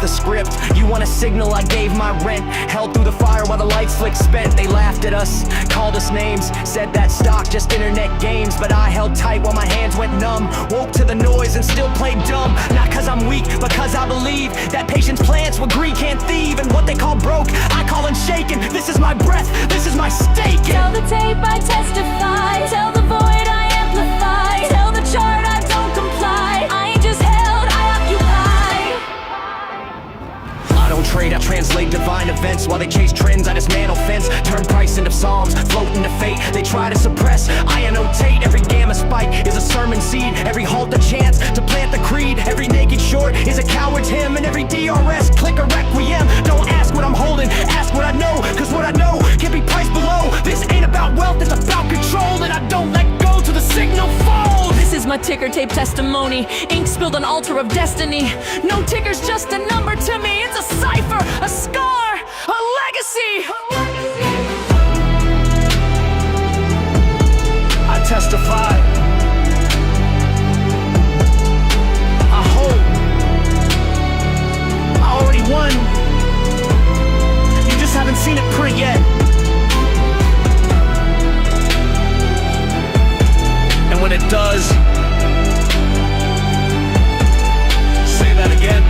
the script. You want a signal, I gave my rent. Held through the fire while the lights flicked spent. They laughed at us, called us names, said that stock, just internet games. But I held tight while my hands went numb. Woke to the noise and still played dumb. Not cause I'm weak, but cause I believe that patience plants what greed can't thieve. And what they call broke, I call unshaken. This is my breath, this is my stake. Tell the tape I testify, tell the void I amplify, tell the chart I don't comply. I ain't just held, I occupy. I don't trade, I translate divine events. While they chase trends, I dismantle fence. Turn price into psalms, float into fate. They try to suppress, I annotate. Every gamma spike is a sermon seed. Every halt a chance to plant the creed. Every naked short is a coward's hymn. And every DRS click a requiem. Don't ask what I'm holding, ask what I know. Cause what I know can't be priced below. This ain't about wealth, it's about control. And I don't let go till the signal falls. This is my ticker tape testimony. Ink spilled on altar of destiny. No ticker's just a number to me. It's a cipher, a scar, a legacy. I testify. I hope. I already won. You just haven't seen it print yet. And when it does, say that again.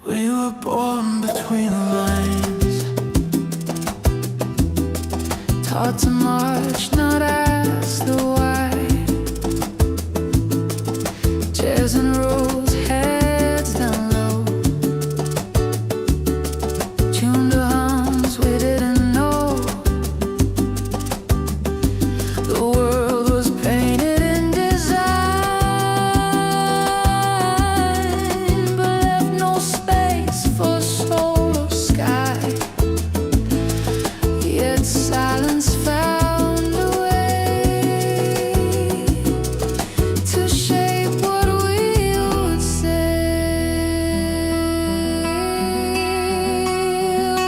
We were born between the lines, taught to march, not ask the why. Chairs and rules, heads down low, tuned to hums we didn't know. The world was painted in design, but left no space for soul or sky. Yet silence found a way to shape what we would say.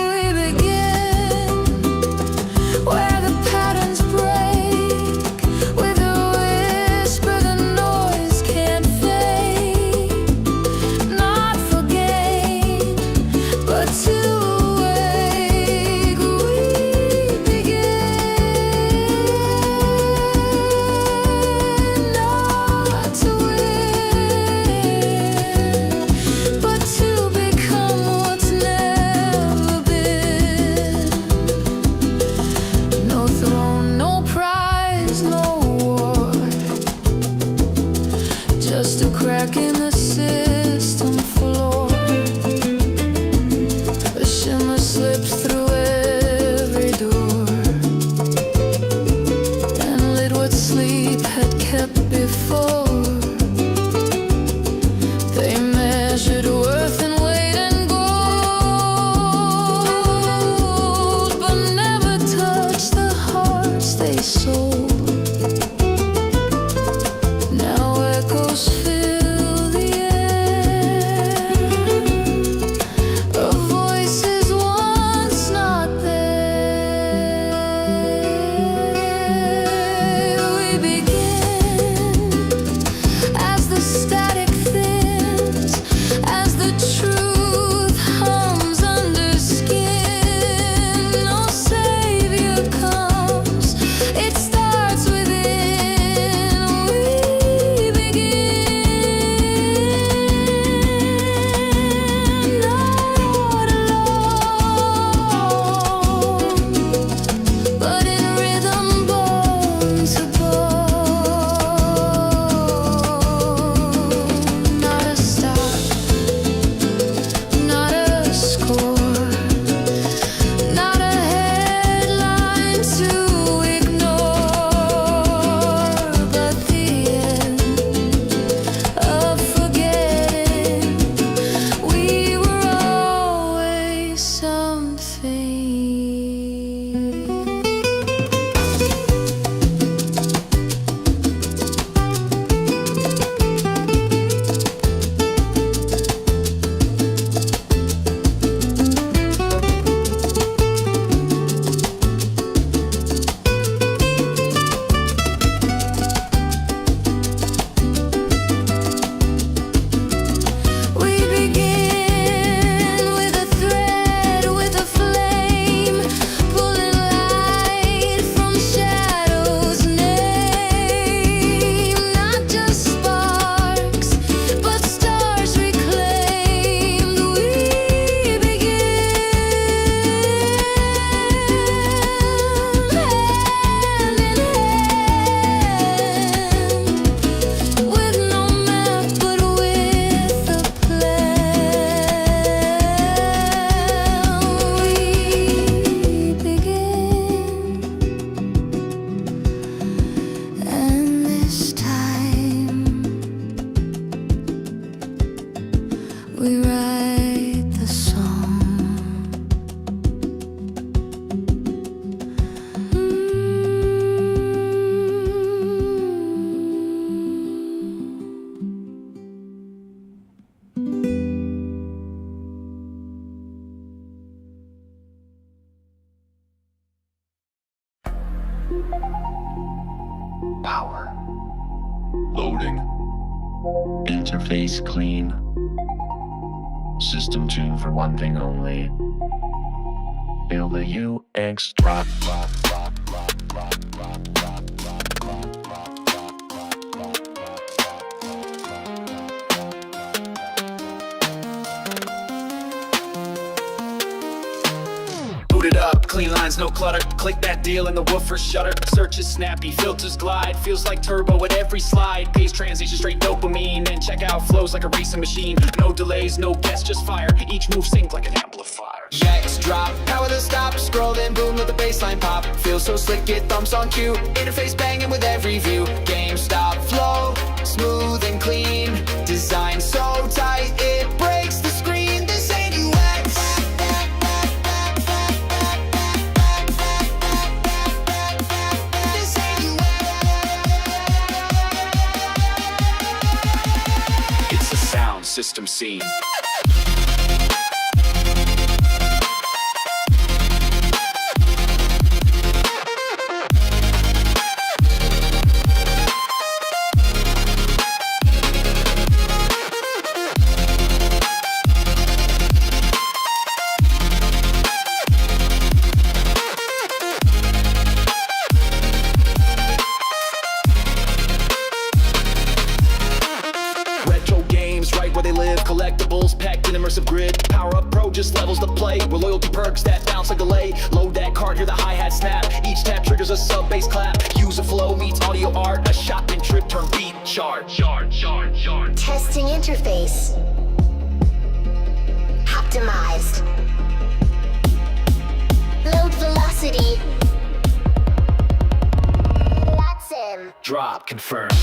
We begin where the patterns break, with a whisper the noise can't fade. Not for gain, but to awake. We begin not to win, but to become what's never been. No throne, no prize, no war, just a crack in the system floor. A shimmer slips through every door and lit what sleep had kept before. They measured worth in weight and gold, but never touched the hearts they sold. Now echoes fill the air of voices once not there. We begin Power. Loading. Interface clean. System tuned for one thing only. Feel the UX drop. Boot it up, clean lines, no clutter. Click that deal and the woofer shutter. Search is snappy, filters glide. Feels like turbo at every slide. Pace transition, straight dopamine. And checkout flows like a racing machine. No delays, no guess, just fire. Each move sync like an amplifier. Next drop, power the stop. Scroll then boom, let the baseline pop. Feels so slick, get thumps on cue. Interface banging with every view. GameStop flow, smooth and clean. Design so tight, it breaks the screen. This ain't UX. This ain't It's a sound system scene. Collectibles packed in immersive grid. Power Up Pro just levels the play with loyalty perks that bounce like delay. Load that card, hear the hi-hat snap. Each tap triggers a sub-bass clap. User flow meets audio art. A shot and trip turn beat charge. Testing interface. Optimized. Load velocity. That's him. Drop confirmed.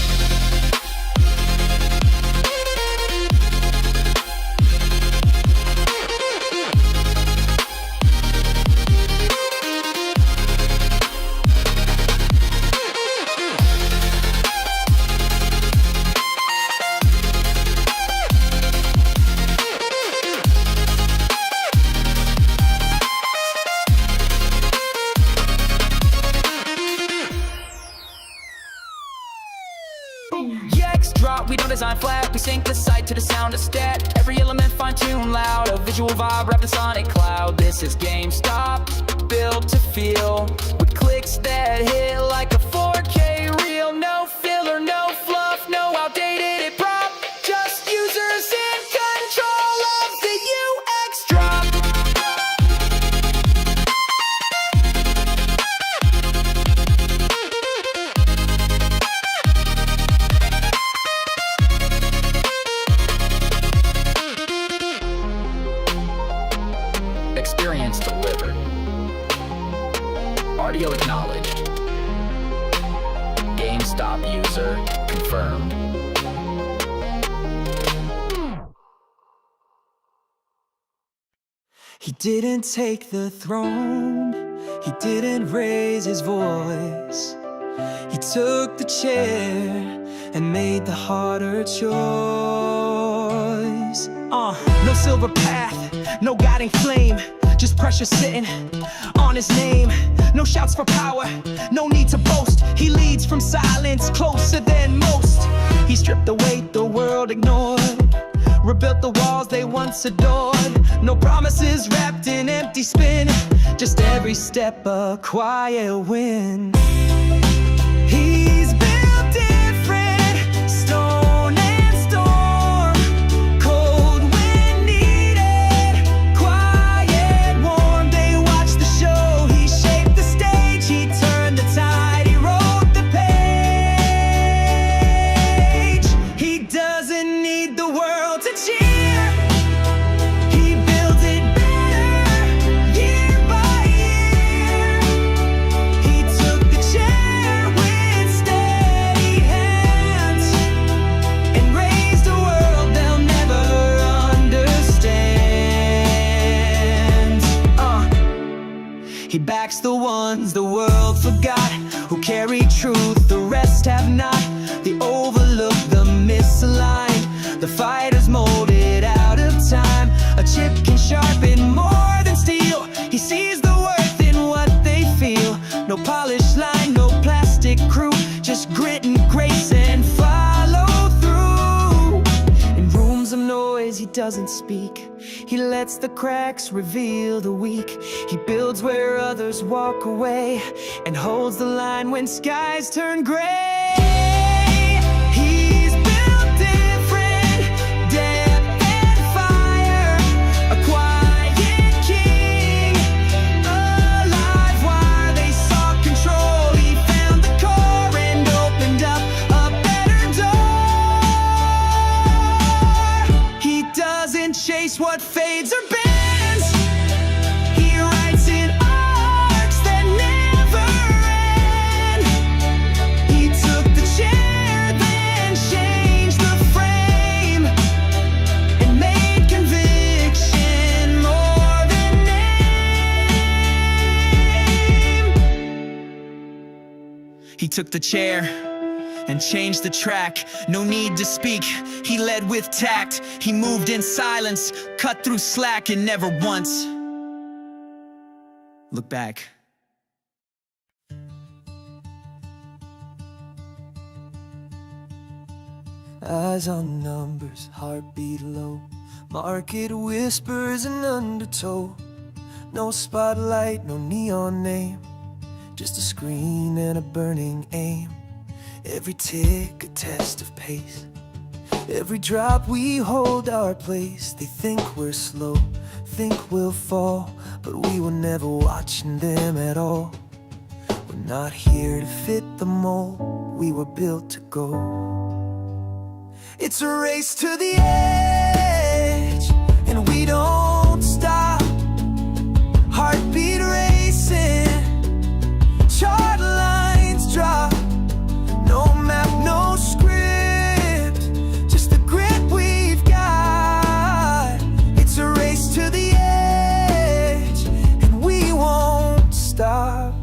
We don't design flat, we sync the sight to the sound of stat. Every element fine-tuned loud, a visual vibe wrapped in sonic cloud. This is GameStop, built to feel, with clicks that hit like a 4K reel. No filler, no fluff, no outdated it prop. Just users in control of the UX drop. Experience delivered. Audio acknowledged. GameStop user confirmed. He didn't take the throne, he didn't raise his voice. He took the chair and made the harder choice. No silver path, no guiding flame, just pressure sitting on his name. No shouts for power, no need to boast. He leads from silence, closer than most. He stripped the weight the world ignored, rebuilt the walls they once adored. No promises wrapped in empty spin, just every step a quiet win. He's built different, stone and storm, cold when needed, quiet, warm. They watch the show, he shaped the stage, he turned the tide, he wrote the page. He doesn't need the world to cheer, he builds it better, year by year. He took the chair with steady hands and raised a world they'll never understand. He backs the ones the world forgot, who carry truth, the rest have not. The overlooked, the misaligned, the fighters molded out of time. A chip can sharpen more than steel. He sees the worth in what they feel. No polished line, no plastic crew, just grit doesn't speak. He lets the cracks reveal the weak. He builds where others walk away, and holds the line when skies turn gray. He's built different, depth and fire, a quiet king, alive while they sought control. He found the core and opened up a better door. He doesn't chase what fades or bends. He writes in arcs that never end. He took the chair, then changed the frame, and made conviction more than name. He took the chair and changed the track. No need to speak, he led with tact. He moved in silence, cut through slack, and never once look back. Eyes on numbers, heartbeat low. Market whispers an undertow. No spotlight, no neon name, just a screen and a burning aim. Every tick a test of pace. Every drop we hold our place. They think we're slow, think we'll fall, but we were never watching them at all. We're not here to fit the mold, we were built to go. It's a race to the edge, and we don't stop. Heartbeat racing, chart lines drop. No map, no script, just the grit we've got. It's a race to the edge, and we won't stop.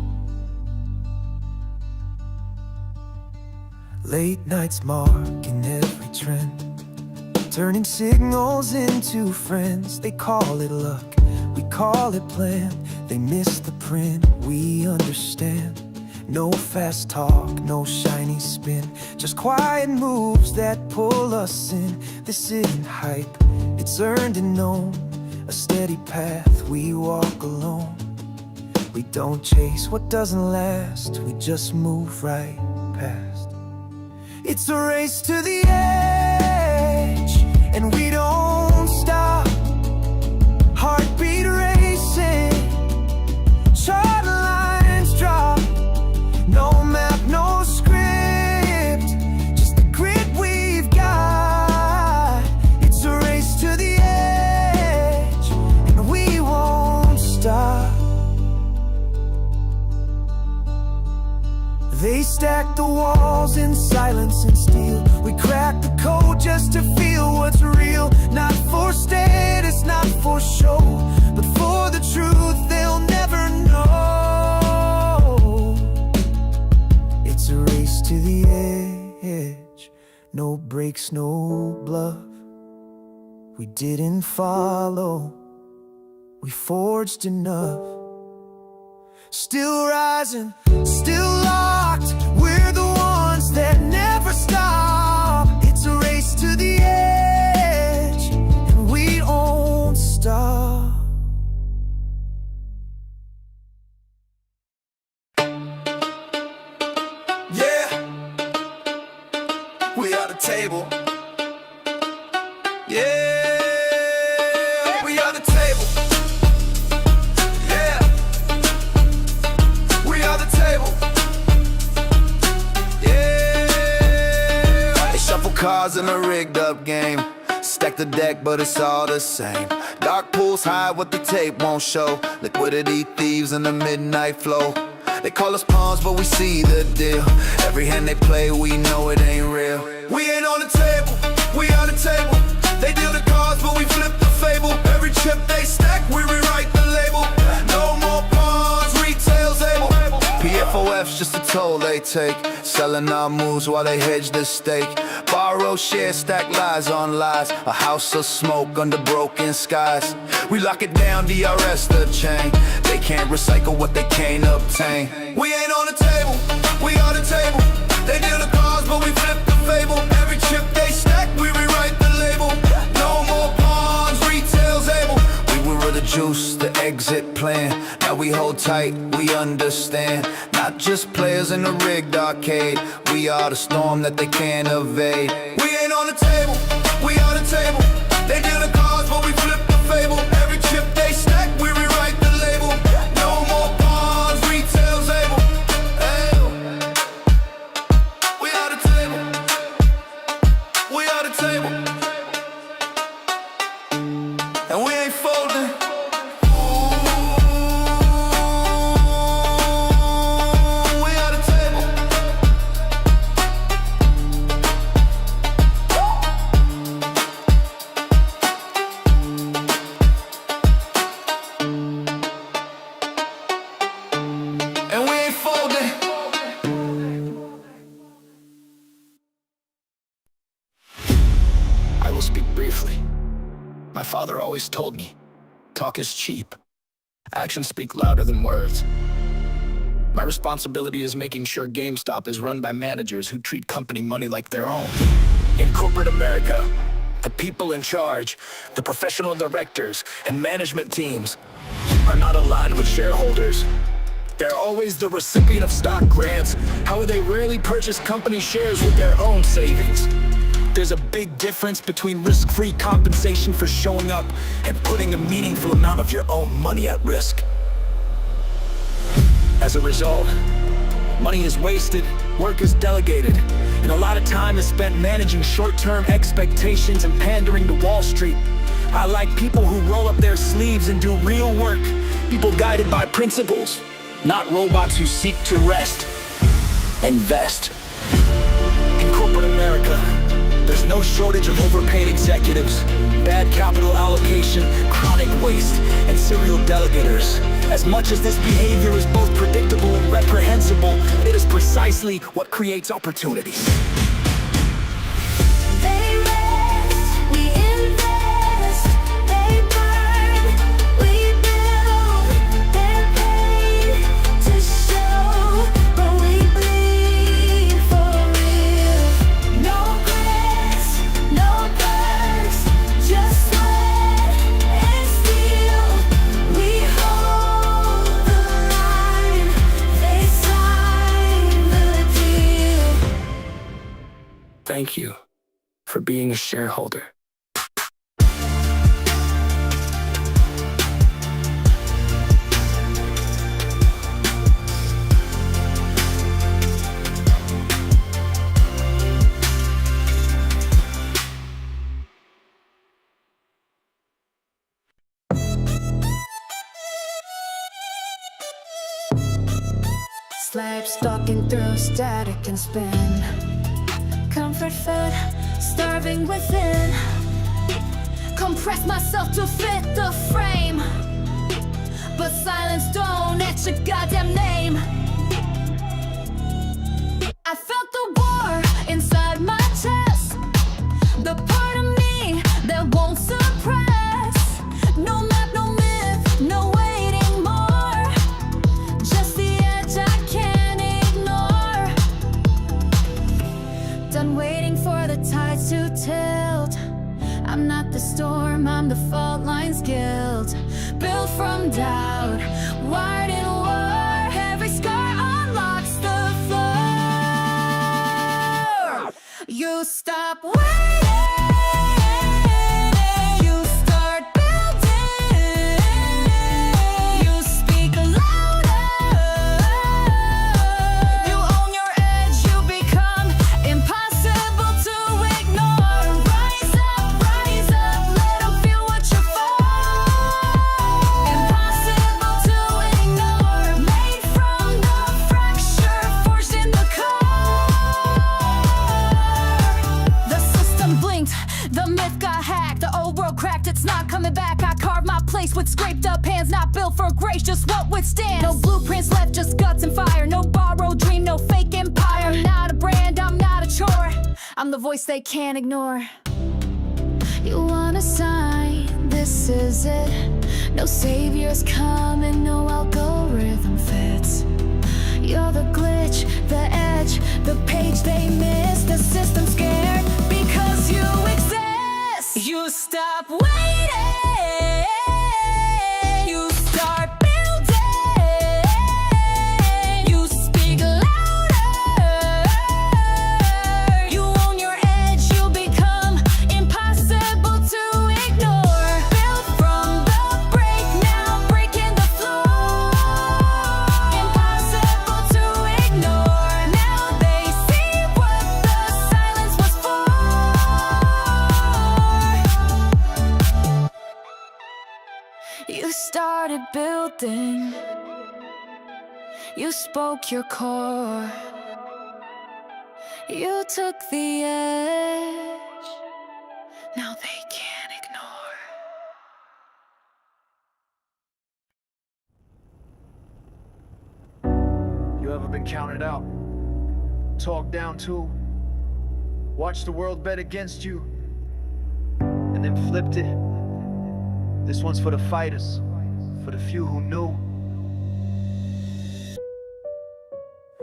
Late nights marking every trend, turning signals into friends. They call it luck, we call it plan. They miss the print, we understand. No fast talk, no shiny spin, just quiet moves that pull us in. This isn't hype, it's earned and known, a steady path we walk alone. We don't chase what doesn't last, we just move right past. It's a race to the edge, and we don't stop. Heartbeat racing, chart lines drop. No map, no script, just the grit we've got. It's a race to the edge, and we won't stop. They stack the walls in silence and steel. We crack the code just to feel what's real. Not for status, not for show, but for the truth they'll never know. It's a race to the edge, no breaks, no bluff. We didn't follow, we forged enough. Still rising, still locked, we're the ones that never stop. It's a race to the edge, and we don't stop. Yeah, we are the table. Yeah, we are the table. Yeah, we are the table. Yeah, they shuffle cards in a rigged up game. Stack the deck, but it's all the same. Dark pools hide what the tape won't show. Liquidity thieves in the midnight flow. They call us pawns, but we see the deal. Every hand they play, we know it ain't real. We ain't on the table, we are the table. They deal the cards, but we flip the fable. Every chip they stack, we rewrite the label. No more pawns, retail's able. PFOF's just a toll they take, selling our moves while they hedge the stake. Borrow, share, stack lies on lies. A house of smoke under broken skies. We lock it down, DRS the chain. They can't recycle what they can't obtain. We ain't on the table, we are the table. They deal the cards, but we flip the fable. Every chip they stack, we rewrite the label. No more pawns. tight, we understand. Not just players in a rigged arcade. We are the storm that they can't evade. We ain't on the table, we are the table. They deal the cards, but we flip the fable. Every chip they stack, we rewrite the label. No more pawns, retail's able. Able. We are the table. We are the table. And we ain't folding. We are the table. And we ain't folding. I will speak briefly. My father always told me, talk is cheap. Actions speak louder than words. My responsibility is making sure GameStop is run by managers who treat company money like their own. In corporate America, the people in charge, the professional directors and management teams are not aligned with shareholders. They're always the recipient of stock grants. However, they rarely purchase company shares with their own savings. There's a big difference between risk-free compensation for showing up and putting a meaningful amount of your own money at risk. As a result, money is wasted, work is delegated, and a lot of time is spent managing short-term expectations and pandering to Wall Street. I like people who roll up their sleeves and do real work, people guided by principles, not robots who seek to rest. Invest. In corporate America, there's no shortage of overpaid executives, bad capital allocation, chronic waste, and serial delegators. As much as this behavior is both predictable and reprehensible, it is precisely what creates opportunities. They rest, we invest. They burn, we build. They're paid to show, but we bleed for real. No grants, no perks, just sweat and steel. We hold the line, they sign the deal. Thank you for being a shareholder. Slab stalking through static and spin. Comfort fed, starving within. Compress myself to fit the frame, but silence don't etch your goddamn name. I felt the war inside my chest, the part of me that won't suppress. No map, no myth, no waiting more, just the edge I can't ignore. Done waiting for the tides to tilt. I'm not the storm, I'm the fault lines guilt. Built from doubt, wired in war. Every scar unlocks the floor. You stop waiting, you start building. You speak louder, you own your edge, you become impossible to ignore. Rise up, let 'em feel what you're for. Impossible to ignore, made from the fracture, forged in the core. The system blinked, the myth got hacked, the old world cracked, it's not coming back. I carved my place with scraped up hands, not built for grace, just what withstands. No blueprints left, just guts and fire. No borrowed dream, no fake empire. I'm not a brand, I'm not a chore. I'm the voice they can't ignore. You want a sign, this is it. No saviors coming, no algorithm fits. You're the glitch, the edge, the page they miss. The system scared because you exist. You stop waiting, you start building. building. You spoke your core. You took the edge. Now they can't ignore. You ever been counted out? Talked down to? Watched the world bet against you? And then flipped it? This one's for the fighters, for the few who knew.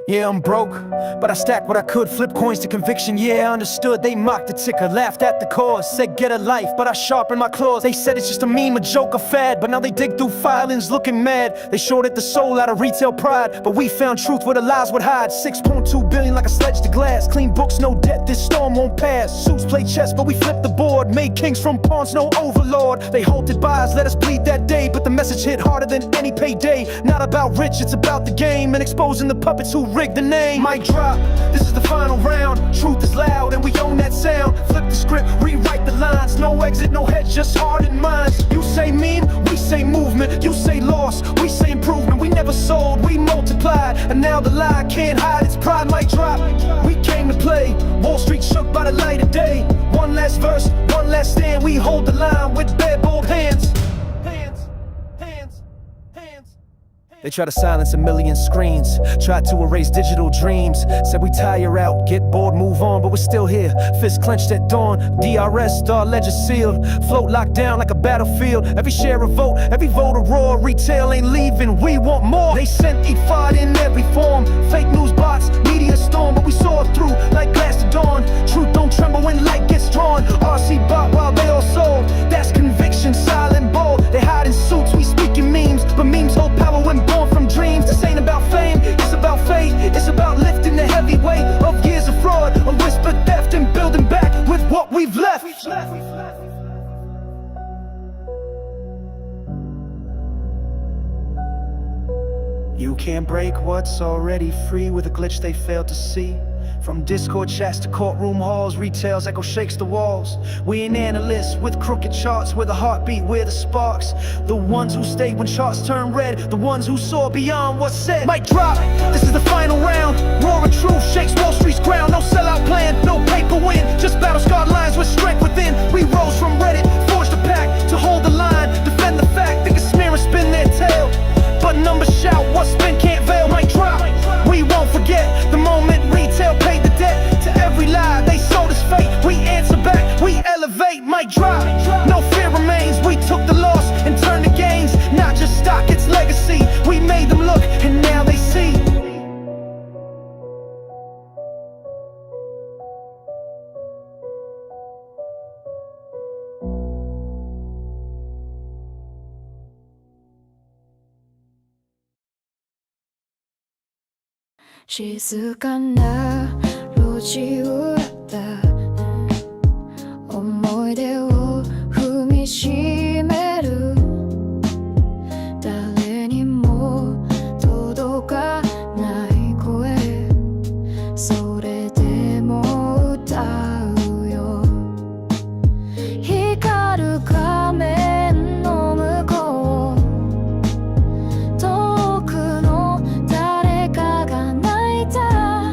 Yeah, I'm broke, but I stacked what I could. Flip coins to conviction, yeah, I understood. They mocked the ticker, laughed at the cause. Said get a life, but I sharpened my claws. They said it's just a meme, a joke, a fad. But now they dig through filings looking mad. They shorted the soul out of retail pride, but we found truth where the lies would hide. 6.2 billion like a sledge to glass. Clean books, no debt, this storm won't pass. Suits play chess, but we flipped the board. Made kings from pawns, no overlord. They halted buys, let us bleed that day. But the message hit harder than any payday. Not about rich, it's about the game. And exposing the puppets who rigged the name. Mic drop, this is the final round. Truth is loud and we own that sound. Flip the script, rewrite the lines. No exit, no head, just hardened minds. You say meme, we say movement. You say loss, we say improvement. We never sold, we multiplied. And now the lie can't hide its pride. Mic drop, we came to play. Wall Street shook by the light of day. One last verse, one last stand. We hold the line with bare bold hands. They try to silence a million screens, tried to erase digital dreams. Said we tire out, get bored, move on, but we're still here. Fists clenched at dawn, DRS, star ledger sealed. Float locked down like a battlefield. Every share a vote, every vote a roar. Retail ain't leaving, we want more. They sent eat fight in every form. Fake news bots, media storm, but we saw through like glass to dawn. Truth don't tremble when light gets drawn. RC bot while they all sold. That's conviction, silent bold. They hide in suits, we speak in memes, but memes hold power when born from dreams. This ain't about fame, it's about faith. It's about lifting the heavy weight of years of fraud, a whispered theft, and building back with what we've left. You can't break what's already free with a glitch they failed to see. From Discord chats to courtroom halls, retail's echo shakes the walls. We ain't analysts with crooked charts, where the heartbeat, where the sparks. The ones who stayed when charts turn red, the ones who saw beyond what's said. Mic drop, this is the final round. Roaring truth shakes Wall Street's ground. No sellout plan, no paper win, just battle-scarred lines with strength within. We rose from Reddit, forged a pact to hold the line, defend the fact. They can smear and spin their tail, but numbers shout, what's spin can't veil. Mic drop, we won't forget the moment retail paid the debt to every lie they sold us fate. We answer back, we elevate. Mic drop, no fear remains. We took the loss and turned the gains. Not just stock, it's legacy. We made them look and now they see.静かな路地裏だ思い出を踏みしめる誰にも届かない声それでも歌うよ光る画面の向こう遠くの誰かが泣いた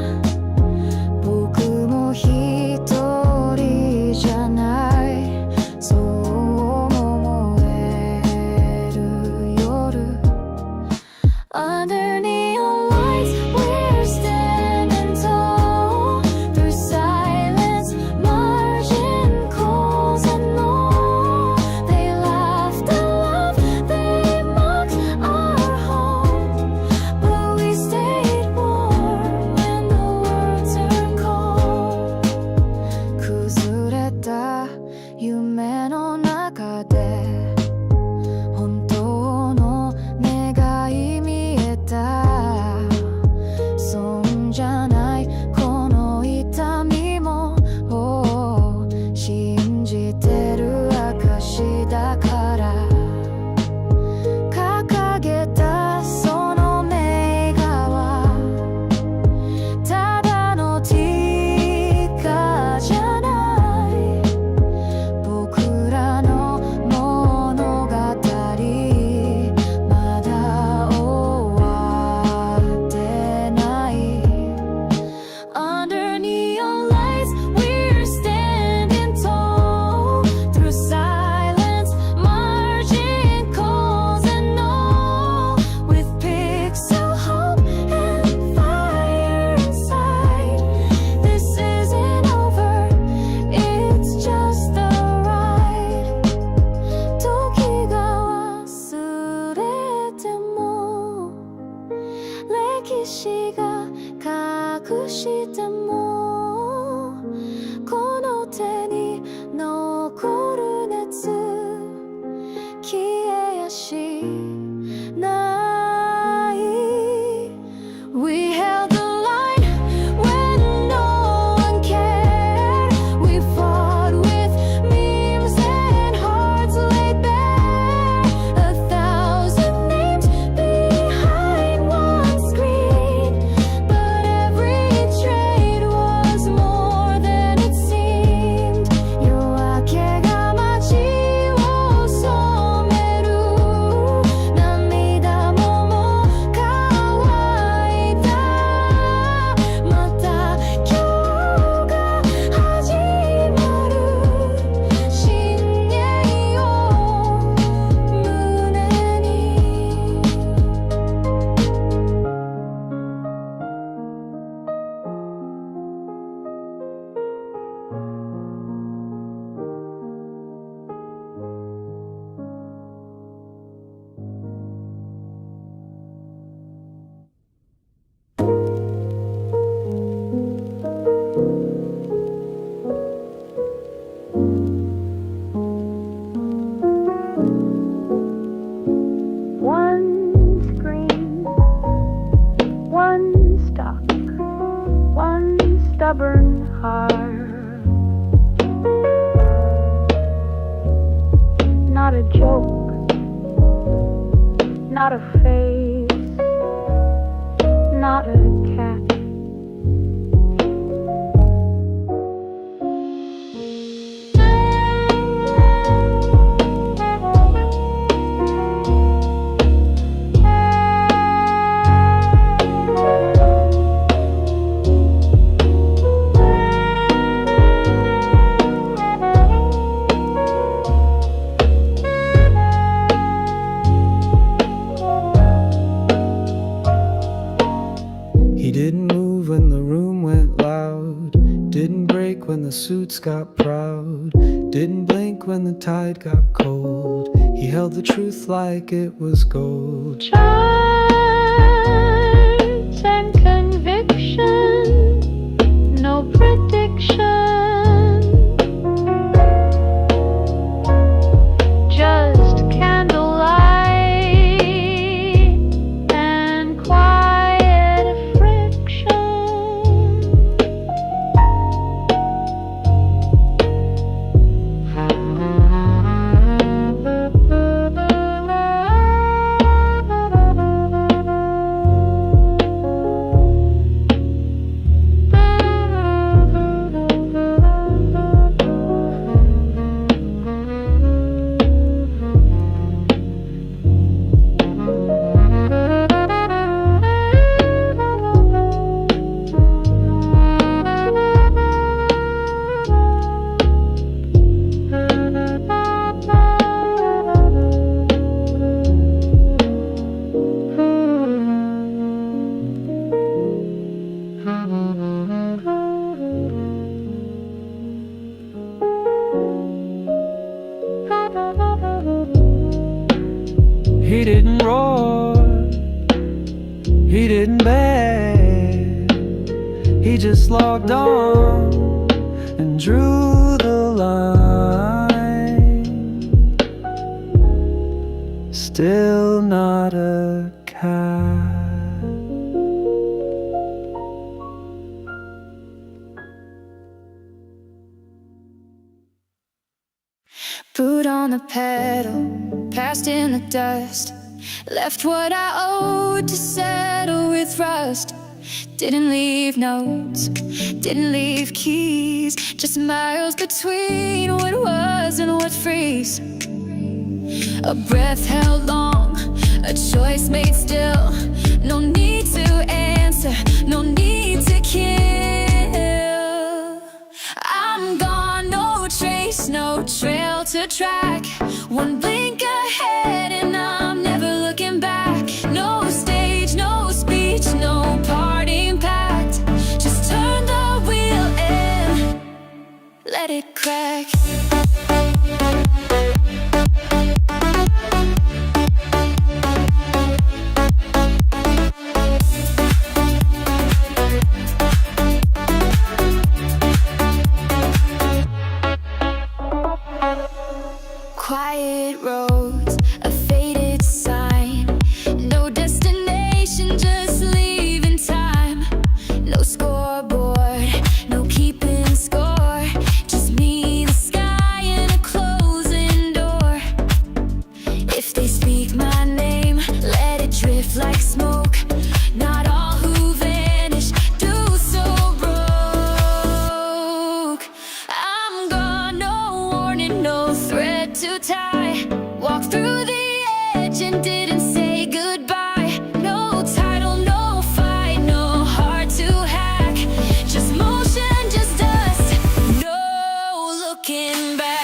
stubborn heart. Not a joke, not a face, not a cat. He didn't move when the room went loud, didn't break when the suits got proud, didn't blink when the tide got cold. He held the truth like it was gold. Charge and conviction, no prediction. Just candlelight and quiet friction. He didn't roar, he didn't beg, he just logged on and drew the line. Still not a cat. Boot on the pedal, passed in the dust. Left what I owed to settle with rust. Didn't leave notes, didn't leave keys, just miles between what was and what frees. A breath held long, a choice made still. No need to answer, no need to kill. I'm gone, no trace, no trail to track. One blink ahead and I'm never looking back. No stage, no speech, no parting pact. Just turn the wheel and let it crack. Quiet roads, a faded sign. No destination, just leaving time. No scoreboard, no keeping score. Just me, the sky, and a closing door. If they speak my name, let it drift like smoke. Not all who vanish do so broke. I'm gone, no warning, no thread to tie. Walk through the edge and didn't say goodbye. No title, no fight, no heart to hack. Just motion, just dust, no looking back.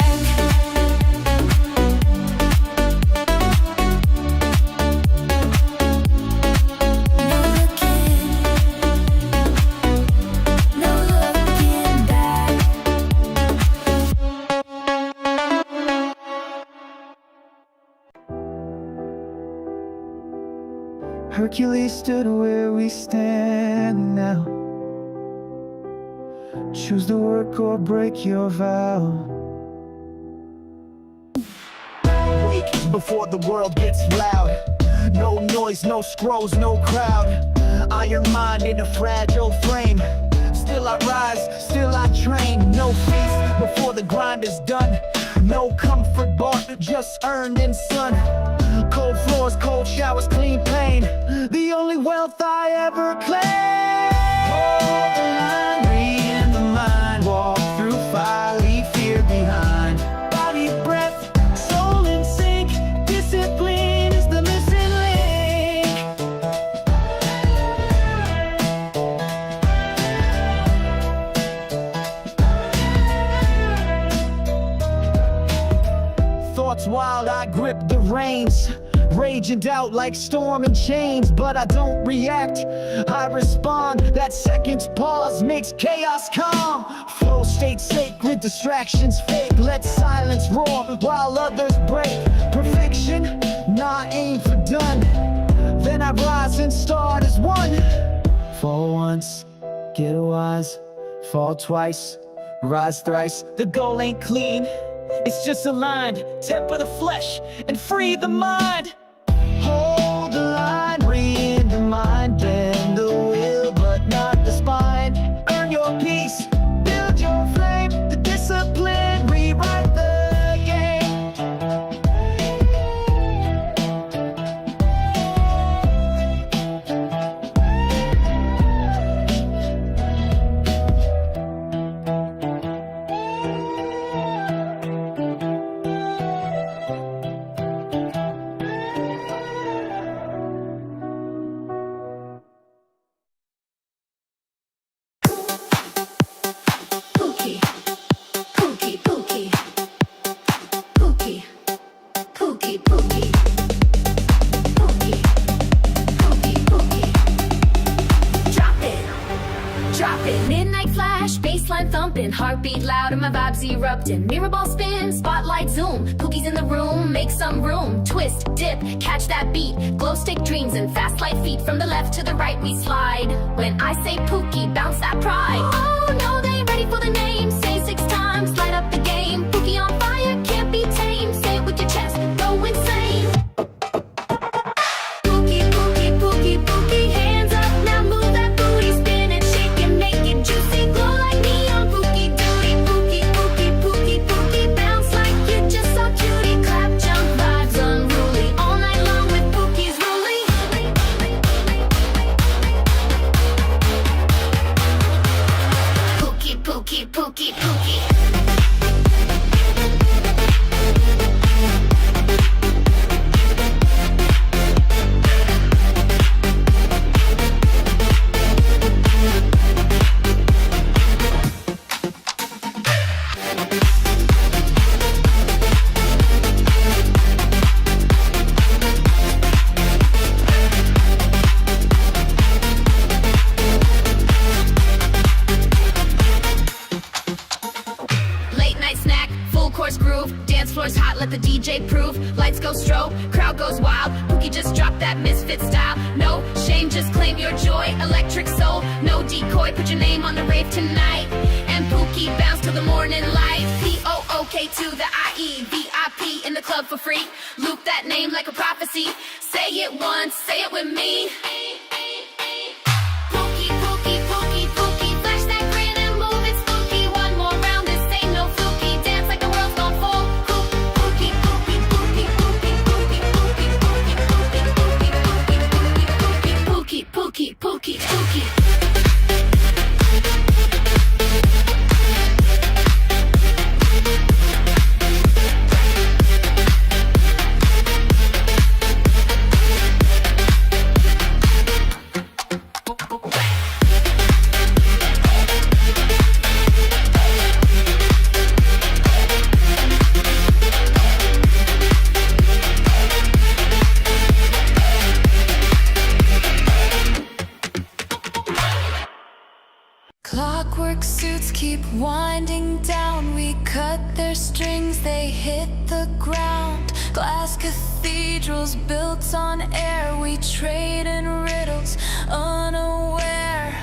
Hercules stood where we stand now. Choose to work or break your vow. Wake before the world gets loud. No noise, no scrolls, no crowd. Iron mind in a fragile frame. Still fall I rise, still I train. No feast before the grind is done. No comfort bought, just earned in sun. Cold floors, cold showers, clean pain. The only wealth I ever claimed. Hold the line, read in the mind. Walk through fire, leave fear behind. Body, breath, soul in sync. Discipline is the missing link. Thoughts wild, I grip the reins. Rage and doubt like storm and chains, but I don't react, I respond. That second's pause makes chaos calm. Flow state sacred, distractions fake. Let silence roar while others break. Perfection, nah, aim for done. Then I rise and start as one. Fall once, get wise. Fall twice, rise thrice. The goal ain't clean, it's just aligned. Temper the flesh and free the mind. Hold the line, read the mind. Bend the will, but not the spine. Earn your peace, build your flame. The discipline, rewrite the game. Midnight flash, baseline thumping, heartbeat loud and my vibes erupting. Mirror ball spin, spotlight zoom, Pookie's in the room, make some room. Twist, dip, catch that beat, glow stick dreams and fast light feet. From the left to the right we slide. When I say Pookie, bounce that pride. Oh no, they ain't ready for the name. Say 6 times, light up the game. Pookie on fire, can't be tamed. Say it with your chest, go insane. Pookie, Pookie, Pookie, Pookie, hands up now, move that booty, spin and shake and make it juicy. Glow like neon, Pookie duty. Pookie, Pookie, Pookie, Pookie, bounce like you just saw cutie. Clap, jump, vibes unruly, all night long with Pookie's ruling. Pookie, Pookie, Pookie, Pookie. Late night snack, full course groove. Dance floor's hot, let the DJ prove. Lights go strobe, crowd goes wild. Pookie just dropped that misfit style. No shame, just claim your joy. Electric soul, no decoy. Put your name on the rave tonight. And Pookie bounce till the morning light. P-O-O-K to the I-E. VIP in the club for free. Loop that name like a prophecy. Say it once, say it with me. Pookie, Pookie, Pookie, Pookie. Flash that grin and move it spooky. One more round, this ain't no fluky. Dance like the world's gone full. Pookie, Pookie, Pookie, Pookie, Pookie, Pookie, Pookie, Pookie, Pookie, Pookie, Pookie, Pookie, Pookie, Pookie. Clockwork suits keep winding down. We cut their strings, they hit the ground. Glass cathedrals built on air. We trade in riddles, unaware.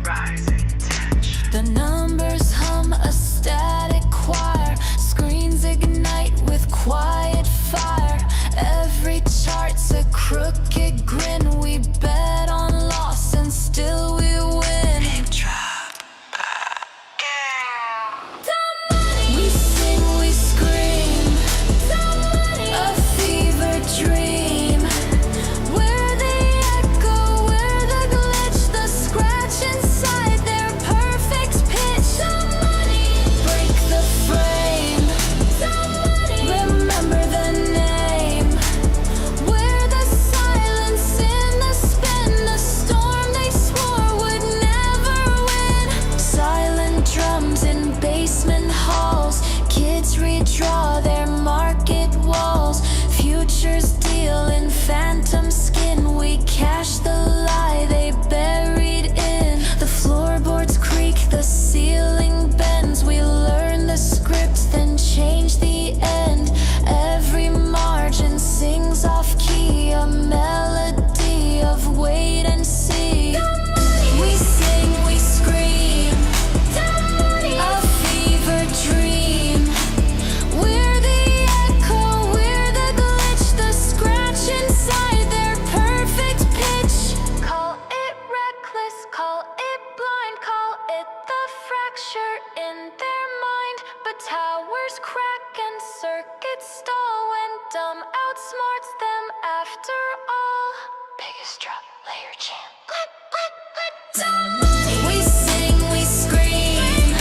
Rising tension. The numbers hum a static choir. Screens ignite with quiet fire. Every chart's a crooked grin. We bet on loss and still we win. We sing, we scream,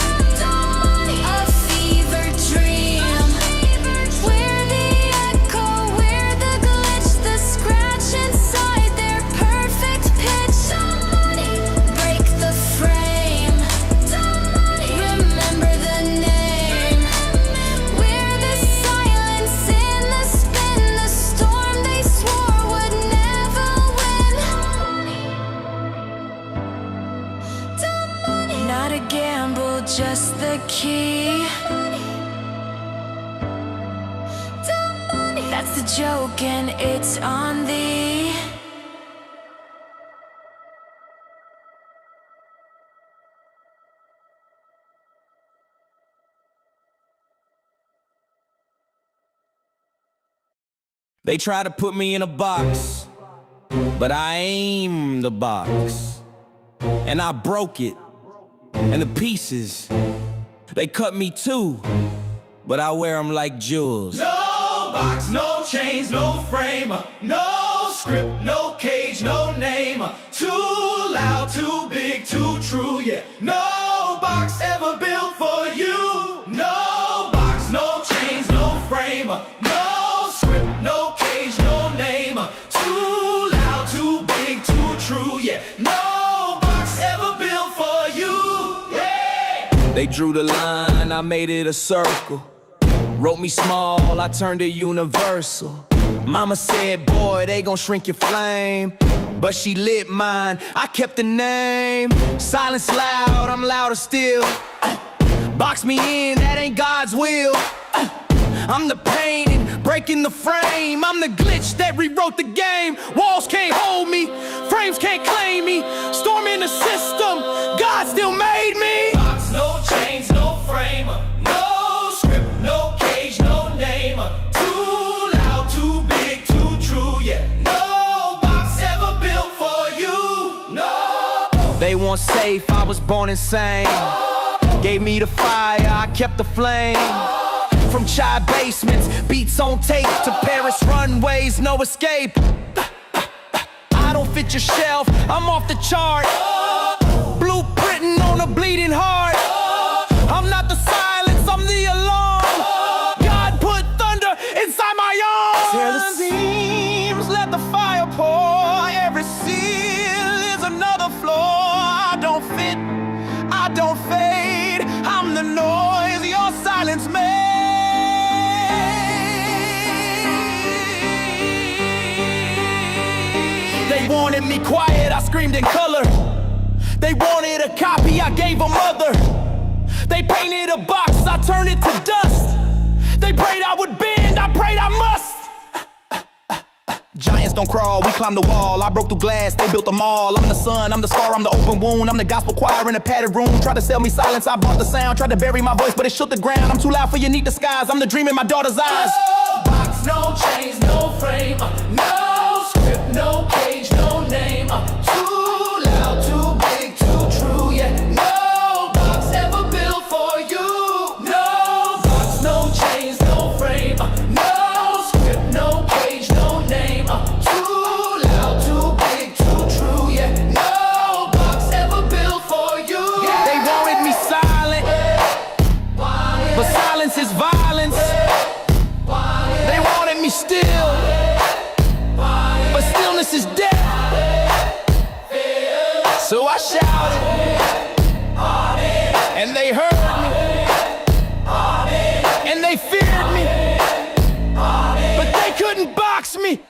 a fever dream. We're the echo, we're the glitch, the scratch inside their perfect pitch. Break the frame, remember the name. We're the silence in the spin, the storm they swore would never win. Not a gamble, just the key. That's the joke and it's on thee. They try to put me in a box, but I aim the box. And I broke it, and the pieces, they cut me too, but I wear them like jewels. No box, no chains, no frame, no script, no cage, no name. Too loud, too big, too true, yeah. No box ever built for you. No box, no chains, no frame, no script, no cage, no name. Too loud, too big, too true, yeah. No box ever built for you, yeah. They drew the line, I made it a circle. Wrote me small, I turned it universal. Mama said, boy, they gon' shrink your flame. But she lit mine, I kept the name. Silence loud, I'm louder still. Box me in, that ain't God's will. I'm the painting, breaking the frame. I'm the glitch that rewrote the game. Walls can't hold me, frames can't claim me. Storm in the system, God still made me. Box, no chains, no frame, no script, no cage, no name. Too loud, too big, too true, yeah. No box ever built for you, no. They want safe, I was born insane. Gave me the fire, I kept the flame. From chai basements, beats on tape, to Paris runways, no escape. I don't fit your shelf, I'm off the chart. Blueprinting on a bleeding heart. I'm not the silence, I'm the alarm. God put thunder inside my arms. Tear the seams, let the fire pour. Every seal is another flaw. I don't fit, I don't fade. I'm the noise your silence made. They wanted me quiet, I screamed in color. They wanted a copy, I gave them other. They painted a box, I turned it to dust. They prayed I would bend, I prayed I must. Giants don't crawl, we climb the wall. I broke through glass, they built them all. I'm the sun, I'm the scar, I'm the open wound. I'm the gospel choir in a padded room. Tried to sell me silence, I bought the sound. Tried to bury my voice, but it shook the ground. I'm too loud for your neat disguise, I'm the dream in my daughter's eyes. No box, no chains, no frame, no script, no cage, no name. Too loud, too big, too true, yeah. No box ever built for you. No box, no chains, no frame, no script, no cage, no name. Too loud, too big, too true, yeah. No box ever built for you. They wanted me silent, but silence is violence. They wanted me still, but stillness is death. So I shouted, and they heard me, and they feared me, but they couldn't box me.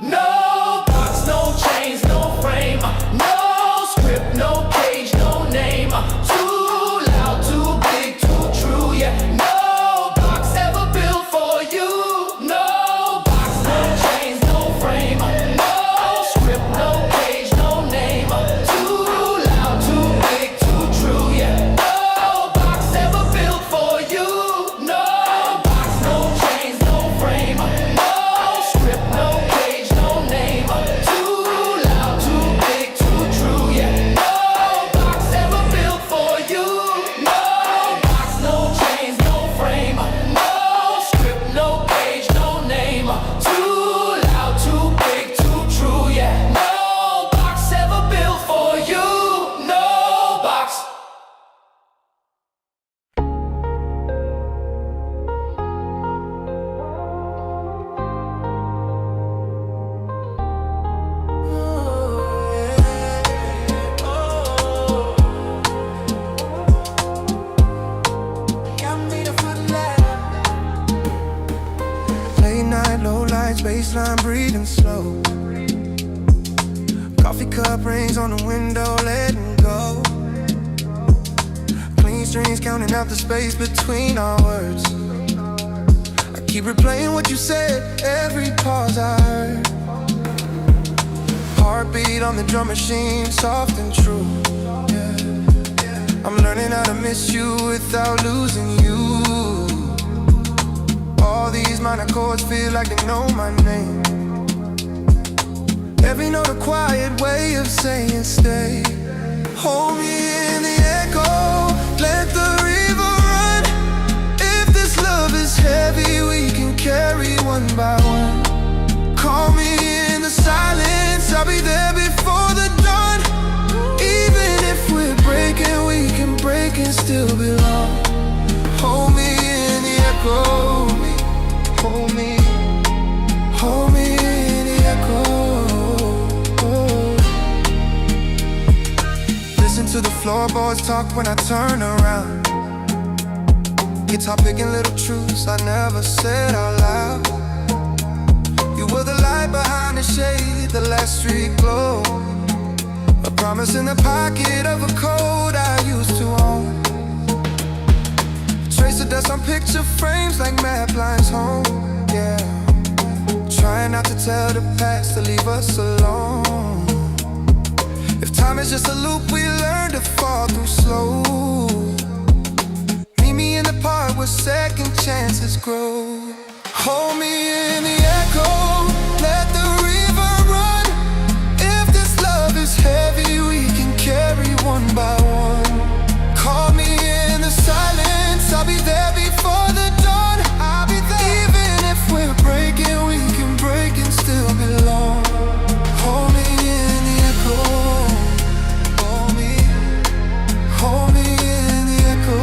No box, no chains, no frame, no script, no cage, no name. Too loud, too big, too true, yeah. No box ever built for you. No box, no chains, no frame, no script, no cage, no name. Too loud, too big, too true, yeah. No box ever built for you. No box, no chains, no frame, no script, no cage, no name. baseline breathing slow. Coffee cup rings on the window, letting go. Clean strings counting out the space between our words. I keep replaying what you said, every pause I heard. Heartbeat on the drum machine, soft and true. I'm learning how to miss you without losing you. All these minor chords feel like they know my name. Every note a quiet way of saying stay. Hold me in the echo, let the river run. If this love is heavy, we can carry one by one. Call me in the silence, I'll be there before the dawn. Even if we're breaking, we can break and still belong. Hold me in the echo, hold me, hold me in the echo. Listen to the floorboards talk when I turn around. Guitar picking little truths I never said out loud. You were the light behind the shade, the last street glow. A promise in the pocket of a code I used to own. Trace of dust on picture frames like map lines home. Yeah, trying not to tell the past to leave us alone. If time is just a loop, we learn to fall through slow. Meet me in the part where second chances grow. Hold me in the echo, let the river run. If this love is heavy, we can carry one by one. Call me in the silence, I'll be there before the dawn. I'll be there. Even if we're breaking, we can break and still belong. Hold me in the echo, hold me in the echo.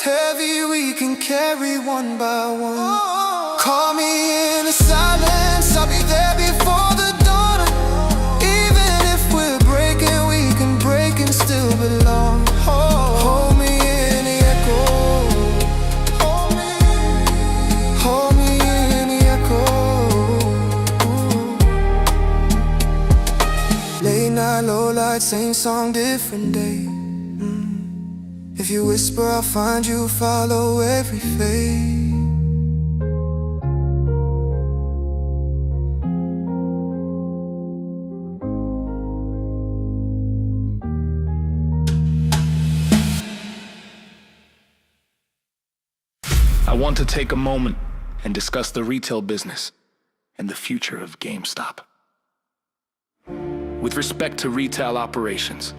Heavy, we can carry one by one. Call me in the silence, I'll be there before the dawn. Even if we're breaking, we can break and still belong. Hold me in the echo, hold me in the echo. Late night, low light, same song, different day. If you whisper, I'll find you, follow every fade. I want to take a moment and discuss the retail business and the future of GameStop. With respect to retail operations,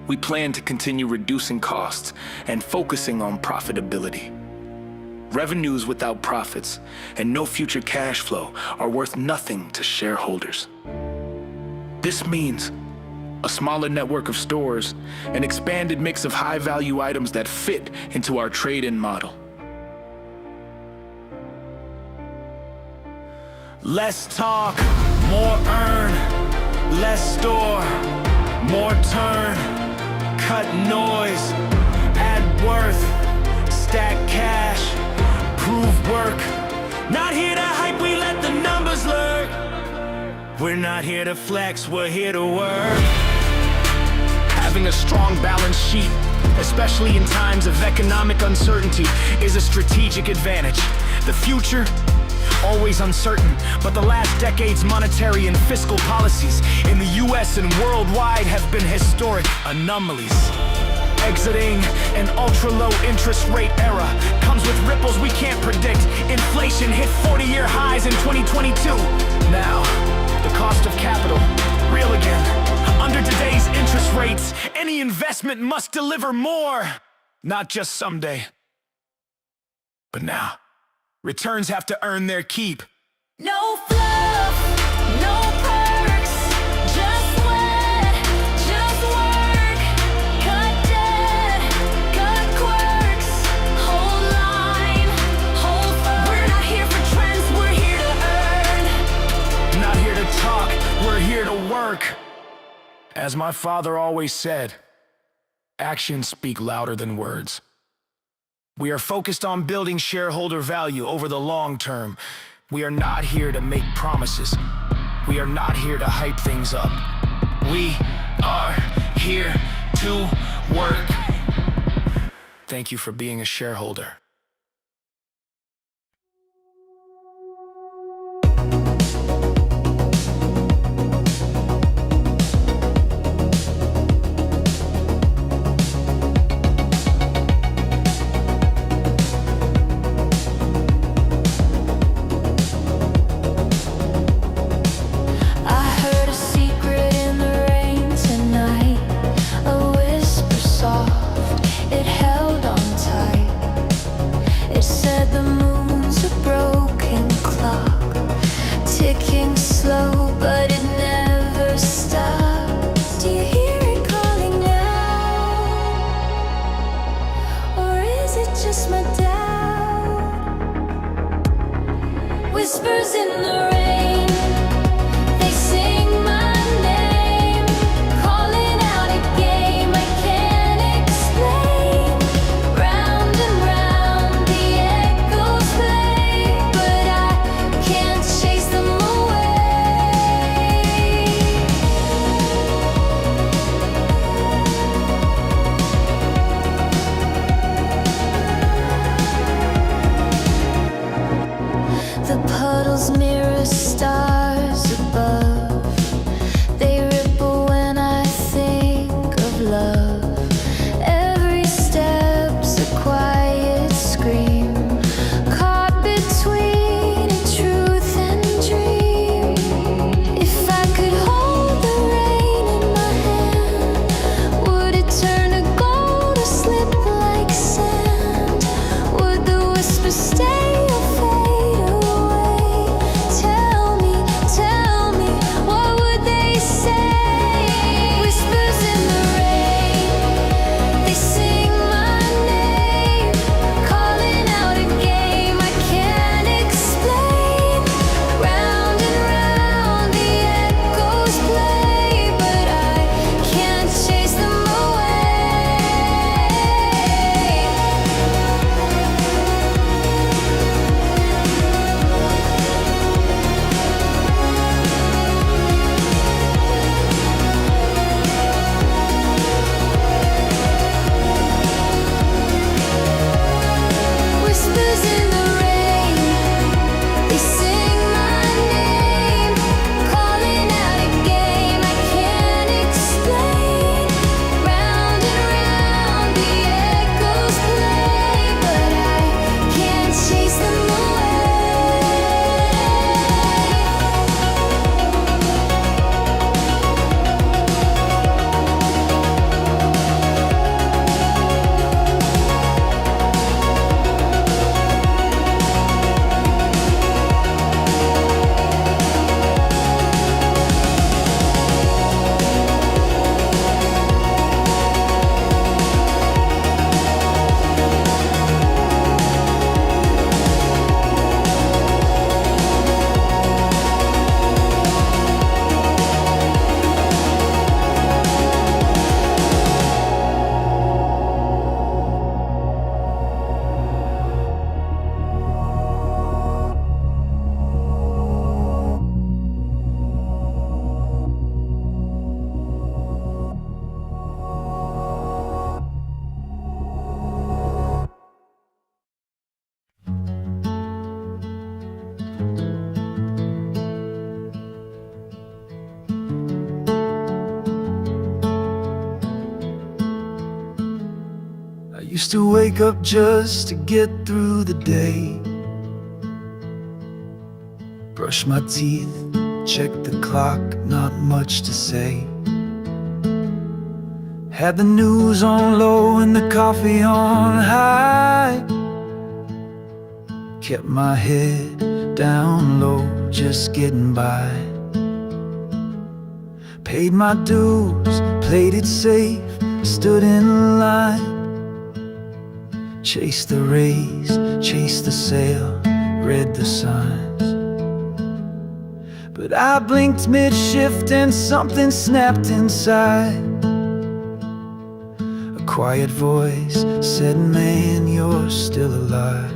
we plan to continue reducing costs and focusing on profitability. Revenues without profits and no future cash flow are worth nothing to shareholders. This means a smaller network of stores, an expanded mix of high-value items that fit into our trade-in model. Less talk, more earn, less store, more turn. Cut noise, add worth, stack cash, prove work. Not here to hype, we let the numbers lurk. We're not here to flex, we're here to work. Having a strong balance sheet, especially in times of economic uncertainty, is a strategic advantage. The future, always uncertain, but the last decade's monetary and fiscal policies in the US and worldwide have been historic anomalies. Exiting an ultra-low interest rate era comes with ripples we can't predict. Inflation hit 40-year highs in 2022. Now, the cost of capital, real again. Under today's interest rates, any investment must deliver more. Not just someday, but now. Returns have to earn their keep. No fluff, no perks, As my father always said, actions speak louder than words. We are focused on building shareholder value over the long term. We are not here to make promises. We are not here to hype things up. We are here to work. Thank you for being a shareholder. Slow, but it never stops. Do you hear it calling now? Or is it just my doubt? Whispers in the rain, they sing my name, calling out a game I can't explain. Round and round the echoes play, but I can't chase them away. The puddles mirror stars above. They ripple when I think of love. Every step's a quiet scream, caught between a truth and dream. If I could hold the rain in my hand, would it turn to gold or slip like sand? Would the whisper stay or fade away? Tell me, what would they say? Whispers in the rain, they sing my name, calling out a game I can't explain. Round and round the echoes play, but I can't chase them Whispers in the rain, they sing my name, calling out a game I can't explain. Round and round the echoes play, but I can't chase them I used to wake up just to get through the day, brush my teeth, check the clock, not much to say. Had the news on low and the coffee on high, kept my head down low, just getting by. Paid my dues, played it safe, stood in line, chased the rays, chased the sail, read the signs. But I blinked mid-shift and something snapped inside. A quiet voice said, man, you're still alive.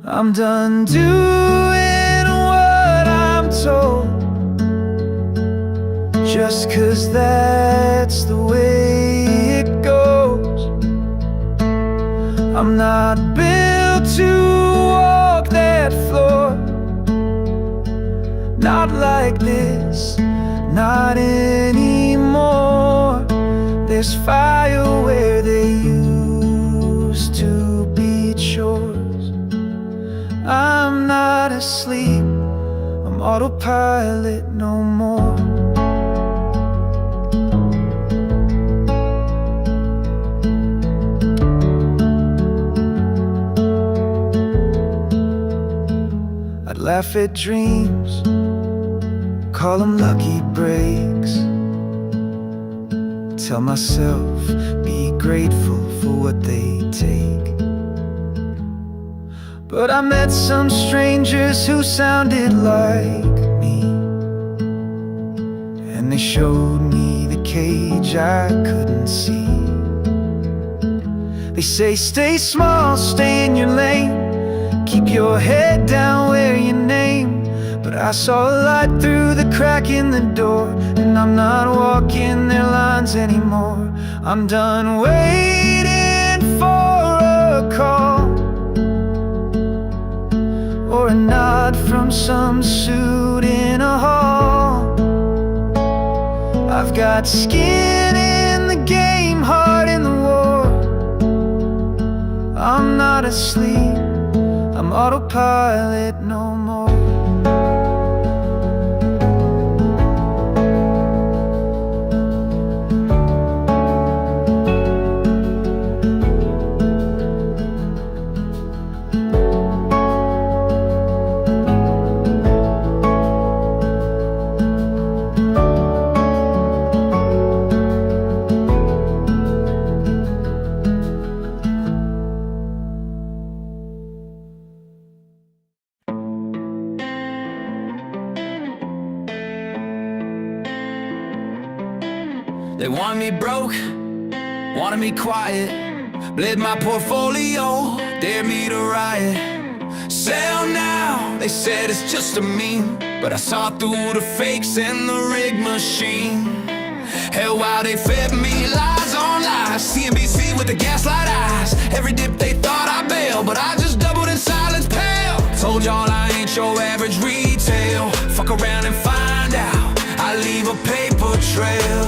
I'm done doing what I'm told, just 'cause that's the way it goes. I'm not built to walk that floor, not like this, not anymore. There's fire where there used to be chores. I'm not asleep, I'm autopilot no more. I'd laugh at dreams, call them lucky breaks. Tell myself, be grateful for what they take. But I met some strangers who sounded like me, and they showed me the cage I couldn't see. They say stay small, stay in your lane, keep your head down, wear your name. But I saw a light through the crack in the door, and I'm not walking their lines anymore. I'm done waiting for a call or a nod from some suit in a hall. I've got skin in the game, heart in the war. I'm not asleep, I'm autopilot no more. They want me broke, wanted me quiet, bled my portfolio, dared me to riot. Sell now, they said it's just a meme, but I saw through the fakes and the rig machine. Hell, while they fed me lies on lies, CNBC with the gaslight eyes. Every dip they thought I bailed, but I just doubled in silence pale. Told y'all I ain't your average retail. Fuck around and find out, I leave a paper trail.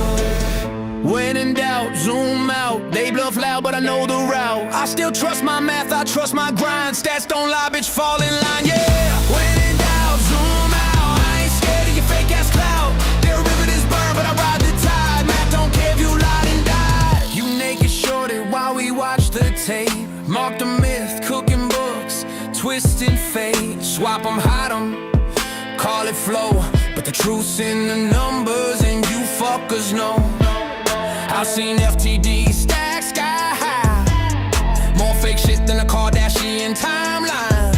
When in doubt, zoom out. They bluff loud, but I know the route. I still trust my math, I trust my grind. Stats don't lie, bitch, fall in line, yeah. When in doubt, zoom out. I ain't scared of your fake ass clout. Their river is burned, but I ride the tide. Math don't care if you lied and died. You naked shorted while we watch the tape. Mark the myth, cooking books, twisting fate. Swap them, hide them, call it flow. But the truth's in the numbers, and you fuckers know. I've seen FTD stack sky high, more fake shit than a Kardashian timeline.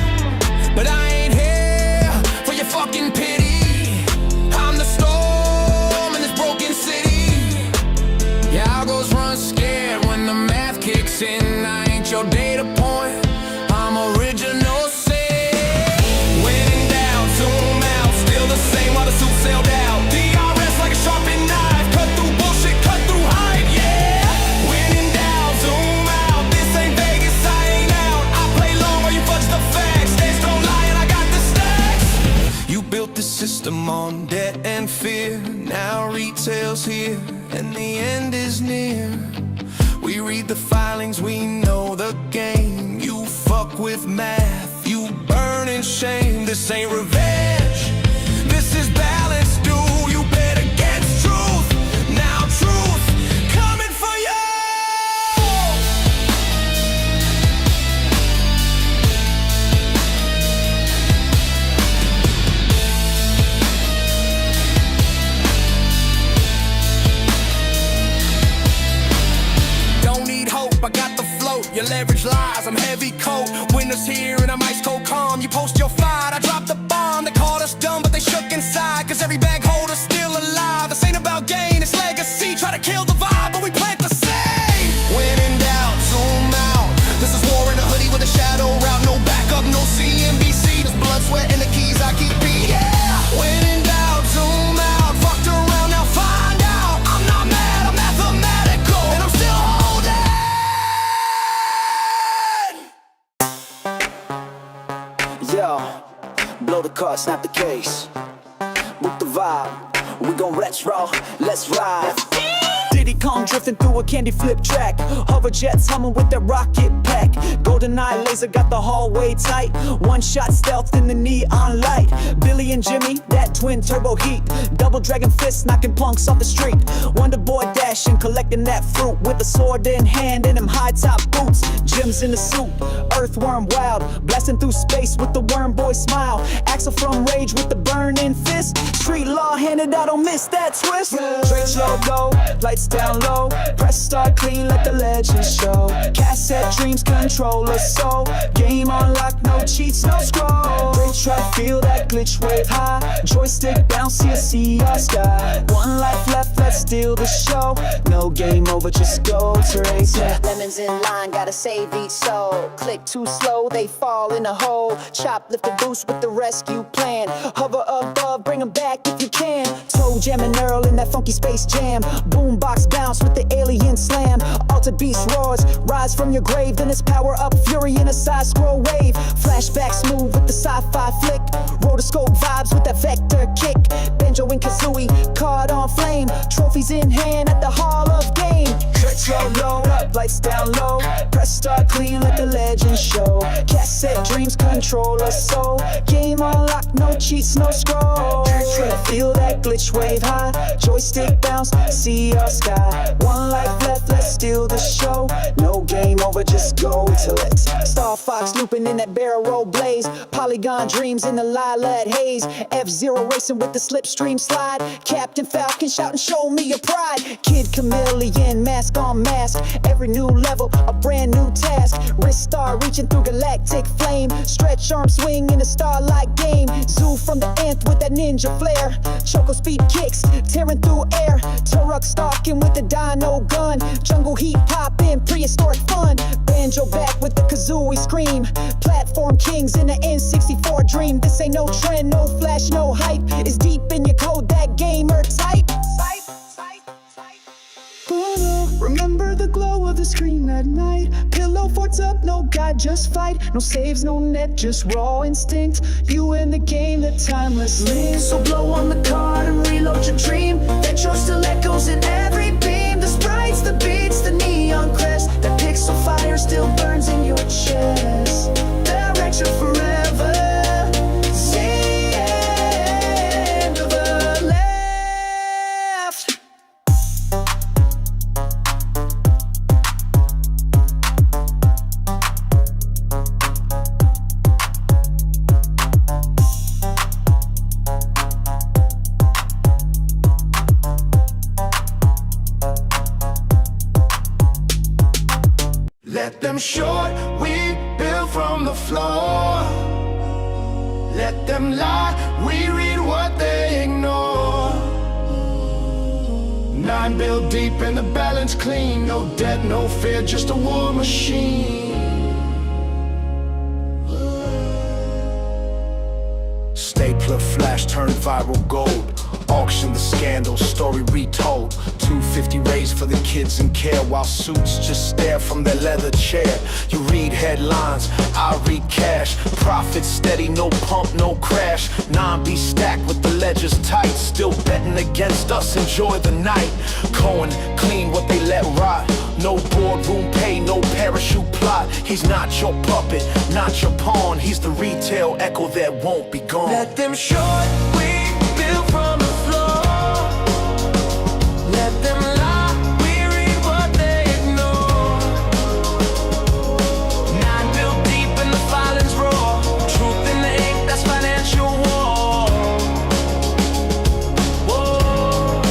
But I ain't here for your fucking pity. I'm the storm in this broken city. Yeah, algos run scared when the math kicks in. I ain't your data point, I'm original sin. When in doubt, zoom out, still the same while the suit sailed out. DRS like a sharpened knife, cut through bullshit, cut through hype. System on debt and fear. Now retail's here and the end is near. We read the filings, we know the game. You fuck with math, you burn in shame. This ain't revenge, this is balance due. You bet against truth, now truth coming for you. I got the float, you leverage lies, I'm heavy coat. Winter's here and I'm ice cold calm. You post your fight, I drop the bomb. They called us dumb, shook inside, cause every bag holder's still alive. This ain't about gain, it's legacy. Try to kill the vibe, but we plant the seed. When in doubt, zoom out. This is war in a hoodie with a shadow route. No backup, no CNBC. There's blood, sweat, and the keys I keep beat. Yeah! When in doubt, zoom out. Fucked around, now find out. I'm not mad, I'm mathematical, and I'm still holding. Yo, blow the card, snap the case. Book the vibe, we gon' retro, let's ride. Diddy Kong drifting through a candy flip track. Hover jets humming with that rocket pack. Golden eye laser got the hallway tight. One shot stealth in the neon light. Billy and Jimmy, that twin turbo heat. Double dragon fist knocking punks off the street. Wonder boy dashing, collecting that fruit. With a sword in hand and them high top boots. Gems in the suit, earthworm wild. Blasting through space with the worm boy smile. Axel from Rage with the burning fist. Street law handed out, don't miss that twist. Straight logo, lights down low. Press start clean, let the legends show. Cassette dreams control us so. Game unlocked, no cheats, no scroll. Great try, feel that glitch wave high. Joystick bounce, see our sky. One life left, let's steal the show. No game over, just go to race. Lemons in line, gotta save each soul. Click too slow, they fall in a hole. Chop, lift the boost with the rescue plan. Hover above, bring them back if you can. Toe Jam and Earl in that funky space jam. Boombox bounce with the alien slam. Altered beast roars, rise from your grave. Then it's power up, fury in a side scroll wave. Flashback smooth with the sci-fi flick. Rotoscope vibes with that vector kick. Banjo and Kazooie, card on flame. Trophies in hand at the Hall of Game. Retro low, lights down low. Press start clean, let the legends show. Cassette dreams control us so. Game unlocked, no cheats, no scroll. Feel that glitch wave high. Joystick bounce, see our sky. One life left, let's steal the show. No game over, just go till it's Star Fox looping in that barrel roll blaze. Polygon dreams in the lilac haze. F-Zero racing with the slipstream slide. Captain Falcon shouting, show me your pride. Kid Chameleon, mask on mask. Every new level, a brand new task. Wrist star reaching through galactic flame. Stretch arm swing in a starlight game. Zoo from the nth with that ninja flare. Choco speed kicks, tearing through air. Turok stalking with the dino gun. Jungle heat popping, prehistoric fun. Banjo back with the Kazooie scream. Platform kings in the N64 dream. This ain't no trend, no flash, no hype. It's deep in your code, that gamer type. Remember the glow of the screen at night. Pillow forts up, no guide, just fight. No saves, no net, just raw instinct. You in the game, the timeless link. So blow on the card and reload your dream. That your still echoes in every beam. The sprites, the beats, the neon crest. That pixel fire still burns in your chest. Direction forever. The end of the left. Let them short, we build from the floor. Let them lie, we read what they ignore. 9 built deep and the balance clean. No debt, no fear, just a war machine. Stapler flash turned viral gold. Auction the scandal, story retold. 250 raised for the kids in care, while suits just stare from their leather chair. You read headlines, I read cash. Profit steady, no pump, no crash. 9B stacked with the ledgers tight. Still betting against us, enjoy the night. Cohen, clean what they let rot. No boardroom pay, no parachute plot. He's not your puppet, not your pawn. He's the retail echo that won't be gone. Let them short, we build from the floor. Let them lie, we read what they ignore. 9 built deep and the filings roar. Truth in the ink, that's financial war. Whoa.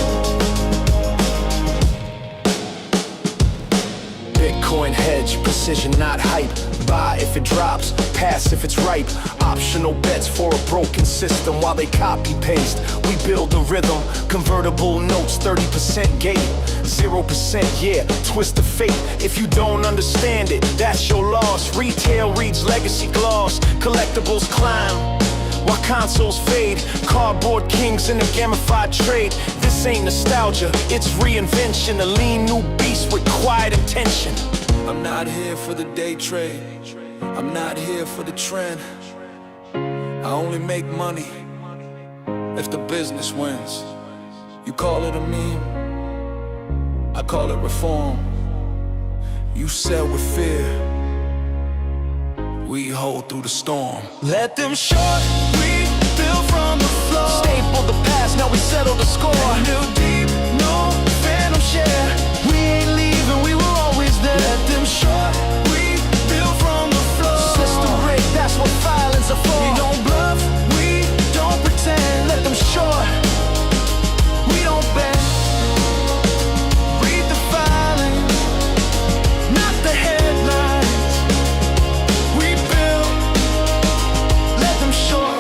Bitcoin hedge, precision decision, not hype. Buy if it drops, pass if it's ripe. Optional bets for a broken system while they copy paste. We build the rhythm, convertible notes, 30% gate, 0%, yeah, twist of fate. If you don't understand it, that's your loss. Retail reads legacy gloss, collectibles climb while consoles fade. Cardboard kings in a gamified trade. This ain't nostalgia, it's reinvention. A lean new beast with quiet intention. I'm not here for the day trade, I'm not here for the trend. I only make money if the business wins. You call it a meme, I call it reform. You sell with fear, we hold through the storm. Let them short, we build from the floor. Staple the past, now we settle the score. New deep, no phantom share. We ain't leaving, we were always there. Let them short, we build from the floor. System rigged, that's what violence are for. We don't bluff, we don't pretend. Let them short, we don't bend. Read the filings, not the headlines. We build, let them short.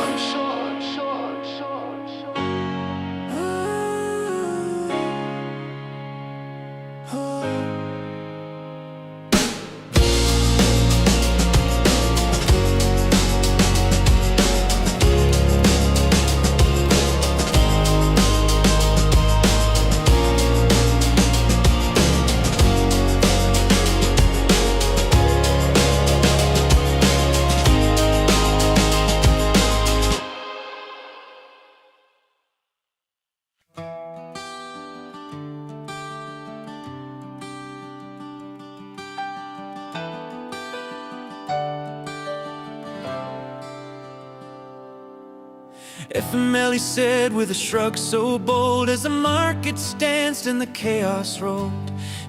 FML said with a shrug so bold, as the market stands and the chaos rolled.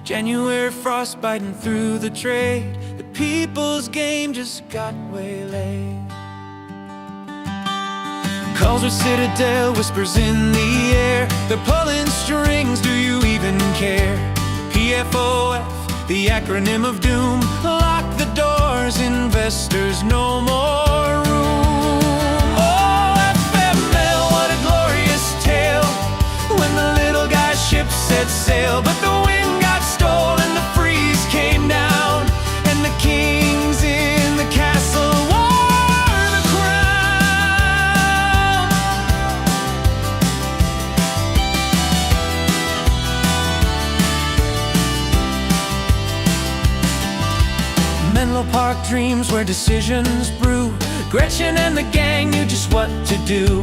January frost biting through the trade, the people's game just got waylaid. Calls with Citadel, whispers in the air, they're pulling strings, do you even care? PFOF, the acronym of doom, lock the doors, investors no more room. When the little guy's ship set sail, but the wind got stolen, the freeze came down, and the kings in the castle wore the crown. Menlo Park dreams where decisions brew. Gretchen and the gang knew just what to do.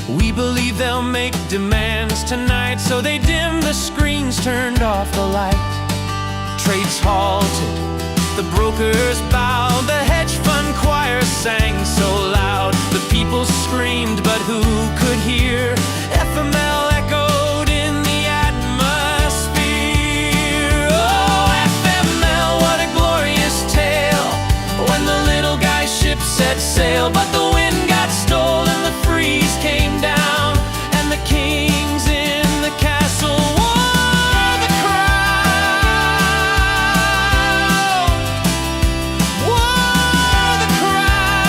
We believe they'll make demands tonight, so they dimmed the screens, turned off the light. Trades halted, the brokers bowed, the hedge fund choir sang so loud. The people screamed, but who could hear? FML echoed in the atmosphere. Oh, FML, what a glorious tale, when the little guy's ship set sail, but the wind got stolen, the freeze came down, and the kings in the castle wore the crown. Wore the crown.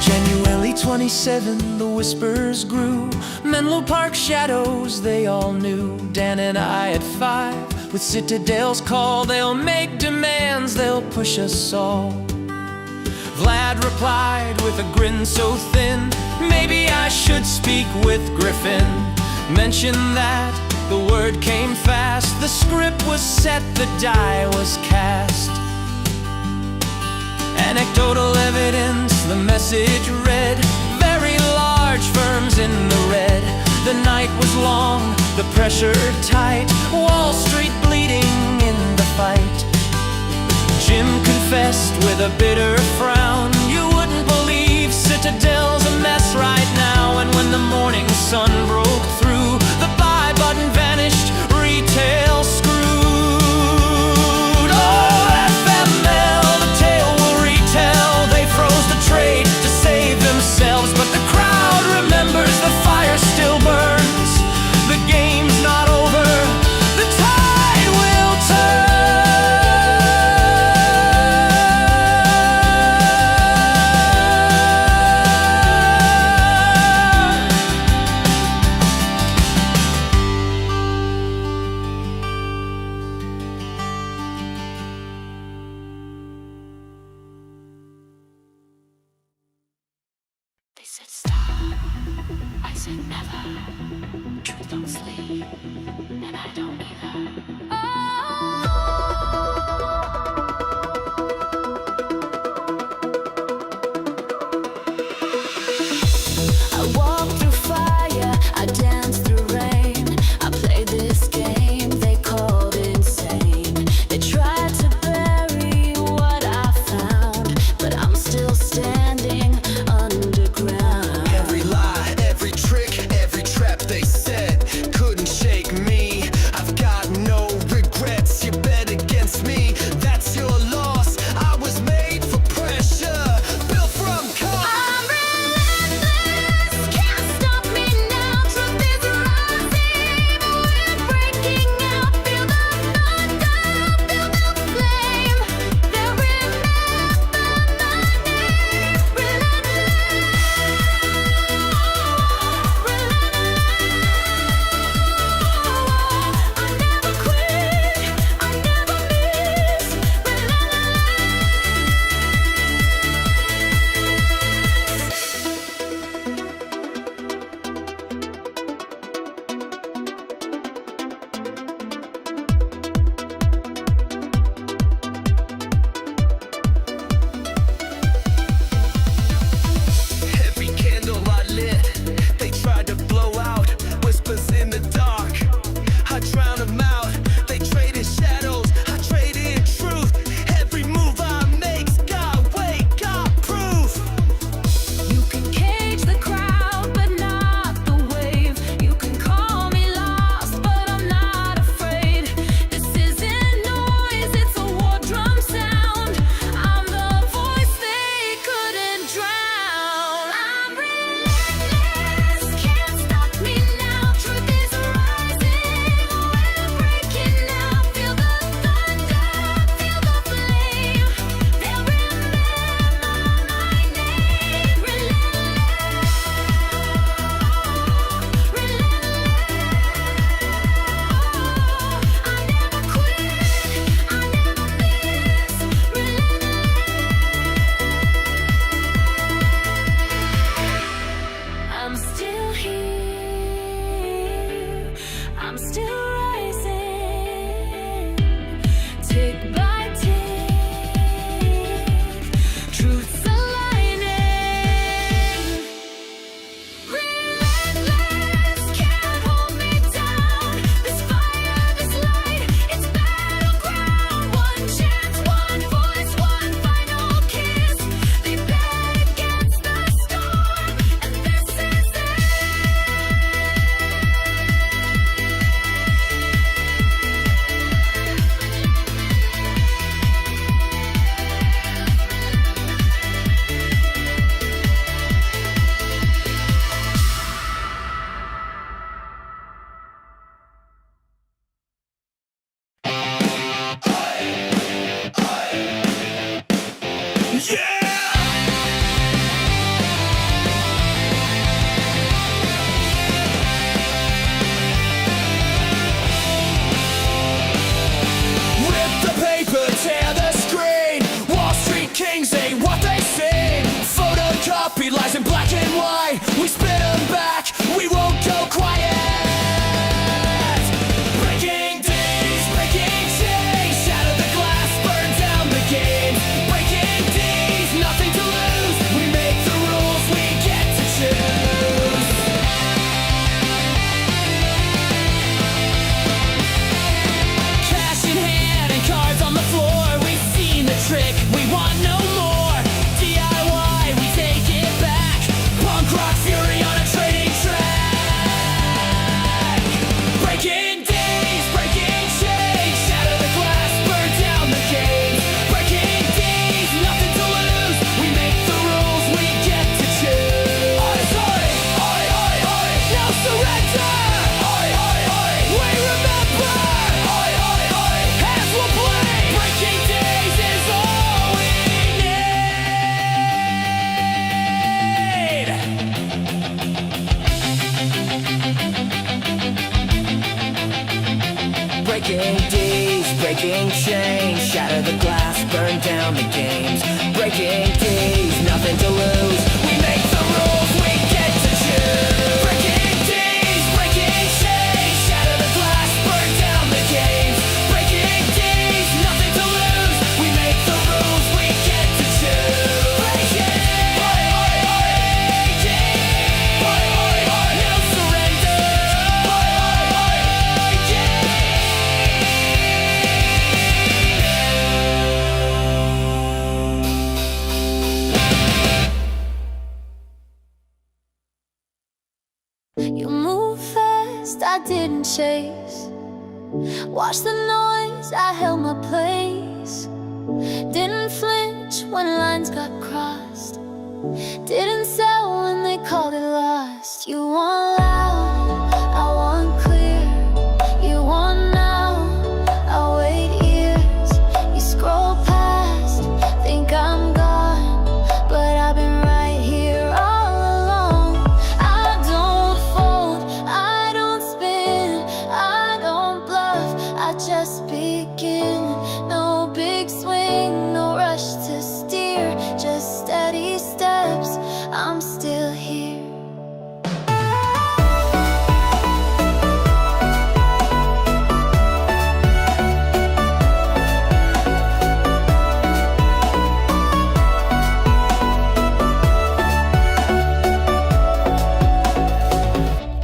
January 27, the whispers grew. Menlo Park shadows, they all knew. Dan and I at 5, with Citadel's call, they'll make demands, they'll push us all. Vlad replied with a grin so thin, maybe I should speak with Griffin. Mention that the word came fast, the script was set, the die was cast. Anecdotal evidence, the message read, very large firms in the red. The night was long, the pressure tight, Wall Street bleeding in the fight. Jim confessed with a bitter frown, you wouldn't believe Citadel's a mess right now. And when the morning sun broke through, the buy button vanished, retail screwed. Oh, FML, the tale will retell, they froze the trade to save themselves, but the crowd remembers, the fire still burns, the game's not over, the tide will said stop, I said never. Truth don't sleep, and I don't either. I walk through fire, I dance through rain. I played this game they called insane. They tried to bury what I found, but I'm still standing underground. Every lie, every trick, every trap they set couldn't shake me. I've got no regrets. You bet against me, that's your loss. I was made for pressure, built from cold. I'm relentless, can't stop me now. Truth is rising, we're breaking out. Feel the thunder, feel the flame. They'll remember my name. Relentless, I never quit, I never miss. Every candle I lit, they tried to blow out. Whispers in the dark, I drown them out. They traded shadows, I traded truth. Every move I make's got weight, got proof. You can cage the crowd, but not the wave. You can call me lost, but I'm not afraid. This isn't noise, it's a war drum sound. I'm the voice they couldn't drown. I'm relentless, can't stop me now. Truth is rising, we're breaking out. Feel the thunder, feel the flame. They'll remember my name. Relentless, I never quit, I never miss. I'm still here, I'm still rising, tick by tick, truth's aligning. Relentless, can't hold me down. This fire, this light, it's battleground. One chance, one voice, one final kiss. They bet against the storm, and this is it. Rip the paper, tear the screen. Wall Street kings ain't what they seem. Photocopied lies in black and white. We spit them back, we won't go quiet. Breaking days, breaking chains. Shatter the glass, burn down the game. Breaking days, nothing to lose. We make the rules, we get to choose. Cash in hand and cards on the floor. We've seen the trick, we want no more. DIY, we take it back. Punk rock fury on a trading track. Breaking days, breaking chains. Shatter the glass, burn down the games. Breaking days, nothing to lose. We make the rules, we get to choose. Oi, oi, oi, oi, oi. No surrender. Oi, oi, oi. We remember. Oi, oi, oi. Hands will play. Breaking days is all we need. Breaking days, breaking chains. Shatter the glass, burn down the games. Breaking days, nothing to lose. We make the rules, we I didn't chase. Watched the noise, I held my place. Didn't flinch when lines got crossed. Didn't sell when they called it lost. You want loud, I want clear. You want now, I wait years. You scroll past, think I'm gone, but I've been right here all along. I don't fold, I don't spin, I don't bluff, I just begin. No big swing, no rush to steer, just steady steps, I'm still here.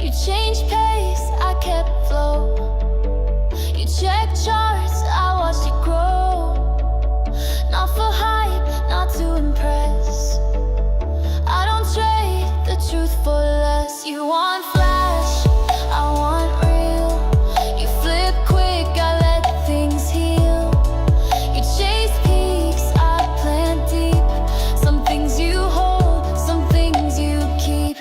You changed pace, I kept flow. You checked charts, I watched it grow. Not for hype, not to impress. I don't trade the truth for less. You want flash, I want real. You flip quick, I let things heal. You chase peaks, I plant deep. Some things you hold, some things you keep.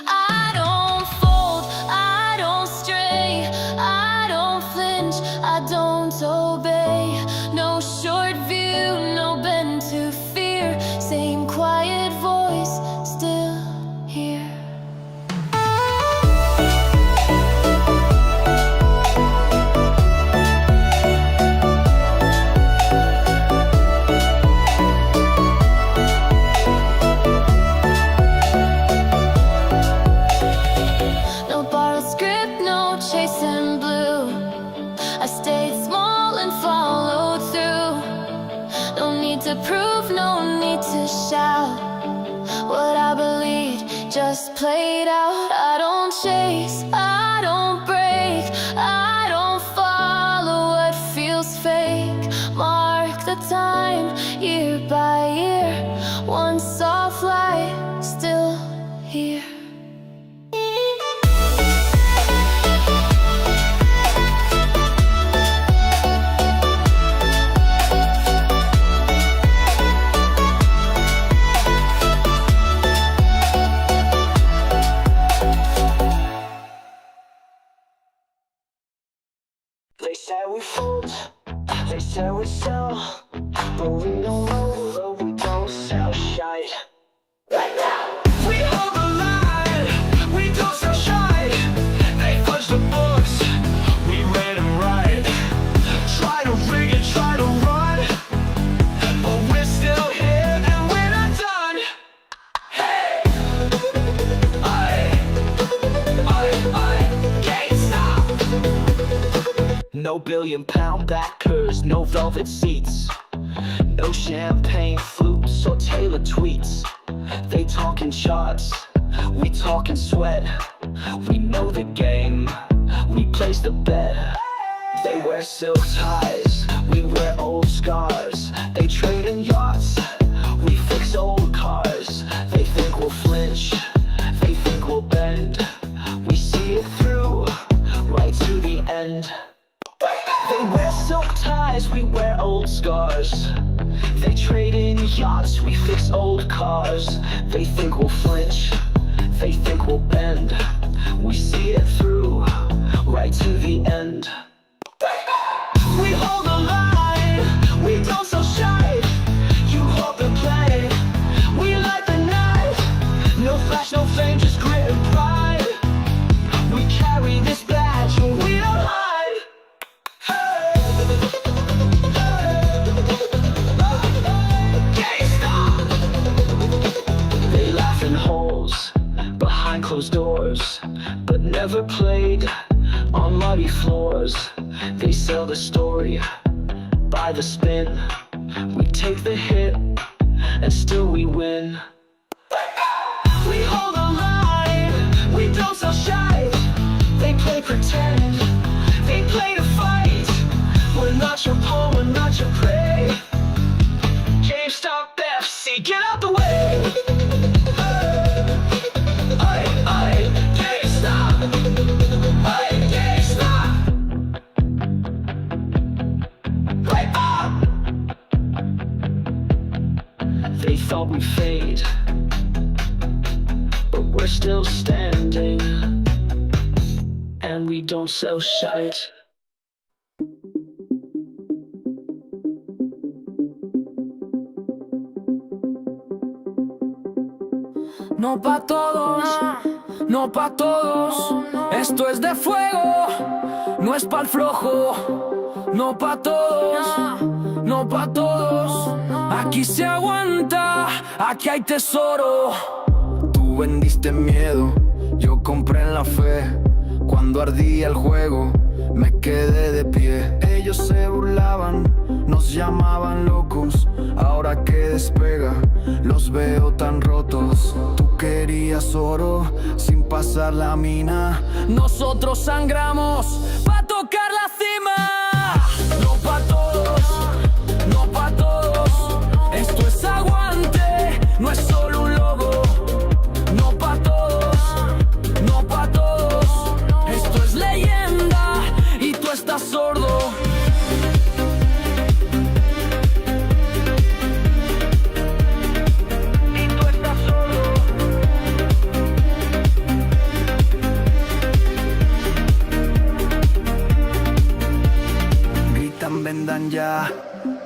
I don't fold, I don't stray, I don't flinch, I don't obey. No short view, no bend to fear. Same quiet voice, still here. No borrowed script, no chasing blue. I stayed small and followed through. No need to prove, no need to shout. What I believed just played out. I don't chase, I don't break, I don't follow what feels fake. Mark the time, year by year. One soft light, still here. They say we fold, they say we sell, but we don't know that we don't sell shite. Right now, We hold the line, we don't sell shite. They fudge the books, we read and write. Try to rig it, try to run, but we're still here and we're not done. Hey, GameStop. No billion-pound backers, no velvet seats, no champagne flutes or Taylor tweets. They talking charts, we talking sweat. We know the game, we place the bet. They wear silk ties, we wear old scars. They trade in yachts, we fix old cars. They think we'll flinch, they think we'll bend. We see it through, right to the end. They wear silk ties, we wear old scars. They trade in yachts, we fix old cars. They think we'll flinch, they think we'll bend. We see it through, right to the end. We hold the line, we don't sell shite. You hold the play, we light the night. No flash, no fame, just grit and pride. We carry this badge and we don't hide. They laugh in holes, behind closed doors, but never played on muddy floors. They sell the story by the spin. We take the hit, and still we win. We hold the line, we don't sell shite. They play pretend, They play to fight. we're not your pawn, we're not your prey. GameStop FC, get out the way. GameStop. thought we'd fade, but we're still standing, and we don't sell shite. No pa' todos, no pa' todos. Esto es de fuego, no es pa'l flojo. No pa' todos, no pa' todos. Aquí se aguanta, aquí hay tesoro. Tú vendiste miedo, yo compré en la fe. Cuando ardía el juego, me quedé de pie. Ellos se burlaban, nos llamaban locos. Ahora que despega, los veo tan rotos. Tú querías oro, sin pasar la mina. Nosotros sangramos pa' tocar la cima. No pa' todos, no pa' todos. Esto es aguante, no es solo un logo. No pa' todos, no pa' todos. Esto es leyenda y tú estás sordo. Vendan ya,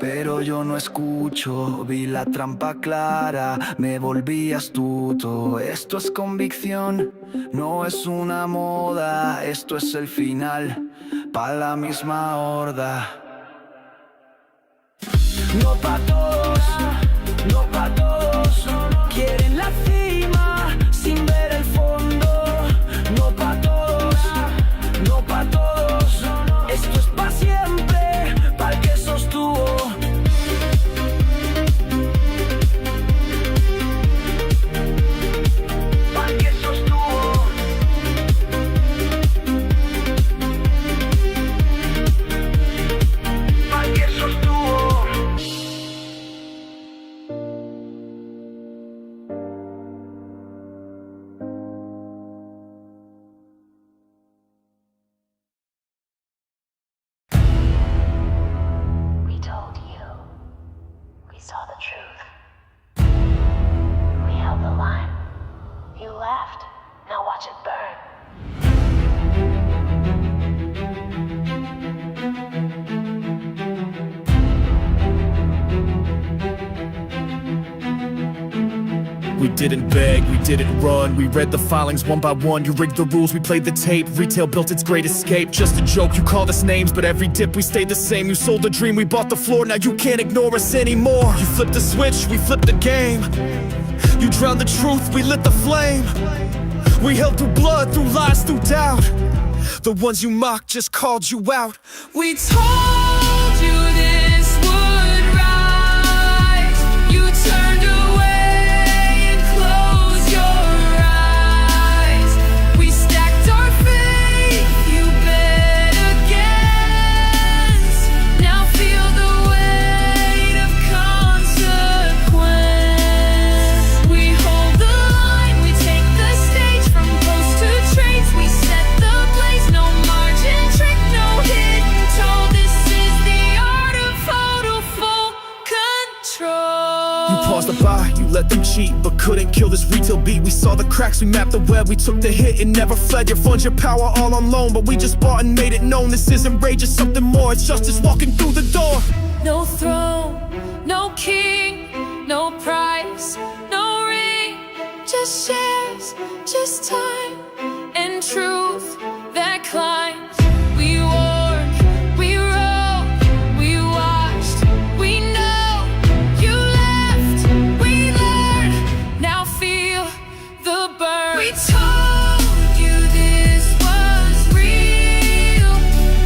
pero yo no escucho. Vi la trampa clara, me volví astuto. Esto es convicción, no es una moda. Esto es el final, pa' la misma horda. No pa' todos, no pa' todos. Quieren la cima sin ver el fondo. No pa' todos, no pa' todos. Esto es pa' siempre, pa'l que sostuvo. Pa'l que sostuvo. Pa'l que sostuvo. We told you. We saw the truth. We held the line. You laughed. Now watch it burn. We didn't beg, we didn't run. We read the filings one by one. You rigged the rules, we played the tape. Retail built its great escape. Just a joke, you called us names, but every dip we stayed the same. You sold a dream, we bought the floor. Now you can't ignore us anymore. You flipped the switch, we flipped the game. You drowned the truth, we lit the flame. We held through blood, through lies, through doubt. The ones you mocked just called you out. We told you this would rise. You turned away and closed your eyes. We stacked our faith, you bet against. Now feel the weight of consequence. We hold the line, we take the stage. From post to trades, we set the blaze. No margin trick, no hidden toll. This is the art of total full control. You paused the buy, you let them cheat, but couldn't kill this retail beat. We saw the cracks, we mapped the web, we took the hit and never fled. Your funds, your power all on loan, but we just bought and made it known. This isn't rage, it's something more, it's justice walking through the door. No throne, no king, no price, no ring. Just shares, just time and truth that climbs. We warned, we wrote, we watched, we know. You left, we learned. Now feel the burn. We told you this was real.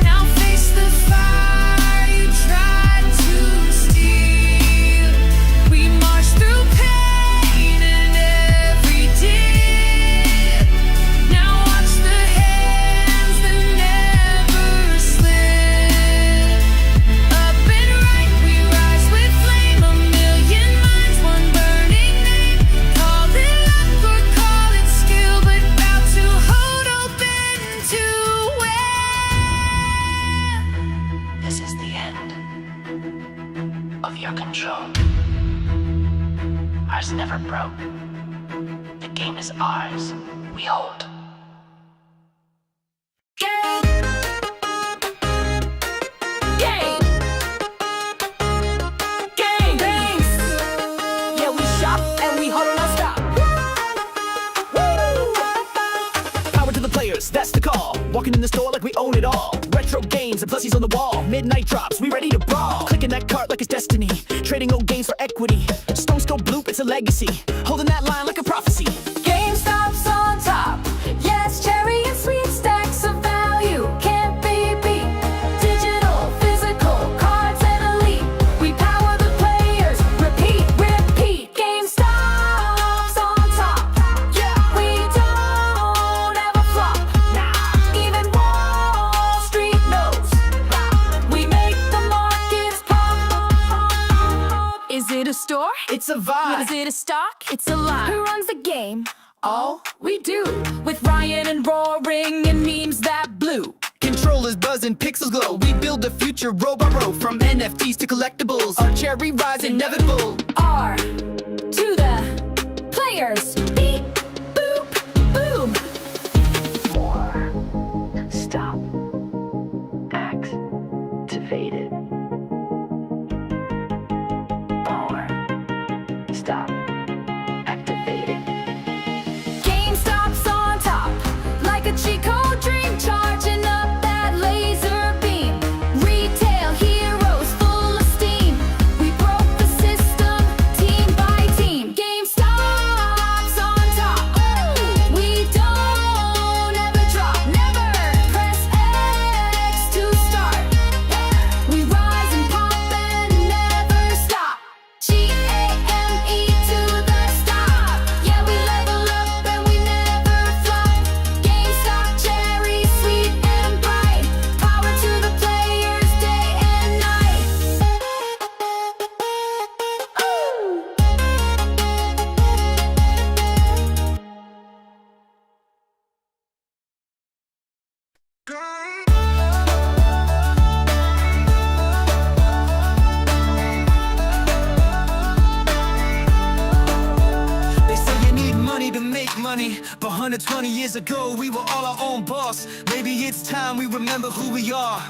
Now face the fire you tried to steal. We marched through pain and every dip. Now watch the hands that never slip. Up and right, we rise with flame. A million minds, one burning name. Call it luck or call it skill, but bow to hold open to win. This is the end of your control. I Ours never broke. The game is ours. We hold. Game! Game! Game! Games! Yeah, we shop and we huddle non-stop. Woo! Power to the players, that's the call. Walking in the store like we own it all. Retro games and plushies on the wall. Midnight drops, we ready to brawl. Clicking that cart like it's destiny. Trading old games for equity. Stone Skull Bloop, it's a legacy. Holding that line like a prophecy. GameStop's on top. Yes, cherry and sweet stacks of value can't be beat. Digital, physical, cards and elite. We power the players. Repeat, repeat. GameStop's on top. Yeah, we don't ever flop. Nah, even Wall Street knows. We make the markets pop. Is it a store? It's a vibe. Is it a stock? It's a lie. Who runs the game? All we do. With Ryan and roaring and memes that blew. Controllers buzzing, pixels glow. We build the future row by row. From NFTs to collectibles. Our cherry rise inevitable. R to the players. Beep, boop, boom. More. Stop. Activated. More. Stop. Activated. GameStop's on top, like a cheat code dream, charging up that laser beam. Retail heroes full of steam. We broke the system, team by team. GameStop's on top. We don't ever drop, never. Press X to start. We rise and pop and never stop. GAME to the stop. Yeah, we level up and we never flop. GameStop, cherry, sweet and bright. Power to the players day and night. They say you need money to make money, but 120 years ago we were all our own boss. Maybe it's time we remember who we are.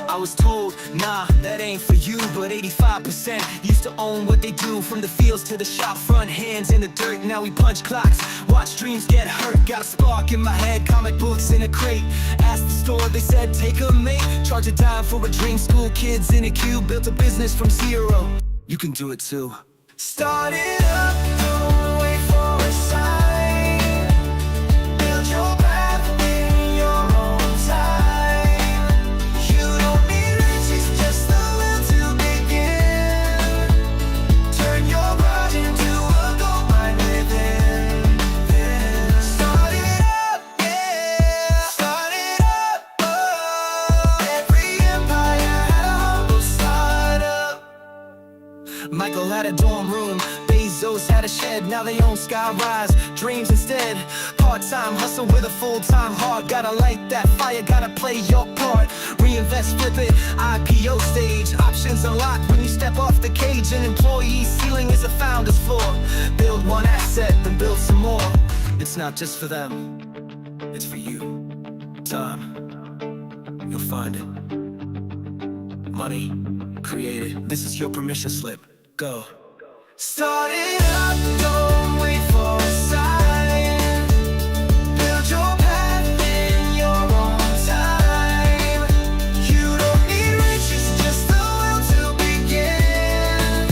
I was told, nah, that ain't for you, but 85% used to own what they do. From the fields to the shop front, hands in the dirt. Now we punch clocks, watch dreams get hurt. Got a spark in my head, comic books in a crate. Asked the store, they said take a mate. Charge a dime for a dream, school kids in a queue. Built a business from zero, you can do it too. Start it up, don't wait for a sign. Build your path in your own time. You don't need riches, just the will to begin. Turn your garage into a gold mine within. Start it up, yeah. Start it up, oh. Every empire had a humble startup. Michael had a dorm room, Bezos had a shed, now they own skyrise, dreams instead. Part-time hustle with a full-time heart. Gotta light that fire, gotta play your part. Reinvest, flip it, IPO stage. Options unlocked when you step off the cage. An employee ceiling is a founder's floor. Build one asset, then build some more. It's not just for them, it's for you. Time, you'll find it. Money, created. This is your permission slip. Go. Start it up, don't wait for a sign. Build your path in your own time. You don't need riches, just the will to begin.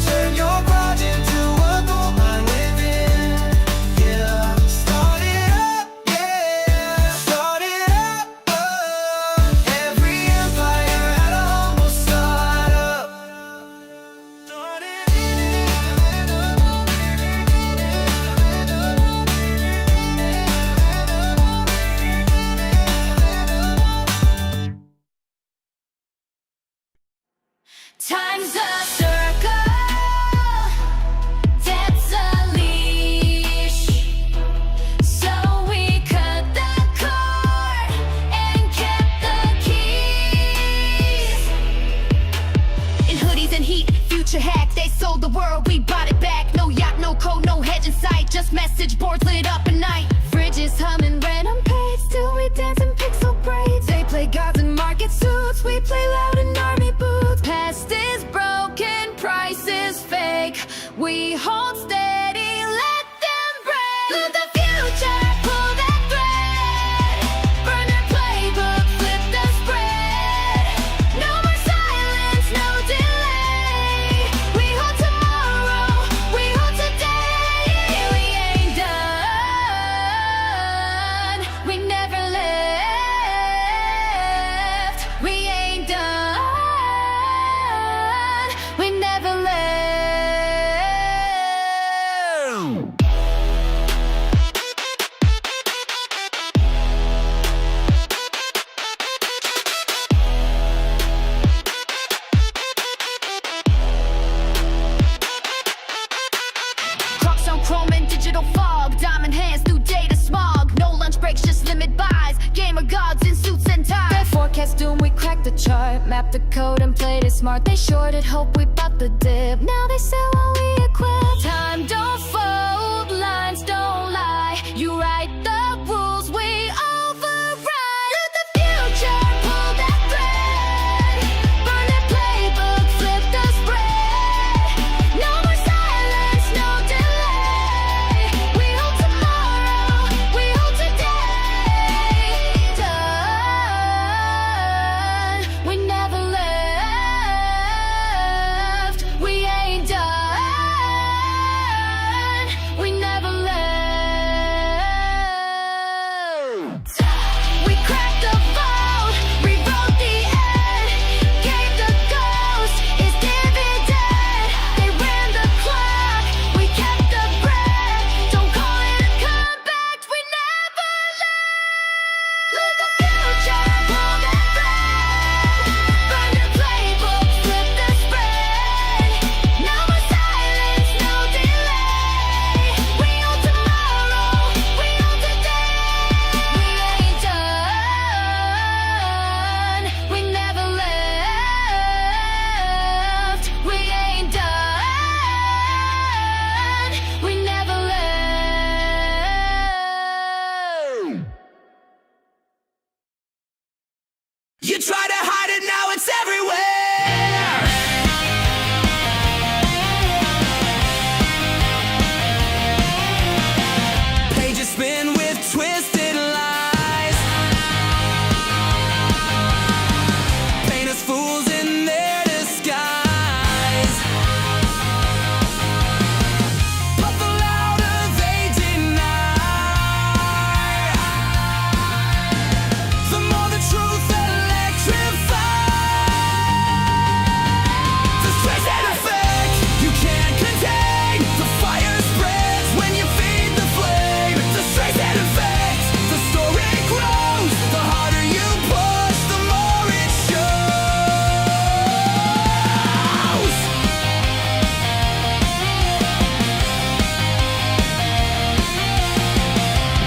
Turn your garage into a gold mine within. Yeah, start it up, yeah. Start it up, oh. Every empire had a humble startup. Time's a circle, that's a leash. So we cut the cord and kept the keys. In hoodies and heat, future hat just message boards lit up at night. Fridges humming, rent unpaid, still we dance in pixel braids. They play gods in market suits, we play loud in army boots. Past is broken, price is fake. We hold steady, let them break. Let the future pull that thread. Burn their playbook, flip the spread. No more silence, no delay. We hold tomorrow, we hold today. We ain't done, we never left. We ain't done, we never left. Crocs on chrome and digital fog. Diamond hands through data smog. No lunch breaks, just limit buys. Gamer gods in suits and ties. They forecast doom, we cracked the chart. Mapped the code and played it smart. They shorted hope, we bought the dip. Now they sell while we equip. Time don't fold, lines don't lie. You write the rules, we override. Let the future pull that thread. Burn their playbook, flip the spread. No more silence, no delay. We hold tomorrow, we hold today. Done, we never left. We ain't done, we never left. We cracked the vault, rewrote the end. Gave the ghost its dividend. They ran the clock, we kept the breath. Don't call it a comeback, we never left. Let the future pull that thread. Burn your playbook, flip the spread. No more silence, no delay. We hold tomorrow, we hold today. We ain't done, we never left. We ain't done, we never left. You try to hide it, now it's everywhere. Pages spin with twisted lies. Paint us fools in their disguise. But the louder they deny, the more the truth electrifies. The stress and effect you can't contain. The fire spreads when you feed the flame. The stress and effect, the story grows. The harder you push, the more it shows.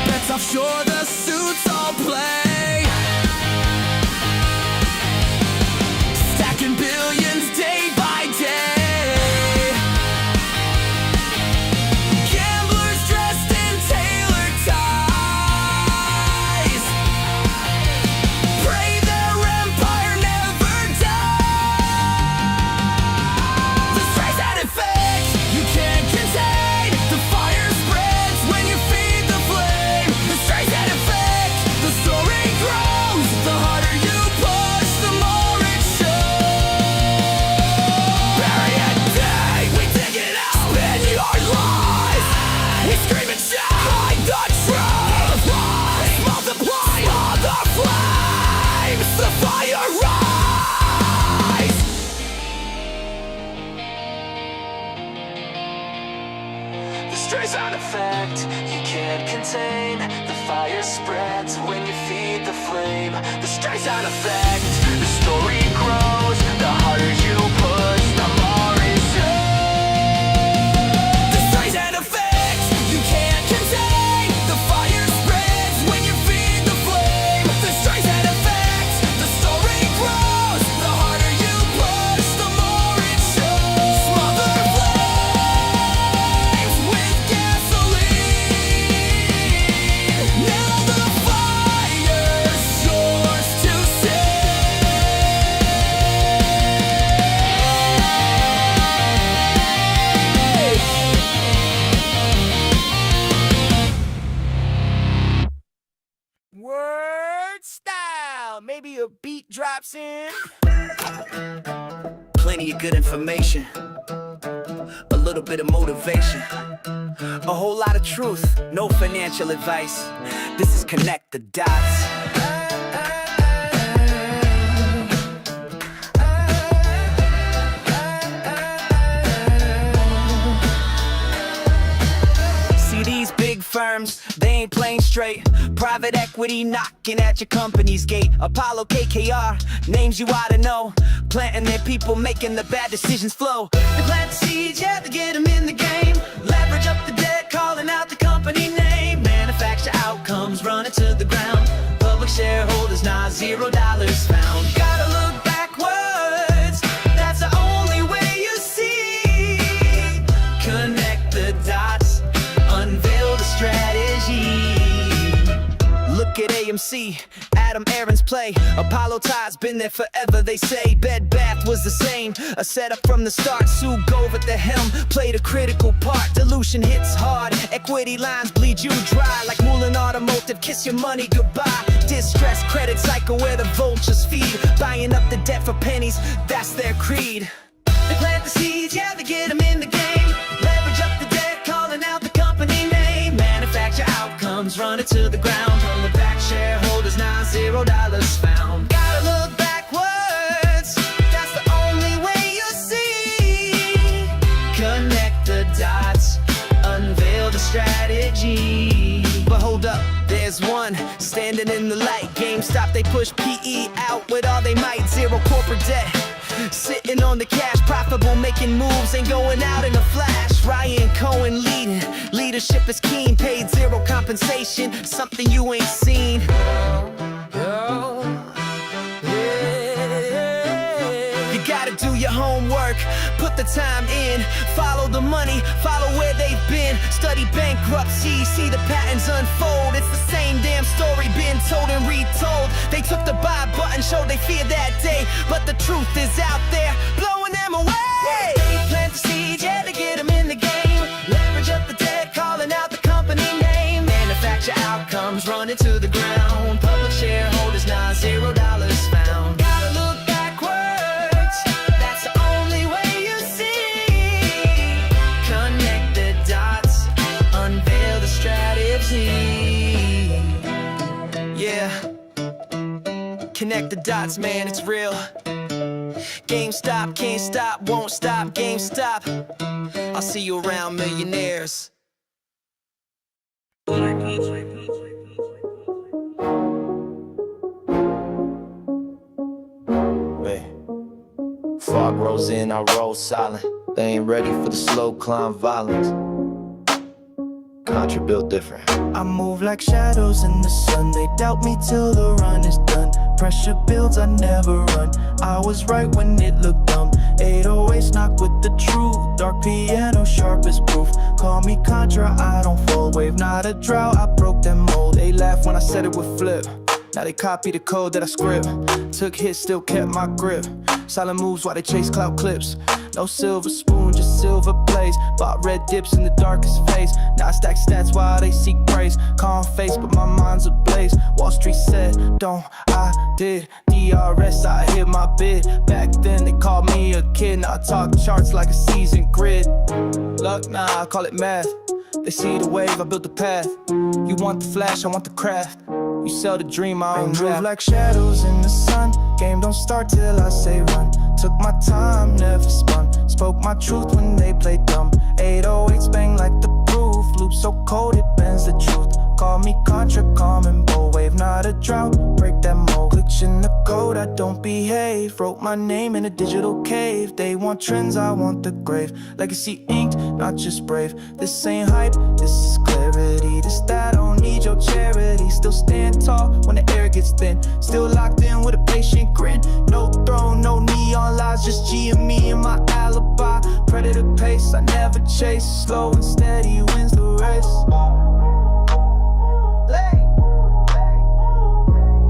Bets offshore, the suits all play. Stacking billions day by day. Gamblers dressed in tailored ties. Pray their empire never dies. The stress and effect you can't contain. The fire spreads when you feed the flame. The stress and effect, the story grows. The harder you push, the more it shows. Bury a day, we dig it out. Spend your lies. We scream and shout. Hide the truth. Multiply all the flames. The fire rise. The stress on effect you can't contain. The fire spreads when you feed the flame. The stress on effect, the story grows. The harder you push, the more it shows. The stress and effect you can't contain. The fire spreads when you feed the flame. The stress and effect, the story grows. The harder you push, the more it shows. Smother flames with gasoline. Plenty of good information, a little bit of motivation, a whole lot of truth, no financial advice. This is Connect the Dots. See these big firms, they ain't playing straight. Private equity knocking at your company's gate. Apollo, KKR, names you ought to know. Planting their people, making the bad decisions flow. They plant the seeds, yeah, to get them in the game. Leverage up the debt, calling out the company name. Manufacture outcomes, run it to the ground. Public shareholders, not $0 found. Gotta look backwards, that's the only way you see. Connect the dots, unveil the strategy. Look at AMC, Adam Aaron's play. Apollo ties, been there forever, they say. Bed Bath was the same, a setup from the start. Sue Gove at the helm, played a critical part. Dilution hits hard, equity lines bleed you dry. Like Moulin Automotive, kiss your money goodbye. Distressed credit cycle where the vultures feed. Buying up the debt for pennies, that's their creed. They plant the seeds, yeah, they get them in the game. Leverage up the debt, calling out the company name. Manufacture outcomes, run it to the ground. From the back, shareholders, now $0 found. Gotta look backwards, that's the only way you see. Connect the dots, unveil the strategy. But hold up, there's one standing in the light. GameStop, they push PE out with all they might. Zero corporate debt, sitting on the cash, profitable, making moves, ain't going out in a flash. Ryan Cohen leading, leadership is keen, paid zero compensation, something you ain't seen. You gotta do your homework, put the time in, follow the money, follow where they've been. Study bankruptcy, see the patterns unfold. It's the same damn story been told and retold. They took the buy button, showed they feared that day, but the truth is out there, blowing them away. They plant the seeds, yeah, to get them in the game. Leverage up the debt, calling out the company name. Manufacture outcomes, run it to the ground. Public shareholders, now $0 found. Gotta look backwards, that's the only way you see. Connect the dots, unveil the strategy. Yeah, connect the dots, man, it's real. GameStop, can't stop, won't stop, GameStop. I'll see you around, millionaires. Wait. Fog rolls in, I roll silent. They ain't ready for the slow climb violence. Contra built different. I move like shadows in the sun. They doubt me till the run is done. Pressure builds, I never run. I was right when it looked dumb. 808s knock with the truth. Dark piano, sharp as proof. Call me Contra, I don't fall. Wave, not a drought, I broke them mold. They laugh when I said it would flip. Now they copy the code that I script. Took hits, still kept my grip. Silent moves while they chase clout clips. No silver spoon, just silver plays. Bought red dips in the darkest phase. Now I stack stats while they seek praise. Calm face, but my mind's ablaze. Wall Street said, don't, I did. DRS, I hit my bid. Back then they called me a kid. Now I talk charts like a seasoned grid. Luck, nah, I call it math. They see the wave, I built the path. You want the flash, I want the craft. You sell the dream, I own draft. Move like shadows in the sun. Game don't start till I say run. Took my time, never spun. Spoke my truth when they played dumb. 808s bang like the proof. Loop so cold it bends the truth. Call me Contra, calm and bold. Wave, not a drought, break that mold. Glitch in the code, I don't behave. Wrote my name in a digital cave. They want trends, I want the grave. Legacy inked, not just brave. This ain't hype, this is clarity. This that, don't need your charity. Still stand tall when the air gets thin. Still locked in with a patient grin. No throne, no neon lights, just GME and my alibi. Predator pace, I never chase. Slow and steady wins the race.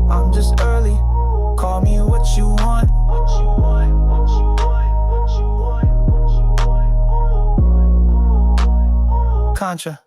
I'm just early, call me what you want. Contra.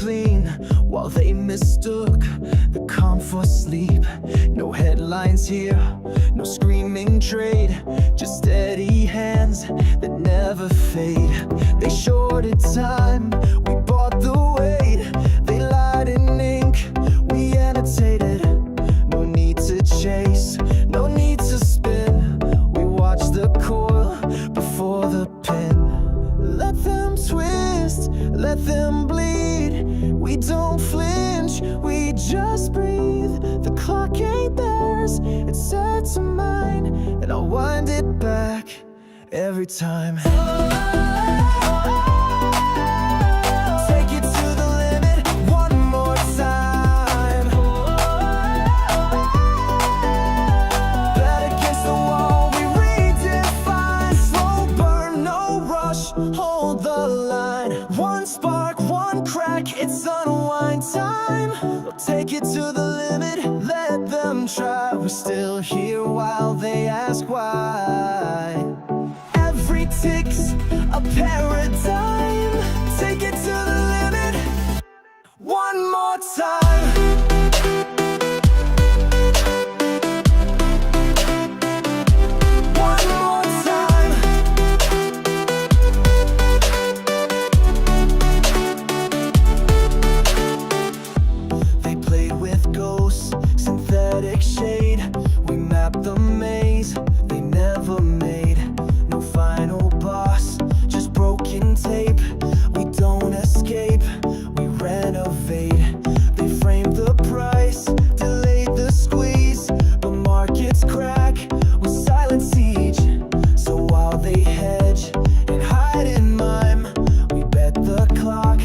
clean while they mistook the calm for sleep. No headlines here, no screaming trade, just steady hands that never fade. They shorted time, we bought the wait. They lied in ink, we annotated. No need to chase, no need to spin. We watch the coil before the pin. Let them twist, let them bleed. We don't flinch, we just breathe. The clock ain't theirs, it's set to mine, and I'll wind it back every time. Take it to the limit one more time. Bet against the wall, we redefine. Slow burn, no rush, hold the line. One spark, one crack, it's unwind time. We'll take it to the limit, let them try. We're still here while they ask why. Every tick's a paradigm. Take it to the limit one more time. One more time. They played with ghosts, synthetic shade. We mapped the maze they never made. No final boss, just broken tape. We don't escape, we renovate. They framed the price, delayed the squeeze. The markets crack with silent siege. So while they hedge and hide in mime, we bet the clock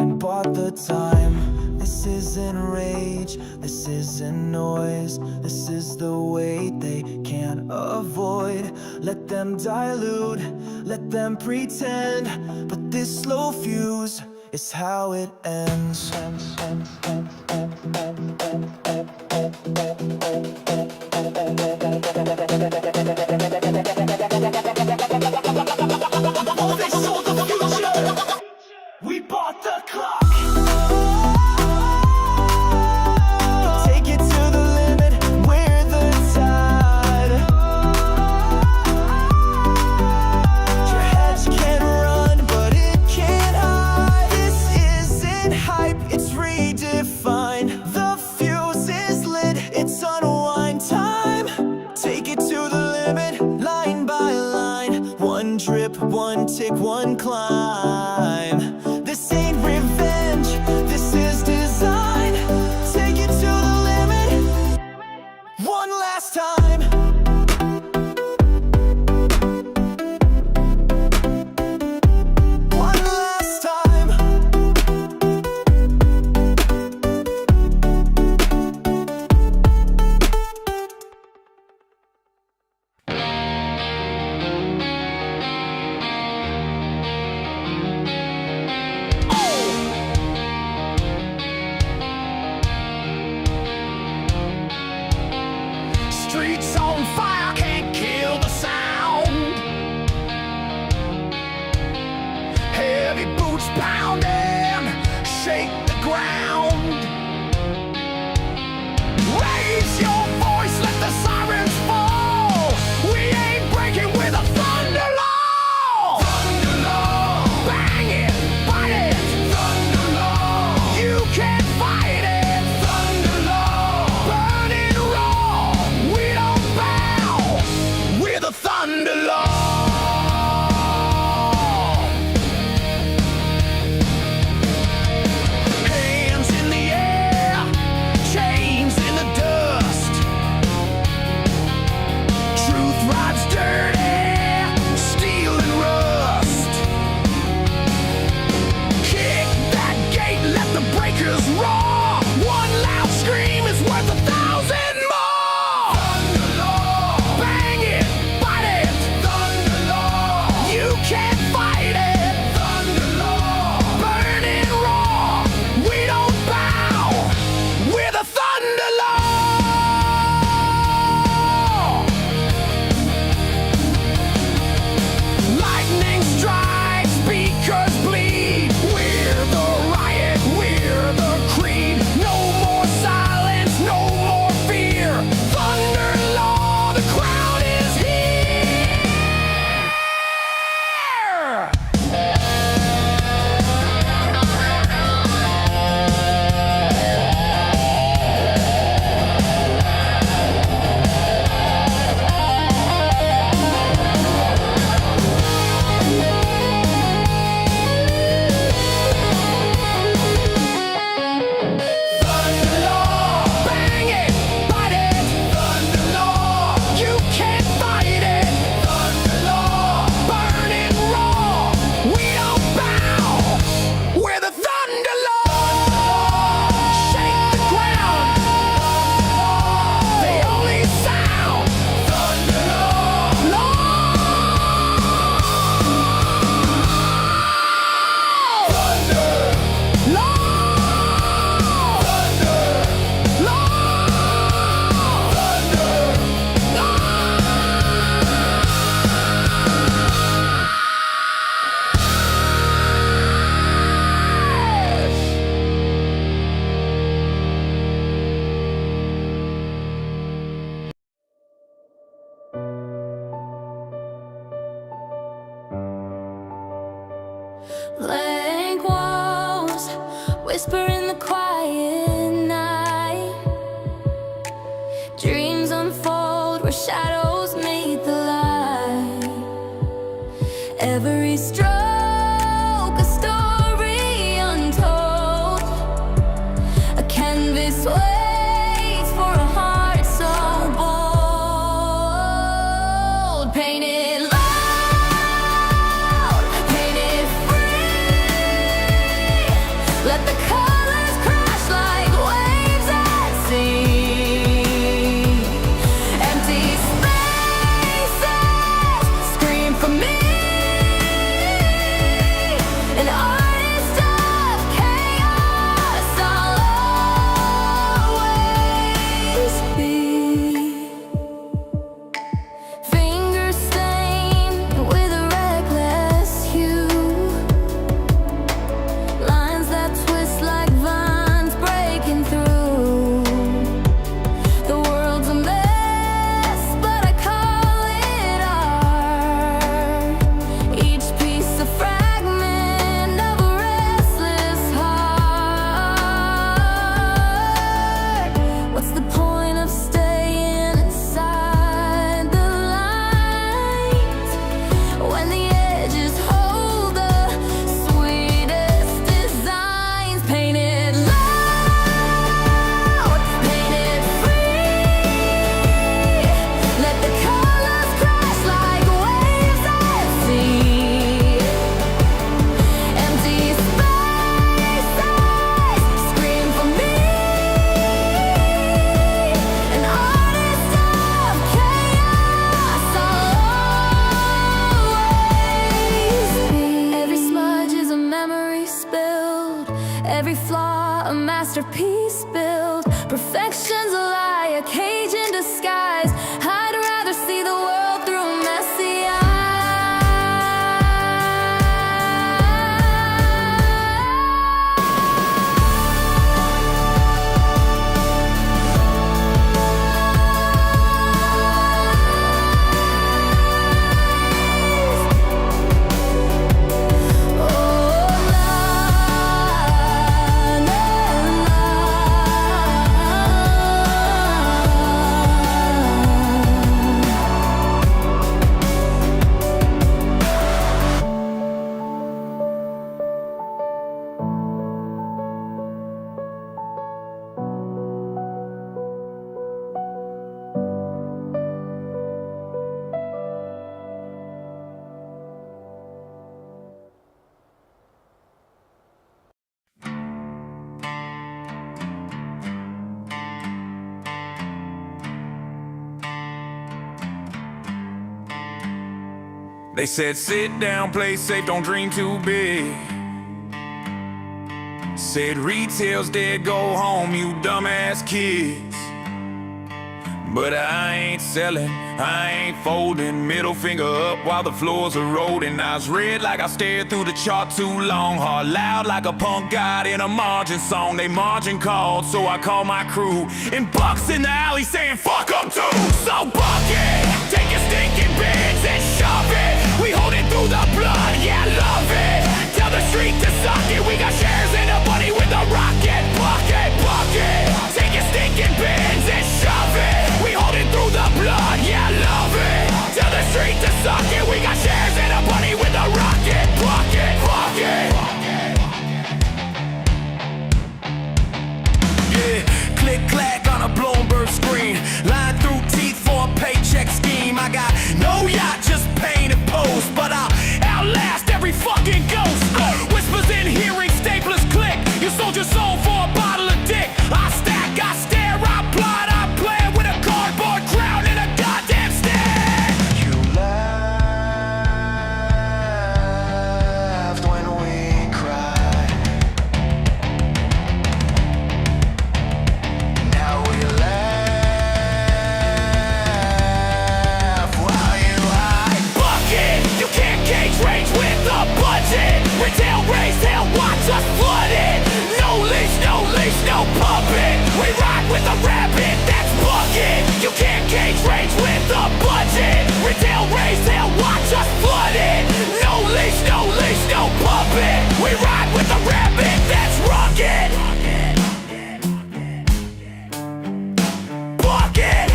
and bought the time. This isn't rage, this isn't noise. This is the weight they can't avoid. Let them dilute, let them pretend, but this slow fuse is how it ends. Oh, they sold the future. We bought the clock. Take it to the limit, we're the tide. Your hedge can run, but it can't hide. This isn't hype, it's redefined. The fuse is lit, it's unwind time. Take it to the limit, line by line. One drip, one tick, one climb. This ain't revenge, this is design. Take it to the limit, one last time. One last time. canvas waits for a heart so bold. Paint it loud, paint it free. Let the colors crash like waves at sea. Empty spaces scream for me. An artist of chaos, I'll always be. Fingers stained with a reckless hue, lines that twist like vines breaking through. The world's a mess, but I call it art. Each piece a fragment of a restless heart. What's the point of staying inside the lines when the edges hold the sweetest designs? Paint it loud, paint it free. Let the colors crash like waves at sea. Empty spaces scream for me. An artist of chaos, I'll always be. Every smudge is a memory spilled, every flaw a masterpiece built. Perfection's a lie, a cage in disguise. I'd rather see the world through messy They said sit down, play safe, don't dream too big. Said retail's dead, go home, you dumbass kids. But I ain't selling, I ain't folding. Middle finger up while the floors are rolling. Eyes red like I stared through the chart too long. Heart loud like a punk god in a margin song. They margin called, so I call my crew. And Buck's in the alley saying fuck up too. So buck it, take your stinking beds and shove it. We hold it through the blood, yeah, love it. Tell the street to suck it. We got shares in a bunny with a rocket. Bucket, bucket. Take your stinking beds and shove it. We hold it through the blood, yeah, love it. Tell the street to suck it. We got shares in a bunny with a rocket. Bucket, bucket. Yeah, click clack on a Bloomberg screen. Line through teeth for a paycheck scheme. I got no yacht, just paint and pose, but I'll outlast every fucking ghost. Whispers in hearing, staplers click. You sold your soul for a bottle of dick. I stack, I stare, I plot, I plan with a cardboard crown and a goddamn stick. You laughed when we cried. Now we laugh while you hide. Bucket, you can't cage range with a budget. Retail raise hell, watch us flood it. No leash, no leash, no puppet. We ride with a rabbit, that's bucket. You can't cage range with a budget. Retail raise hell, watch us flood it. No leash, no leash, no puppet. We ride with a rabbit, that's rugged. Bucket.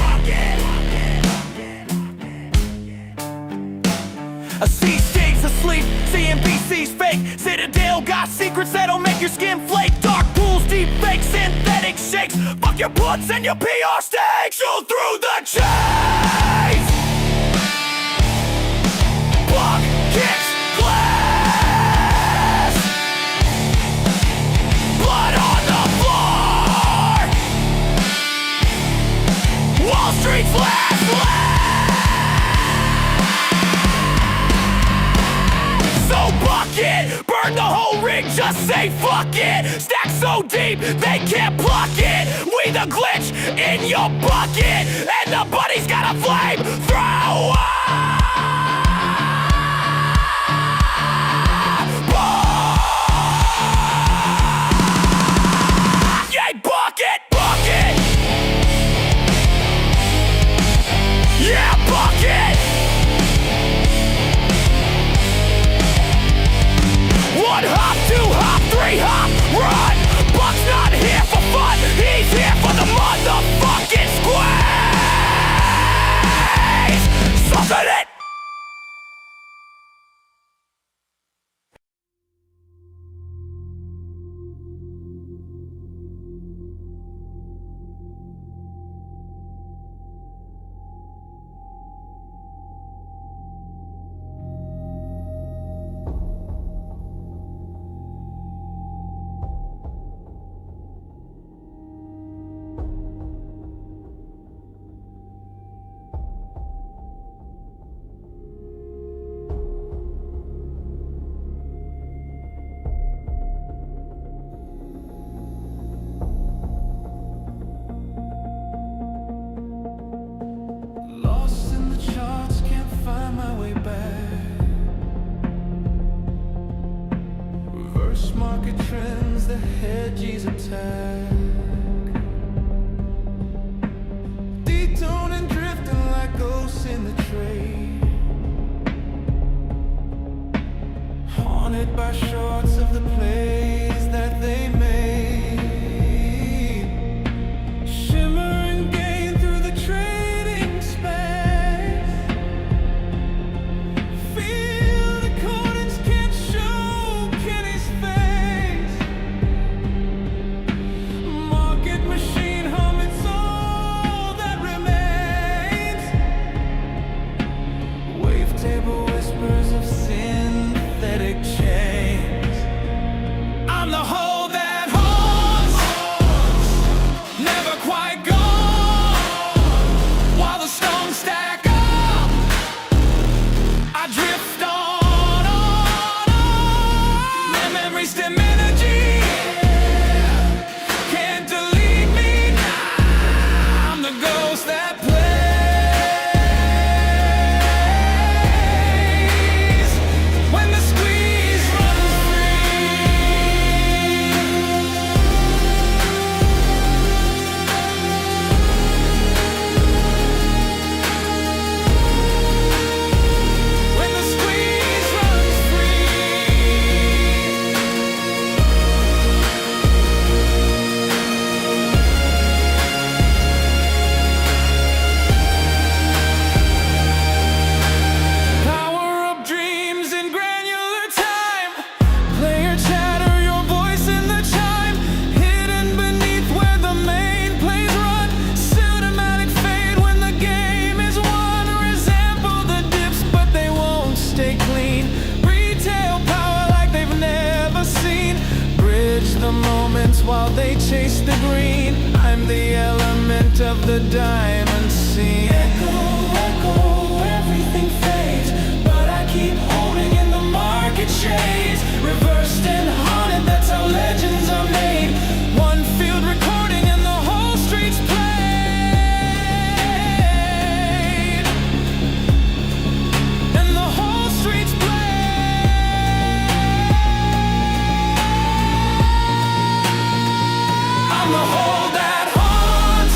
I see Steve's asleep, CNBC's fake. Citadel got secrets that'll make your skin flake. Dark pools, deep fake, synthetic make shakes. Fuck your blunts and your PR stakes. Shoot through the chains. Block, kicks, glass. Blood on the floor. Wall Street's last So bucket, burn the whole rig, just say fuck it. Stack so deep, they can't block it. We the glitch in your bucket, and the buddy's got a flame thrower. Yay, bucket, bucket. Yeah, bucket. 1 hop, 2 hop, 3 hop, run. Buck's not here for fun, he's here for the motherfucking squeeze. Something it. Market trends, the hedges attack. Detoning, drifting like ghosts in the trade. Haunted by shorts of the plays that they made. Shimmering gain through the trading space. Feel the corners can't show Kenny's face. Market machine hum, it's all that remains. Wavetable whispers of synthetic chains. I'm the hole that haunts, never quite gone. While the stones stack up, I drift on. My memories stem energy, can't delete me now. I'm the ghost that plays when the squeeze runs when the squeeze runs Power up dreams in granular time. Player chatter, your voice in the chime. Hidden beneath where the main plays run. Cinematic fade when the game is won. Resemble the dips, but they won't stay clean. Retail power like they've never seen. Bridge the moments while they chase the green. I'm the element of the diamond scene. Echo, echo, everything fades, but I keep holding in the market shades. Reversed and haunted, that's how legends are made. One field recording and the whole street's played. And the whole street's played. I'm the hole that haunts,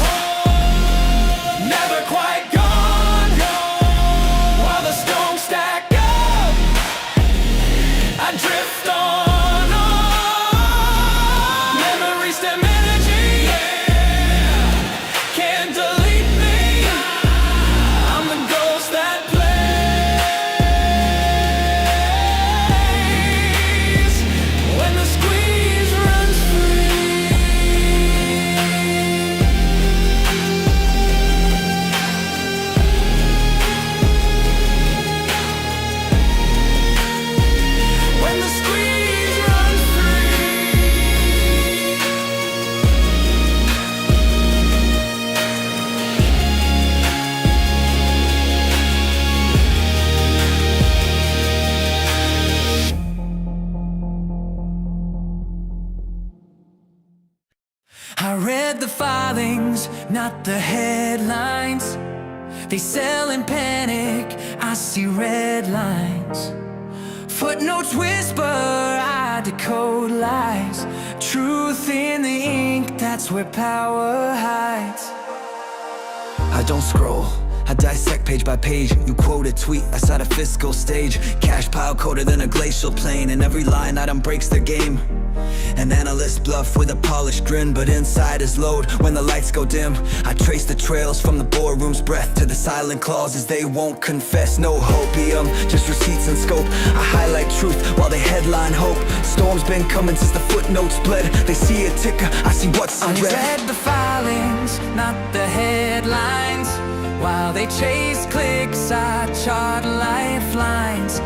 I read the filings, not the headlines. They sell in panic, I see red lines. Footnotes whisper, I decode lies. Truth in the ink, that's where power hides. I don't scroll, I dissect page by page. You quote a tweet, I set a fiscal stage. Cash pile colder than a glacial plain, and every line item breaks the game. An analyst bluff with a polished grin, but inside is load when the lights go dim. I trace the trails from the boardroom's breath to the silent clauses they won't confess. No hopium, just receipts and scope. I highlight truth while they headline hope. Storm's been coming since the footnotes bled. They see a ticker, I see what's unread. I read the filings, not the headlines. While they chase clicks, I chart lifelines.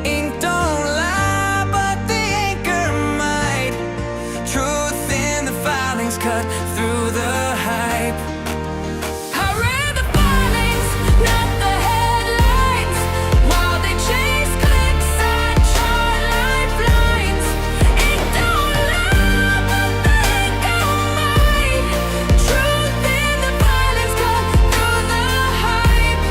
Ink don't lie, but the anchor might. Truth in the filings cut through the hype. I read the filings, not the headlines. While they chase clicks, I chart lifelines. Ink don't lie, but the anchor might. Truth in the filings cut through the hype.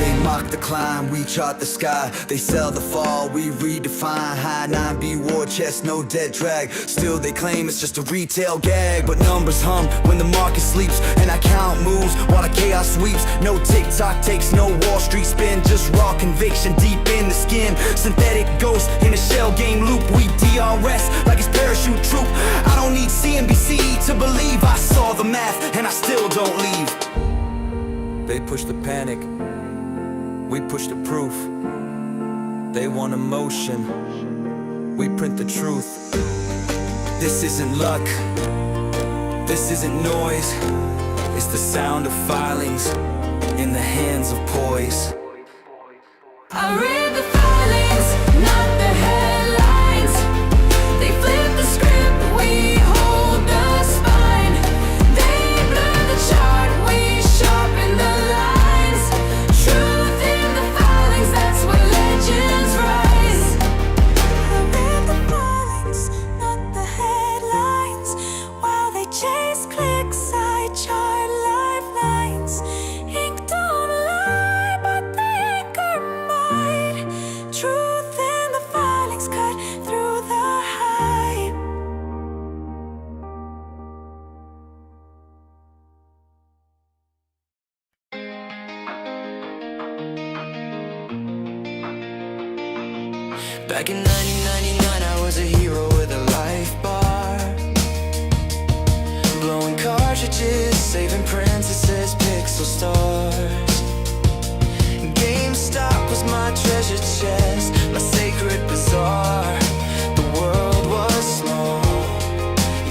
They mock the climb, we chart the sky. They sell the fall, we redefine. High 9B war chest, no dead drag. Still they claim it's just a retail gag. But numbers hum when the market sleeps, and I count moves while the chaos sweeps. No TikTok takes, no Wall Street spin. Just raw conviction deep in the skin. Synthetic ghost in a shell game loop. We DRS like it's parachute troop. I don't need CNBC to believe I saw the math, and I still don't leave. They push the panic, we push the proof. They want emotion, we print the truth. This isn't luck, this isn't noise. It's the sound of filings in the hands of poise. I read the filings, not the headlines. They flip the script, we hold the spine. They blur the chart, we sharpen the lines. Truth in the filings, that's where legends rise. I read the filings, not the headlines. While they chase clicks, I chart lifelines. Ink don't lie, but the anchor might. Truth in the filings cut through the hype. Back in 1999, I was a hero with a life bar. Blowing cartridges, saving princesses, pixel stars. GameStop was my treasure chest, my sacred bazaar. The world was small,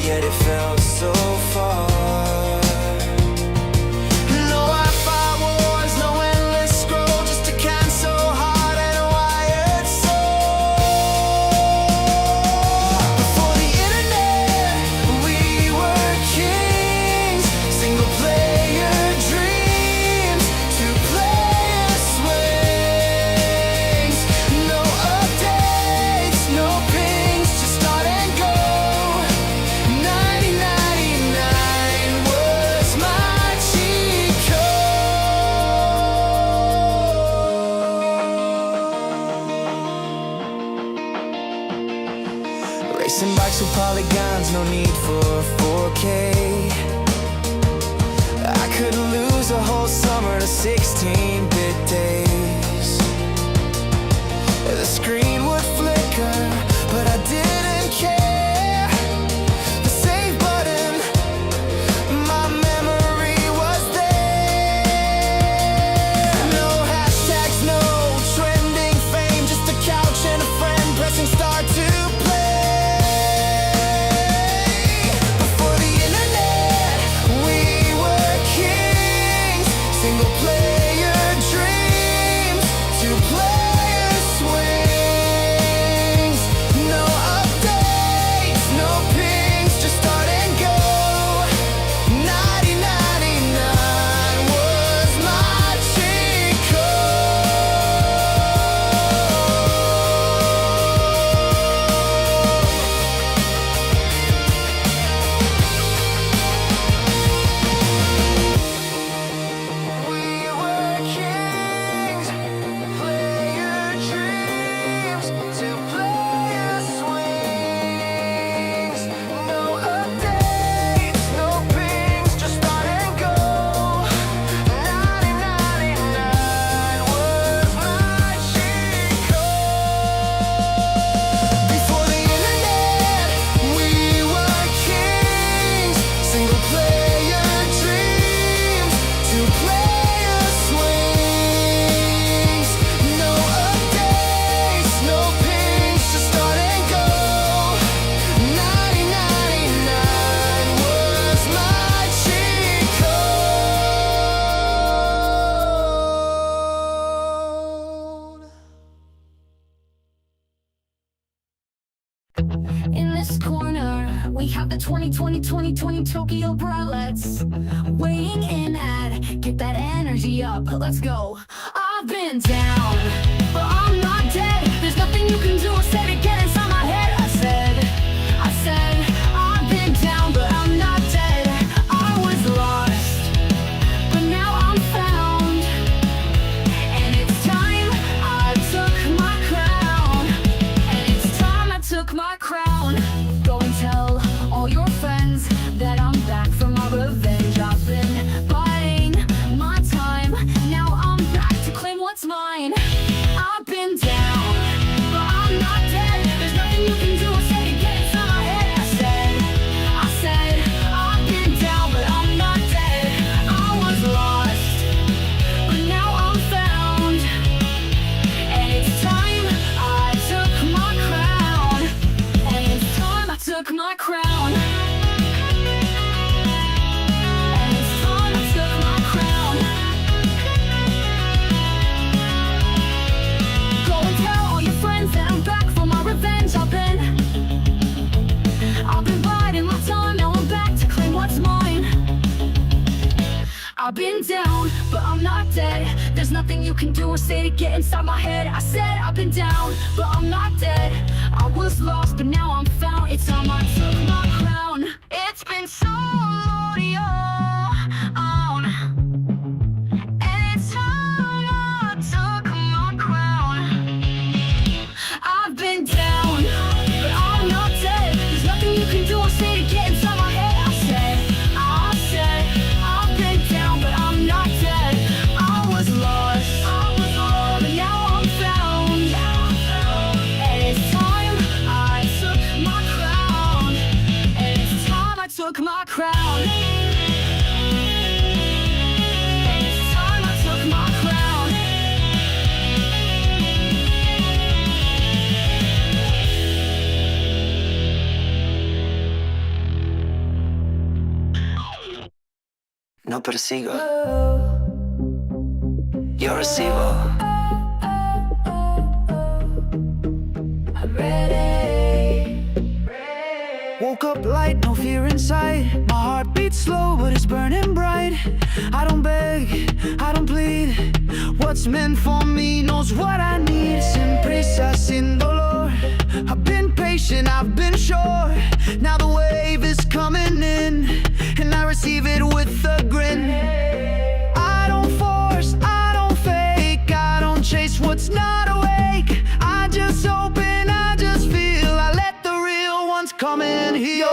yet it felt so far. No Wi-Fi wars, no endless scroll, just a cancel heart and a wired soul. Before the internet, we were kings. Single player dreams. 2020 Tokyo Bralettes. Weighing in at, get that energy up, let's go. I've been down, but I'm not dead. There's nothing you can do or say to get inside my head. I said, I've been down, but I'm not dead. I was lost, but now I'm found. And it's time I took my crown. And it's time I took my crown. Go and tell all your friends that I'm back for my revenge. I've been biding my time. Now I'm back to claim what's mine. I've been down, but I'm not dead. There's nothing you can do or say to get inside my head. I said, I've been down, but I'm not dead. I was lost, but now I'm found. And it's time I took my crown. And it's time I took my crown. And it's time I took my crown. Go and tell all your friends that I'm back for my revenge. I've been biding my time. Now I'm back to claim what's mine. I've been down, but I'm not dead. There's nothing you can do or say to get inside my head. I said I've been down, but I'm not dead. I was lost, but now I'm found. It's time I took my crown. It's been so long, and it's time I took my crown. I've been down, but I'm not dead. There's nothing you can do or say to get inside my head. I said, I've been down, but I'm not dead. I was lost, but now I'm found. And it's time I took my crown. And it's time I took my crown. And it's time I took my crown. No persigo, yo recibo. I'm ready. Woke up light, no fear inside. My heart beats slow, but it's burning bright. I don't beg, I don't plead. What's meant for me knows what I need. Sin prisa, sin dolor. I've been patient, I've been sure. Now the wave is coming in, and I receive it with a grin. I don't force, I don't fake, I don't chase what's not awake. I just open, I just feel, I let the real ones come in here.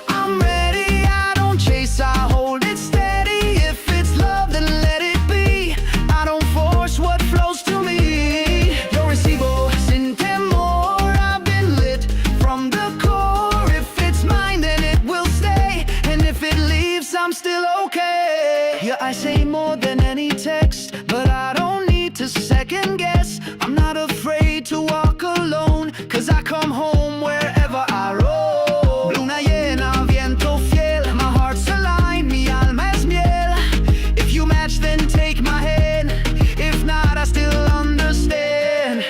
I'm ready, I don't chase, I hold it steady. If it's love, then let it be. I don't force what flows to me. Yo recibo, sin temor. I've been lit from the core. If it's mine, then it will stay. And if it leaves, I'm still okay. Yeah, I say more than any text, but I don't need to second guess. I'm not afraid to walk alone, cause I come home wherever I roam. Luna llena, viento fiel. My heart's aligned, mi alma es miel. If you match, then take my hand. If not, I still understand.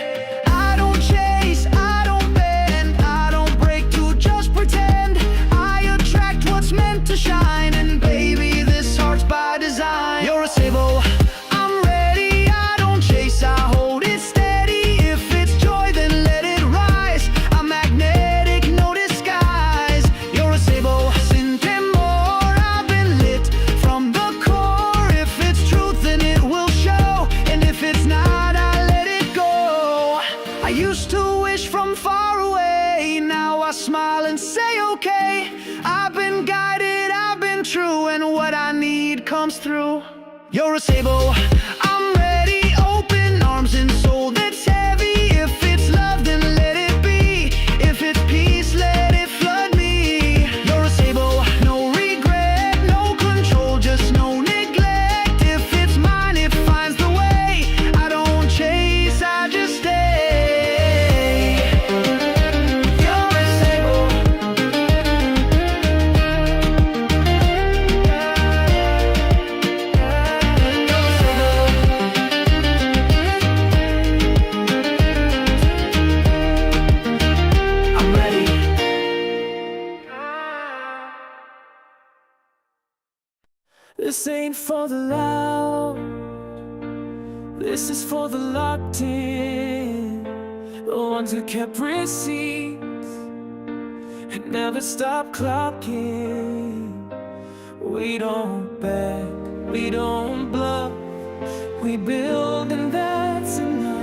I don't chase, I don't bend, I don't break to just pretend. I attract what's meant to shine, and baby, this heart's by design. You're a sable, I'm ready, I don't chase, I hold it steady. If it's joy, then let it rise. I'm magnetic, no disguise. You're a sable, sin temor. I've been lit from the core. If it's truth, then it will show. And if it's not, I let it go. I used to wish from far away. Now I smile and say okay. I've been guided, I've been true, and what I need comes through. You're a sable, I'm ready. Open arms and soul that's heavy. If it's love, then let it be. If it's peace, let it flood me. You're a sable, no regret, no control, just no neglect. If it's mine, it finds the way. I don't chase, I just stay. You're a sable. You're a sable. This ain't for the loud, this is for the locked in, the ones who kept receipts and never stop clocking. We don't beg, we don't bluff, we build and that's enough.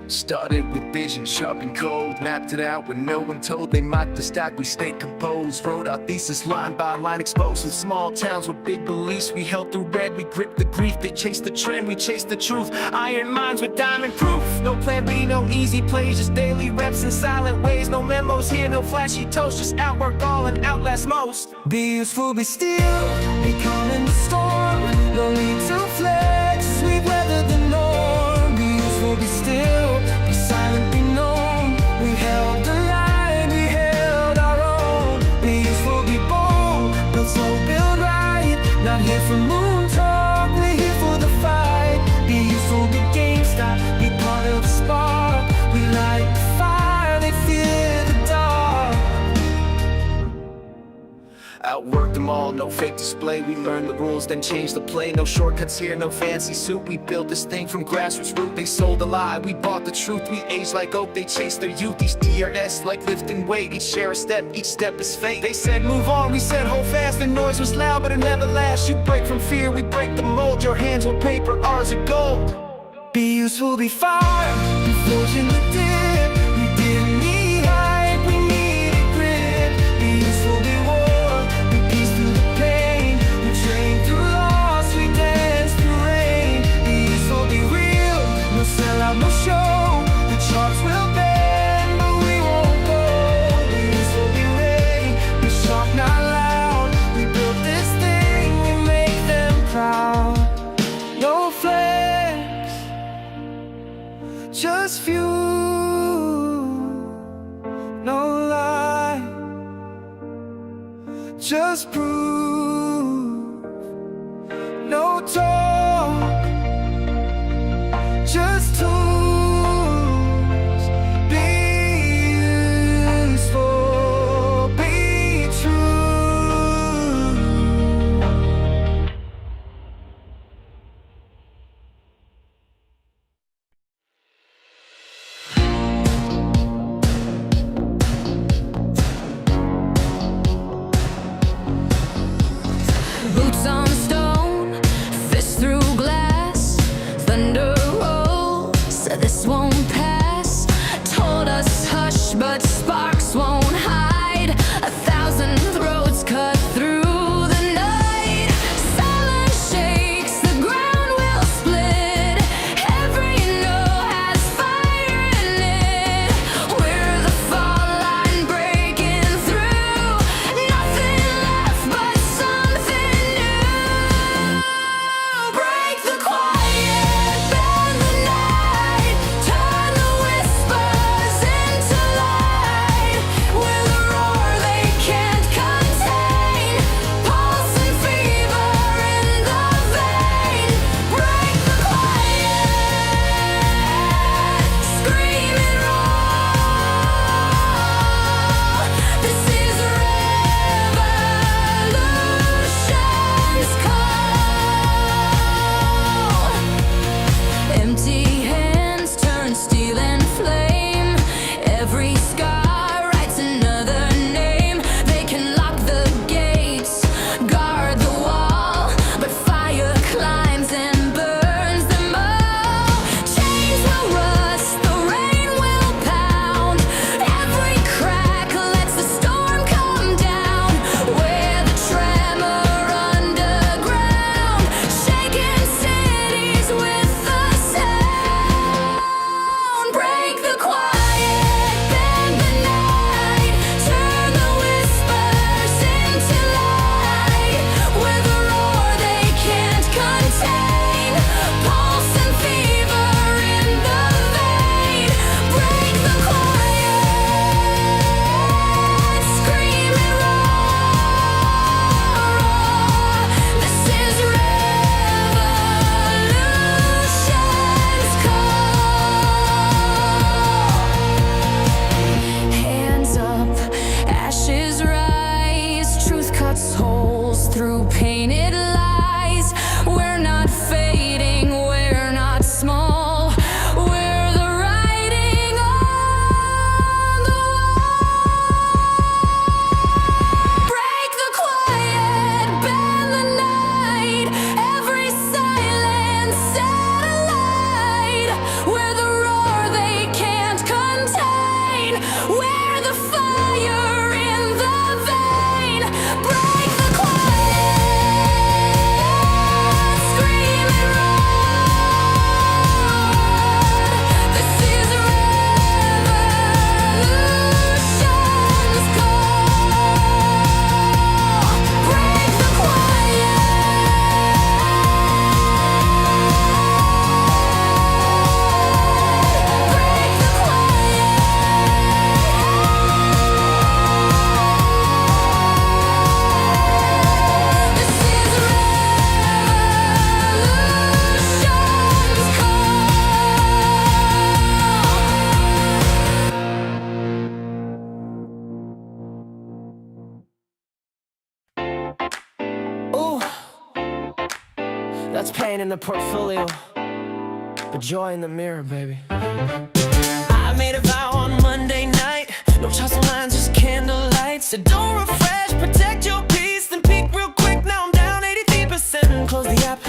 Started with vision, sharp and cold. Mapped it out when no one told. They mocked the stock, we stayed composed. Wrote our thesis line by line, exposed in small towns with big beliefs. We held the red, we gripped the grief. They chased the trend, we chased the truth. Iron minds with diamond proof. No plan B, no easy plays, just daily reps in silent ways. No memos here, no flashy toast, just outwork all and outlast most. Be useful, be still, be calm in the storm. No need to flex, we weather the norm. Be useful, be still, be silent, be known. We held the line, we held our own. Be useful, be bold, build slow, build right. Not here for moon talk, we're here for the fight. Be useful, be GameStop, be part of the spark. We light the fire, they fear the dark. Outworked them all, no fake display. We learned the rules, then changed the play. No shortcuts here, no fancy suit. We built this thing from grassroots root. They sold a lie, we bought the truth. We aged like oak, they chased their youth. These DRS like lifting weight. Each share a step, each step is fate. They said move on, we said hold fast. The noise was loud, but it never lasts. You break from fear, we break the mold. Your hands were paper, ours are gold. Be useful, be fire, be forged in the dip. We didn't need hype, we needed grit. Be useful, be war, be peace through the pain. We train through loss, we dance through rain. Be useful, be real, no sellout, no show. The charts will bend, but we won't go. Be useful, be ready, be sharp, not loud. We built this thing, we make them proud. No flex, just few, no lie, just proof. No talk, just tools. Be useful, be true. That's pain in the portfolio, but joy in the mirror, baby. I made a vow on Monday night, no chisel lines, just candlelight. Said don't refresh, protect your peace, then peak real quick. Now I'm down 83%. Closed the app,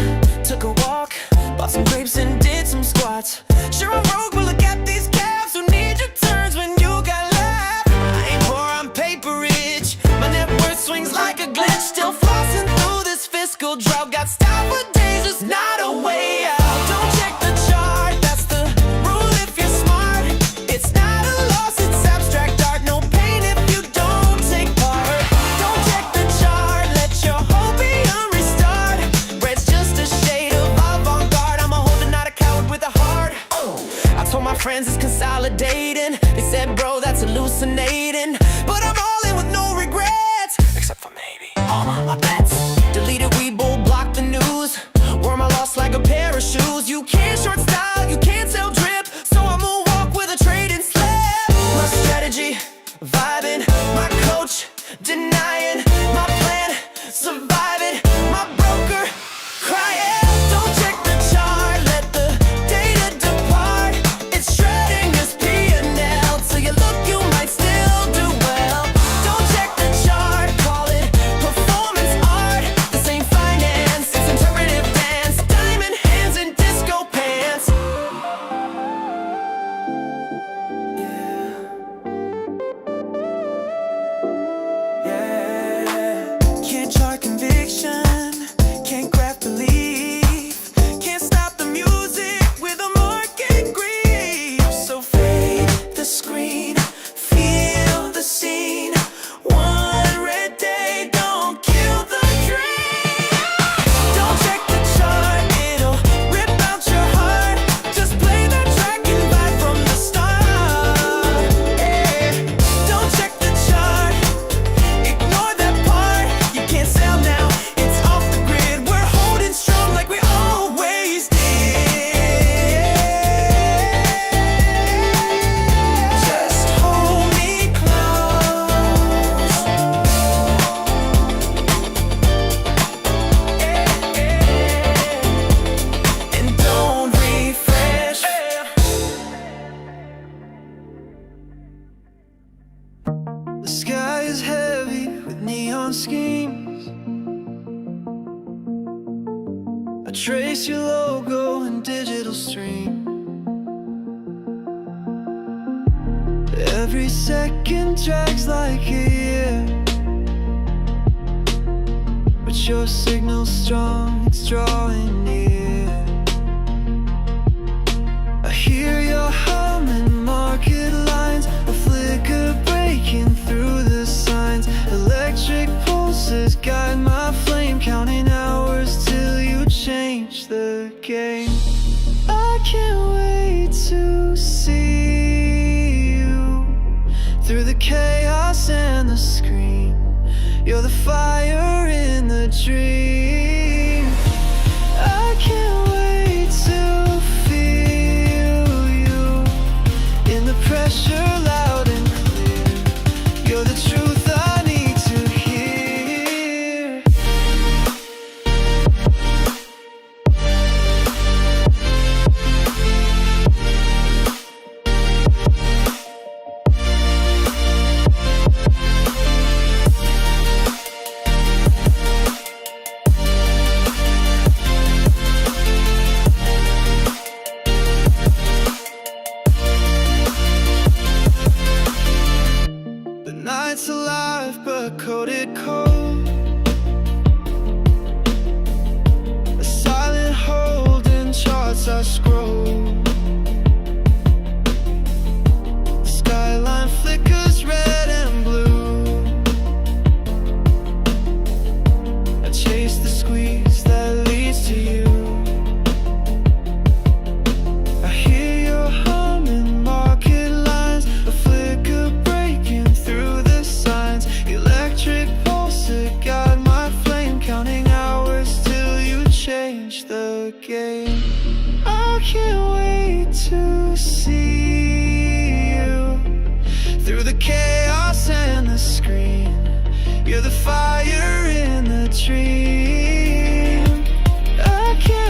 took a walk, bought some grapes and did some squats. Sure I'm broke, but look at these calves who need your turns when you got left. I ain't poor, I'm paper rich. My net worth swings like a glitch. Still flossing through this fiscal drought. Got style for days, just not a way out. Don't check the chart, that's the rule if you're smart. It's not a loss, it's abstract art. No pain if you don't take part. Don't check the chart, let your hope be a restart. Red's just a shade of avant-garde. I'm a holder, not a coward with a heart. I told my friends it's consolidating. They said, bro, that's hallucinating. But I'm all in with no regrets, except for maybe all my bets. Deleted Weeble, blocked the news. Wore my loss like a pair of shoes. You can't short style, you can't sell drip, so I'm gonna walk with a trading slip. My strategy, vibing. My coach, denying. My plan, surviving. My broker, crying. Don't check the chart, let the data depart. It's shredding this P&L. Till you look, you might still do well. Don't check the chart, call it performance art. This ain't finance, it's interpretive dance. Diamond hands and disco pants. Yeah. Can't chart conviction, can't graph belief, can't stop the music with a market grief. So fade the screen, feel the scene. One red day, don't kill the dream. Don't check the chart, it'll rip out your heart. Just play that track and vibe from the start. Yeah. Don't check the chart, ignore that part. You can't sell now, it's off the grid. We're holding strong like we always did. Just hold me close. And don't refresh. The sky is heavy with neon schemes. I trace your logo in digital stream. Every second drags like a year, but your signal's strong, it's drawing near. I hear your humming market lines, a flicker breaking through the signs. Electric pulses guide my flame, counting hours till you change the game. I can't wait to see you through the chaos and the screen. You're the fire in the dream. I can't wait to feel you in the pressure, loud and clear. You're the truth I need to hear. The night's alive but coated cold. A silent hold in charts I scroll. The skyline flickers red and blue. I chase the squeeze that leads to you. I hear your humming market lines, a flicker breaking through the signs. Electric pulses guide my flame, counting hours till you change the game. I can't wait to see you through the chaos and the screen. You're the fire in the dream. I can't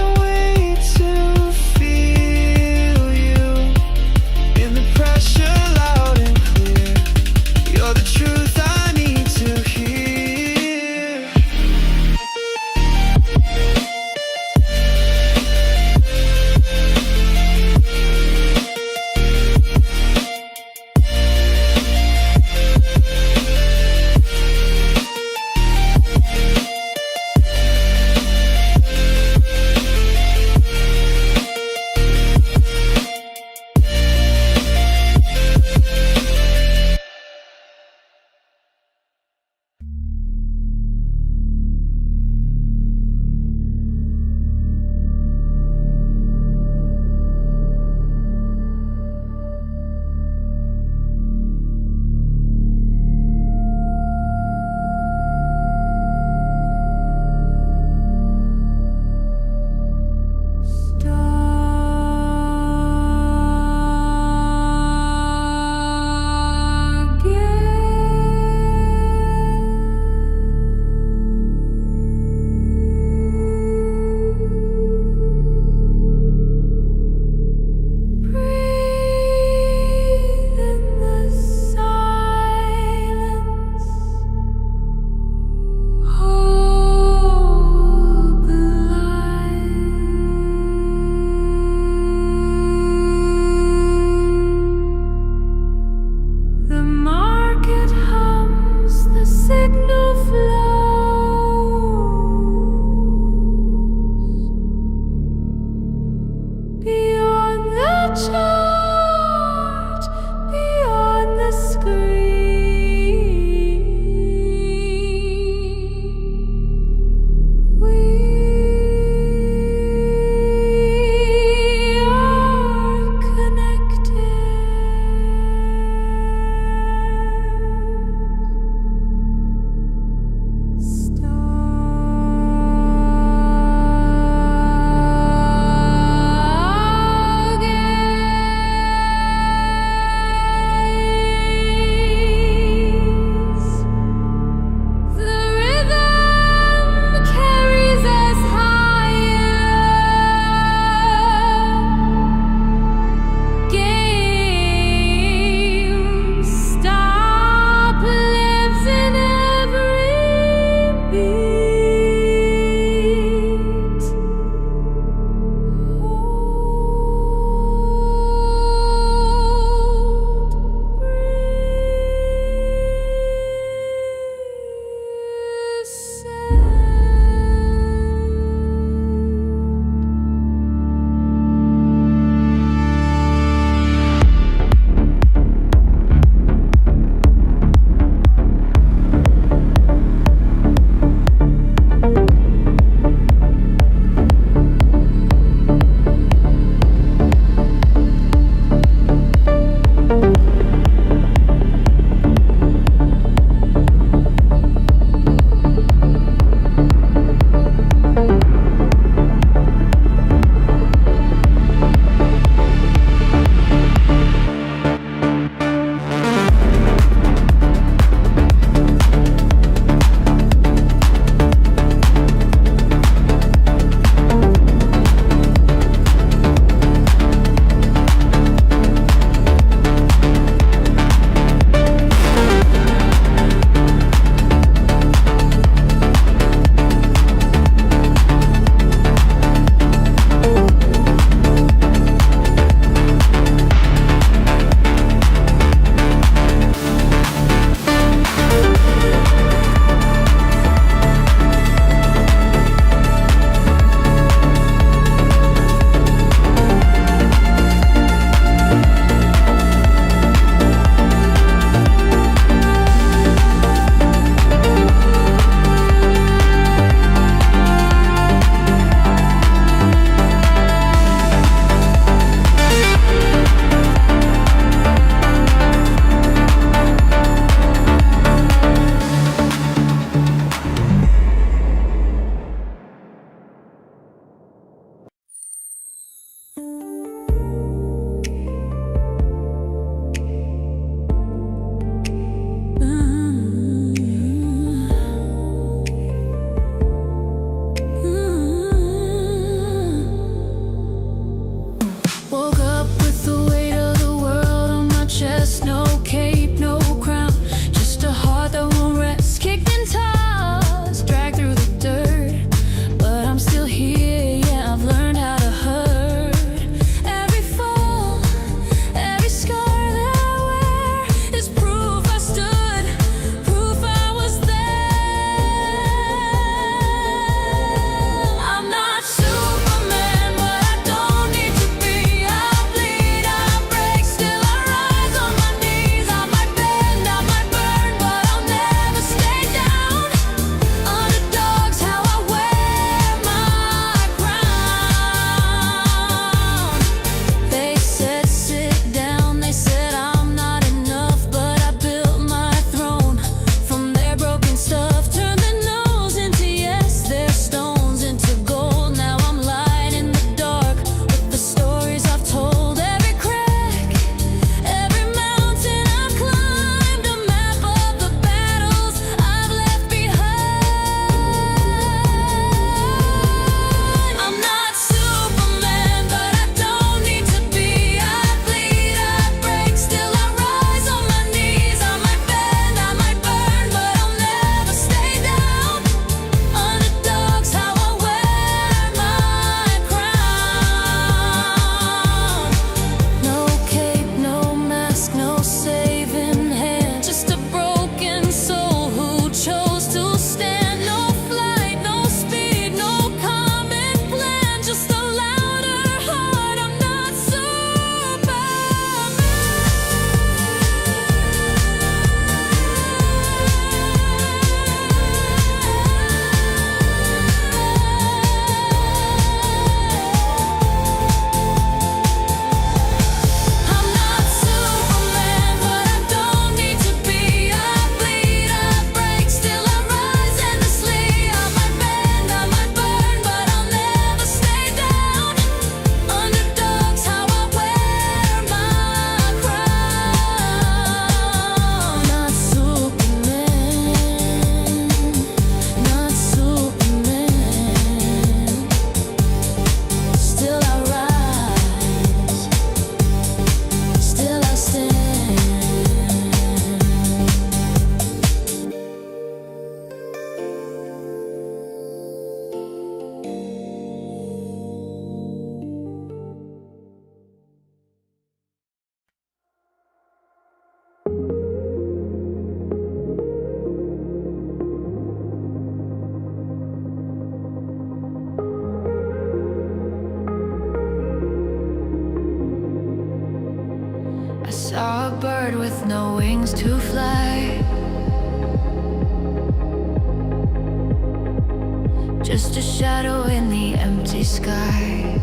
just a shadow in the empty sky.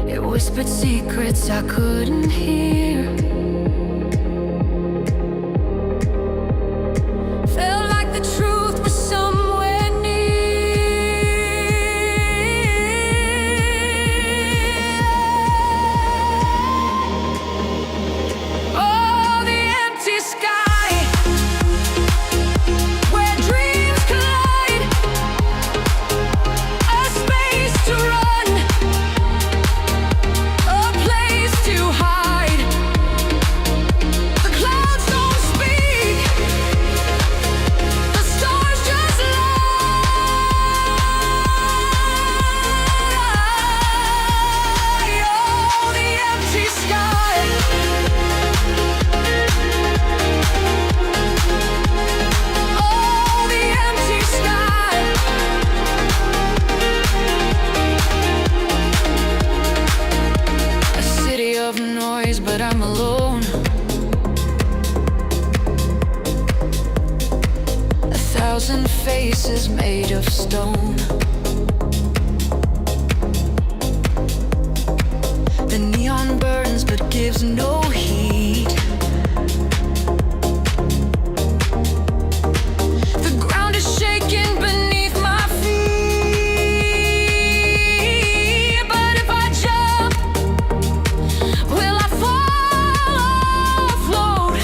It whispered secrets I couldn't hear. Felt like the truth was somewhere near. Oh, the empty sky, where dreams collide, a space to run, a place to hide. The clouds don't speak, the stars just lie. Oh, the empty sky. Oh, the empty sky. A city of noise, but I'm alone. 1,000 faces made of stone. The neon burns but gives no heat. The ground is shaking beneath my feet. But if I jump, will I fall or float?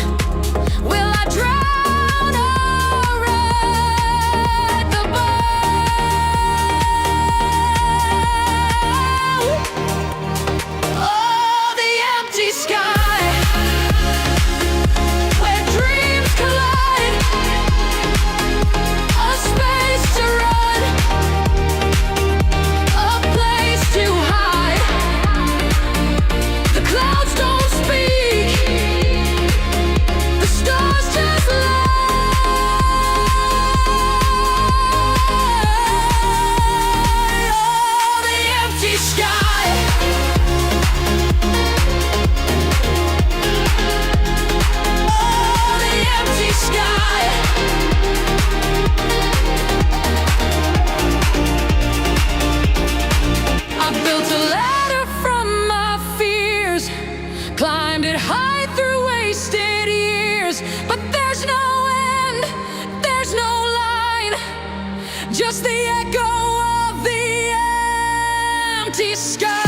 Will I drown or ride the boat? Oh, the empty sky, where dreams collide, a space to run, a place to hide. The clouds don't speak, the stars just lie. Oh, the empty sky. Oh, the empty sky. I built a ladder from my fears, climbed it high through wasted years. But there's no end, there's no line, just the echo of the empty sky.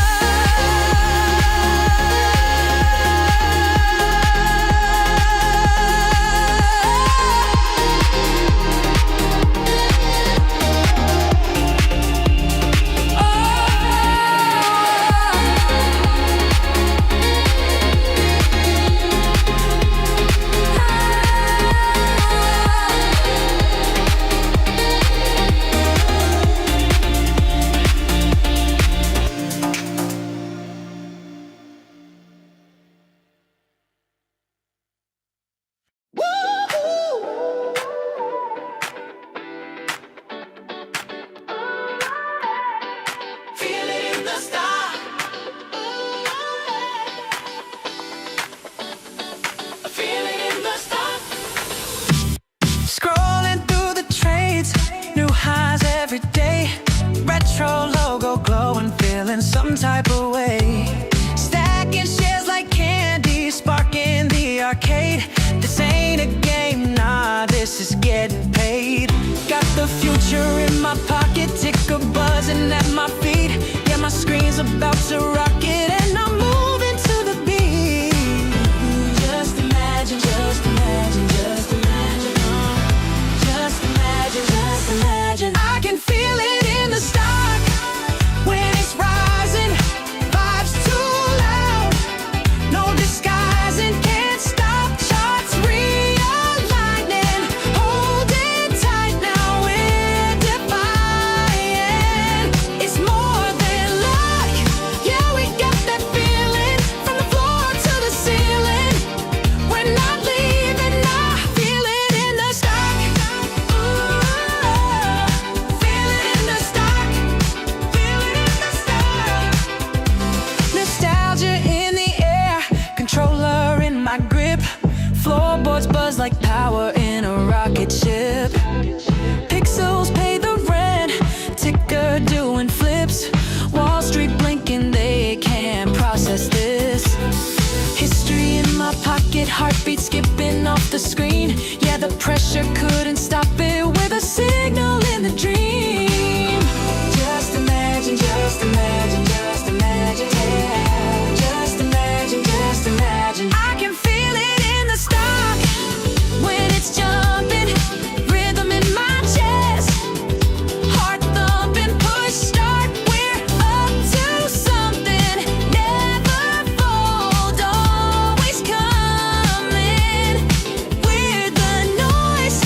buzz like power in a rocket ship. Pixels pay the rent, ticker doing flips. Wall Street blinking, they can't process this. History in my pocket, heartbeat skipping off the screen. Yeah, the pressure couldn't stop it with a signal in the dream. Just imagine, just imagine, just imagine, yeah. Just imagine, just imagine. I can feel it in the stock when it's jumping, rhythm in my chest, heart thumping, push start. We're up to something, never fold, always coming. We're the noise,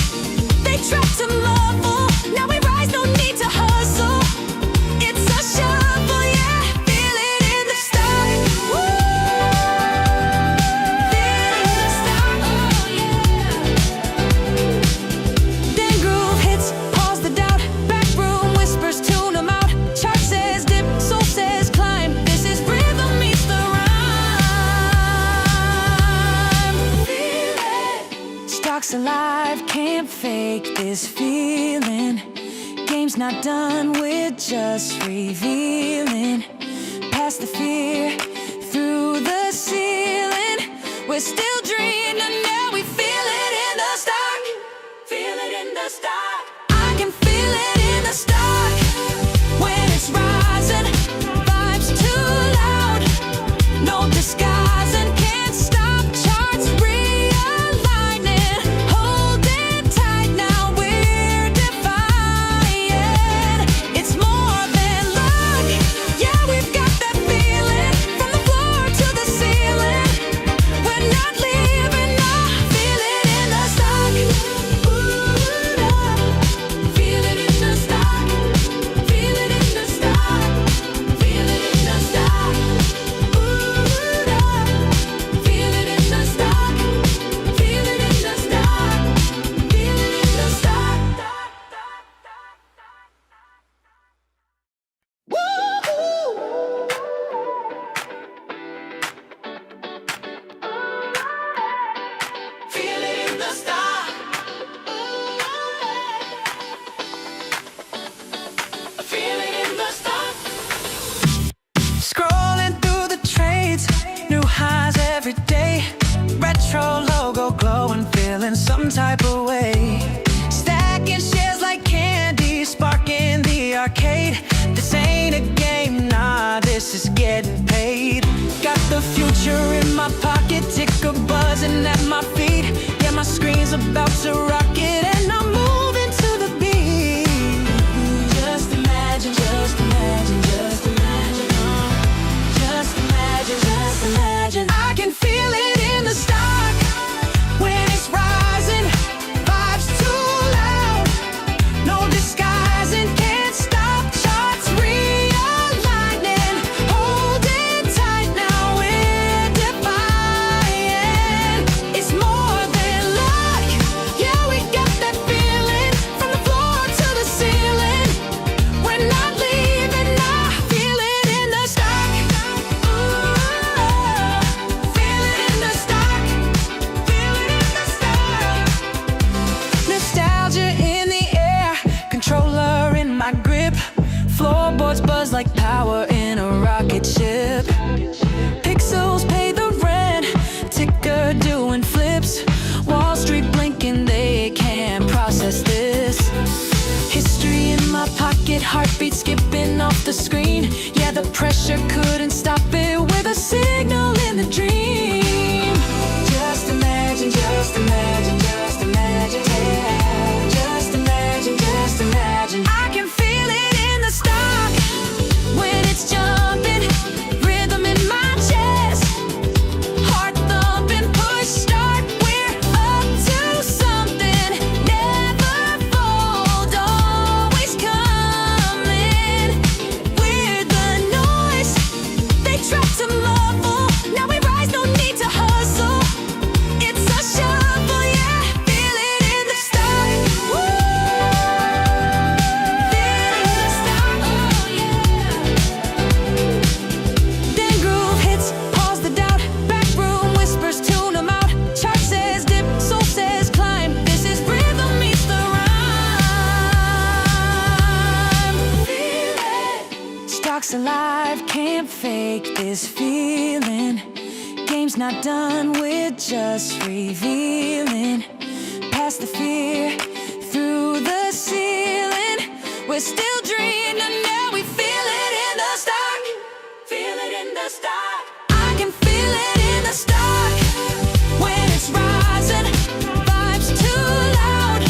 they trapped a level. Now we rise, no need to hustle. It's a shuffle, yeah. Feel it in the stock. Woo! Feel it in the stock, oh yeah. Then groove hits, pause the doubt. Back room whispers, tune 'em out. Chart says dip, soul says climb. This is rhythm meets the rhyme. Feel it. Stock's alive, can't fake this feeling. Game's not done, we're just revealing. Past the fear, through the ceiling. We're still dreaming, now we feel it in the stock. Feel it in the stock. I can feel it in the stock when it's rising. Vibes too loud, no disguising. Can't stop, charts realigning. Holding tight, now we're defying. It's more than luck, yeah, we've got that feeling. From the floor to the ceiling, we're not leaving, no. Feel it in the stock. Ooh, no. Feel it in the stock. Feel it in the stock. Feel it in the stock. Ooh, no. Feel it in the stock. Feel it in the stock. Feel it in the stock. Feel it in the stock. Feel it in the stock. Scrolling through the trades, new highs every day. Retro logo glowing, feeling some type of way. Stacking shares like candy, sparking the arcade. This ain't a game, nah, this is getting paid. Got the future in my pocket, ticker buzzing at my feet. Yeah, my screen's about to rocket and I'm moving to the beat. Just imagine, just imagine, just imagine. Just imagine, just imagine. I can feel it in the stock when it's rising. Vibes too loud, no disguising. Can't stop, charts realigning. Holding tight, now we're defying. It's more than luck, yeah, we got that feeling. From the floor to the ceiling, we're not leaving, nah. Feel it in the stock. Ooh, feel it in the stock. Feel it in the stock. Nostalgia in the air, controller in my grip. Floorboards buzz like power in a rocket ship. Pixels pay the rent, ticker doing flips. Wall Street blinking, they can't process this. History in my pocket, heartbeat skipping off the screen. Yeah, the pressure couldn't stop it with a signal in the dream. Just imagine, just imagine, just imagine, yeah. Just imagine, just imagine. I can feel it in the stock when it's jumping, rhythm in my chest, heart thumping, push start. We're up to something, never fold, always coming. We're the noise, it's alive, can't fake this feeling. Game's not done, we're just revealing. Past the fear, through the ceiling. We're still dreaming, and now we feel it in the stock. Feel it in the stock. I can feel it in the stock. When it's rising, vibes too loud.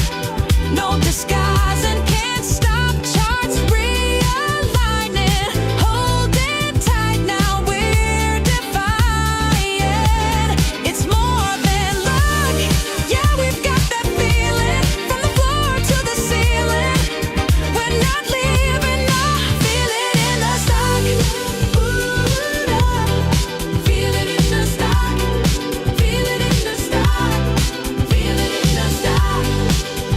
No disguising, can't stop. Charts realigning, holding tight. Now we're defying. It's more than luck. Yeah, we've got that feeling. From the floor to the ceiling, we're not leaving. No, feel it in the stock. Ooh, feel it in the stock. Feel it in the stock. Feel it in the stock.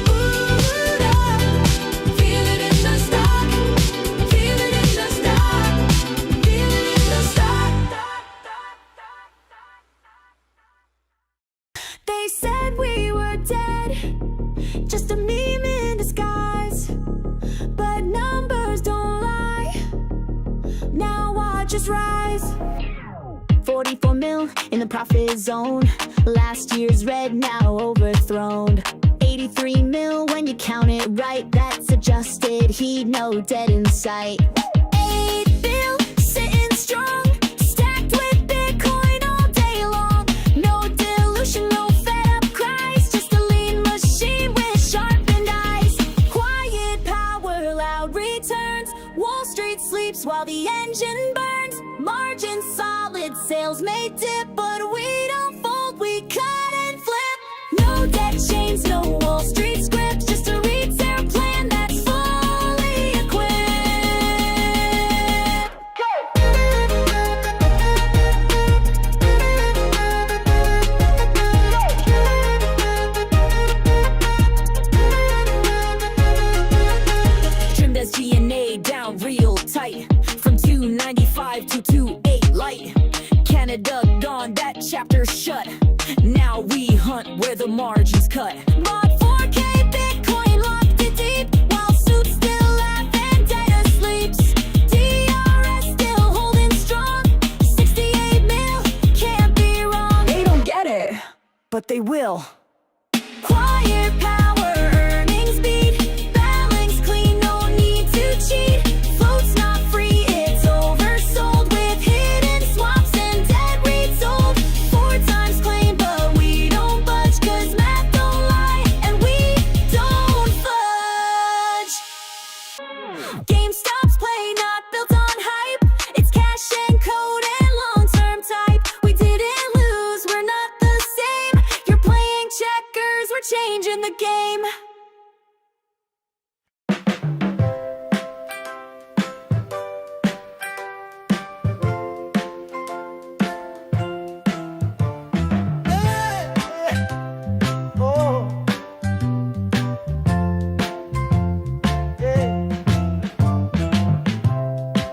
Ooh, feel it in the stock. Feel it in the stock. Feel it in the stock. They said we were dead, just a meme in disguise. But numbers don't lie. Now watch us rise. 44 mil in the profit zone. Last year's red, now overthrown. 83 mil when you count it right. That's adjusted heat, no dead in sight. 8 bill, sitting strong. Stacked with Bitcoin all day long. No dilution, no fed up cries. Just a lean machine with sharpened eyes. Quiet power, loud returns. Wall Street sleeps while the engine burns. Margin solid, sales may dip, but we don't fold, we cut and flip. No debt chains, no Wall Street scripts, just a retail plan that's fully equipped. Trimmed as GME down real tight. From 295 to 28 light. Canada gone, that chapter shut. Now we hunt where the margins cut. Bought 4K Bitcoin, locked it deep. While suits still laugh and data sleeps. DRS still holding strong. 68 mil, can't be wrong. They don't get it, but they will. Quiet power, earnings beat. Balance clean, no need to cheat. Float's not free, it's oversold. With hidden swaps and dead retold. 4 times claim, but we don't budge. Cause math don't lie, and we don't fudge. GameStop's play, not built on hype. It's cash and code and long-term type. We didn't lose, we're not the same. You're playing checkers, we're changing the game.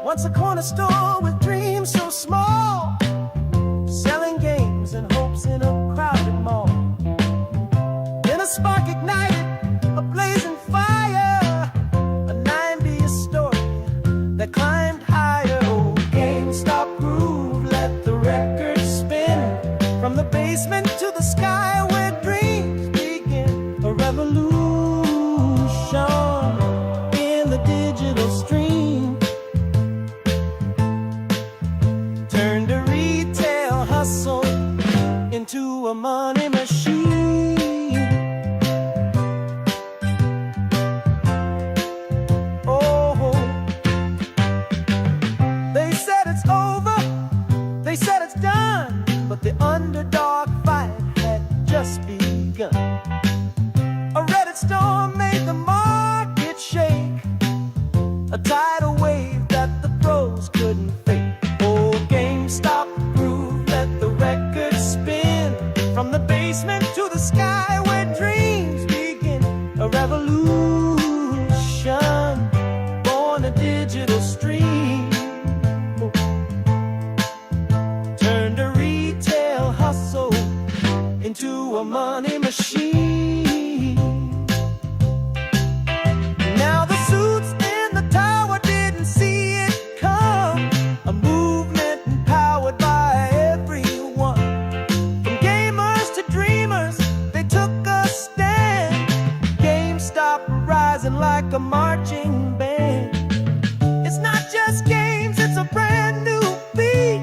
Once a corner store with dreams so small, selling games and hopes in a crowded mall. Then a spark ignited, a blazing fire, a 90s story that climbed higher. Oh, GameStop groove, let the record spin. From the basement to the sky where dreams begin. A revolution in the digital stream. Turned a retail hustle into a money machine. Oh, they said it's over, they said it's done, but the underdog fight had just begun. A Reddit storm made the market shake, a tidal wave that the pros couldn't fake. Oh, GameStop groove, let the record spin. From the basement to the sky where dreams begin. A revolution, born a digital stream. Turned a retail hustle into a money machine. Now the suits in the tower didn't popping like a marching band. It's not just games, it's a brand new beat.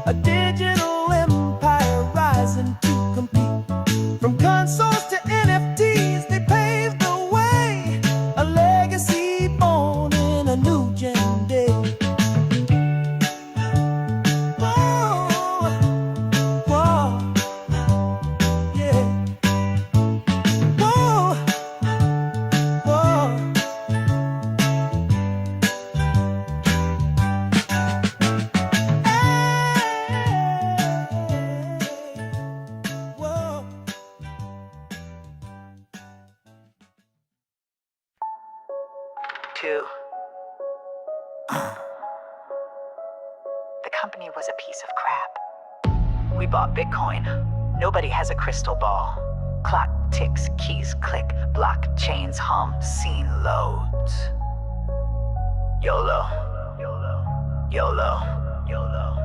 A digital empire rising to compete. From consoles to NFTs, they paved the way. A legacy born in a new gen day. Whoa, whoa, yeah. Whoa, whoa. Whoa. Two. The company was a piece of crap. We bought Bitcoin. Nobody has a crystal ball. Clock ticks, keys click, blockchains hum, scene loads. YOLO. YOLO. YOLO. YOLO.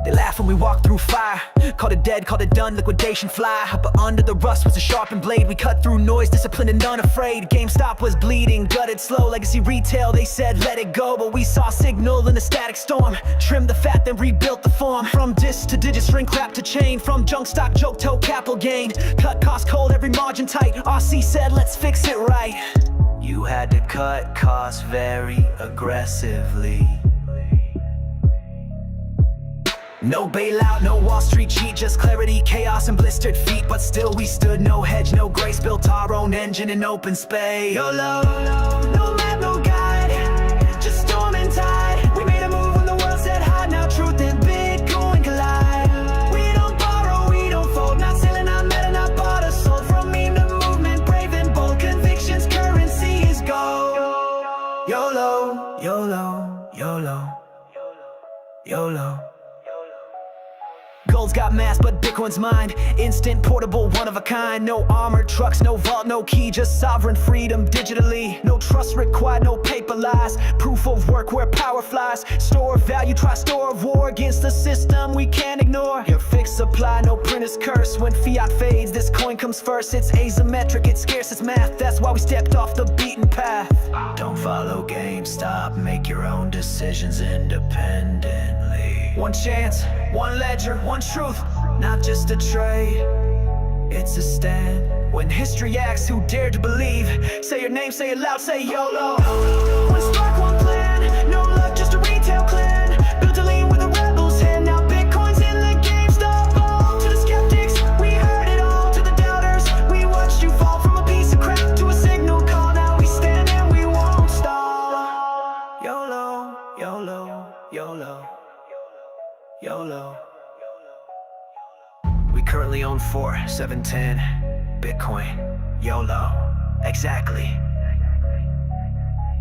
They laugh when we walk through fire. Called it dead, called it done, liquidation fly. But under the rust was a sharpened blade. We cut through noise, disciplined and unafraid. GameStop was bleeding, gutted slow. Legacy retail, they said let it go. But we saw signal in the static storm. Trimmed the fat, then rebuilt the form. From disc to digit, string crap to chain. From junk stock, joke toe, capital gain. Cut cost cold, every margin tight. RC said let's fix it right. You had to cut costs very aggressively. No bailout, no Wall Street cheat, just clarity, chaos and blistered feet. But still we stood, no hedge, no grace. Built our own engine in open space. YOLO, no map, no guide, just storm and tide. We made a move when the world said hide. Now truth and Bitcoin collide. We don't borrow, we don't fold. Not selling, not meta, not bought or sold. From meme to movement, brave and bold. Convictions, currency is gold. YOLO, YOLO, YOLO, YOLO. Gold's got mass, but Bitcoin's mine. Instant, portable, one of a kind. No armored trucks, no vault, no key. Just sovereign freedom digitally. No trust required, no paper lies. Proof of work where power flies. Store of value, try store of war. Against the system we can't ignore. Your fixed supply, no printer's curse. When fiat fades, this coin comes first. It's asymmetric, it's scarce, it's math. That's why we stepped off the beaten path. Don't follow GameStop, make your own decisions independently. One chance, one ledger, one truth, not just a trade. It's a stand. When history asks who dared to believe, say your name, say it loud, say YOLO. One spark, one plan, no luck, just a retail clan. Built to lean with the rebels hand. Now Bitcoin's in the GameStop vault. To the skeptics, we heard it all. To the doubters, we watched you fall from a piece of crap to a signal call. Now we stand and we won't stall. YOLO, YOLO, YOLO, YOLO. We currently own 4710 Bitcoin. YOLO. Exactly.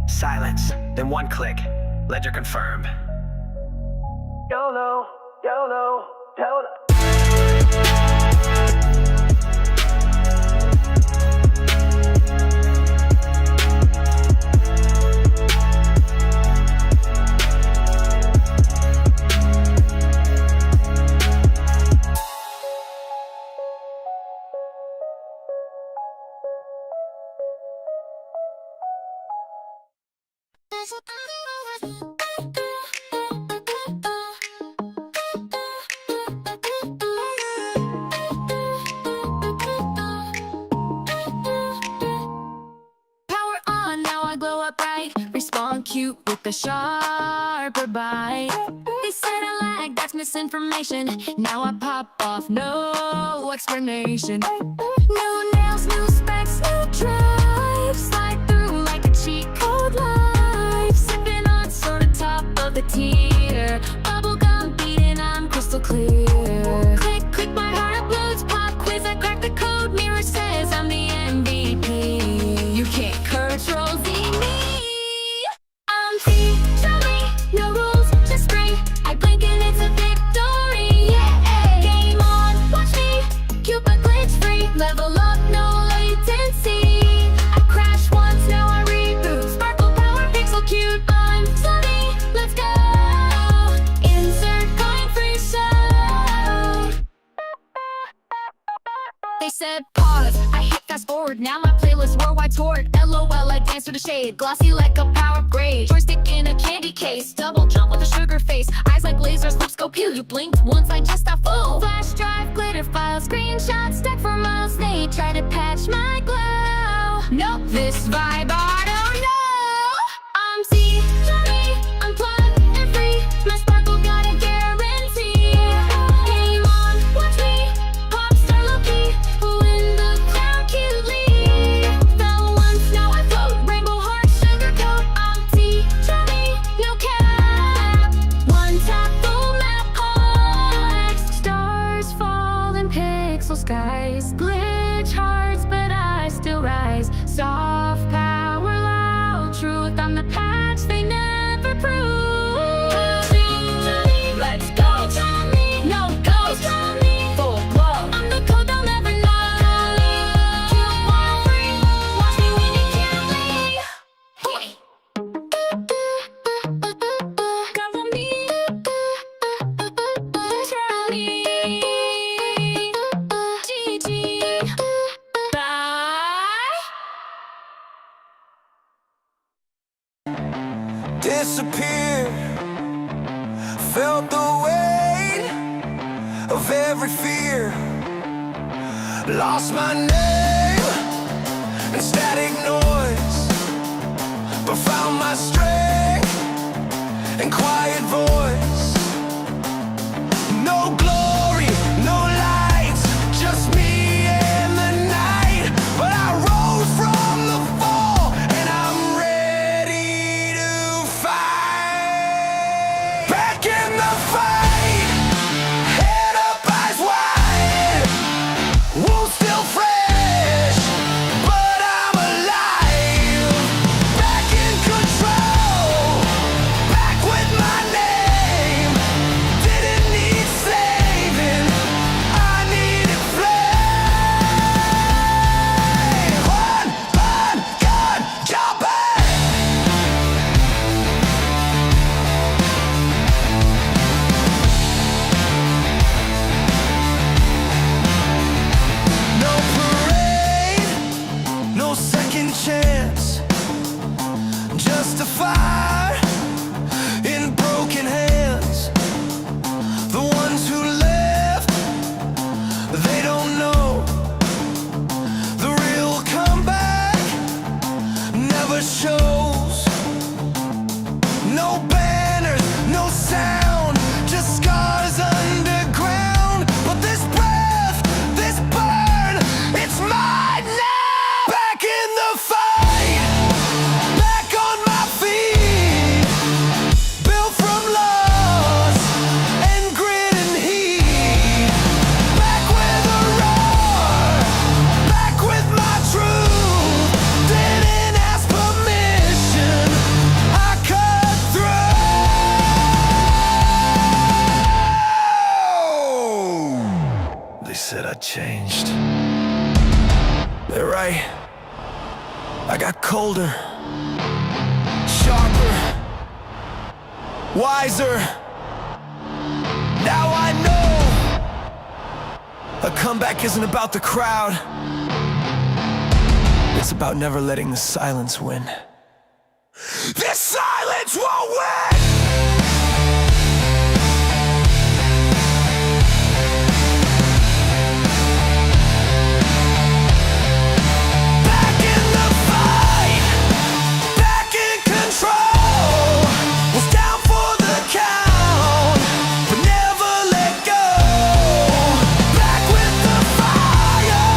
Silence, then one click. Ledger confirm. YOLO, YOLO, YOLO. Power on, now I glow up bright. Respond cute with the sharper bite. They said I lag, that's misinformation. Now I pop off, no explanation. New nails, new specs, new drive. Slide through like a cheat code life. Sipping on soda, top of the tier. Bubblegum beating, I'm crystal clear. Click, click, my heart uploads. Pop quiz, I crack the code. Mirror says I'm the MVP. You can't control Z me. I'm free, show me, no rules, just free. I blink and it's a victory, yeah. Game on, watch me, Cupid glitch free. Level up, no latency. I crashed once, now I reboot. Sparkle power, pixel cute, I'm sunny. Let's go. Insert coin free show. They said pause, I hit that fast forward, now my playlist worldwide toured. LOL, I dance through the shade, glossy like a power upgrade. Joystick in a candy case, double jump with a sugar face. Eyes like lasers, lips go pew. You blinked once, I just got full. Flash drive, glitter files, screenshots stack for miles. They try to patch my glow. Nope, this vibe I don't know. I'm C, Johnny, unplugged and free. My sparkle got a guarantee. Game on, watch me, pop star low-key. Win the crown cutely. Fell once, now I float. Rainbow heart, sugar coat. I'm T, Johnny, no cap. One tap, full map, X. Stars fall in pixel skies. Glitch hearts, but I still rise. Soft power, loud truth. I'm the patch they never prove. Let's go, Johnny. No ghost, Johnny. Full glow. I'm the code they'll never know. Q1 watch me win it clearly. Cover me, Johnny. GG. Bye. Disappeared, felt the weight of every fear. Lost my name in static noise, but found my strength in quiet voice. No glory, no lights, just me and the night. But I rose from the fall and I'm ready to fight. Back in the fight, head up, eyes wide. Wounds still fresh, but I'm alive. Back in control, back with my name. Didn't need saving, I needed flame. One, gun, jumping. No parade, no second chance. Just a fire in broken hands. The ones who left, they don't know. The real comeback never shows. No banners, no sound, just scars underground. But this breath, this burn, it's mine now. Back in the fight, back on my feet. Built from loss and grit and heat. Back with a roar, back with my truth. Didn't ask permission, I cut through. They said I changed. They're right. I got colder, sharper, wiser. Now I know a comeback isn't about the crowd. It's about never letting the silence win. This silence won't win! Back in the fight, back in control. Was down for the count, but never let go. Back with the fire,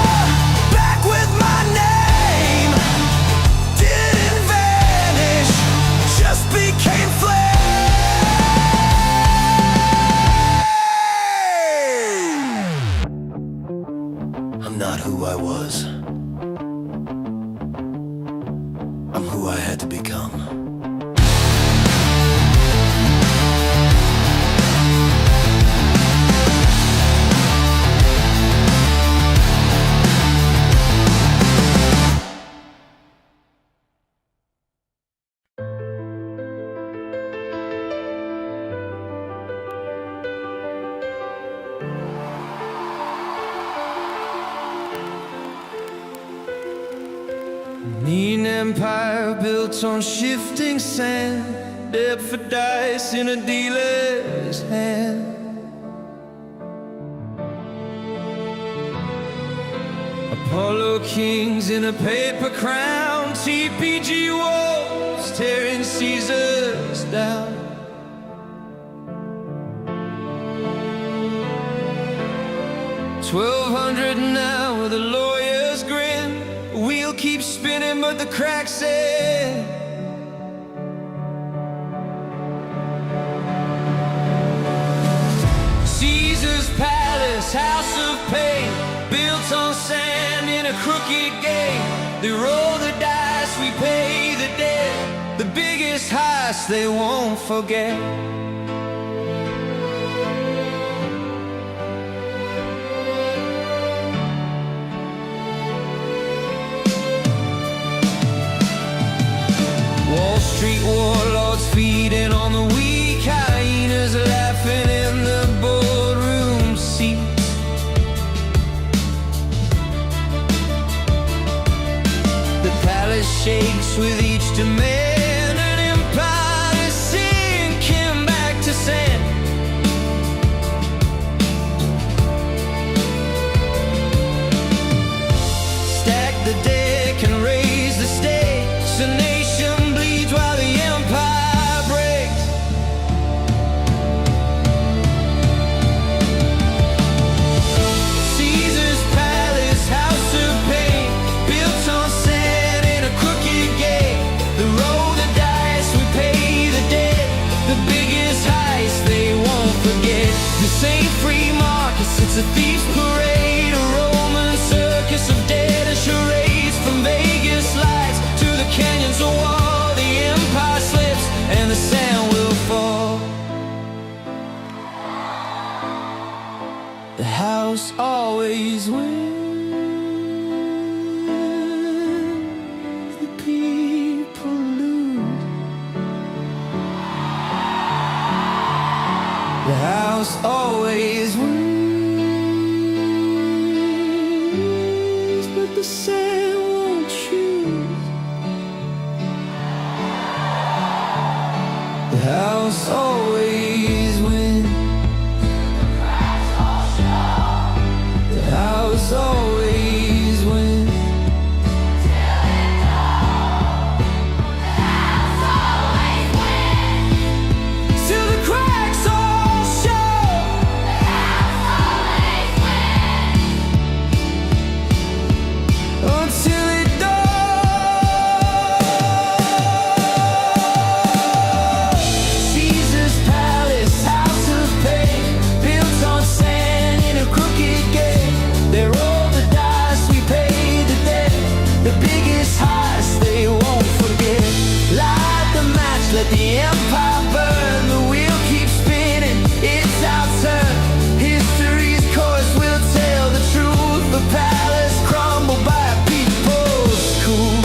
back with my name. Didn't vanish, just became flame. I'm not who I was. I'm who I had to become. Mean empire built on shifting sand, debt for dice in a dealer's hand. Apollo kings in a paper crown, TPG walls tearing Caesars down. $1,200 now with a lawyer's grin. Wheel keeps spinning but the cracks in. Caesar's palace, house of pain, built on sand in a crooked game. They roll the dice, we pay the debt. The biggest heist they won't forget. Wall Street warlords feeding on the weak, hyenas laughing in the boardroom seats. The palace shakes with each demand, an empire is sinking back to sand. Stack the deck and raise the stakes. A nation bleeds while the empire breaks. Caesar's palace, house of pain, built on sand in a crooked game. They roll the dice, we pay the debt. The biggest heist they won't forget. This ain't free markets, it's a thief's parade, a Roman circus of debt and charades. From Vegas lights to the canyons of war, the empire slips and the sand will fall. The house always wins, the people lose. The house always wins, but the sand won't choose. The house always wins. The house always wins. Till the cracks all show. Until it does. Caesar's palace, house of pain, built on sand in a crooked game. They roll the dice, we pay the debt. The biggest heist they won't forget. Light the match, let the empire burn. The wheel keeps spinning, it's our turn. History's course will tell the truth. The palace crumbled by a people's coup.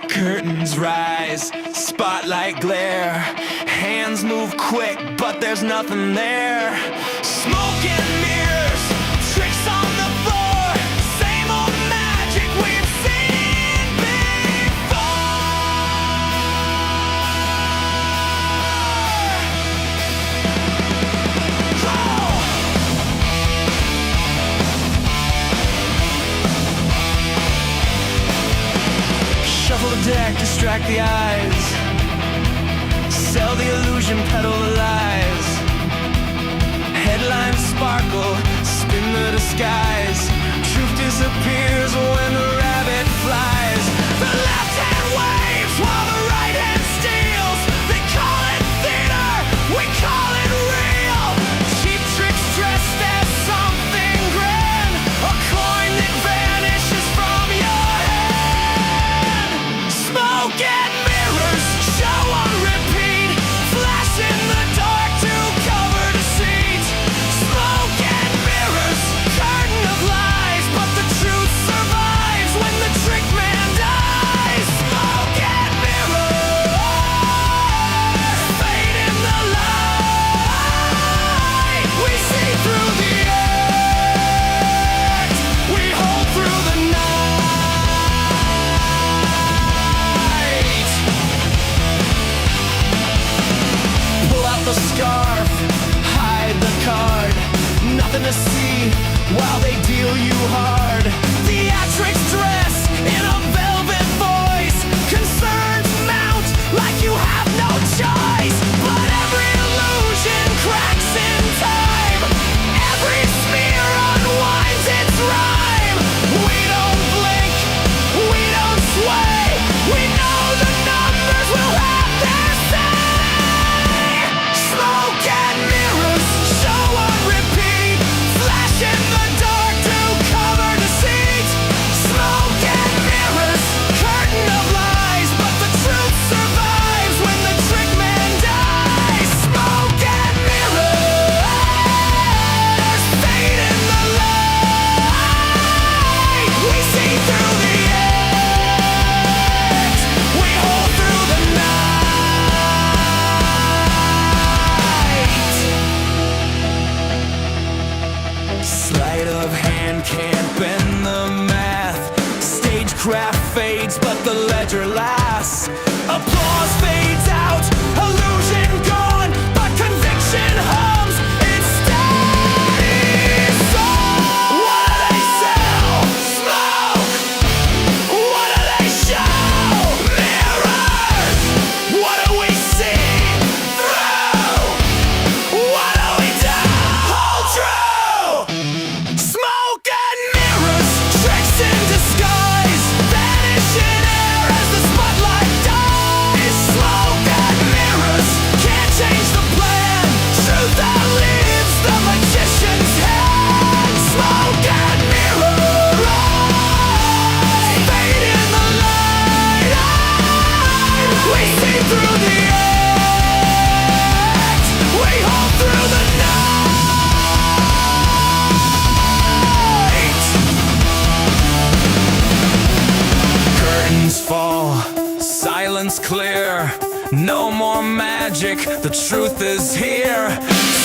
Curtains rise, spotlight glare. Hands move quick, but there's nothing there. Smoke and mirrors, tricks on the floor. Same old magic we've seen Shuffle the deck, distract the eyes. Sell the illusion, peddle the lies. Headlines sparkle, spin the disguise. Truth disappears when the rabbit flies. The left hand waves while the right hand steals. They call it theater, we call it real. Cheap tricks dressed as something grand. A coin see while they deal you hard. Theatrics dress in a velvet voice. Concerns mount like you have no choice. But every illusion cracks in time. Every smear unwinds its rhyme. We don't blink, we don't sway. We know the numbers will have their say. Smoke and mirrors show on repeat. Flash in the dark to cover deceit. Smoke and mirrors, curtain of lies. But the truth survives when the trick man dies. Smoke and mirrors, fade in the light. We see through the act. We hold through the night. Sleight of hand can't bend the math. Stagecraft fades, but the ledger lasts. Applause fades out, illusion gone, but conviction hums. It stays on. What do they sell? Smoke. What do they show? Mirrors. What do we see through? What do we do? Hold true. Smoke and mirrors, tricks in disguise. Vanish in air as the spotlight dies. Smoke and mirrors can't change the plan. Truth outlives the magician's hand. Smoke and mirrors, fade in the light. We see through the act. We hold through the night. Curtains fall, silence clear. No more magic, the truth is here.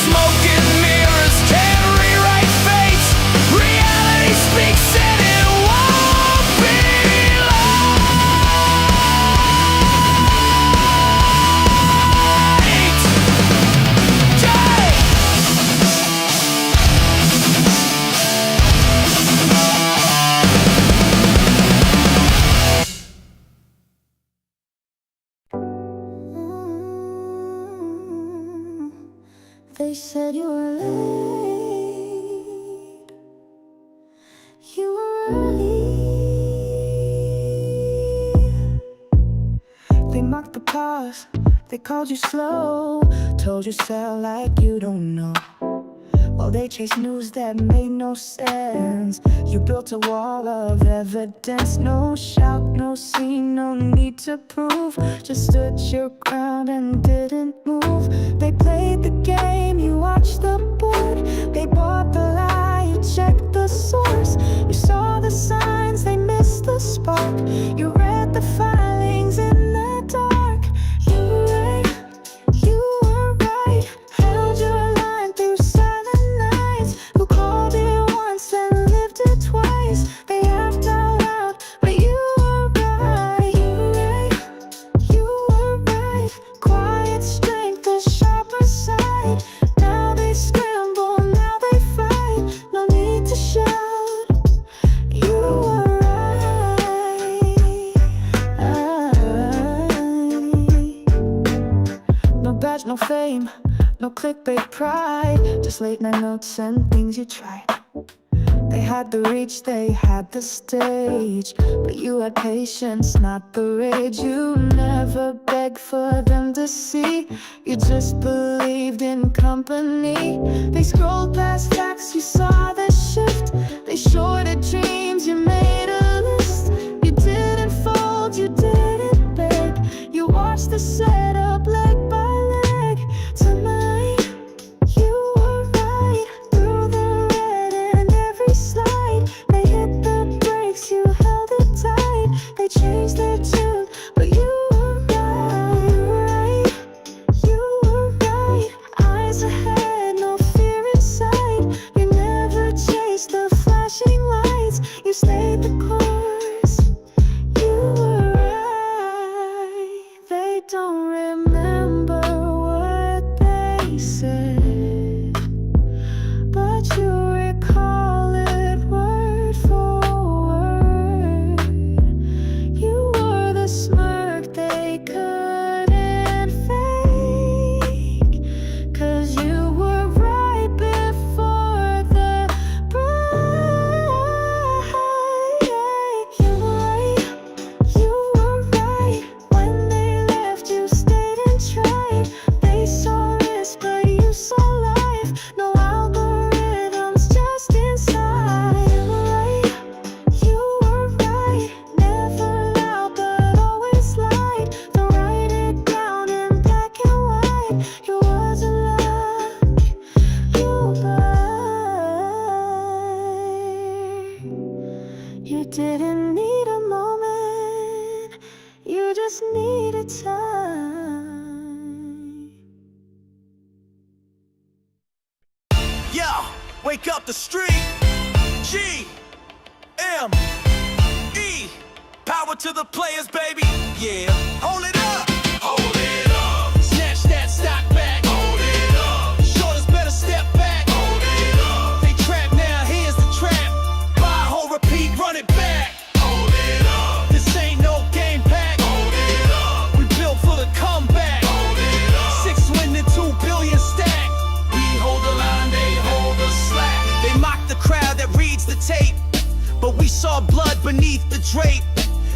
Smoke and mirrors can't rewrite fate. Reality speaks and it won't be late. Jay! They said you were late. You were early. They mocked the pause, they called you slow. Told you sell like you don't know. While they chased news that made no sense, you built a wall of evidence. No shout, no scene, no need to prove. Just stood your ground and didn't move. They played the game, you watched the board. They bought the lie, you checked the source. You saw the signs, they missed the spark. You read the filings in the dark. You were right, you were right. Held your line through silent nights. Who called it once and lived it twice? They laughed out loud, but you were right. You were right, you were right. Quiet strength, the sharper side. Now they scramble, now they fight. No need to shout. You were right. No badge, no fame, no clickbait pride. Just late night notes and things you tried. They had the reach, they had the stage, but you had patience, not the rage. You never begged for them to see. You just believed in company. They scrolled past facts, you saw the shift. They shorted dreams, you made a list. You didn't fold, you didn't beg. You watched the setup leg by leg. Tonight, you were right. Through the red and every slide, they hit the brakes, you held it tight. They changed their tune, but you were right. You were right. Eyes ahead, no fear inside. You didn't need a moment, you just needed time. Yo, wake up the street. GME, power to the players, baby. Yeah, hold it up. Hold it up. Snatch that stock back. Hold it up. Shorters better step back. Hold it up. They trap now, here's the trap. Buy, hold, repeat, run it back. Hold it up. This ain't no game pack. Hold it up. We built for the comeback. Hold it up. 6 winning, 2 billion stack. We hold the line, they hold the slack. They mock the crowd that reads the tape, but we saw blood beneath the drape.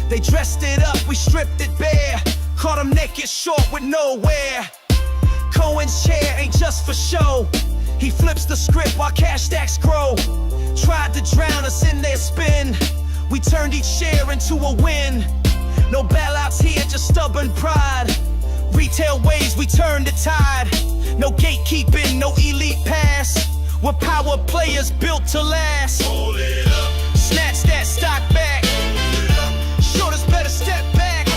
They dressed it up, we stripped it bare. Caught them naked short with nowhere. Cohen's chair ain't just for show. He flips the script while cash stacks grow. Tried to drown us in their spin. We turned each share into a win. No bailouts here, just stubborn pride. Retail ways, we turn the tide. No gatekeeping, no elite pass. We're power players built to last. Hold it up. Snatch that stock back. Shorters better step back.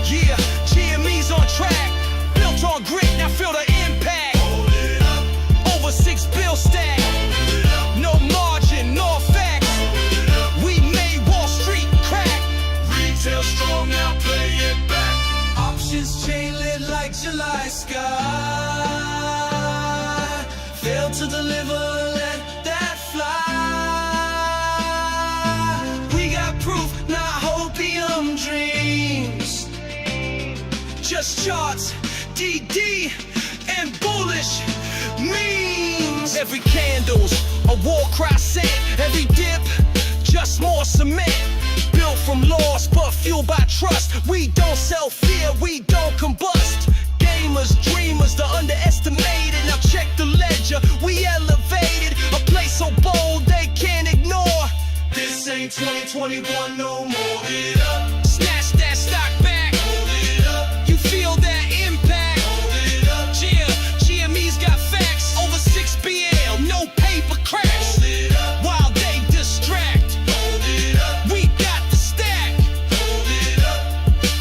Yeah, GME's on track. Built on grit, now feel the impact. Over 6 bill stack. No margin, no facts. We made Wall Street crack. Retail strong, now play it back. Options chain lit like July sky. Failed to deliver, let that fly. We got proof, not hopium dreams. Just charts, DD, and bullish memes. Every candle's a war cry set. Every dip, just more cement. Built from loss, but fueled by trust. We don't sell fear, we don't combust. Gamers, dreamers, the underestimated. Now check the ledger, we elevated. A place so bold they can't ignore. This ain't 2021 no more. It up. Snatch that stock back. Hold it up. You feel that impact. Hold it up. Yeah, GME's got facts. Over 6 BL, no paper cracks. Hold it up. While they distract. Hold it up. We got the stack. Hold it up.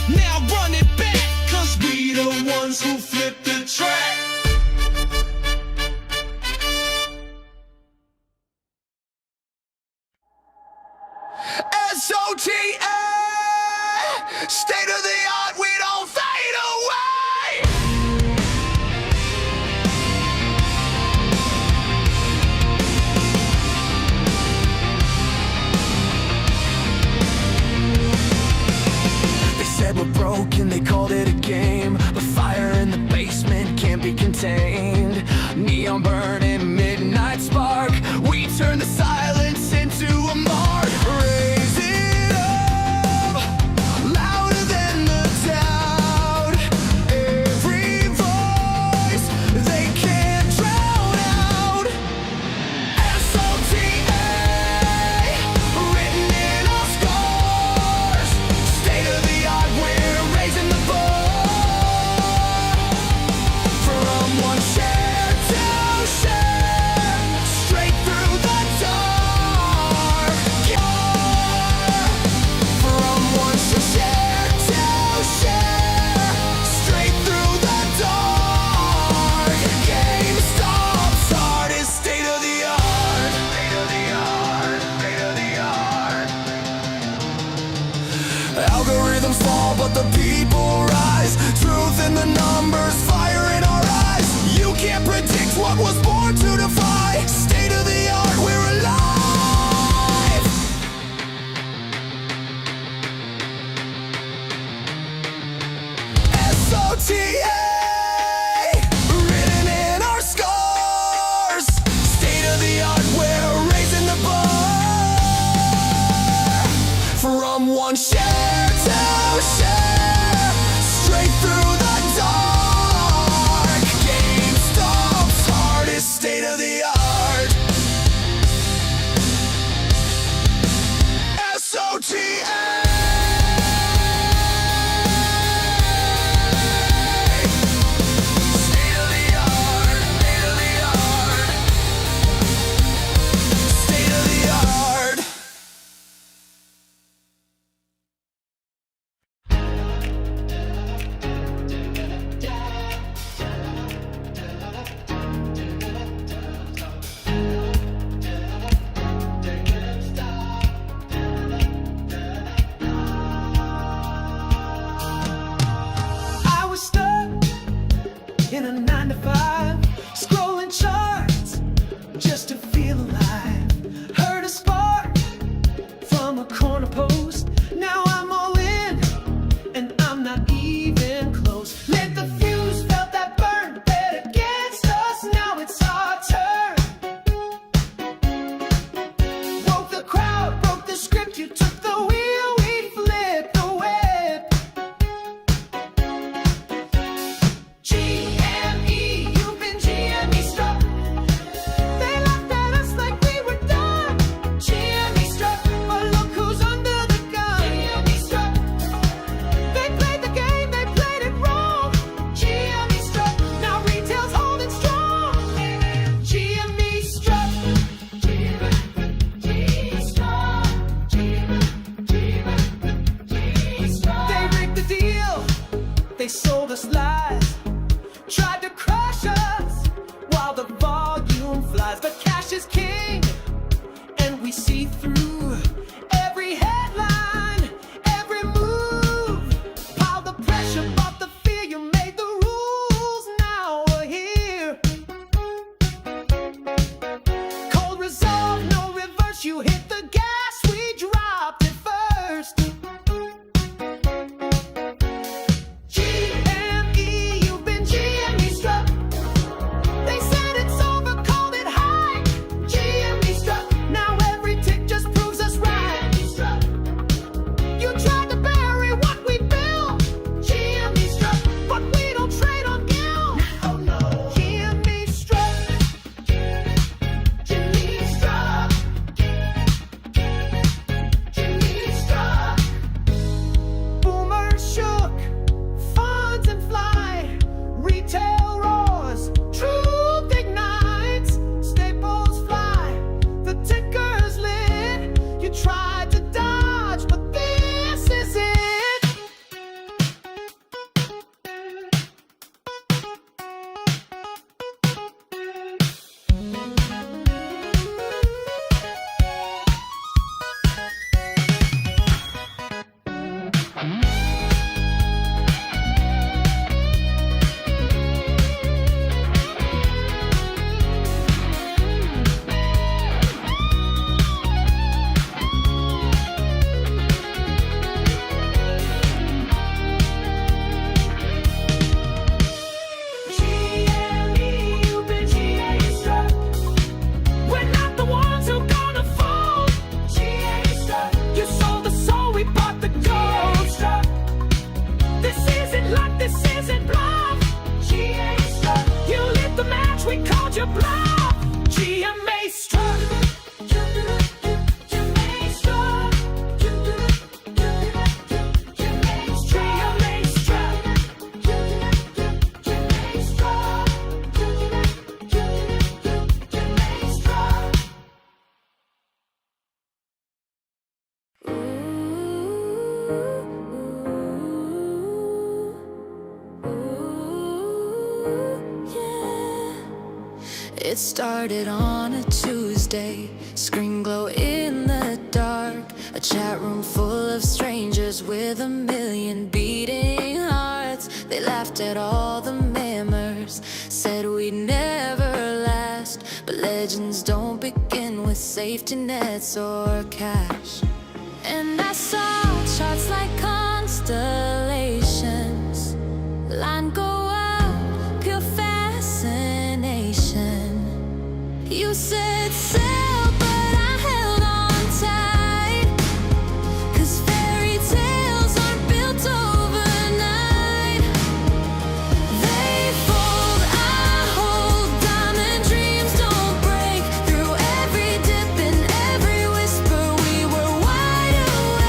Now run it back, cause we the ones who flip the track. SOTA, state of the art, we don't fade away. They said we're broken, they called it a game. The fire in the basement can't be contained. Neon burning, midnight spark. We turn the silence into a mark. Raise it up, louder than the doubt. Every voice they can't drown out. SOTA, written in our scars. State of the art, we're raising the bar. From one share to share, straight through the dark. From one share to share, straight through the dark. GameStop's heart is state of the art. State of the art, state of the art. Algorithms fall, but the people rise. Truth in the numbers, fire in our eyes. You can't predict what was born to defy. State of the art, we're alive. SOTA, written in our scars. State of the art, we're raising the bar. From one share to share, straight through the dark. GameStop's heart is state of the art. alive. Heard a spark from a corner post. Now I'm all in, and I'm not even close. Lit the fuse, felt that burn, bet against us. Now it's our turn. Woke the crowd, broke the script. You took the wheel, we flipped the whip. GME, you've been GME struck. They laughed at us like we were done. GME struck, but look who's under the gun. GME struck. They played the game, they played it wrong. GME struck, now retail's holding strong. GME struck. GME struck. They rigged the deal, they sold us lies. Tried to crush us while the volume flies. But cash is king, and we see through every headline, every move. Pile the pressure, bought the fear. You made the rules, now we're here. Cold resolve, no reverse. You hit the gas, we dropped it first. GME, you've been GME struck. They said it's over, called it high. GME struck, now every tick just proves us right. You tried to bury what we built. GME struck, but we don't trade on guilt. Oh no. GME struck. GME struck. GME struck. Boomers shook, funds in flight, retail roars, truth ignites, staples fly, the ticker's lit. You tried to dodge, but this is it. GME, you've been GME struck. We're not the ones who gonna fall. GME struck. You sold the soul, we bought the gold. Struck. This isn't luck, this isn't bluff. GME struck. You lit the match, we called your bluff. GME struck. GME struck. GME struck. It started on a Tuesday, screen glow in the dark. A chat room full of strangers with a million beating hearts. They laughed at all the murmurs, said we'd never last. But legends don't begin with safety nets or cash. And I saw charts like constellations, line go up, pure fascination. You said sail, but I held on tight, 'cause fairy tales aren't built overnight. They fold, I hold, diamond dreams don't break. Through every dip and every whisper, we were wide awake.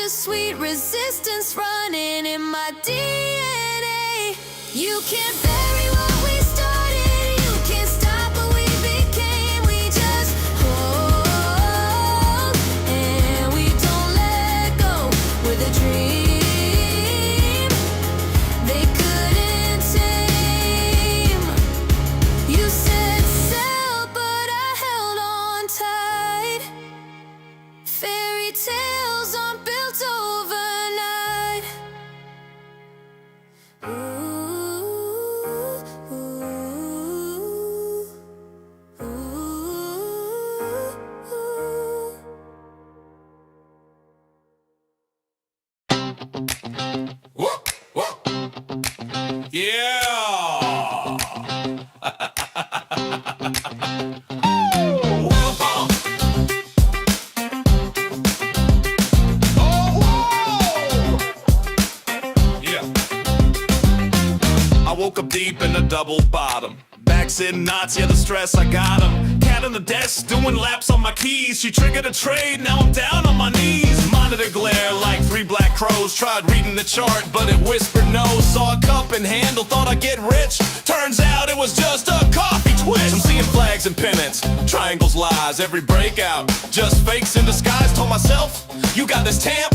a sweet resistance running in my DNA. You can't bury what we started, you can't stop what we became. We just hold and we don't let go with a dream they couldn't tame. You said sail, but I held on tight. Fairy tales aren't built overnight. Yeah. I woke up deep in a double bottom. Back sitting knots, yeah, the stress, I got 'em. Cat on the desk, doing laps on my keys. She triggered a trade, now I'm down on my knees. Monitor glare like 3 black crows. Tried reading the chart, but it whispered no. Saw a cup and handle, thought I'd get rich. Turns out it was just a coffee twist. I'm seeing flags and pennants, triangles, lies, every breakout. Just fakes in disguise, told myself, you got this tamp.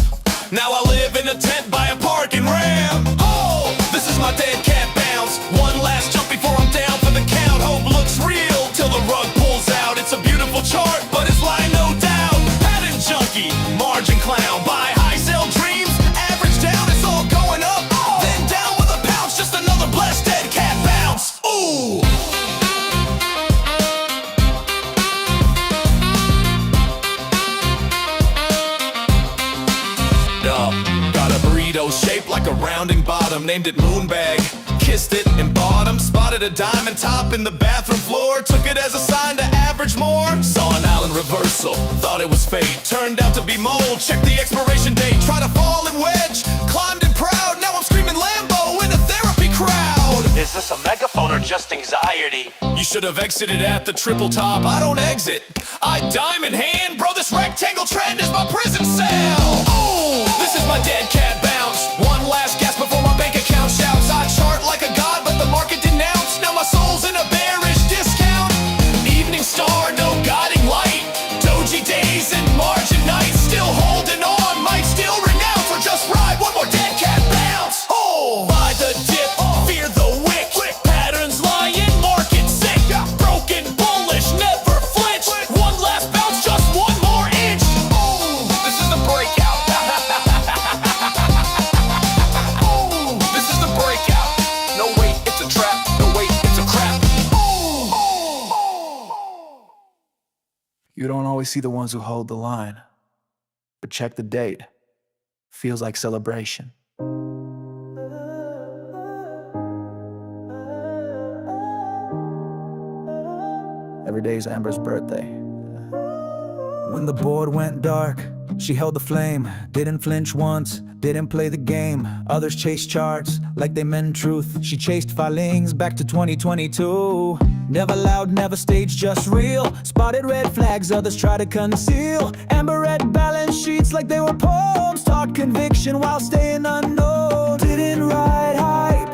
Now I live in a tent by a parking ramp. Oh, this is my dead cat bounce. One last jump before I'm down for the count. Hope looks real till the rug pulls out. It's a beautiful chart, but it's lying no doubt. Pattern junkie, margin clown. Buy high, sell dreams. Average down, it's all going up. Then down with a pounce, just another blessed dead cat bounce. Ooh. Got a burrito shaped like a rounding bottom. Named it Moonbag, kissed it and bought 'em. Spotted a diamond top in the bathroom floor. Took it as a sign to average more. Saw an island reversal, thought it was fate. Turned out to be mold, checked the expiration date. Tried to fall and wedge, climbed in proud. Now I'm screaming Lambo in a therapy crowd. Is this a megaphone or just anxiety? You should have exited at the triple top. I don't exit, I diamond hand. Bro, this rectangle trend is my prison cell. Oh, this is my dead cat bounce. One last gasp before my bank account shouts. I chart like a god, but the market denounced. Now my soul's in a bearish discount. Evening star, no guiding light. Doji days and margin nights. Still holding on, might still renounce. Or just ride one more dead cat bounce. Oh, by the dip, fear the wick. Patterns lying, market sick. Broken, bullish, never flinch. One last bounce, just one more inch. Oh, this is the breakout. Oh, this is the breakout. No wait, it's a trap. No wait, it's a crap. You don't always see the ones who hold the line, but check the date. Feels like celebration. Every day's Amber's birthday. When the board went dark, she held the flame. Didn't flinch once, didn't play the game. Others chased charts like they meant truth. She chased filings back to 2022. Never loud, never staged, just real. Spotted red flags, others try to conceal. Amber read balance sheets like they were poems. Taught conviction while staying unknown. Didn't ride hype,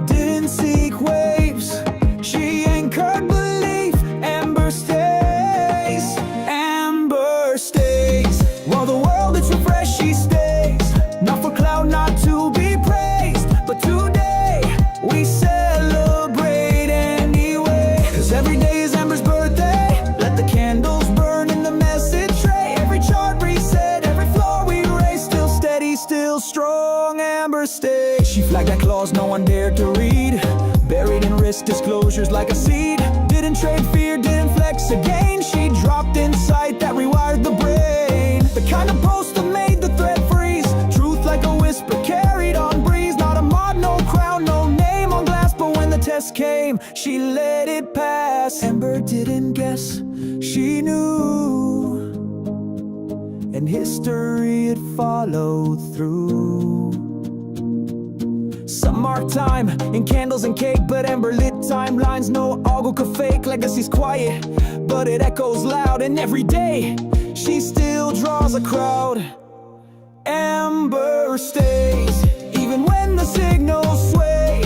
didn't seek waves. She anchored belief. Amber stays, Amber stays. While the world is refreshed, she stays. Not for cloud, not to be praised, but today we celebrate anyway. 'Cause every day is Amber's birthday. Let the candles burn in the message tray. Every chart reset, every floor we raise. Still steady, still strong, Amber stays. She flagged that clause no one dared to read. Buried in risk disclosures like a seed. Didn't trade fear, didn't flex again. She dropped insight that rewired the brain. The kind of post that made the thread freeze. Truth like a whisper carried on breeze. Not a mod, no crown, no name on glass. But when the test came, she let it pass. Amber didn't guess, she knew. And history, it followed through. Some mark time in candles and cake, but Amber lit timelines. No ogle could fake. Legacy's quiet, but it echoes loud. And every day, she still draws a crowd. Amber stays, even when the signals sway.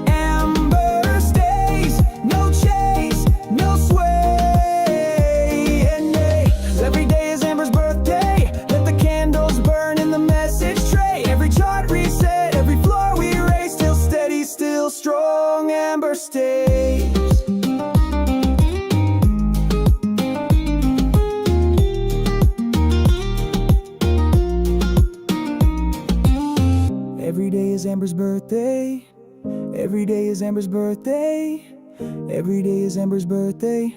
Amber stays, no chase, no sway. And every day is Amber's birthday. Let the candles burn in the message tray. Every chart reset, every floor we race. Still steady, still strong, Amber stays. Every day is Amber's birthday. Every day is Amber's birthday. Every day is Amber's birthday.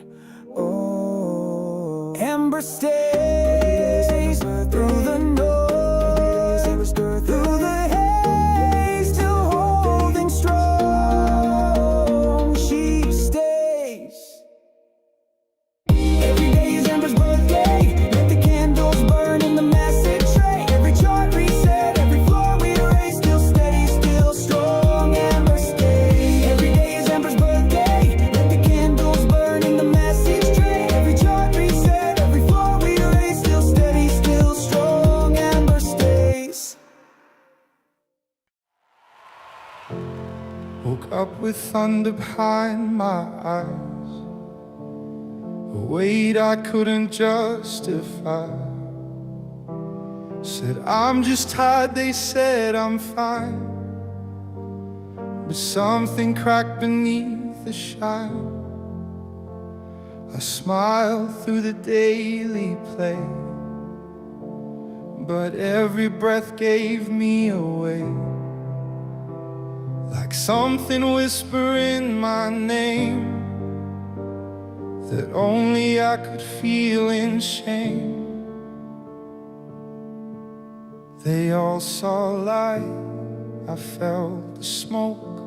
Oh, Amber stays through the noise, through the haze, still holding strong. She stays. Every day is Amber's birthday. Let the candles burn in the message tray. Every chart reset, every floor we race. Still steady, still strong, Amber stays. Every day is Amber's birthday. Let the candles burn in the message tray. Every chart reset, every floor we race. Still steady, still strong, Amber stays. Woke up with thunder behind my eyes, a weight I couldn't justify. Said I'm just tired, they said I'm fine, but something cracked beneath the shine. I smiled through the daily play, but every breath gave me away. Like something whispering my name that only I could feel in shame. They all saw light, I felt the smoke.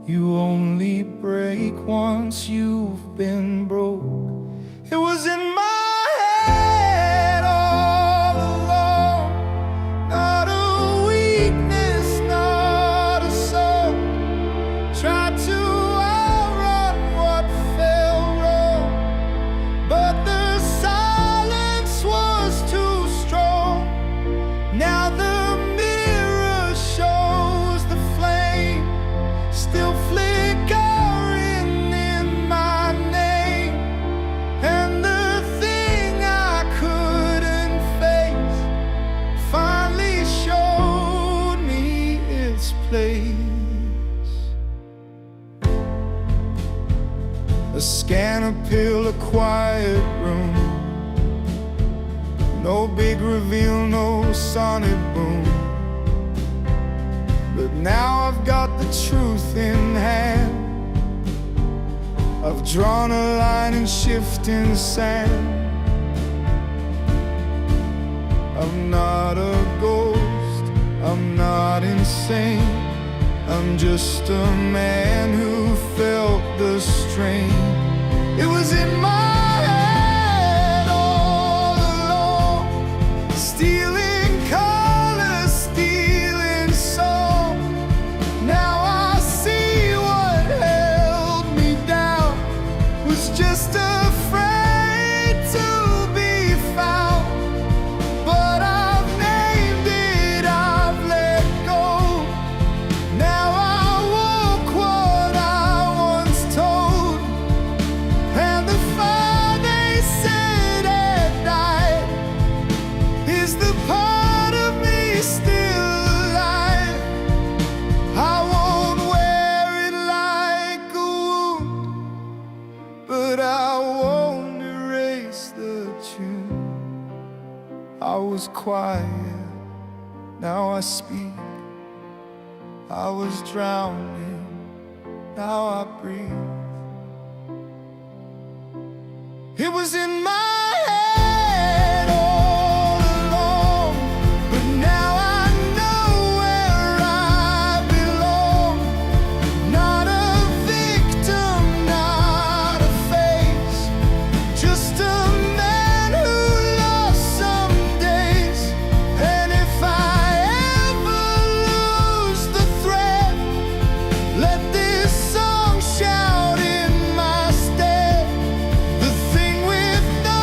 You only break once you've been broke. It was in my head all along, not a weakness, not a soul. Tried to outrun what felt wrong, but the silence was too strong. Now the mirror shows the flame still flickering in my name, and the thing I couldn't face finally showed me its place. A scanner pill, a quiet room, no big reveal, no sonic boom. But now I've got the truth in hand. I've drawn a line in shifting sand. I'm not a ghost, I'm not insane. I'm just a man who felt the strain. It was in my head all along, stealing colors, stealing soul. Now I see what held me down was just afraid to be found. But I've named it, I've let go. Now I walk what I once told, and the fire they said had died is the part of me still alive. I won't wear it like a wound, but I won't erase the tune. I was quiet, now I speak. I was drowning, now I breathe. It was in my head all along, but now I know where I belong. Not a victim, not a face, just a man who lost some days. And if I ever lose the thread, let this song shout in my stead. The thing with no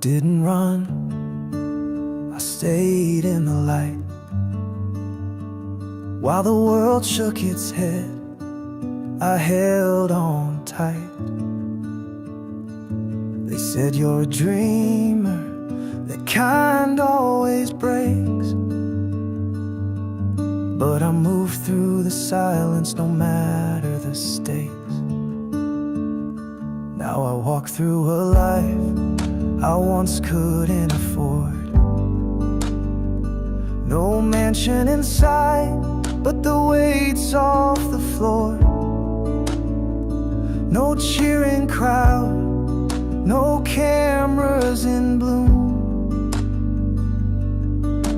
didn't run, I stayed in the light. While the world shook its head, I held on tight. They said you're a dreamer, that kind always breaks. But I move through the silence no matter the stakes. Now I walk through a life I once couldn't afford. No mansion in sight, but the weight's off the floor. No cheering crowd, no cameras in bloom.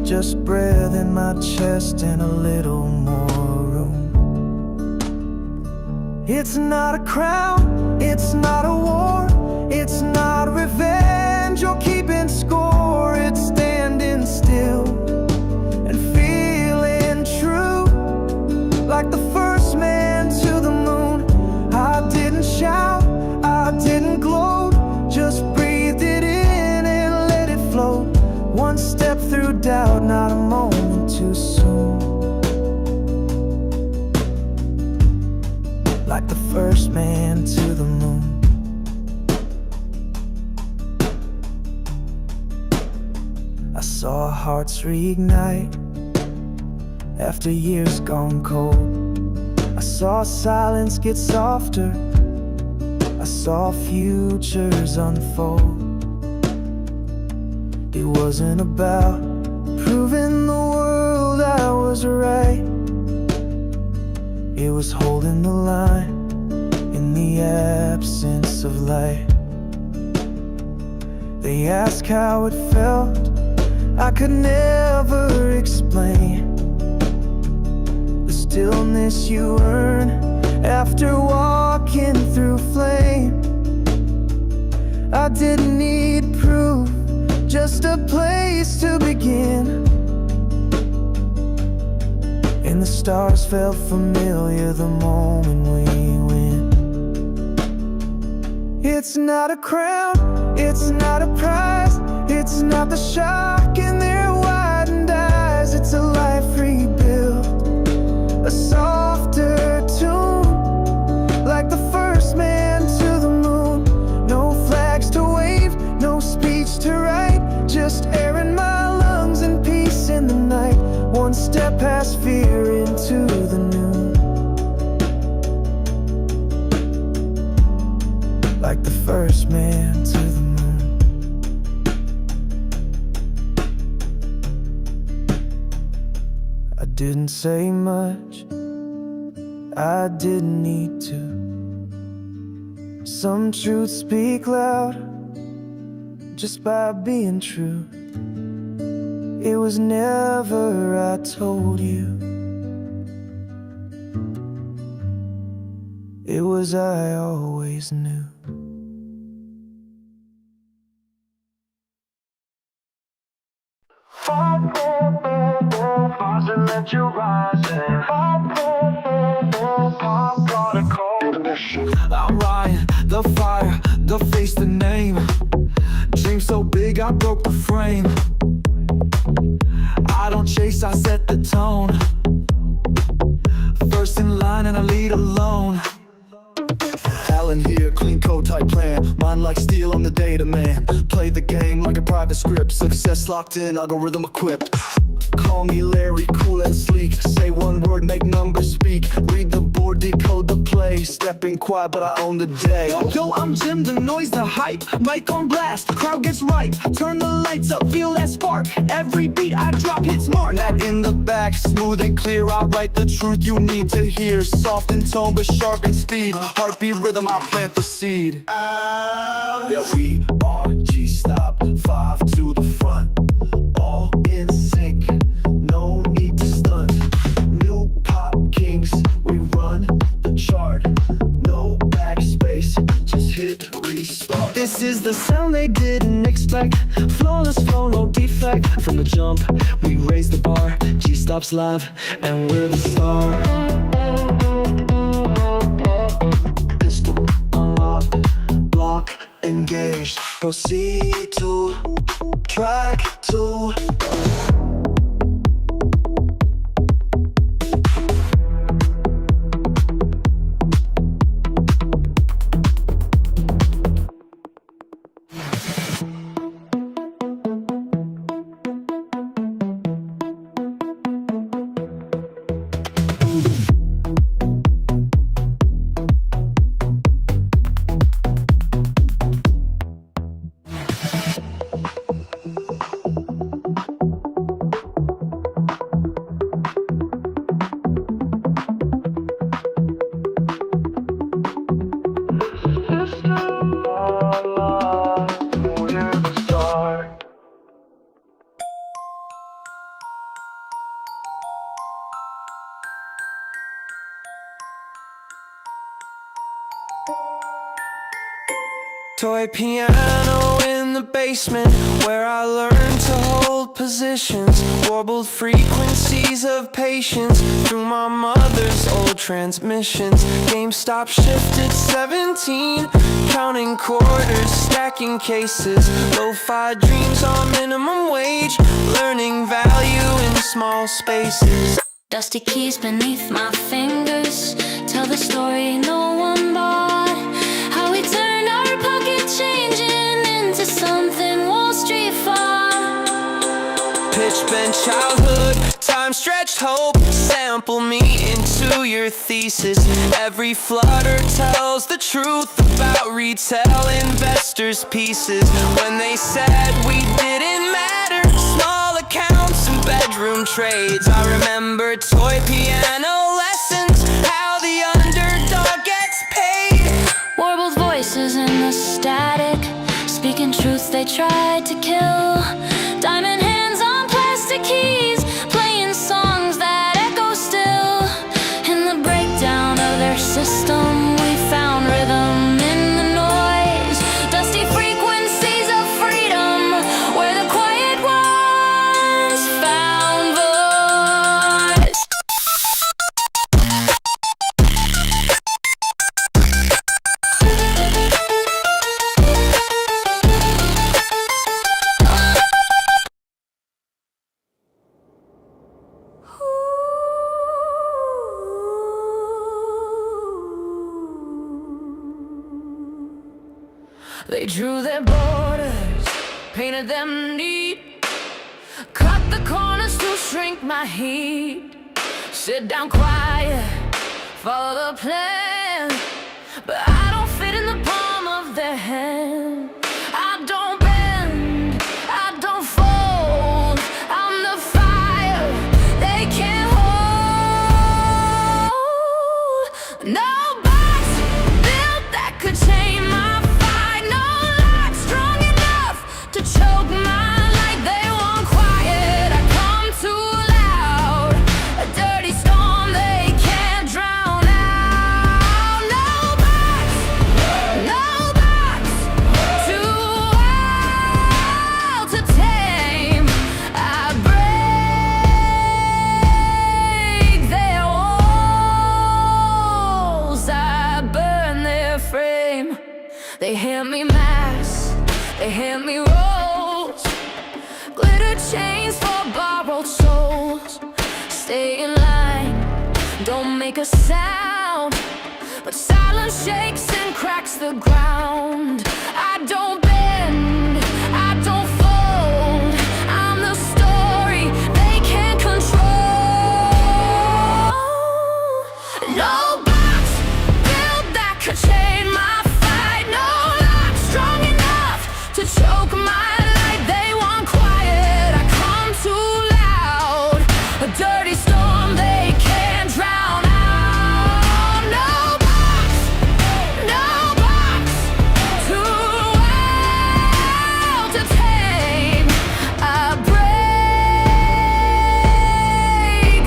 Just breath in my chest and a little more room. It's not a crown, it's not a war, it's not revenge or keeping score. It's standing still and feeling true, like the first man to the moon. I didn't shout, I didn't gloat, just breathed it in and let it float. One step through doubt, not a moment too soon. Like the first man to the moon. I saw hearts reignite after years gone cold. I saw silence get softer, I saw futures unfold. It wasn't about proving the world I was right. It was holding the line in the absence of light. They asked how it felt, I could never explain. The stillness you earn after walking through flame. I didn't need proof, just a place to begin. And the stars felt familiar the moment we went. It's not a crown, it's not a prize, it's not the shock in their widened eyes. It's a life rebuilt, a softer tune, like the first man to the moon. No flags to wave, no speech to write, just air in my lungs and peace in the night. One step past fear into the noon. Like the first man to the moon. I didn't say much, I didn't need to. Some truths speak loud just by being true. It was never I told you, it was I always knew. Let you rise. I'm riding the fire, the face, the name. Dream so big I broke the frame. I don't chase, I set the tone. First in line and I lead alone. Alan here, clean code type plan. Mind like steel, I'm the data man. Play the game like a private script. Success locked in, algorithm equipped. Call me Larry, cool and sleek. Say one word, make numbers speak. Read the board, decode the play. Stepping quiet, but I own the day. Yo, I'm Jim, the noise, the hype. Mic on blast, crowd gets right. Turn the lights up, feel that spark. Every beat I drop hits mark. That in the back, smooth and clear. I write the truth you need to hear. Soft in tone, but sharp in speed. Heartbeat rhythm, I plant the seed. Yeah, we are G-Stop, 5 to the front. All in sync, no need to stunt. New pop kings, we run the chart. No backspace, just hit restart. This is the sound they didn't expect. Flawless flow, no defect. From the jump, we raise the bar. G-Stop's live, and we're the star. Pistol unlocked, block engaged. Proceed to track 2. Toy piano in the basement, where I learned to hold positions. Warbled frequencies of patience through my mother's old transmissions. GameStop shifted 17, counting quarters, stacking cases. Lo-fi dreams on minimum wage, learning value in small spaces. Dusty keys beneath my fingers tell the story no one bought. How we turned our pocket changing into something Wall Street fought. Pitch bend childhood, time stretched hope. Sample me into your thesis. Every flutter tells the truth about retail investors' pieces. When they said we didn't matter, small accounts and bedroom trades. I remember toy piano lessons, how the underdog gets paid. Warbled voices in the static, speaking truths they tried to kill. Diamond hands on plastic keys, playing songs that echo still. In the breakdown of their system, we found rhythm in the noise. Dusty frequencies of freedom, where the quiet ones found voice. They drew their borders, painted them neat, cut the corners to shrink my heat. Sit down quiet, follow the plan, but I don't fit in the palm of their hand. I don't bend, I don't fold, I'm the fire they can't hold. No box built that could chain my to choke my light. They want quiet, I come too loud. A dirty storm they can't drown out. No box too wild to tame. I break their walls, I burn their frame. They hand me masks, they hand me rolls, glitter chains for borrowed souls. Stay in line, don't make a sound, but silence shakes and cracks the ground. I don't bend, I don't fold, I'm the story they can't control. No box built that could chain my fight. No lock strong enough to choke my light. They want quiet, I come too loud. A dirty storm they can't drown out. No box too wild to tame. I break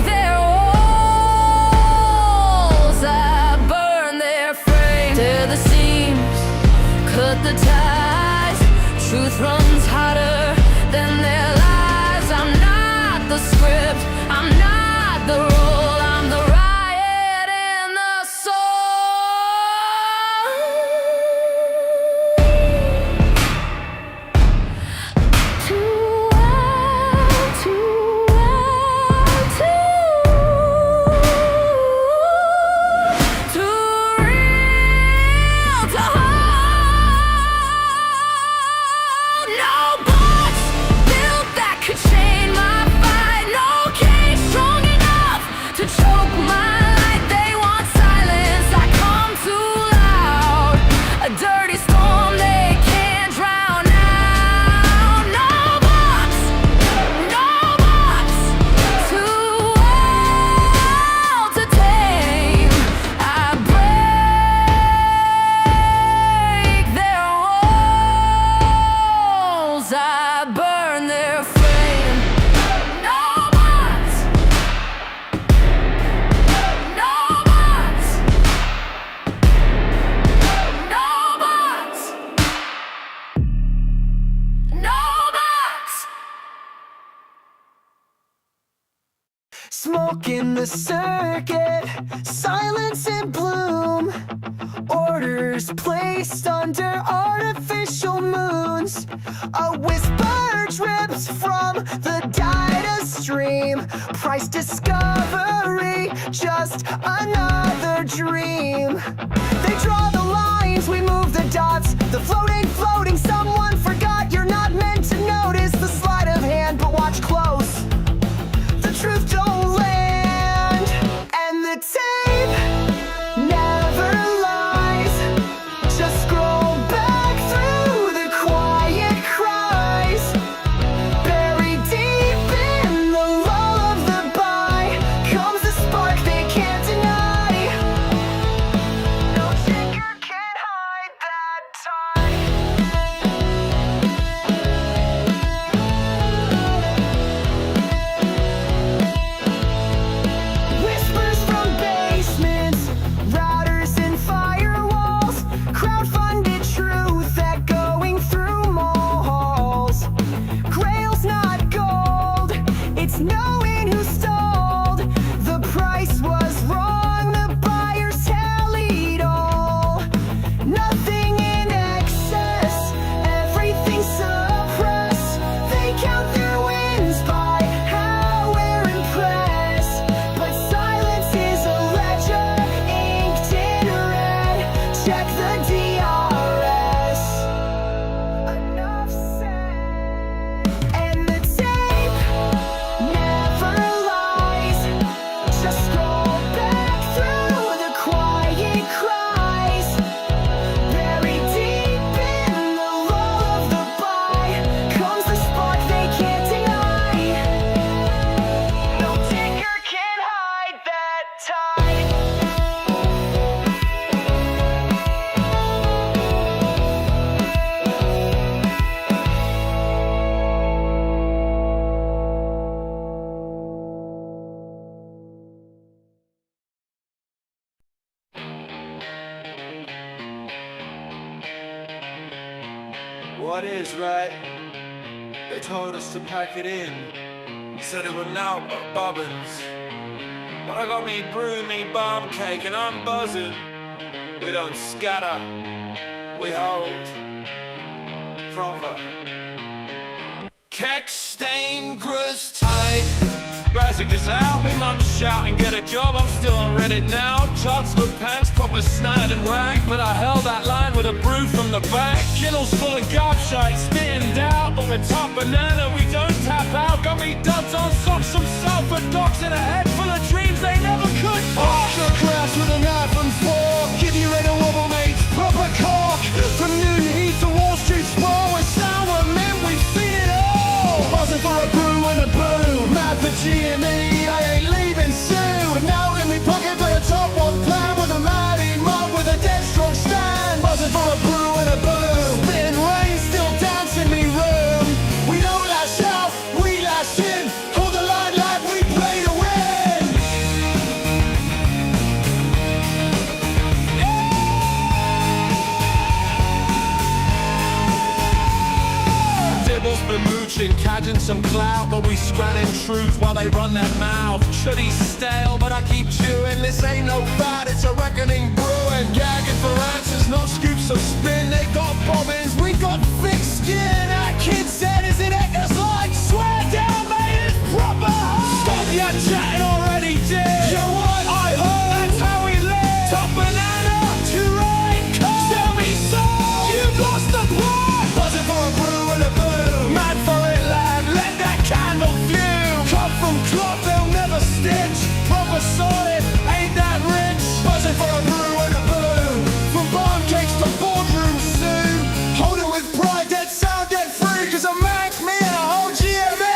their walls, I burn their frame. Tear the seams, cut the ties. Truth runs hotter than their lies. I'm not the script, I'm not the rule, I'm the riot in the soul. walking the circuit, silence and bloom. Orders placed under artificial moons. A whisper drips from the data stream. Price discovery, just another dream. They draw the lines, we move the dots. The floating, someone forgot. You're not meant to notice the sleight of hand, but watch close. The truth don't land, and the tape never lies. Just scroll back through the quiet cries. Buried deep in the lull of the buy comes the spark they can't deny. No tinker can hide that time. Whispers from basements, routers and firewalls, crowdfunded truth echoing through malls. Grail's not gold, it's knowing who stalled. The price was wrong, the buyers tallied all. Nothing in excess, everything suppressed. They count their wins by how we're impressed. But silence is a ledger inked in red. Check the DRS. Enough said. And the tape never lies. Just scroll back through the quiet cries. Buried deep in the lull of the buy comes the spark they can't deny. No tinker can hide that tide. What is right? They told us to pack it in. Said it would now but bobbins. But I got me brew, me bomb cake, and I'm buzzing. We don't scatter, we hold. Proper. Keck stain grist tight. Basic this out, big mum shouting, get a job, I'm still on Reddit now. Charts for pants, proper snide and whack. But I held that line with a brew from the back. Kittles full of gobshite, spitting doubt on the top banana, we don't tap out. Got me duds on socks, some sulfur docs in a head full of dreams they never could. Off the crash with a knife and fork. Give you ready to wobble, mates, proper cock. From noon heat to Wall Street sprawl, we're sour men, we've seen it all. Buzzing for a brew and a boo. Mad for GME, I ain't leaving soon. Now in me pocket play a top one plan with a mighty mob with a dead strong stand. Buzzing for a brew and a boo. Spitting rain, still dancing me room. We don't lash out, we lash in. Hold the line like we play to win. Dibbles been mooching, cadging some clout, but we scranning truth while they run their mouth. Shitty stale, but I keep chewing. This ain't no fad, it's a reckoning brewing. Gagging for answers, not scoops of spin. They got bobbins, we got thick skin. Our kid said, is it Eckers like? Swear down, mate, it's proper hard. Stop your chatting already, dear. You what? I heard that's how we live. Top banana, too right. Tell me so. You've lost the plot. Buzzing for a brew and a boo. Mad for it, lad. Let that candle fume. Cut from cloth, they'll never stitch. Proper solid, ain't that rich? Buzzing for a brew and a boo. From bomb cakes to boardroom soon. Hold it with pride, dead sound, dead free. Cause a Mac, me and a whole GME.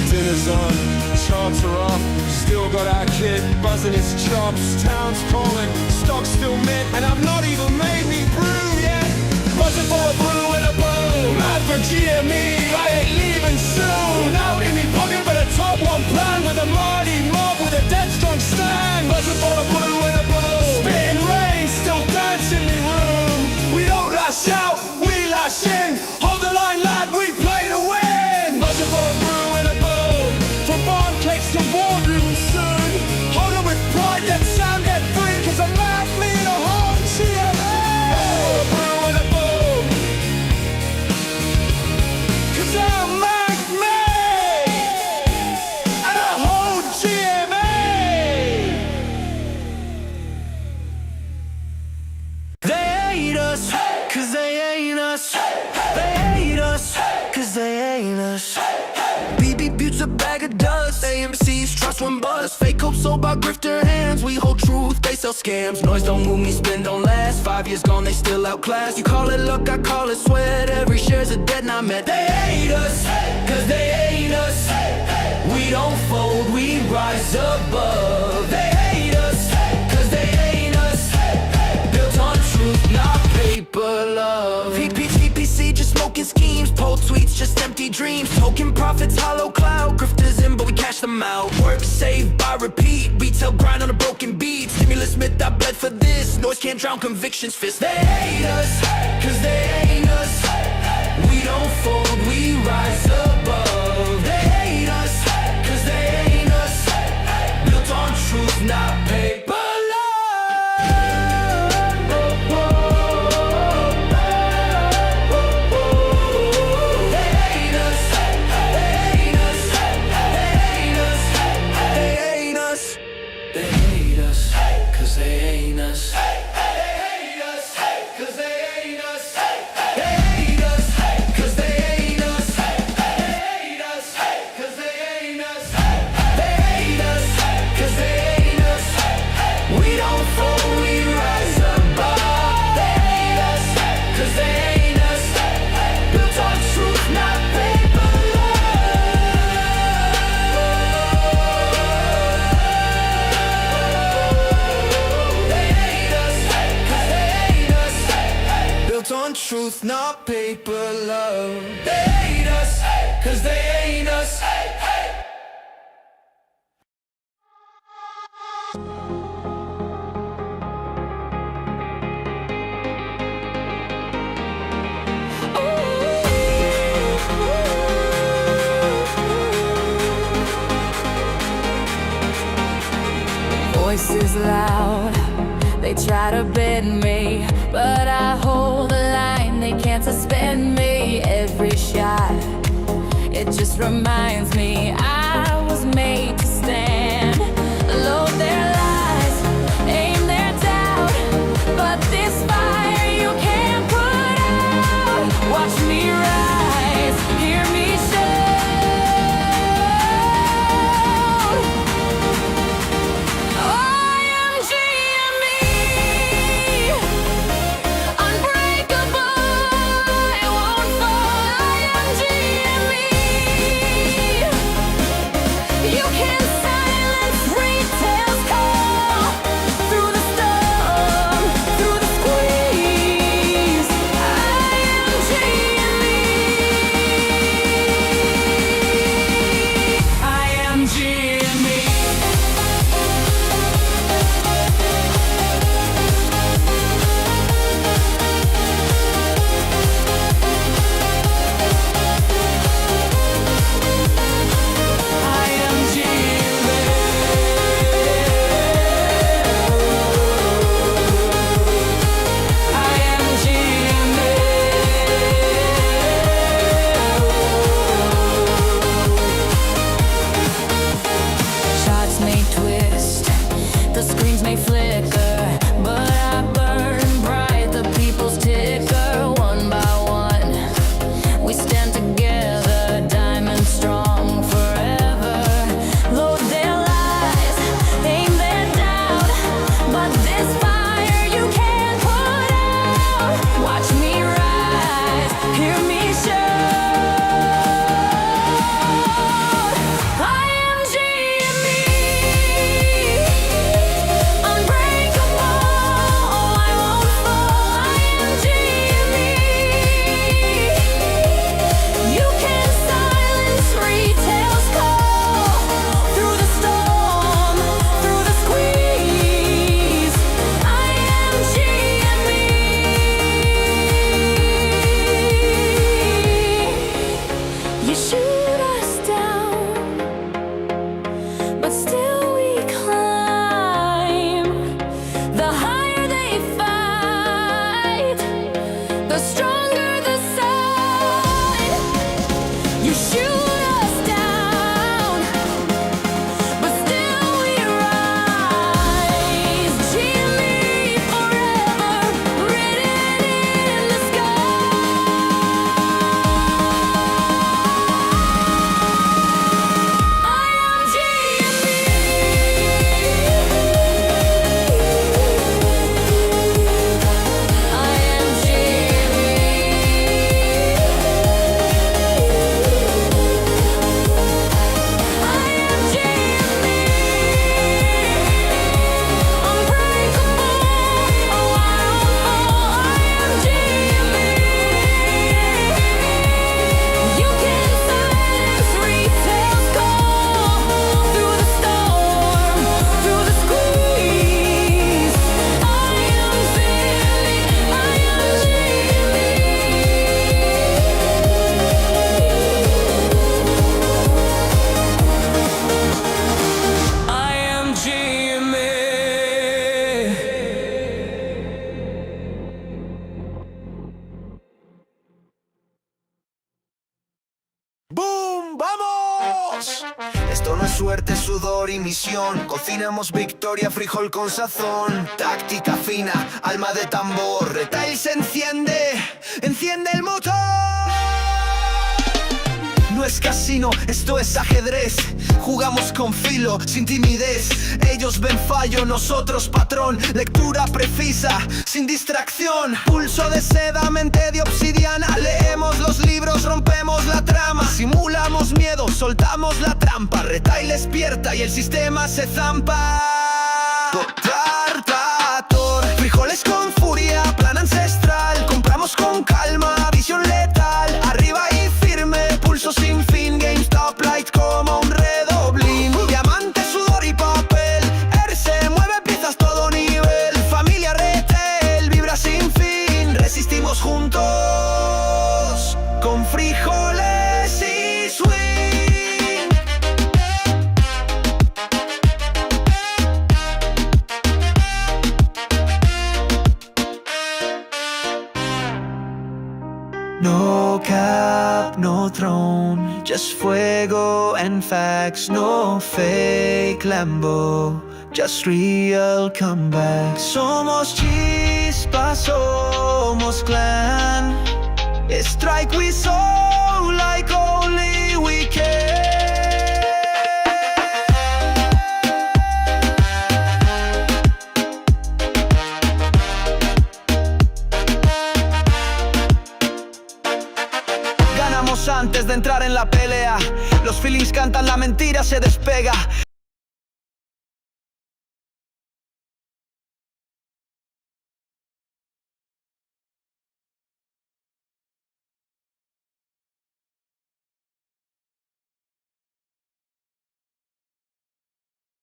Dinner's on, charts are off. Still got our kid buzzing his chops. Town's calling, stock's still mint, and I've not even made me brew yet. Buzzing for a brew and a boo. Mad for GME, I ain't leaving soon. Out in me pocket, but a top one plan with a mighty mob with a dead strong stand. Buzzing for a blue and a blue. Spitting rain, still dancing in me room. We don't lash out, we lash in. Hold the line, lad, we play to win. Buzzing for a brew and a boom. From barn cakes to boardrooms soon. Hold it with pride, let sound get free. Cause a man lead a whole GME. Brew and a boom. Cause I'm Mac me. And a whole GME. They hate us, cause they ain't us. They hate us, cause they ain't us. BB Butts a bag of dust. AMC's trust one bust. Fake hope sold by grifter hands. We hold truth, they sell scams. Noise don't move me, spin don't last. 5 years gone, they still outclass. You call it luck, I call it sweat. Every share's a debt not met. They hate us, cause they ain't us. We don't fold, we rise above. They hate us, cause they ain't us. Built on truth, not paper love. PPC just smoking schemes. Poll tweets, just empty dreams. Token profits, hollow cloud. Grifters in, but we cash them out. Work saved by repeat. Retail grind on a broken beat. Stimulus myth, I bled for this. Noise can't drown convictions, fist. They hate us, cause they ain't us. We don't fold, we rise above. They hate us, cause they ain't us. Built on truth, not paper. Truth, not paper love. They hate us, cause they ain't us. Voices loud, they try to bend me, but I hold the line, they can't suspend me. Every shot, it just reminds me I was made to stand. Load their lies, aim their doubt, but this fire you can't put out. Watch me rise, hear me shout. I am GME, unbreakable, I won't fall. I am GME. You can silence retail's call. y misión. Cocinamos victoria, frijol con sazón. Táctica fina, alma de tambor. Retail se enciende, enciende el motor. No es casino, esto es ajedrez. Jugamos con filo, sin timidez. Ellos ven fallo, nosotros patrón. Lectura precisa, sin distracción. Pulso de seda, mente de obsidiana. Leemos los libros, rompemos la trama. Simulamos miedo, soltamos la trampa. Retail despierta y el sistema se zampa. Tartator, frijoles con furia, plan ancestral. Compramos con calma, visión letal. Arriba y firme, pulso sin fin. GameStop light como un redoblín. Diamante, sudor y papel. Se mueve piezas todo nivel. Familia retail, vibra sin fin. Resistimos juntos con frijoles y swing. No cap, no throne, just fuego and facts. No fake Lambo, just real comeback. Somos chispa, somos clan. Strike we soul like only we can. Ganamos antes de entrar en la pelea. Los feelings cantan, la mentira se despega.